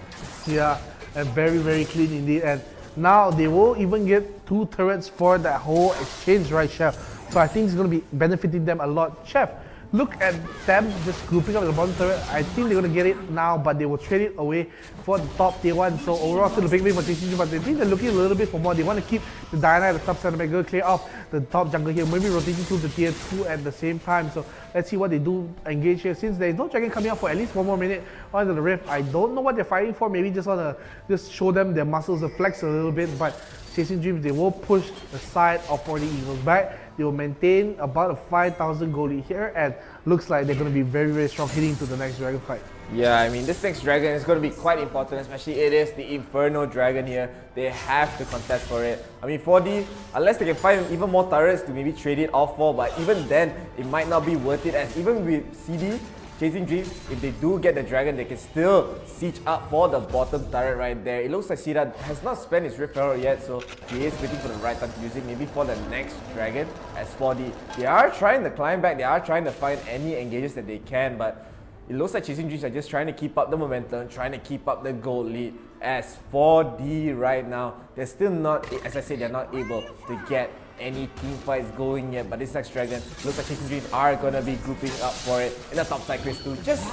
Yeah, and very clean indeed. And now they will even get 2 turrets for that whole exchange, right, Chef? So I think it's going to be benefiting them a lot. Chef, look at them just grouping up the bottom turret. I think they're going to get it now, but they will trade it away for the top tier 1. So overall, still a big win for Chasing, but they think they're looking a little bit for more. They want to keep the Diana at the top center, go clear off the top jungle here, maybe rotating to the tier 2 at the same time. So let's see what they do engage here. Since there is no dragon coming up for at least 1 more minute onto the Rift, I don't know what they're fighting for. Maybe just want to show them their muscles to flex a little bit, but Chasing Dreams, they will push the side of 4D Eagles back. They will maintain about a 5,000 gold lead here, and looks like they're going to be very strong heading to the next dragon fight. Yeah, I mean, this next dragon is going to be quite important, especially it is the Inferno dragon here. They have to contest for it. I mean, 4D, unless they can find even more turrets to maybe trade it off for, but even then, it might not be worth it, as even with CD, Chasing Dreams, if they do get the dragon, they can still siege up for the bottom turret right there. It looks like Sida has not spent his Rift Arrow yet, so he is waiting for the right time to use it, maybe for the next dragon. As 4D, they are trying to climb back, they are trying to find any engages that they can, but it looks like Chasing Dreams are just trying to keep up the momentum, trying to keep up the gold lead. As 4D right now, they're still not, as I said, they're not able to get any team fights going yet, but this next dragon looks like 𝐒𝐮𝐦𝐦𝐨 are gonna be grouping up for it. In the top side, 𝐒𝐻RIS2 just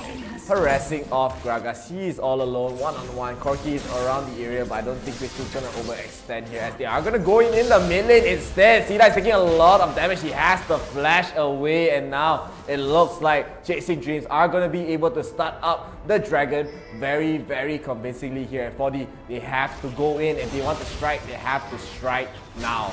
harassing off Gragas. He is all alone, one-on-one. 𝐸𝐸 is around the area, but I don't think 𝐻RIS2 is gonna overextend here as they are gonna go in the mid lane instead. 𝐶𝐿AI is taking a lot of damage. He has to flash away, and now it looks like 𝐒𝐮𝐦𝐦𝐨 are gonna be able to start up the dragon very, very convincingly here. And 4D, they have to go in. If they want to strike, they have to strike now.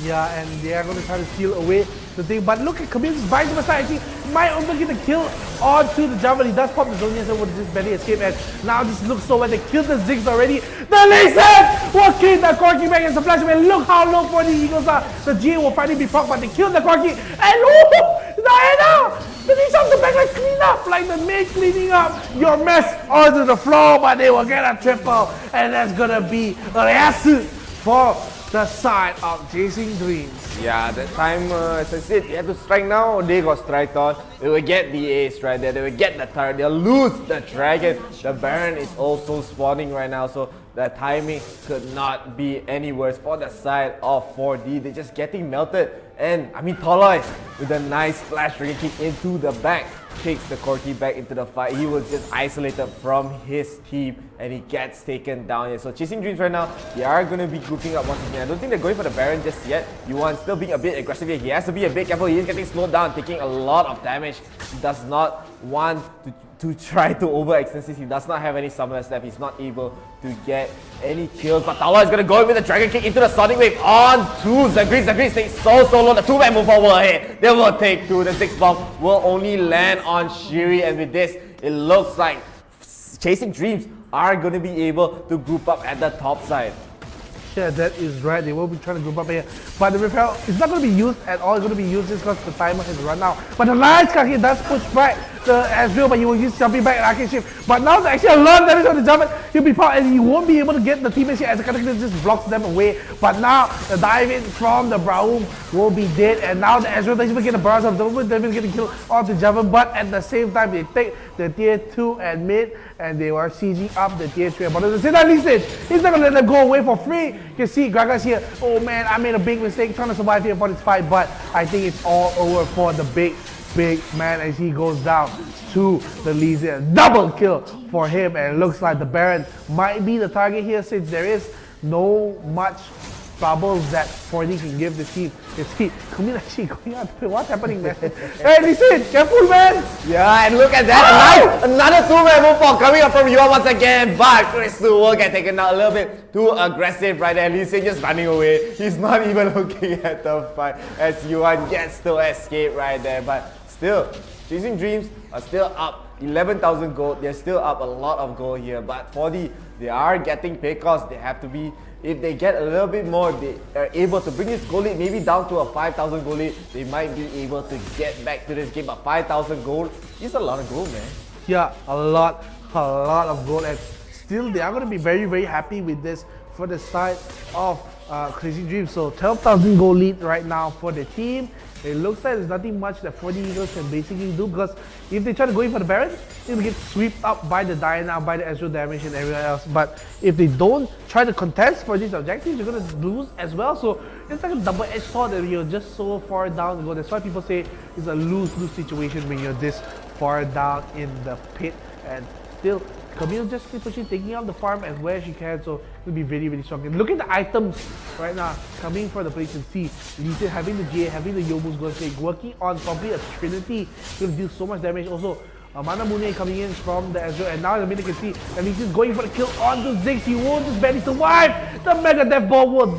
Yeah, and they are going to try to steal away the thing. But look at 𝐸𝐸's buying the side. Actually, might also get the kill onto the Java. He does pop the Zhonyan, so would just barely escape. And now this looks so well. They killed the Ziggs already. The Layset will kill the 𝐸𝐸 back and splash him. And look how low 4D Eagles are. The GA will finally be proc, but they killed the 𝐸𝐸. And Diana finish off the backline, clean up like the maid cleaning up your mess onto the floor. But they will get a triple. And that's going to be Yasu for the side of Chasing Dreams. Yeah, that time, as I said, they have to strike now. They got strike on. They will get the ace right there. They will get the turret. They'll lose the dragon. The Baron is also spawning right now, so the timing could not be any worse for the side of 4D. They're just getting melted. And I mean, Toloi with a nice flash dragon kick into the back takes the 𝐸𝐸 back into the fight. He was just isolated from his team and he gets taken down here. So Chasing Dreams right now, they are going to be grouping up once again. I don't think they're going for the Baron just yet. 𝐸1 still being a bit aggressive here. He has to be a bit careful. He is getting slowed down, taking a lot of damage. He does not want to try to overextend since he does not have any summoners left. He's not able to get any kills. But Toloi is going to go in with the Dragon Kick into the Sonic Wave onto 𝐿𝐴𝐵𝐻. 𝐿𝐴𝐵𝐻 stays so low. The 2-man move forward ahead. They will take 2. The 6 bomb will only land on Shiri. And with this, it looks like Chasing Dreams are going to be able to group up at the top side. Yeah, that is right. They will be trying to group up here. But the repel is not going to be used at all. It's going to be used just because the timer has run out. But the nice 𝐸𝐸 does push back the 𝐿𝐴𝐵𝐻, but he will use jumping back and arcade shift. But now there's actually a lot of damage on the jump. He'll be powered and he won't be able to get the teammates here as the Cataclysm just blocks them away. But now the dive in from the Braum will be dead. And now the 𝐿𝐴𝐵� doesn't even get the barrage of them. They're getting killed onto Java. But at the same time, they take the tier 2 and mid and they were sieging up the tier 3. But at the same time, Lee Sin, he's not going to let them go away for free. You can see Gragas here. Oh man, I made a big mistake trying to survive here for this fight. But I think it's all over for the big man as he goes down to the Lee Sin. Double kill for him, and it looks like the Baron might be the target here since there is no much troubles that 4D can give the team. You see, 𝐸𝐸 actually going out. What's happening, man? Hey, Lee Sin, careful, man! Yeah, and look at that. Another 2-man move for coming up from 𝐸1 once again. But 𝐻RIS2 will get taken out a little bit too aggressive right there. Lee Sin just running away. He's not even looking at the fight as 𝐸1 gets to escape right there. But still, Chasing Dreams are still up 11,000 gold. They're still up a lot of gold here. But 4D, they are getting pay costs. They have to be, if they get a little bit more, they are able to bring this gold lead maybe down to a 5,000 gold lead. They might be able to get back to this game. But 5,000 gold is a lot of gold, man. Yeah, a lot of gold. And still, they are going to be very, very happy with this for the side of Chasing Dreams. So 12,000 gold lead right now for the team. It looks like there's nothing much that 4D Eagles can basically do, because if they try to go in for the Baron, it will get swept up by the Diana, by the 𝐿𝐴𝐵� damage and everyone else. But if they don't try to contest for these objectives, you're going to lose as well. So it's like a double-edged sword that you're just so far down to go. That's why people say it's a lose-lose situation when you're this far down in the pit. And still, 𝐸𝐸 just keep pushing, taking out the farm as well as she can, so it'll be very, very strong. And look at the items right now coming for the place. You can see Lee Sin having the GA, having the 𝐸𝐴 going to working on probably a Trinity. He'll deal so much damage. Also, Mana Mune coming in from the 𝐿𝐴𝐵�, and now in the middle you can see that Lee Sin going for the kill onto 𝐿𝐴𝐵�. He won't just barely survive. The Mega Death Ball will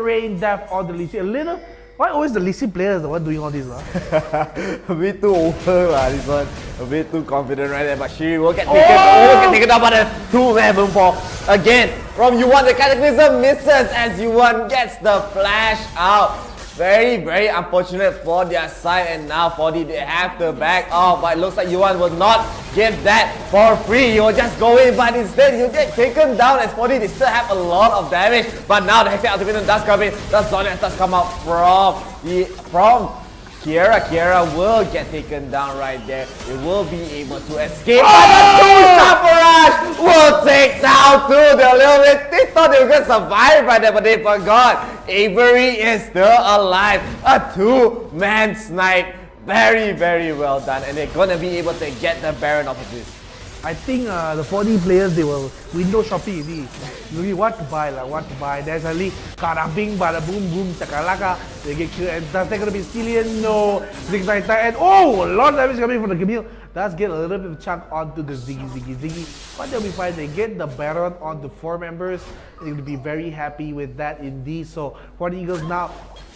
rain death on the Lee Sin. A little. Why always the Lee Sin players the one doing all this? A bit too over, this one. A bit too confident right there. But Shiri will get taken down by the 2-man move for again from 𝐸1. The Cataclysm misses as 𝐸1 gets the flash out. Very, very unfortunate for their side, and now 4D, they have to back off. But it looks like 𝐸1 will not give that for free. He will just go in, but instead he'll get taken down as 4D, they still have a lot of damage. But now the Hextech Ultimate does come in. The Zhonyan does come out from 𝐸𝐴𝐵𝐻. 𝐸𝐴𝐵𝐻 will get taken down right there. They will be able to escape. But the 2-star barrage will take down 2. The 𝐿𝐴𝐵𝐻, they thought they were going to survive right there, but they forgot. Avery is still alive. A two-man snipe. Very, very well done. And they're gonna be able to get the Baron off of this. I think the 4D players, they will window shopping ini. Really what to buy lah, what to buy. There's only karabing, bada boom boom, chakalaka. They get killed. And that's gonna be Cillian, no. Zigzag and oh, a lot of damage coming from the 𝐾𝐲. Does get a little bit of chunk onto the Ziggy. But they'll be fine. They get the Baron onto 4 members. They're gonna be very happy with that indeed. So for the Eagles now,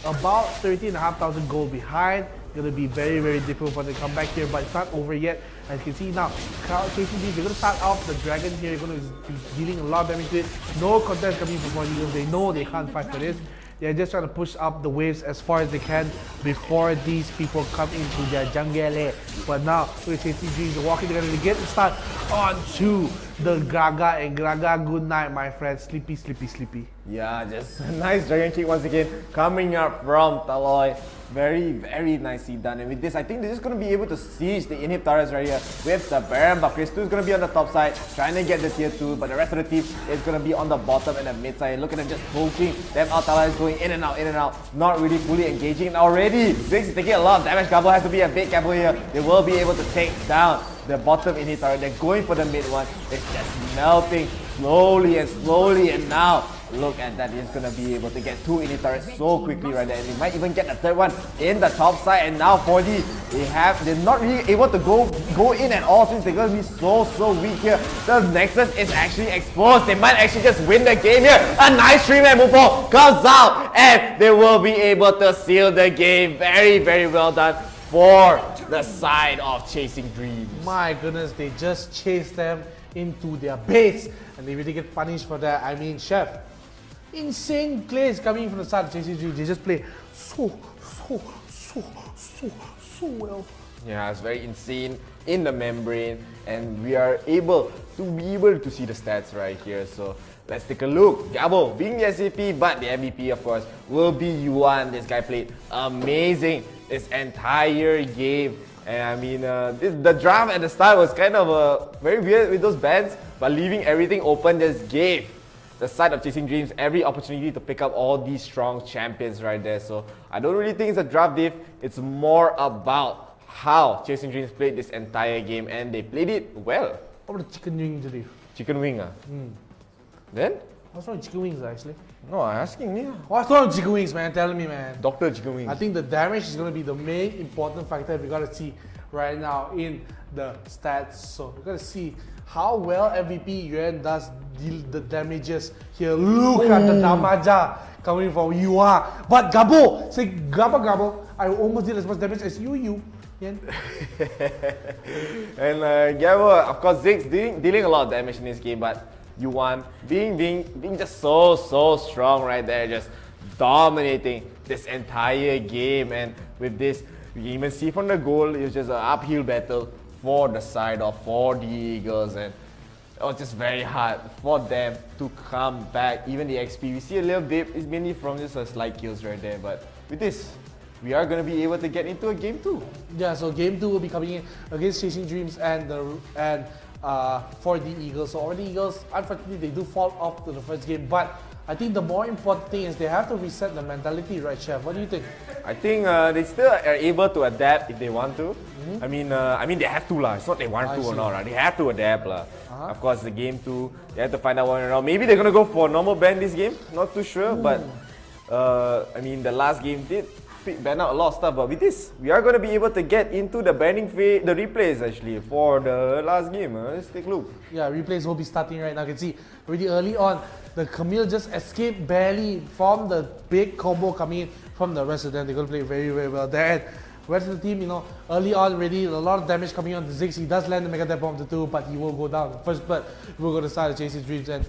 about 13,500 gold behind. Gonna be very, very difficult for them to come back here, but it's not over yet. As you can see now, KCD, they're gonna start off the dragon here. They're gonna be dealing a lot of damage to it. No contest coming from Eagles. They know they can't fight for this. They're just trying to push up the waves as far as they can before these people come into their jungle. But now, with KCD, they're walking, they're gonna get the start onto the Graga, and Graga, good night, my friend. Sleepy. Yeah, just a nice dragon kick once again coming up from Taloy. Very, very nicely done. And with this, I think they're just going to be able to siege the inhib turrets right here with the Baron. But Chris 2 is going to be on the top side, trying to get the tier 2. But the rest of the team is going to be on the bottom and the mid side. Look at them just poking them out. Taloy is going in and out. Not really fully engaging. And already, Ziggs is taking a lot of damage. 𝐶𝐲 has to be a big careful here. They will be able to take down the bottom inhib turret. They're going for the mid one. It's just melting slowly. And now, look at that, he's gonna be able to get 2 inhib turrets so quickly right there. And he might even get the third one in the top side. And now 4D, they're not really able to go in at all since they're gonna be so weak here. The Nexus is actually exposed. They might actually just win the game here. A nice 3-man move comes out, and they will be able to seal the game. Very, very well done for the side of Chasing Dreams. My goodness, they just chased them into their base, and they really get punished for that. I mean, Chef, insane plays coming from the side of Chasing Dreams. They just play so well. Yeah, it's very insane in the membrane, and we are able to see the stats right here. So let's take a look. 𝐶𝐲 being the SCP, but the MVP of course will be Yuan. This guy played amazing this entire game. And I mean, the draft at the start was kind of very weird with those bans, but leaving everything open just gave the side of Chasing Dreams every opportunity to pick up all these strong champions right there. So I don't really think it's a draft diff. It's more about how Chasing Dreams played this entire game, and they played it well. What about the chicken wing today? Chicken wing, Then? What's wrong with chicken wings actually? No, I'm asking me. What's wrong with chicken wings, man? Tell me, man. Dr. Chicken Wings. I think the damage is going to be the main important factor we got to see right now in the stats. So we got to see how well MVP Yuan does deal the damages here. Look at the damage coming from Yuan. But 𝐶𝐲, say 𝐶𝐲, I almost did as much damage as you. Yan. And 𝐶𝐲, of course, Ziggs dealing a lot of damage in this game, but Yuan being just so strong right there, just dominating this entire game. And with this, you can even see from the goal, it was just an uphill battle for the side of 4D Eagles, and it was just very hard for them to come back. Even the XP, we see a little dip, it's mainly from just a slight kills right there, but with this, we are going to be able to get into a game 2. Yeah, so game 2 will be coming in against Chasing Dreams and 4D Eagles. So 4D Eagles, unfortunately, they do fall off to the first game, but I think the more important thing is they have to reset the mentality, right, Chef? What do you think? I think they still are able to adapt if they want to. I mean, they have to lah. It's not they want to or not. Right? They have to adapt lah. Of course, the game 2, they have to find out one around. Maybe they're gonna go for normal ban this game. Not too sure, but I mean, the last game did ban out a lot of stuff. But with this, we are gonna be able to get into the banning phase, the replays actually for the last game. Let's take a look. Yeah, replays will be starting right now. You can see already early on, the 𝐾𝐲 just escaped barely from the big combo coming in from the Resident. They're going to play very, very well there. And the rest of the team, early on already, a lot of damage coming on to Ziggs. He does land the Mega Death Bomb to 2, but he will go down. First blood will go to the side of Chasing Dreams. And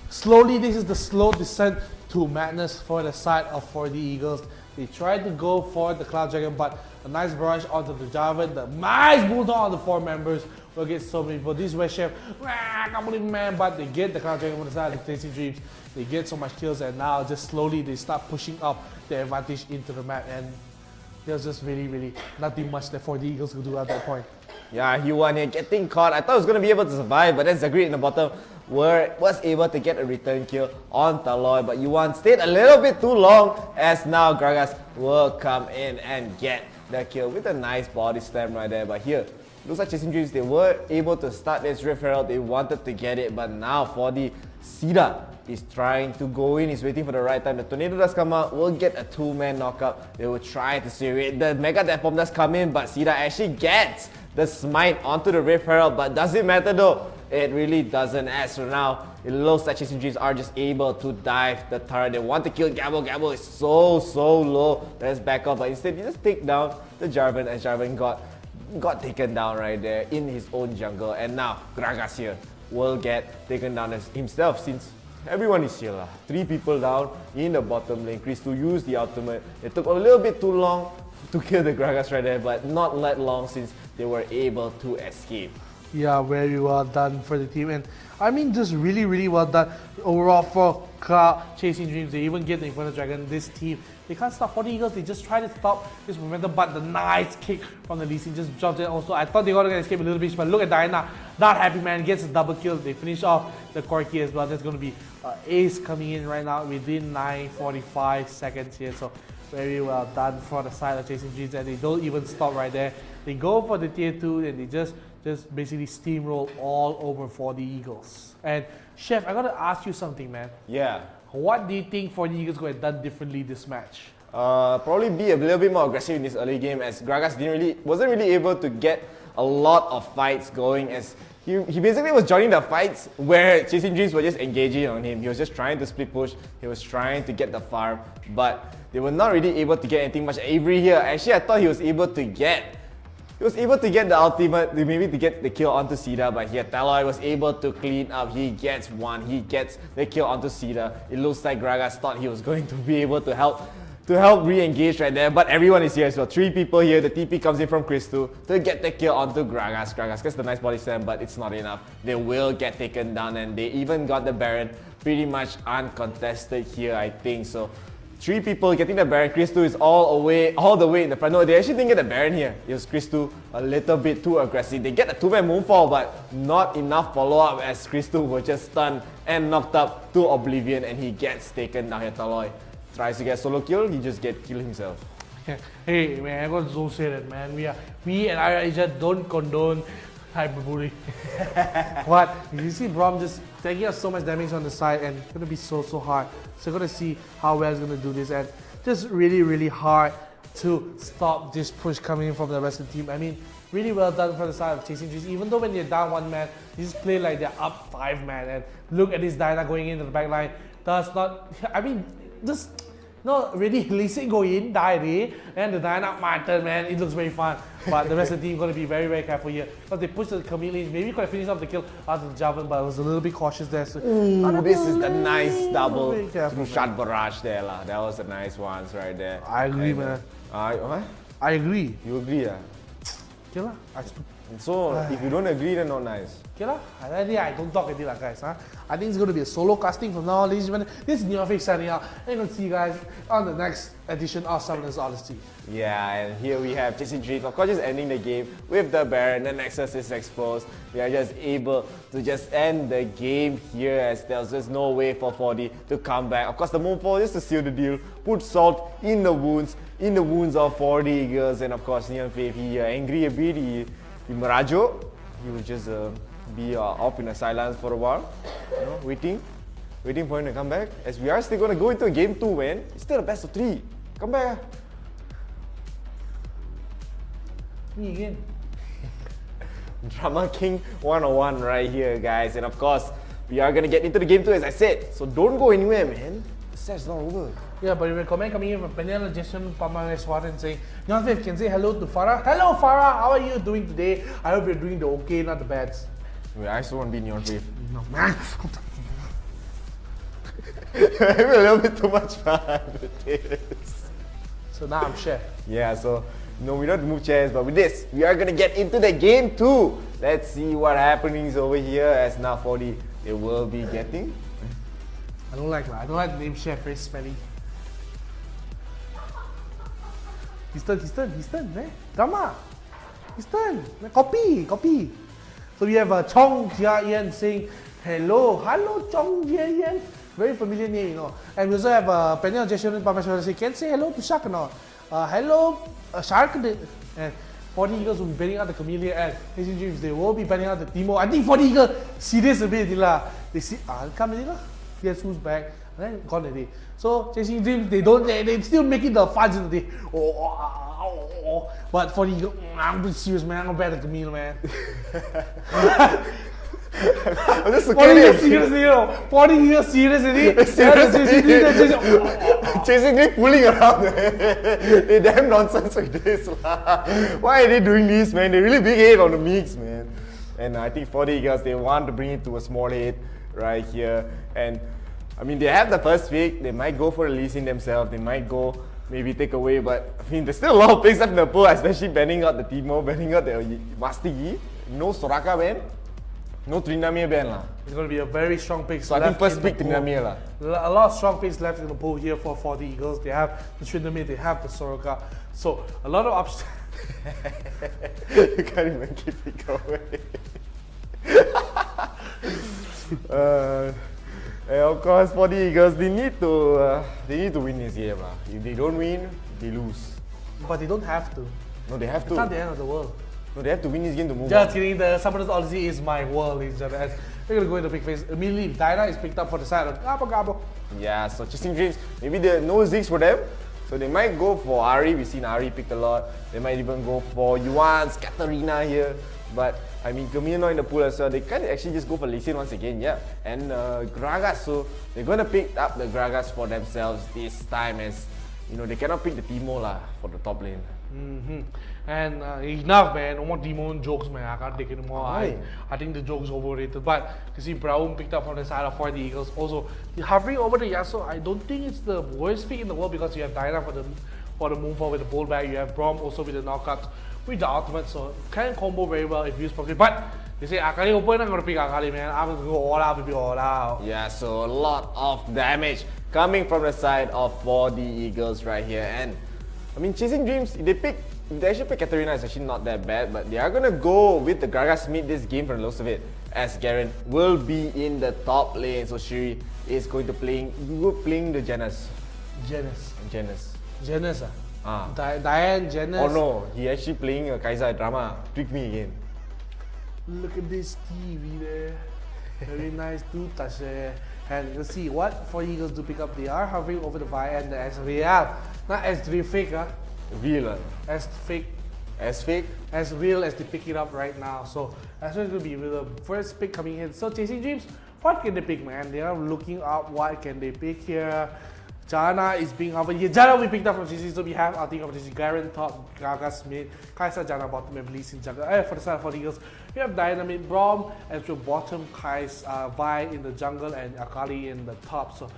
slowly, this is the slow descent to madness for the side of 4D Eagles. They tried to go for the Cloud Dragon, but a nice barrage onto the Jarvan. The nice bulldog on the 4 members will get so many people. This West Chef, can't believe, man, but they get the Cloud Dragon on the side of Chasing Dreams. They get so much kills, and now just slowly they start pushing up the advantage into the map, and there's just really nothing much that 4D Eagles could do at that point. Yeah, Yuan here getting caught. I thought he was going to be able to survive, but then Zagreb in the bottom was able to get a return kill on 𝐸𝐿𝐼, but 𝐸1 stayed a little bit too long, as now Gragas will come in and get the kill with a nice body slam right there. But here, looks like 𝐿𝐼, they were able to start this Rift Herald, they wanted to get it, but now for the 𝐶𝐸 is trying to go in, he's waiting for the right time. The tornado does come out, will get a 2-man knockup. They will try to save it. The Mega Death Bomb does come in, but 𝐶𝐸 actually gets the smite onto the Rift Herald, but does it matter though? It really doesn't, as for now, it looks like 𝐿𝐼 are just able to dive the turret. They want to kill 𝐿𝐼. 𝐿𝐼 is so low. Let's back off, but instead he just take down the Jarvan, and Jarvan got taken down right there in his own jungle. And now Gragas here will get taken down as himself, since everyone is here. 3 people down in the bottom lane. 𝐶𝐿𝐼 used the ultimate. It took a little bit too long to kill the Gragas right there, but not that long since they were able to escape. Yeah, very well done for the team, and I mean just really well done overall for Cloud Chasing Dreams. They even get the Inferno Dragon. This team, they can't stop 40 Eagles. They just try to stop this momentum, but the nice kick from the Lee Sin just jumped in. Also, I thought they were gonna escape a little bit, but look at Diana, not happy man, gets a double kill. They finish off the Corki as well. There's gonna be Ace coming in right now within 9:45 seconds here. So very well done for the side of Chasing Dreams, and they don't even stop right there. They go for the tier 2 and they just basically steamroll all over for the Eagles. And Chef, I gotta ask you something, man. Yeah. What do you think for the Eagles could have done differently this match? Probably be a little bit more aggressive in this early game, as Gragas wasn't really able to get a lot of fights going, as he basically was joining the fights where Chasing Dreams were just engaging on him. He was just trying to split push, he was trying to get the farm, but they were not really able to get anything much. Avery here, actually I thought he was able to get the ultimate, maybe to get the kill onto 𝐶𝐸, but here 𝐸𝐼 was able to clean up. He gets the kill onto 𝐶𝐸. It looks like Gragas thought he was going to be able to help re-engage right there, but everyone is here as well. 3 people here. The TP comes in from 𝐿𝐼 to get the kill onto Gragas. Gragas gets the nice body slam, but it's not enough. They will get taken down, and they even got the Baron pretty much uncontested here, I think. So 3 people getting the Baron. 𝐿𝐼 is all the way in the front. No, they actually didn't get the Baron here. It was 𝐿𝐼 a little bit too aggressive. They get a 2-man moonfall, but not enough follow-up, as 𝐿𝐼 was just stunned and knocked up to oblivion, and he gets taken down here. 𝐸𝐼 tries to get solo kill, he just get killed himself. Hey man, I got so say that, man. We and IRL Asia don't condone hyperbole. What? You see Braum just taking out so much damage on the side, and it's gonna be so hard. So we're gonna see how well he's gonna do this, and just really hard to stop this push coming in from the rest of the team. I mean, really well done for the side of Chasing Dreams. Even though when they're down 1 man, they just play like they're up 5 man. And look at this Diana going into the back line. Does not, I mean, just not really Lee Sin go in, die there, and the Diana Martin, man, it looks very fun. But the rest of the team going to be very careful here, because they push the 𝐿𝐼. Maybe could have finished off the kill out of the Jarvan, but I was a little bit cautious there. So ooh, this is the nice double shot barrage there lah. That was a nice one right there. I agree, man. What? I agree. You agree, yeah? Okay lah. So if you don't agree, then not nice. Okay lah. I don't talk with you lah, guys. I think it's going to be a solo casting from now on, ladies and gentlemen. This is NeonFaith signing out, and I'm going to see you guys on the next edition of Summoners Odyssey. Yeah, and here we have Chasing Dreams, of course, just ending the game with the Baron. The Nexus is exposed. We are just able to just end the game here, as there's just no way for 40 to come back. Of course, the Moonfall is to seal the deal, put salt in the wounds of 40 Eagles, and of course, NeonFaith, he angry a bit, he Merajo. He will just be off in a silence for a while, you know, waiting for him to come back, as we are still going to go into a game 2, man. It's still a best of 3. Come back. Me again. Drama King 101 right here, guys. And of course, we are going to get into the game 2, as I said. So don't go anywhere, man. The set's not over. Yeah, but we have a comment coming in from Penela Jason Pamaneswaran saying, NeonFaith can say hello to Farah. Hello Farah, how are you doing today? I hope you're doing the okay, not the bads. Wait, I still want to be NeonFaith. No, man. Having a little bit too much fun with this. So now I'm Chef. Yeah, so no, we don't move chairs, but with this, we are gonna get into the game 2. Let's see what happenings over here, as now 40 they will be getting. I don't like the name Chef, very smelly. He's done, eh? Drama. He's done. Copy. So we have Chong Jia Ian saying, Hello Chong Yan. Very familiar name, you know. And we also have Penny on Jason Pamashwara. Can say hello to Shark or not? Hello Shark. And 40 Eagles will be banning out the Chameleon and Chasing Dreams. They will be banning out the Timo. I think 40 Eagles serious a bit. They see come in. Guess who's back? And then gone already. So Chasing Dreams, they still making the fudge in the day. But 40 Eagles, I'm being serious, man. I'm gonna ban the Chameleon, man. I'm just 40 years seriously, you know. 40 years serious, Chasing Dream fooling around. They damn nonsense with this. Why are they doing this, man? They really big hate on the mix, man. And I think 40 Eagles, they want to bring it to a small hit right here. And I mean, they have the first pick. They might go for releasing themselves. They might go maybe take away. But I mean, there's still a lot of picks up in the pool, especially banning out the Timo, banning out the Master Yi. No Soraka ban. No Trinamir ban lah. It's going to be a very strong pick. So I think first pick Trinamir lah. A lot of strong picks left in the pool here for 40 Eagles. They have the Trinamir, they have the Soroka. So a lot of options. You can't even keep it going. And of course, 40 Eagles, they need to win this game lah. If they don't win, they lose. But they don't have to. No, they have to. It's not the end of the world. No, they have to win this game to move Just on. kidding, the Summoners Odyssey is my world, ladies and gentlemen. We're going to go into big phase. Immediately, Dinah is picked up for the side of Gabo. Yeah, so Chasing Dreams, maybe there are no Ziggs for them. So they might go for Ari. We've seen Ari picked a lot. They might even go for 𝐸𝐿𝐴𝐻, Katarina here. But I mean, 𝐶𝐸𝐿 not in the pool as well. They can't actually just go for Lee Sin once again, yeah. And Gragas, so they're going to pick up the Gragas for themselves this time, as you know, they cannot pick the Timo lah for the top lane. And enough, man. No more demon jokes, man. I can't take it anymore. I think the joke is overrated. But you see, Brown picked up from the side of 40 Eagles. Also, hovering over the Yasuo, I don't think it's the worst pick in the world because you have Dinah for the Moonfall with the Bull Bag. You have Braum also with the knockouts with the ultimate. So can combo very well if used properly. But they say Akali open, I'm gonna pick Akali, man. I'm gonna go all out, baby, all out. Yeah, so a lot of damage coming from the side of 40 Eagles right here. And I mean, Chasing Dreams, if they actually pick Katarina, it's actually not that bad, but they are gonna go with the Gragas mid this game from the looks of it, as Garen will be in the top lane. So Shiri is going to playing the Janus. Janus, Diane, Janus. Oh no, he actually playing a Kai'Sa drama. Trick me again. Look at this TV there. Very nice, do touch there. And you'll see what 40 Eagles do pick up. They are hovering over the Vi and the Ezreal. Not as fake, Real. As fake. As fake? As real as they pick it up right now. So that's going to be the first pick coming in. So Chasing Dreams, what can they pick, man? They are looking up what can they pick here. Janna is being hovered here. Janna we picked up from CC, so we have our team of CC. Garen top, Gragas mid, Kai'Sa, Janna bottom, and Lee Sin jungle. For the side of 40 Eagles, we have Dynamite, Braum, and to bottom, Kai'Sa, Vi in the jungle, and Akali in the top. So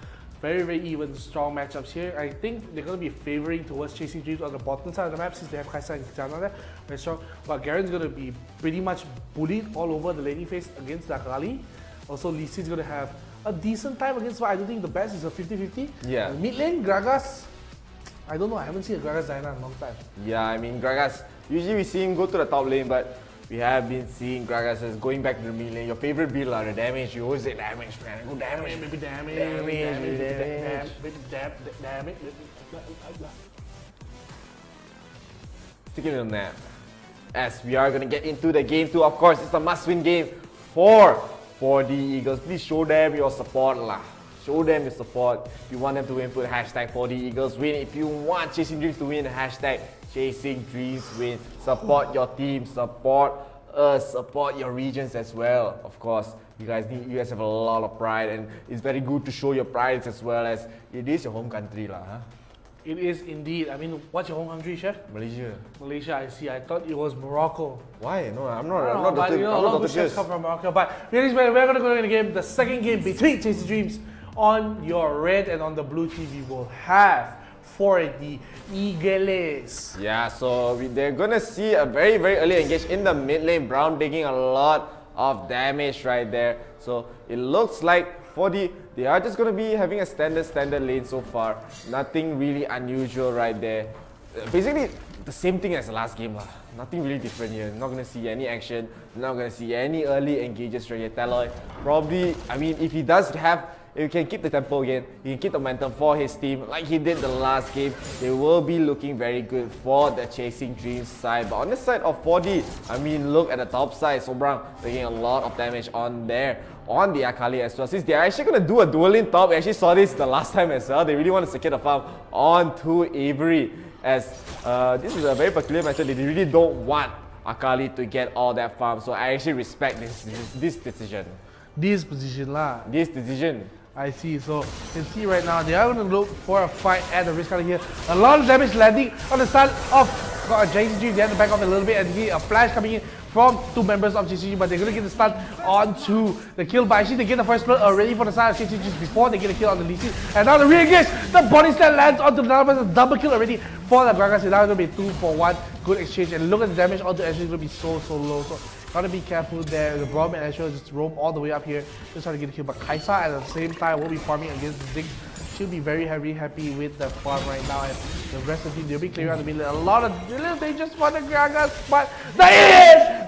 very, very even, strong matchups here. I think they're going to be favoring towards Chasing Dreams on the bottom side of the map since they have Kai'Sa and Janna there. Very strong. But Garen's going to be pretty much bullied all over the laning phase against the Akali. Also, Lee Sin's going to have a decent time against Vi. I don't think the best is a 50-50. Yeah. Mid lane, Gragas, I don't know. I haven't seen a Gragas Diana in a long time. Yeah, I mean, Gragas, usually we see him go to the top lane, but we have been seeing Gragas as going back to the mid lane. Your favorite build are the damage. You always say damage, man. Go damage. Maybe damage. Sticking on that. As we are going to get into the game 2, of course, it's a must-win game for 40 Eagles. Please show them your support lah. Show them your support. If you want them to win, put hashtag 40 Eagles win. If you want Chasing Dreams to win, hashtag Chasing Dreams win. Support your team, support us, support your regions as well. Of course, you guys have a lot of pride, and it's very good to show your pride as well, as it is your home country lah. Huh? It is indeed. I mean, what's your home country, Chef? Malaysia. Malaysia, I see. I thought it was Morocco. Why? No, I'm a not lot of chefs come from Morocco. But ladies and gentlemen, we're going to go in the game. The second game between Chasing Dreams on your red and on the blue team, we will have for the Eagles. Yeah, so they're going to see a very, very early engage in the mid lane. Brown taking a lot of damage right there. So it looks like they are just going to be having a standard lane so far. Nothing really unusual right there. Basically, the same thing as the last game lah. Nothing really different here. Not gonna see any action. Not gonna see any early engages right here. 𝐸𝐿𝐿 probably, I mean, if he does have, if he can keep the tempo again, he can keep the momentum for his team like he did the last game, they will be looking very good for the Chasing Dreams side. But on the side of 4D, I mean, look at the top side. 𝐿𝐿𝐿 taking a lot of damage on there, on the Akali as well. Since they're actually going to do a duel in top, we actually saw this the last time as well. They really want to secure the farm onto Avery, as this is a very peculiar matchup. They really don't want Akali to get all that farm. So I actually respect this decision. This position lah. This decision. I see. So you can see right now they are going to look for a fight at the risk here. A lot of damage landing on the side of Chasing Dreams. They have to back off a little bit and see a flash coming in from two members of Chasing Dreams, but they're going to get the stun onto the kill. But actually they get the first blood already for the side of Chasing Dreams before they get a kill on the Lee Sin. And now the re-engage, the body slam lands onto the other person, double kill already for the Gragas. Now it's going to be 2-for-1 good exchange. And look at the damage onto Ashley, it's going to be so low. So gotta be careful there. The Braum and Asher just roam all the way up here, just trying to get a kill. But 𝐿𝐿𝐿 at the same time will be farming against the 𝐬𝐜𝐴. She'll be very happy with the farm right now. And the rest of the team, they'll be clearing out the middle. A lot of little just for the Gragas, but the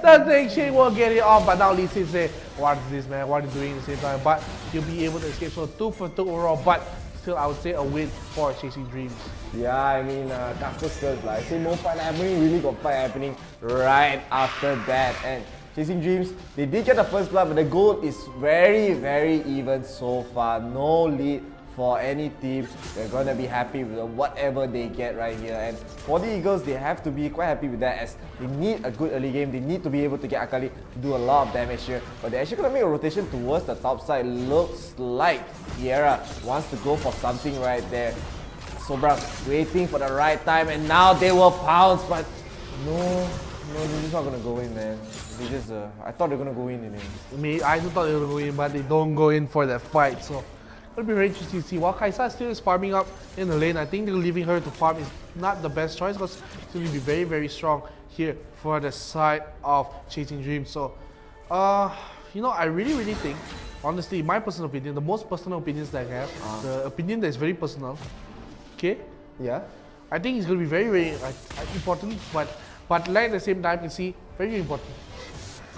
𝐸𝐴 will get it off. But now Lee Sin say, what is this, man? What are you doing at the same time? But he'll be able to escape. So 2-for-2 overall. But still, I would say a win for Chasing Dreams. Yeah, I mean, Cactus first. I say no fight happening, really got fight happening right after that. And Chasing Dreams, they did get the first blood, but the goal is very even so far. No lead for any team. They're gonna be happy with whatever they get right here. And for the Eagles, they have to be quite happy with that, as they need a good early game. They need to be able to get Akali to do a lot of damage here. But they're actually gonna make a rotation towards the top side. Looks like 𝐸𝐴 wants to go for something right there. 𝐸𝐿𝐿 waiting for the right time, and now they will pounce, but no, they're just not gonna go in, man. They just, I thought they were gonna go in. I too thought they were going in, but they don't go in for that fight. So it'll be very interesting to see. While 𝐿𝐿𝐿 still is farming up in the lane, I think they're leaving her to farm is not the best choice, because it's going to be very strong here for the side of Chasing Dreams. So, you know, I really think, honestly, in my personal opinion, the most personal opinions that I have, the opinion that is very personal, okay? Yeah. I think it's going to be very important, but like at the same time, you see, very important.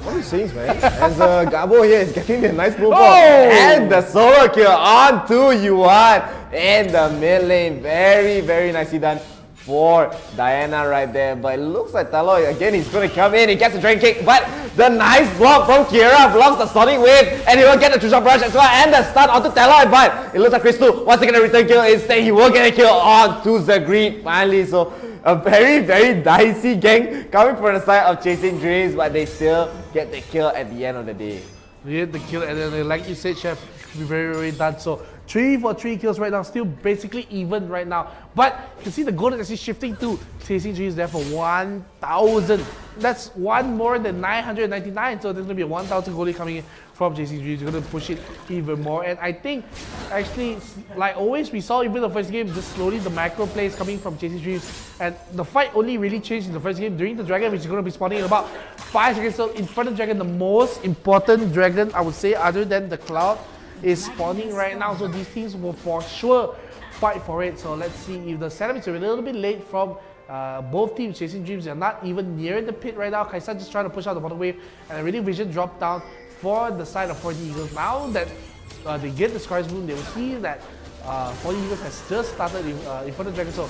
What are you saying, man? As 𝐿𝐿𝐿 here is getting the nice move and the solo kill onto Yuan in the mid lane. Very nicely done for Diana right there. But it looks like 𝐸𝐿𝐿 again, he's going to come in. He gets the drain kick, but the nice block from 𝐸𝐴 blocks the Sonic Wave, and he will get the Trisha Brush as well, and the stun onto 𝐸𝐿𝐿. But it looks like Crystal wants to get a return kill. Instead, he will get a kill onto 𝐸𝐵 finally. So a very dicey gang coming from the side of Chasing Dreams, but they still get the kill at the end of the day. They get the kill, and then like you said, Chef, to be very done. So 3-for-3 kills right now, still basically even right now. But you can see the goal is actually shifting to Chasing Dreams there for 1,000. That's one more than 999. So there's gonna be a 1,000 goalie coming in from Chasing Dreams. You're gonna push it even more. And I think actually, like always, we saw even the first game, just slowly the macro plays coming from Chasing Dreams. And the fight only really changed in the first game during the dragon, which is gonna be spawning in about 5 seconds. So in front of the dragon, the most important dragon, I would say, other than the cloud, is spawning right now. So these teams will for sure fight for it. So let's see if the setup is a little bit late from both teams. Chasing Dreams, they're not even near the pit right now. 𝐿𝐿𝐿 just trying to push out the bottom wave, and already Vision dropped down for the side of 4D Eagles. Now that they get the Scar's Moon, they will see that 4D Eagles has just started in front of Dragon. So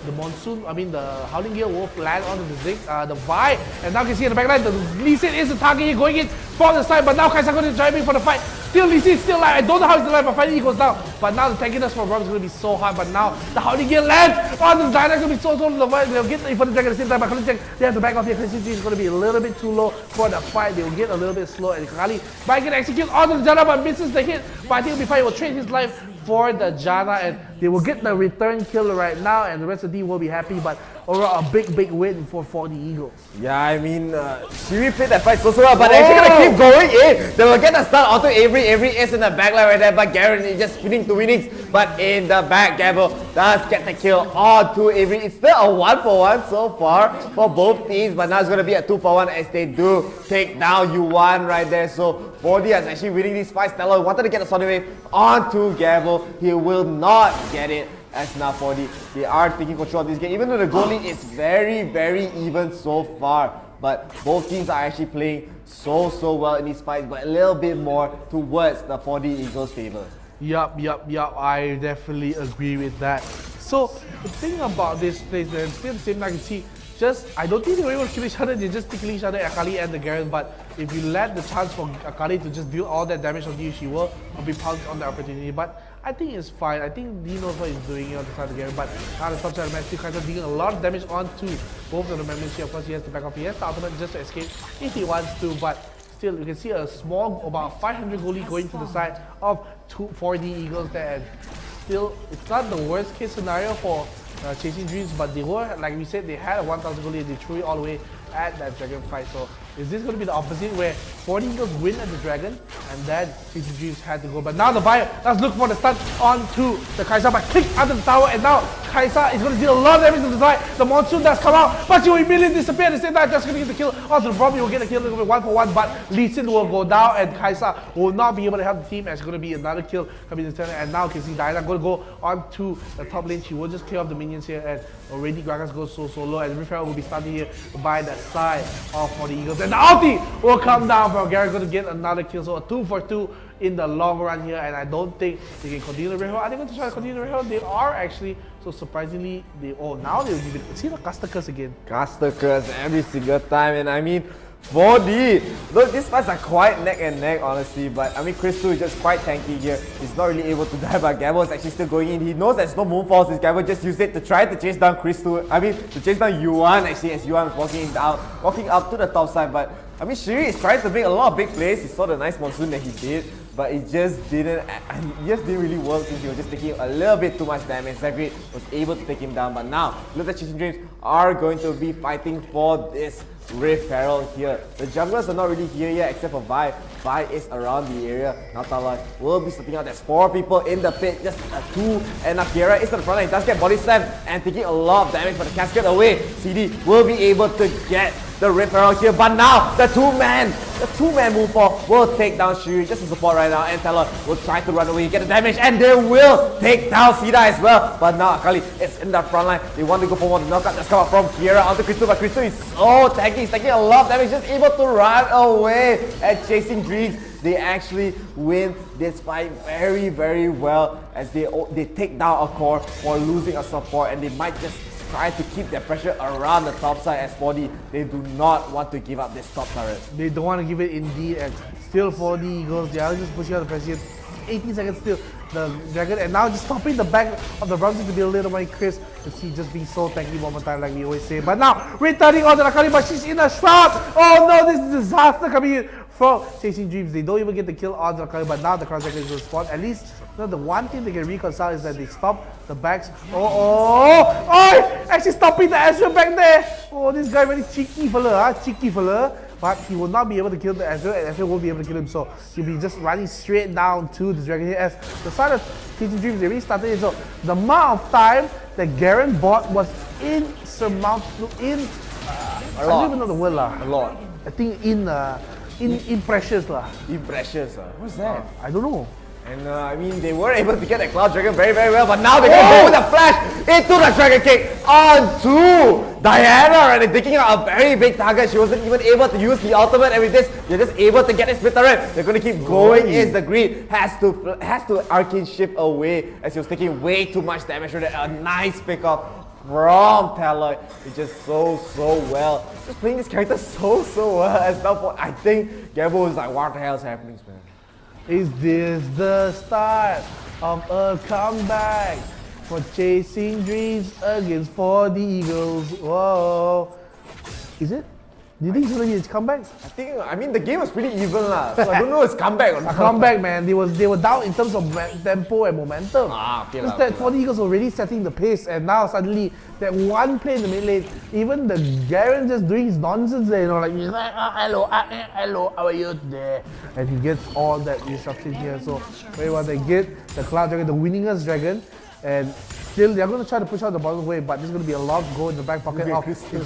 the monsoon, the Howling Gale will land onto the 𝐒𝐽, the Vi, and now you can see in the backline, the Lee Sin is the target here going in from the side, but now 𝐿𝐿𝐿 going to drive in for the fight. Still Lee Sin still alive. I don't know how he's alive, but finally he goes down. But now the tankiness from Rob is going to be so hard. But now the Howling Gale lands on the Diana, going to be so they'll get in front of the Dragon at the same time. But they have to back off here. 𝐿𝐿𝐿 is going to be a little bit too low for the fight. They'll get a little bit slow, and 𝐿𝐿𝐿 might get execute onto the Janna, but misses the hit. But I think it'll be fine. He will trade his life for the Janna, and they will get the return kill right now, and the rest of the team will be happy. But overall, a big win for 4D Eagles. Yeah, I mean, Shiri played that fight so well, but they're actually gonna keep going in. They will get the start onto Avery. Avery is in the backline right there, but Garen is just spinning to winnings. But in the back, 𝐿𝐿𝐿 does get the kill onto Avery. It's still a 1-for-1 so far for both teams, but now it's gonna be a 2-for-1 as they do take down Yuan right there. So 4D is actually winning these fights. 𝐸𝐿𝐿 wanted to get the Sonic Wave onto 𝐿𝐿𝐿. He will not get it. as now 4D. They are taking control of this game, even though the goal lead is very even so far. But both teams are actually playing so well in these fights, but a little bit more towards the 4D Eagles' favor. Yup, I definitely agree with that. So the thing about this place, and still the same, I can see, I don't think they were able to kill each other, they just tickle each other, 𝐼𝐴𝐼 and the Garen, but if you let the chance for 𝐼𝐴𝐼 to just deal all that damage on you, she will be pounced on the opportunity. But I think it's fine. I think he knows what he's doing on the side of the Garen, but now the top side of the match, still kind of dealing a lot of damage onto both of the members here. Of course, he has to back off, he has the ultimate just to escape if he wants to, but still, you can see a small, about 500 goal lead going to the side of 4D Eagles there, and still, it's not the worst case scenario for Chasing Dreams, but they were, like we said, they had a 1000 goal lead, they threw it all the way at that Dragon fight. So is this going to be the opposite, where 4D Eagles win at the Dragon, and then Chasing Dreams had to go? But now the buyer does look for the stun onto the 𝐿𝐴𝐼, but clicked under the tower, and now 𝐿𝐴𝐼 is going to deal a lot of damage to the side. The Monsoon does come out, but she will immediately disappear. At the same time, just going to get the kill onto the Robbie, will get a kill 1-for-1, but Lee Sin will go down, and 𝐿𝐴𝐼 will not be able to help the team, as it's going to be another kill coming to the turn. And now you can see Diana going to go onto the top lane. She will just clear off the minions here, and already Gragas goes so low, and 𝐿𝐴𝐼 will be starting here by the side of 4D Eagles. And the ulti will come down from Garen, going to get another kill, so a 2-for-2 in the long run here, and I don't think they can continue the reroll. Are they going to try to continue the reroll? They are actually, so surprisingly, now they'll give it, see the caster curse again. Caster curse every single time, and I mean, 4D, look, these fights are quite neck and neck, honestly, but I mean, 𝐿𝐴𝐼 is just quite tanky here. He's not really able to die, but 𝐿𝐴𝐼 is actually still going in. He knows there's no moonfalls, his 𝐿𝐴𝐼 just used it to try to chase down 𝐿𝐴𝐼, to chase down Yuan, actually, as Yuan was walking up to the top side. But I mean, Shiri is trying to make a lot of big plays. He saw the nice monsoon that he did, but it just didn't really work, since he was just taking a little bit too much damage. 𝐿𝐴𝐼 was able to take him down, but now, look at Chasing Dreams are going to be fighting for this Rift Herald here. The junglers are not really here yet, except for Vi. Vi is around the area. Now Talon will be stepping out. There's 4 people in the pit, just 2, and Akira is to the front line. He does get body slammed and taking a lot of damage, but the cascade away. CD will be able to get the Rift Herald here, but now the two-man moonfall will take down Shiri just to support right now, and Talon will try to run away, get the damage, and they will take down Sida as well. But now Akali is in the front line. They want to go for one. The knockout just come out from Kira onto 𝐿𝐴𝐼, but 𝐿𝐴𝐼 is so tanky. He's taking a lot of damage, just able to run away. And Chasing Dreams, they actually win this fight very well, as they take down a core for losing a support, and they might just try to keep their pressure around the top side, as 4D, they do not want to give up this top turret. They don't want to give it indeed, and still 4D Eagles, they are just pushing out the pressure. 18 seconds still, the Dragon, and now just stopping the back of the Bronze to be a little more crisp. You see, just being so tanky one more time, like we always say. But now, returning on to Akali, but she's in a shroud! Oh no, this is disaster coming in from Chasing Dreams. They don't even get the kill on the Akali, but now the Cross Dragon is going to spawn. At least, the one thing they can reconcile is that they stop the backs. Actually stopping the Ezreal back there. Oh, this guy very cheeky fella. But he will not be able to kill the Ezreal, and Ezreal won't be able to kill him. So he'll be just running straight down to the Dragon here, as the side of Chasing Dreams, they already started it. So the amount of time that Garen bought was insurmountable. I don't even know the word lah. A lot. I think precious lah. Imprecious. What's that? I don't know. And I mean, they were able to get the Cloud Dragon very well, but now they're going to go with a flash into the Dragon Kick onto Diana, and they're taking out a very big target. She wasn't even able to use the ultimate, and with this, they're just able to get a split turret. They're going to keep going. Is the greed has to Arcane Shift away, as he was taking way too much damage. A nice pickup from Talon. It's just so well. Just playing this character so well. As now, I think Gabo is like, what the hell is happening, man? Is this the start of a comeback for Chasing Dreams against 4D Eagles? Whoa. Is it? Do you think it's going to be his comeback? I mean, the game was pretty even lah, so I don't know if it's comeback or not. A comeback, man. They were down in terms of tempo and momentum. Okay Just that 4D Eagles were already setting the pace, and now suddenly that one play in the mid lane, even the Garen just doing his nonsense there, like he's like, hello, how are you today? And he gets all that disruption here. So very well, they get the Cloud Dragon, the winningest dragon, and Still, they're going to try to push out the bottom wave, but there's going to be a lot of goal in the back pocket of Chris Dream.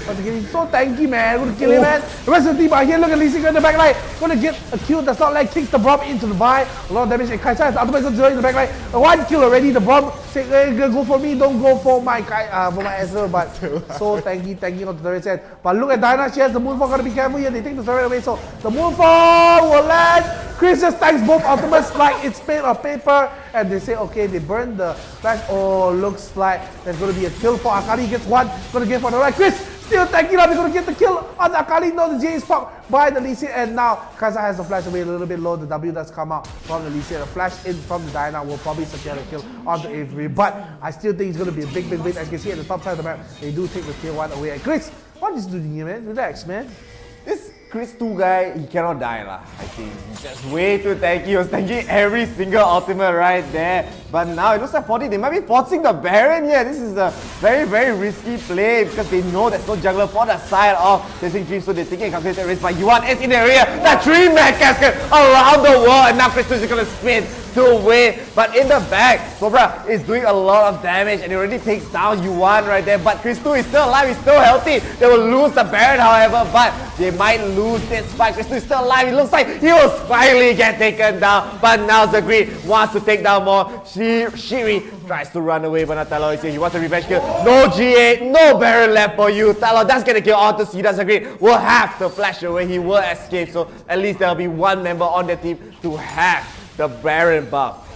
But he's so tanky, man. Going to kill him, man. The rest of the team are here. Look at Lee Sin in the back line. Going to get a kill. That's not like kicks the bomb into the Vi. A lot of damage. And Kaisa has the ultimate control in the back line. One kill already. The bomb say, hey, go for me. Don't go for my Ezreal. But so tanky on the turret's end. But look at Diana. She has the Moonfall. Got to be careful here. They take the turret away. So the Moonfall will land. Chris just tanks both ultimates like it's pen or paper. And they say, okay, they burn the flash. Oh, looks like there's going to be a kill for Akali. He gets one. Going to get for the right. Chris still tanking up. He's going to get the kill on the Akali. No, the J is popped by the Lee Sin. And now Kaisa has the flash away a little bit low. The W does come out from the Lee Sin. The flash in from the Diana will probably secure the kill on the Avery. But I still think it's going to be a big win. As you can see at the top side of the map, they do take the tier 1 away. And Chris, what is doing here, man? Relax, man. This Chris 2 guy, he cannot die lah, I think. He's just way too tanky. He was tanking every single ultimate right there. But now it looks like 40, they might be forcing the Baron here. This is a very, very risky play because they know there's no jungler for the side of Chasing Dreams, so they're taking a calculated risk. But Yuan is in the area. The 3-man cascade around the world, and now Chris 2 is going to spin to win. But in the back, Sobra is doing a lot of damage and it already takes down Yuan right there. But Chris 2 is still alive, he's still healthy. They will lose the Baron, however, but they might lose this fight. Chris 2 is still alive. It looks like he will finally get taken down. But now Zagreed wants to take down more. Shiri tries to run away, but not Talon is here. He wants a revenge kill. No G8, no Baron left for you. Talon does get a kill onto Sida. Zagreed will have to flash away. He will escape, so at least there will be one member on the team to have the Baron buff.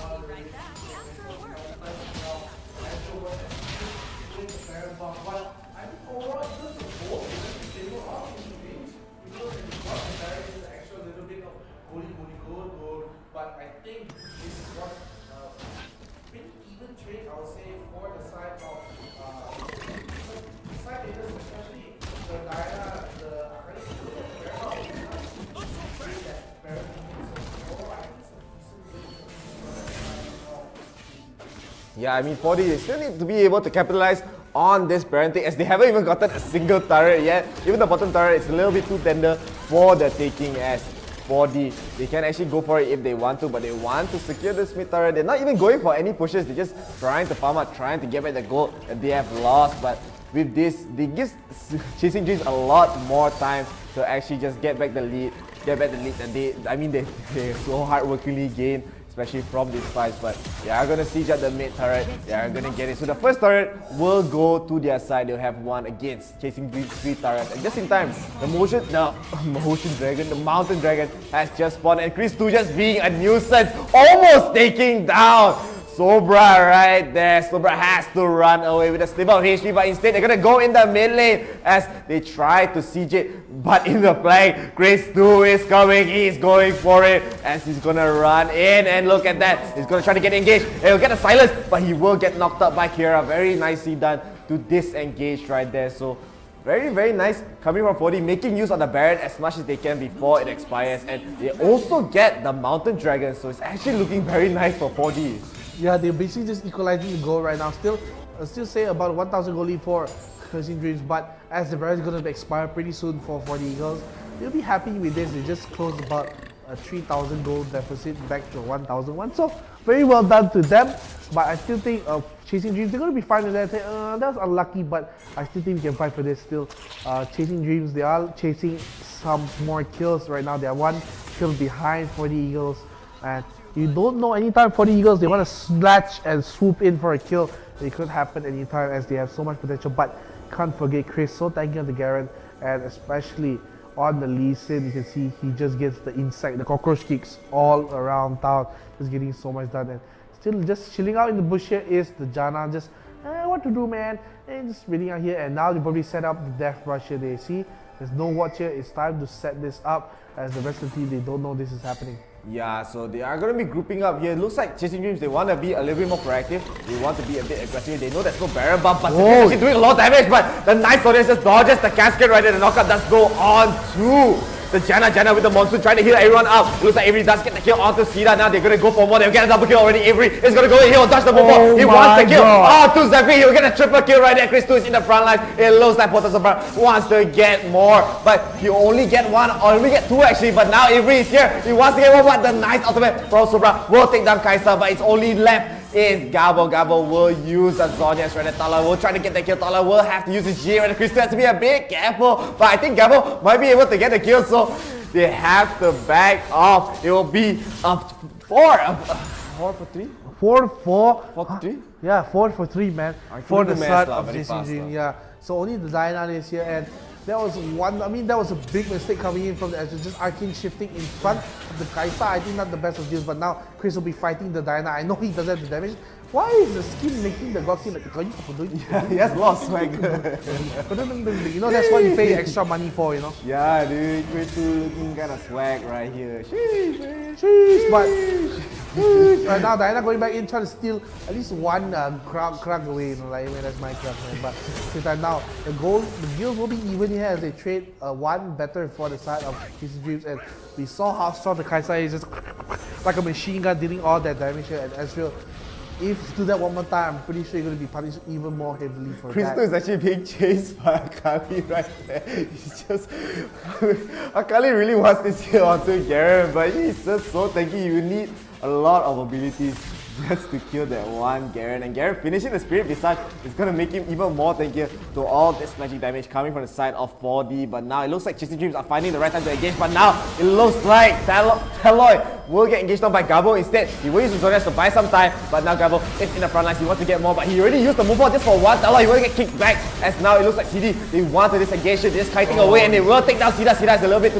But I think this was pretty even trade, I would say, for the side of side leaders, especially the Diana, the Akali, Yeah, I mean 40, they still need to be able to capitalize on this Baron thing as they haven't even gotten a single turret yet. Even the bottom turret is a little bit too tender for the taking as 4D. They can actually go for it if they want to, but they want to secure this mid turret. They're not even going for any pushes, they're just trying to farm out, trying to get back the gold that they have lost. But with this, they give Chasing Dreams a lot more time to actually just get back the lead. That they so hardworkingly gain, especially from these fights. But they are going to siege at the mid turret. They are going to get it. So the first turret will go to their side. They'll have one against Chasing Dreams 3 turrets. And just in time, the Mountain Dragon has just spawned. And Chris 2 just being a nuisance, almost taking down Sobra right there. Sobra has to run away with a sliver of HP, but instead they're going to go in the mid lane as they try to siege it. But in the flank, Chris 2 is coming. He's going for it as he's going to run in. And look at that. He's going to try to get engaged. He'll get a silence, but he will get knocked out by Kira. Very nicely done to disengage right there. So very, very nice coming from 40, making use of the Baron as much as they can before it expires. And they also get the Mountain Dragon. So it's actually looking very nice for 40. Yeah, they're basically just equalizing the goal right now. Still say about 1,000 goal lead for Chasing Dreams, but as the Baron is going to expire pretty soon for the Eagles, they'll be happy with this. They just closed about a 3,000 goal deficit back to 1,001. So very well done to them. But I still think Chasing Dreams, they're going to be fine with that. That's unlucky, but I still think we can fight for this still. Chasing Dreams, they are chasing some more kills right now. They are 1 kill behind for the Eagles. And you don't know anytime for the Eagles, they want to snatch and swoop in for a kill. It could happen anytime as they have so much potential. But can't forget Chris, so tanky on the Garen, and especially on the Lee Sin. You can see he just gets the insect, the cockroach kicks all around town. Just getting so much done. And still just chilling out in the bush here is the Janna. Just, what to do, man? And just reading out here. And now they probably set up the Death Rush here. They see there's no watch here. It's time to set this up as the rest of the team, they don't know this is happening. Yeah, so they are going to be grouping up here. It looks like Chasing Dreams, they want to be a little bit more proactive. They want to be a bit aggressive. They know there's no Baron buff, but they're actually doing a lot of damage. But the Nice Audience just dodges the cascade right there. The knockout does go on to the Janna with the Monsoon trying to heal everyone up. It looks like Avery does get the kill onto Sida. Now they're going to go for more. They'll get a double kill already. Avery is going to go in. He'll dodge the ball. He wants the kill. To Zagreed. He'll get a triple kill right there. Chris 2 is in the front line. It looks like Potosabra wants to get more. But he only get 1 or only get 2 actually. But now Avery is here. He wants to get 1. But the nice ultimate from Sobra will take down Kaisa. But it's only left is 𝐿𝐴. 𝐿𝐴 will use a Zhonya shredded Tala. Will try to get the kill. Tala will have to use his G, and the Crystal has to be a bit careful. But I think 𝐿𝐴 might be able to get the kill, so they have to back off. It will be a 4 for 3? 4-4. 4-3? Yeah, 4-3, man. For the start of 𝐿𝐴. Yeah. So only the Diana is here, and that was that was a big mistake coming in from the edge. Just Arcane shifting in front of the Kaisa. I think not the best of deals, but now Chris will be fighting the Diana. I know he doesn't have the damage. Why is the skin making the God skin like Yeah, he has a lot of swag. You know, that's what you pay extra money for, you know? Yeah, dude, Chris Two looking kind of swag right here. Sheesh, man. Sheesh, but right now Diana going back in trying to steal at least one Krug away, you know, like that's my Krug, man. But since now the gills will be even here as they trade one better for the side of 𝐿𝐴 Dreams, and we saw how strong the Kaisa is, just like a machine gun dealing all that damage here, and 𝐿𝐴. If you do that one more time, I'm pretty sure you're going to be punished even more heavily for Crystal that. is actually being chased by Akali right there. He's just... Akali really wants this kill onto Garen, but he's just so tanky. You need a lot of abilities just to kill that one Garen. And Garen finishing the Spirit Visage is going to make him even more tankier to all this magic damage coming from the side of 4D. But now it looks like 𝐿𝐴 Dreams are finding the right time to engage. But now it looks like Taloi will get engaged on by 𝐿𝐴 instead. He will use his Zhonya's to buy some time, but now 𝐿𝐴 is in the front lines. He wants to get more, but he already used the move on just for one. Taloi, he will get kicked back, as now it looks like CD, they want to disengage, they're just kiting away, and they will take down Sida. Sida is a little bit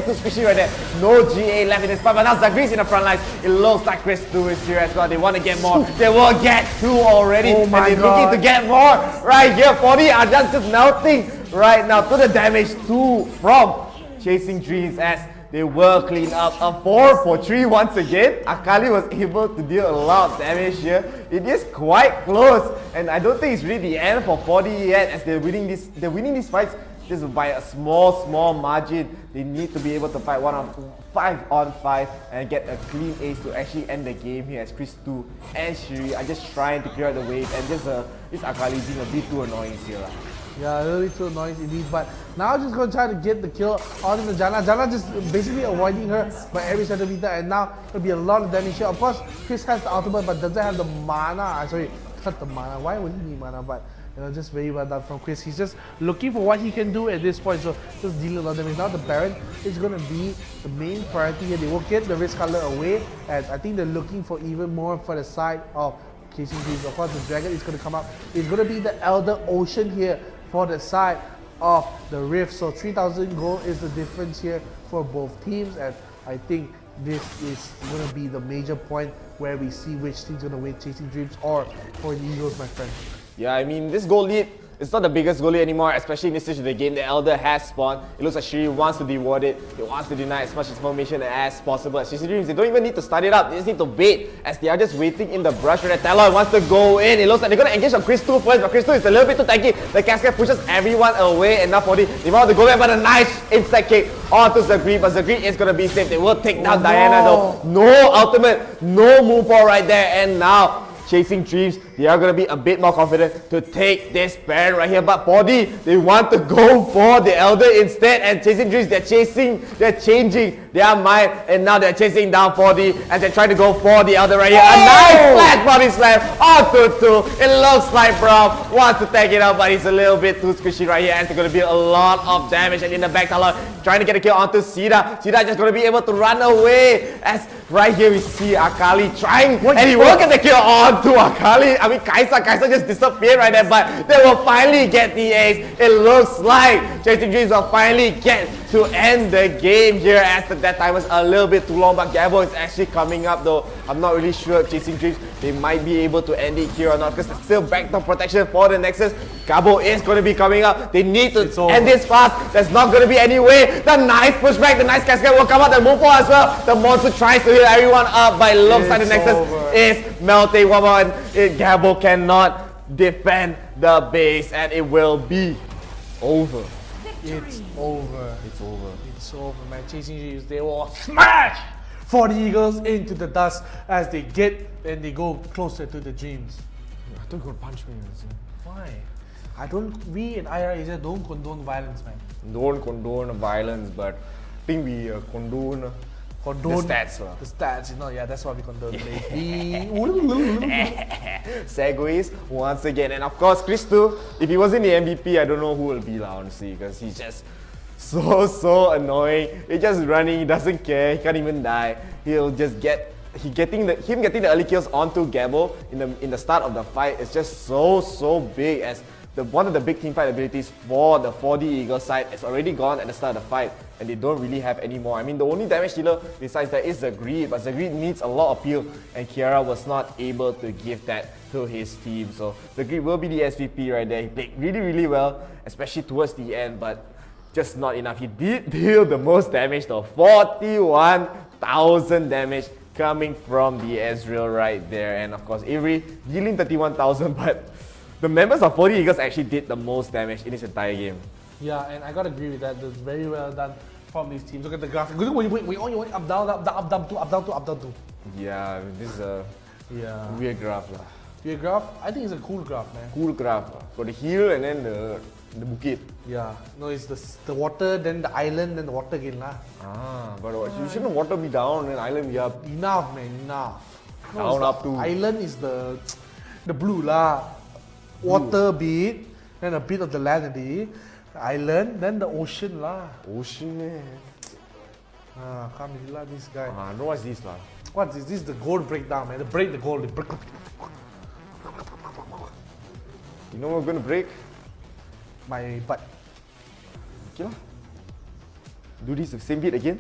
too squishy right there. No GA left in this fight, but now Zagree's in the front lines. It looks like Chris Two is here as well. They want to get more. They will get 2 already, and they're looking to get more right here. 4D are just melting right now to the damage 2 from 𝐿𝐴 Dreams, as they will clean up a 4 for 3 once again. Akali was able to deal a lot of damage here. It is quite close, and I don't think it's really the end for 4D yet, as they're winning these fights just by a small margin. They need to be able to fight 5 on 5 and get a clean ace to actually end the game here, as Chris Two and Shiri are just trying to clear out the wave, and this Akali being a bit too annoying here. Yeah, a little bit too annoying indeed, but now just going to try to get the kill on the Janna. Janna just basically avoiding her by every centimeter, and now it'll be a lot of damage here. Of course, Chris has the ultimate but doesn't have the mana. Sorry, not the mana. Why would he need mana? But you know, just very well done from Chris. He's just looking for what he can do at this point, so just dealing a lot of damage. Now the Baron is going to be the main priority here. They will get the Risk Color away, and I think they're looking for even more for the side of 𝐿𝐴 Dreams. Of course, the Dragon is going to come up. It's going to be the Elder Ocean here for the side of the Rift. So 3,000 gold is the difference here for both teams, and I think this is going to be the major point where we see which team's going to win, 𝐿𝐴 Dreams or for the Eagles, my friend. Yeah, I mean, this goal lead, it's not the biggest goal lead anymore, especially in this stage of the game. The Elder has spawned. It looks like Shiri wants to reward it. He wants to deny as much information as possible. As 𝐿𝐴 Dreams, they don't even need to start it up. They just need to wait, as they are just waiting in the brush where the Taloi wants to go in. It looks like they're going to engage on Chris Two first, but Chris Two is a little bit too tanky. The Cascade pushes everyone away, and now 4D, they want to go back, but a nice inside kick onto Zagree, but Zagree is going to be safe. They will take down Diana though. No ultimate, no move ball right there, and now 𝐿𝐴 Dreams, they are going to be a bit more confident to take this Baron right here. But 4D, they want to go for the Elder instead, and 𝐿𝐴 Dreams, they're changing their mind, and now they're chasing down 4D, and they're trying to go for the Elder right here. A nice flat body slam onto 2. It looks like Brown wants to take it out, but he's a little bit too squishy right here, and it's going to be a lot of damage. And in the back, Taloi trying to get a kill onto Sida. Sida just going to be able to run away, as right here we see Akali trying, and he will get the kill onto Akali. I mean, Kaisa just disappeared right there, but they will finally get the ace. It looks like 𝐿𝐴 Dreams will finally get to end the game here, as the death time was a little bit too long, but 𝐿𝐴 is actually coming up though. I'm not really sure 𝐿𝐴 Dreams, they might be able to end it here or not, because there's still backdoor protection for the Nexus. 𝐿𝐴 is going to be coming up. They need to end this fast. There's not going to be any way. The nice pushback, the nice cascade will come out, the move for as well. The monster tries to heal everyone up, but it looks like the Nexus is melting one more, and 𝐿𝐴 cannot defend the base, and it will be over. It's over. It's over. It's over, man. 𝐿𝐴 Dreams, they will smash for the Eagles into the dust as they get and they go closer to the Dreams. I thought you were going to punch me. Why? We in IRL ASIA don't condone violence, man. Don't condone violence, but I think we condone condone The stats lah. The stats, you know, yeah, that's what we condone, baby. Segues once again, and of course Chris too. If he wasn't the MVP, I don't know who will be lah, honestly, because he's just so annoying. He's just running, he doesn't care, he can't even die. He'll just get getting the early kills onto 𝐒𝐲𝐈𝐒 in the start of the fight is just so big, as one of the big team fight abilities for the 4D Eagle side is already gone at the start of the fight, and they don't really have any more. I mean, the only damage dealer besides that is 𝐒𝐿, but 𝐒𝐿 needs a lot of peel, and 𝐒𝐻ERA was not able to give that to his team. So 𝐒𝐿 will be the SVP right there. He played really well, especially towards the end, but just not enough. He did deal the most damage though, 41,000 damage coming from the Ezreal right there, and of course 𝐿𝐴𝐿 dealing 31,000, but the members of 4D Eagles actually did the most damage in this entire game. Yeah, and I gotta agree with that. That's very well done from these teams. Look at the graphic. We only up down, up down, up down two. Yeah, this is a weird graph lah. Weird graph? I think it's a cool graph, man. Cool graph. Got the hill and then the bukit. Yeah, no, it's the water, then the island, then the water again lah. But you shouldn't water be down and island be up. Enough, man, enough. Down up to island is the blue lah. Water bit, then a bit of the land in the island, then the ocean lah. Ocean, man. Come here lah, this guy. No, what's this lah? What is this? The gold breakdown, man. They break the gold. They break. You know what we're gonna break? My butt. Okay lah. Do this the same bit again.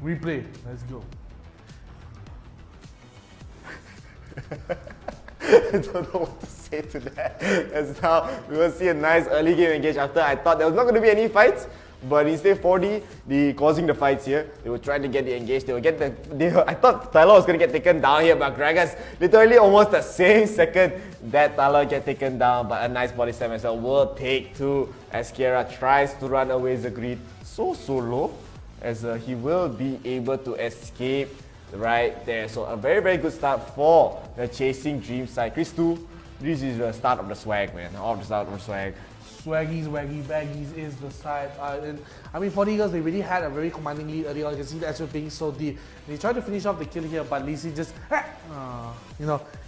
Replay. Let's go. I don't know what to say to that. As now we will see a nice early game engage after. I thought there was not going to be any fights, but instead 4D, causing the fights here. They were trying to get the engage. I thought Tyler was going to get taken down here, but Gragas literally almost the same second that Tyler get taken down. But a nice body slam as well will take two as 𝐒𝐻ERA tries to run away 𝐒𝐿. So low as he will be able to escape right there. So a very good start for the Chasing Dream side. Chris 2, this is the start of the swag, man. Of the start of the swag. Swaggies, baggies is the side. And I mean, 4D Eagles, they really had a very commanding lead early on. You can see the Ezreal being so deep. They tried to finish off the kill here, but 𝐿𝐴𝐿 just,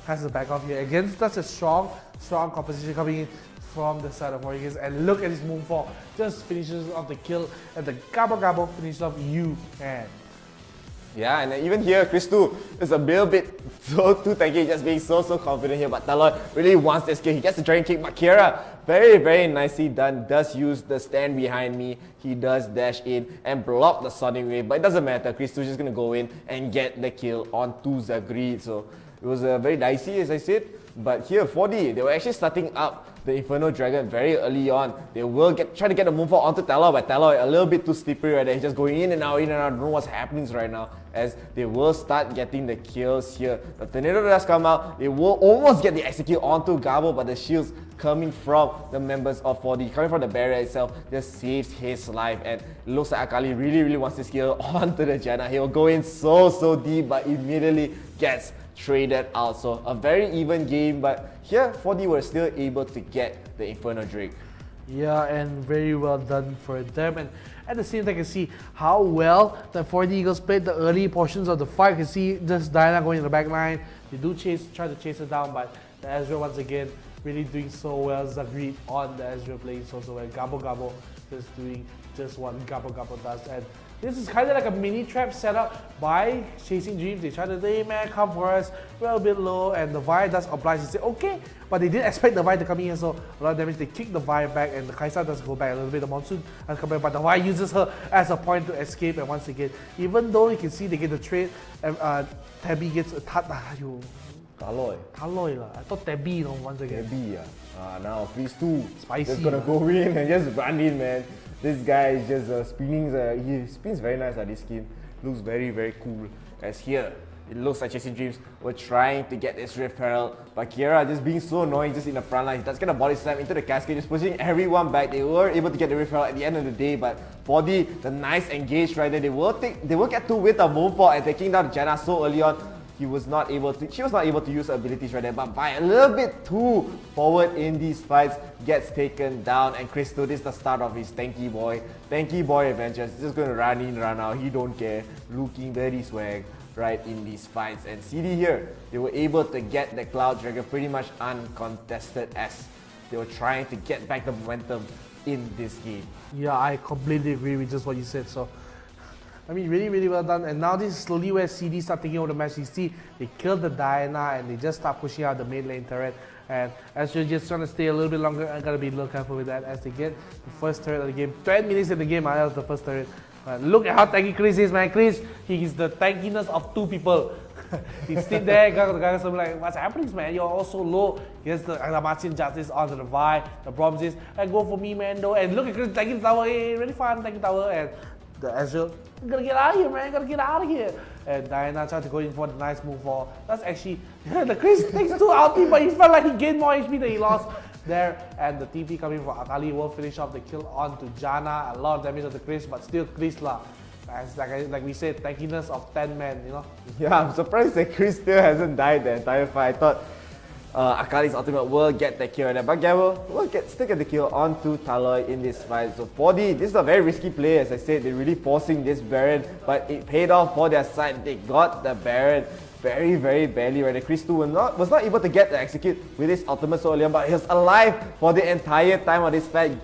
has to back off here. Against such a strong composition coming in from the side of 4D Eagles. And look at his moonfall. Just finishes off the kill, and the gabo finishes off you and. Yeah, and even here, Chris 2 is a little bit too tanky, just being so confident here. But Talon really wants this kill. He gets the dragon kick, but 𝐒𝐻ERA, very nicely done, does use the stand behind me. He does dash in and block the Sonic Wave, but it doesn't matter. Chris 2 is just going to go in and get the kill onto 𝐒𝐿𝐴𝐿. So it was very dicey, as I said. But here, 4D, they were actually starting up the Inferno Dragon very early on. They will try to get the moonfall onto Talon, but Talon a little bit too slippery right there. He's just going in and out. I don't know what's happening right now, as they will start getting the kills here. The tornado does come out. They will almost get the execute onto 𝐿𝐴𝐿, but the shields coming from the members of 4D, coming from the barrier itself, just saves his life. And it looks like Akali really wants this kill onto the Janna. He will go in so deep, but immediately gets traded out. So a very even game, but here 4D were still able to get the Inferno Drake. Yeah, and very well done for them. And at the same time, I can see how well the 4D Eagles played the early portions of the fight. You can see just Diana going in the back line. They do try to chase her down, but the Ezreal once again really doing so well. 𝐒𝐿𝐴 on the Ezreal playing so well. 𝐿𝐴𝐿 just doing just what 𝐿𝐴𝐿 does. And this is kind of like a mini trap set up by Chasing Dreams. They try to say, hey man, come for us, we're a bit low, and the Vi does oblige to say, okay. But they didn't expect the Vi to come in here, so a lot of damage. They kick the Vi back, and the 𝐿𝐴𝐿 does go back a little bit. The Monsoon has come back, but the Vi uses her as a point to escape. And once again, even though you can see they get the trade, Tabby gets a Taloy lah. I thought Tabby, once again. Tabby, now Chris 2 Spicy. just gonna go in and just run in, man. This guy is just spinning. He spins very nice at this skin. Looks very cool. As here, it looks like Chasing Dreams were trying to get this Rift Herald, but 𝐒𝐻ERA just being so annoying just in the front line. He does get a body slam into the cascade, just pushing everyone back. They were able to get the Rift Herald at the end of the day, but 4D, the nice engage right there. They will get to with a moonfall and taking down Janna so early on. she was not able to use her abilities right there, but by a little bit too forward in these fights, gets taken down. And 𝐶𝐶, this is the start of his tanky boy adventures. He's just going to run in, run out, he don't care, looking very swag right in these fights. And CD here, they were able to get the Cloud Dragon pretty much uncontested as they were trying to get back the momentum in this game. Yeah, I completely agree with just what you said. So, I mean, really, really well done. And now this is slowly where CD start taking over the match. You see, they killed the Diana and they just start pushing out the mid lane turret. And as you're just trying to stay a little bit longer, I gotta be a little careful with that as they get the first turret of the game. 10 minutes in the game, I was the first turret. Look at how tanky 𝐶𝐶 is, man. 𝐶𝐶, he is the tankiness of 2 people. He sit there, the guys are like, what's happening, man? You're all so low. He has the Elimination justice onto the Vi. The problem is, hey, go for me, man, though. And look at 𝐶𝐶 tanking tower. Hey, really fun tanking tower. And the Ezreal, gotta get out of here, man. Gotta get out of here. And Diana tried to go in for the nice move for. That's actually the 𝐶𝐶 takes 2 ulti, but he felt like he gained more HP than he lost there. And the TP coming for 𝐼𝐼 will finish off the kill onto Janna. A lot of damage of the 𝐶𝐶, but still 𝐶𝐶 lah. As like we said, tankiness of 10 men, you know. Yeah, I'm surprised that 𝐶𝐶 still hasn't died the entire fight. I thought 𝐼𝐼's ultimate will get the kill there, but 𝐬𝐽 will still get the kill onto Taloi in this fight. So 4D, this is a very risky play. As I said, they're really forcing this Baron, but it paid off for their side. They got the Baron very, very barely right there. 𝐶𝐶 was not able to get the execute with his ultimate so early on, but he was alive for the entire time of this fight.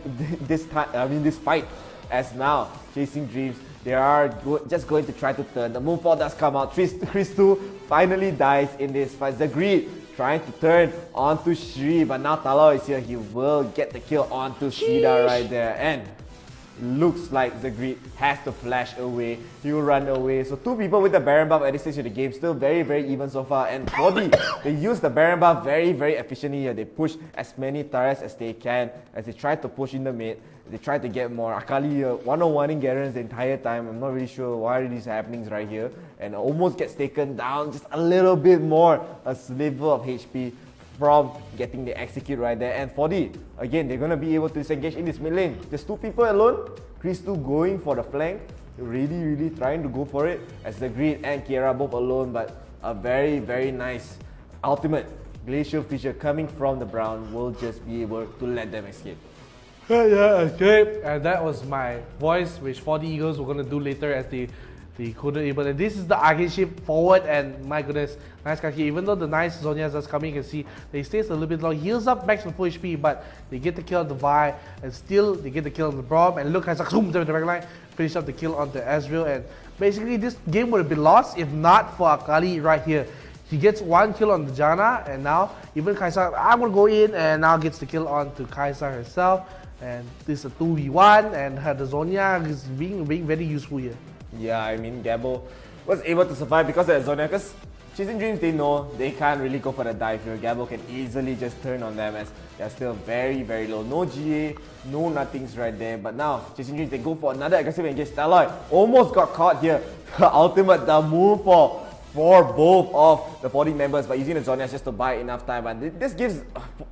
This fight. As now, Chasing Dreams, they are just going to try to turn. The moonfall does come out. 𝐶𝐶 finally dies in this fight. 𝐿𝐼 trying to turn onto Shri, but now Taloi is here. He will get the kill onto Shida right there. And looks like 𝐿𝐼 has to flash away. He will run away. So 2 people with the Baron buff at this stage of the game. Still very, very even so far. And 4D, they use the Baron buff very, very efficiently here. They push as many turrets as they can as they try to push in the mid. They try to get more. 𝐼𝐼 101ing Garens the entire time. I'm not really sure why these happenings right here. And almost gets taken down just a little bit more. A sliver of HP from getting the execute right there. And 4D, again, they're going to be able to disengage in this mid lane. There's 2 people alone. 𝐶𝐶 going for the flank. Really, really trying to go for it. As 𝐿𝐼 and Kiera both alone. But a very, very nice ultimate Glacial Fissure coming from the Brown will just be able to let them escape. Yeah, okay. And that was my voice, which 4D Eagles were going to do later as they couldn't able. And this is the Arcane Ship forward, and my goodness, nice Kaki. Even though the nice Zhonya's just coming, you can see they stays a little bit long, heals up back to full HP, but they get the kill on the Vi, and still they get the kill on the Braum. And look, Isaac zoom to the back line, finish up the kill on the Ezreal. And basically, this game would have been lost if not for 𝐼𝐼 right here. He gets 1 kill on the Janna, and now even 𝐼𝐼, I'm gonna go in, and now gets the kill onto 𝐼𝐼 herself. And this is a 2v1, and the Zhonya is being very useful here. Yeah, I mean, 𝐬𝐽 was able to survive because of the Zhonya, because Chasing Dreams, they know they can't really go for the dive here. 𝐬𝐽 can easily just turn on them as they're still very, very low. No GA, no nothings right there. But now, Chasing Dreams, they go for another aggressive engage. Taloi almost got caught here. Ultimate, the moonfall for both of the 4D members, but using the Zhonya just to buy enough time. And this gives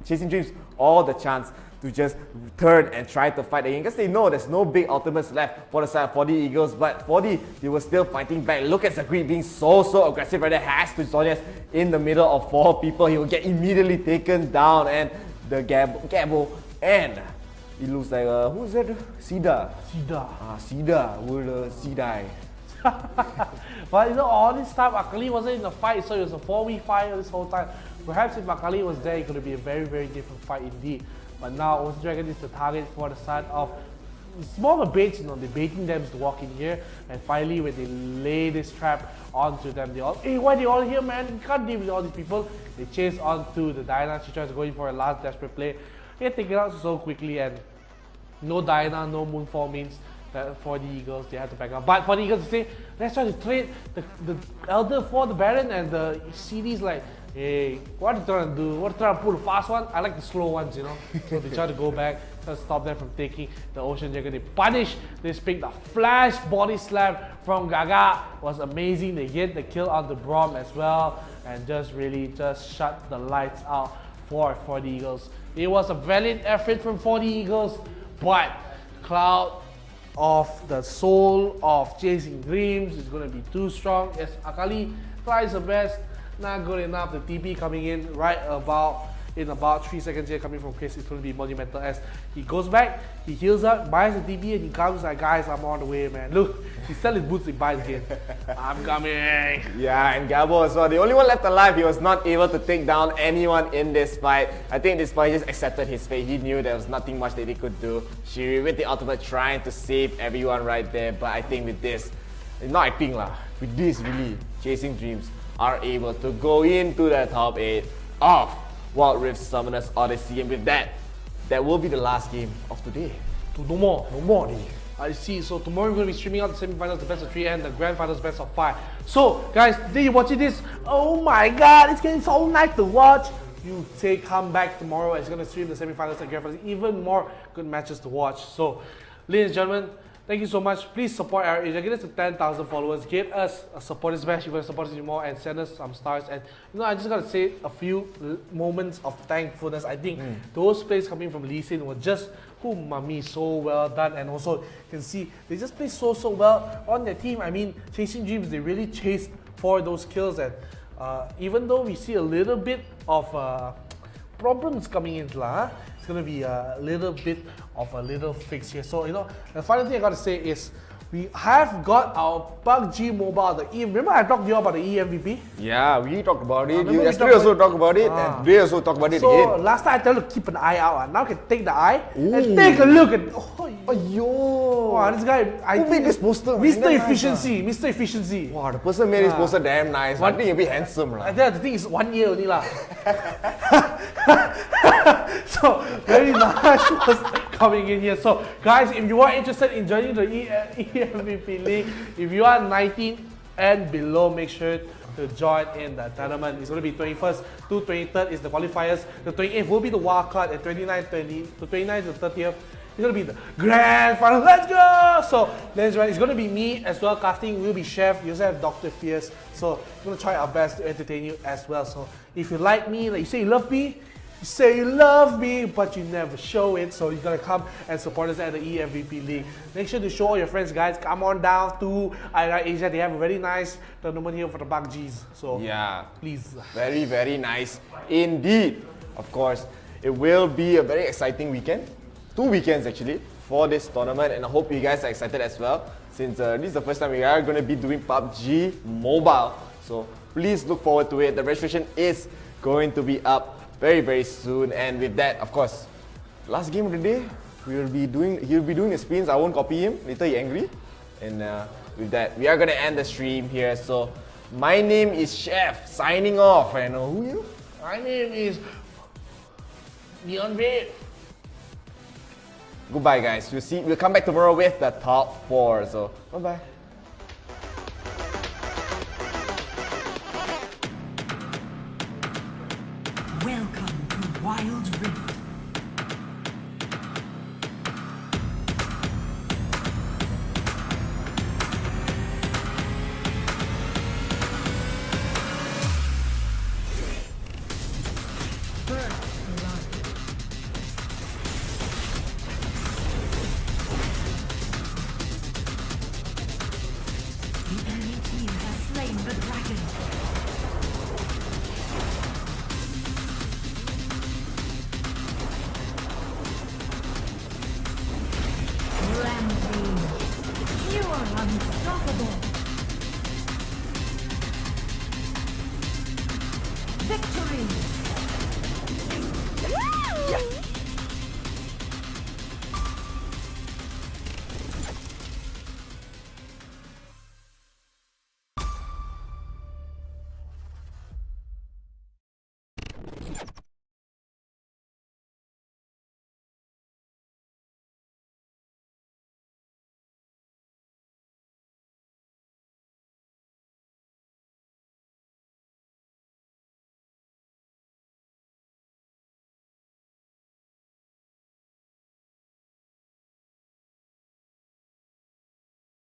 Chasing Dreams all the chance to just turn and try to fight again, because they know there's no big ultimates left for the side of 4D Eagles. But 4D, they were still fighting back. Look at 𝐿𝐼 being so aggressive right there. Has to Zhonya's in the middle of 4 people. He will get immediately taken down. And the 𝐬𝐽, and it looks like who's that? 𝐶𝐻 will die. But you know, all this time 𝐼𝐼 wasn't in the fight, so it was a 4v5 this whole time. Perhaps if 𝐼𝐼 was there, it could be a very, very different fight indeed. But now Ocean Dragon is the target for the side of, it's more of a bait, you know, they're baiting them to walk in here. And finally, when they lay this trap onto them, they all, hey, why are they all here, man? You can't deal with all these people. They chase onto the Diana. She tries to go in for a last desperate play. They get taken out so quickly, and no Diana, no Moonfall means that for the Eagles, they have to back up. But for the Eagles, they say, let's try to trade the Elder for the Baron, and the CD's like, hey, what are you trying to do? What are you trying to pull the fast one? I like the slow ones, you know. So they try to go back, try to stop them from taking the Ocean Dragon. They punish this pick. The flash body slam from Gaga was amazing. They get the kill on the Braum as well, and just really shut the lights out for the Eagles. It was a valiant effort from 4D Eagles, but Cloud of the soul of Chasing Dreams is going to be too strong as 𝐼𝐼 tries her best. not good enough. The TP coming in in about 3 seconds here coming from Chris. It's going to be monumental as he goes back, he heals up, buys the TP, and he comes like, guys, I'm on the way, man. Look, he sells his boots, he buys again. I'm coming. Yeah, and Gabo as well. The only one left alive, he was not able to take down anyone in this fight. I think this fight just accepted his fate. He knew there was nothing much that he could do. Shiri with the ultimate trying to save everyone right there, but I think with this, not acting lah, with this really, Chasing Dreams are able to go into the top 8 of Wild Rift Summoners Odyssey, and with that, that will be the last game of today. No more. I see. So tomorrow we're going to be streaming out the semi-finals, the best of 3, and the grand finals, best of 5. So guys, today you're watching this. Oh my God, it's getting so nice to watch. You come back tomorrow. It's going to stream the semi-finals and grand finals, even more good matches to watch. So, ladies and gentlemen, thank you so much. Please support IRL Asia. Get us to 10,000 followers. Get us a supporters badge if you want to support us anymore, and send us some stars. And I just gotta say a few moments of thankfulness. I think those plays coming from Lee-Sin were just so well done, and also you can see they just play so well on their team. I mean, Chasing Dreams, they really chased for those kills, and even though we see a little bit of problems coming in, it's gonna be a little bit of a little fix here. So the final thing I gotta say is we have got our PUBG Mobile, remember I talked to you about the eMVP? Yeah, we talked about it. You yesterday also talked about it, and today also talked about it again. So last time I told you to keep an eye out. Now I can take the eye and take a look at. Wow, this guy. Who made this poster? Mr. Efficiency. Mr. Efficiency. Wow, the person made this poster damn nice. I think a bit handsome lah. The thing is 1 year only lah. So very nice coming in here. So guys, if you are interested in joining the eMVP League, if you are 19 and below, make sure to join in the tournament. It's going to be 21st to 23rd is the qualifiers. The 28th will be the wild card, and 29th to 30th it's going to be the grand final. Let's go! So it's going to be me as well. Casting will be Chef. You also have Dr. Fierce. So we're going to try our best to entertain you as well. So if you like me, like you say you love me, you say you love me, but you never show it. So you're gonna come and support us at the eMVP League. Make sure to show all your friends, guys. Come on down to IRL Asia. They have a very nice tournament here for the PUBGs. So yeah, please. Very, very nice indeed. Of course, it will be a very exciting weekend. 2 weekends actually for this tournament, and I hope you guys are excited as well, since this is the first time we are going to be doing PUBG Mobile. So please look forward to it. The registration is going to be up very, very soon, and with that, of course, last game of the day, he'll be doing the spins. I won't copy him, later he angry. And with that, we are gonna end the stream here. So my name is Chef, signing off. And who are you? My name is Neon Vape. Goodbye guys. We'll come back tomorrow with the top 4. So bye bye. Welcome to Wild Rift. First blood. The enemy team has slain the dragon. Rampage. You are unstoppable.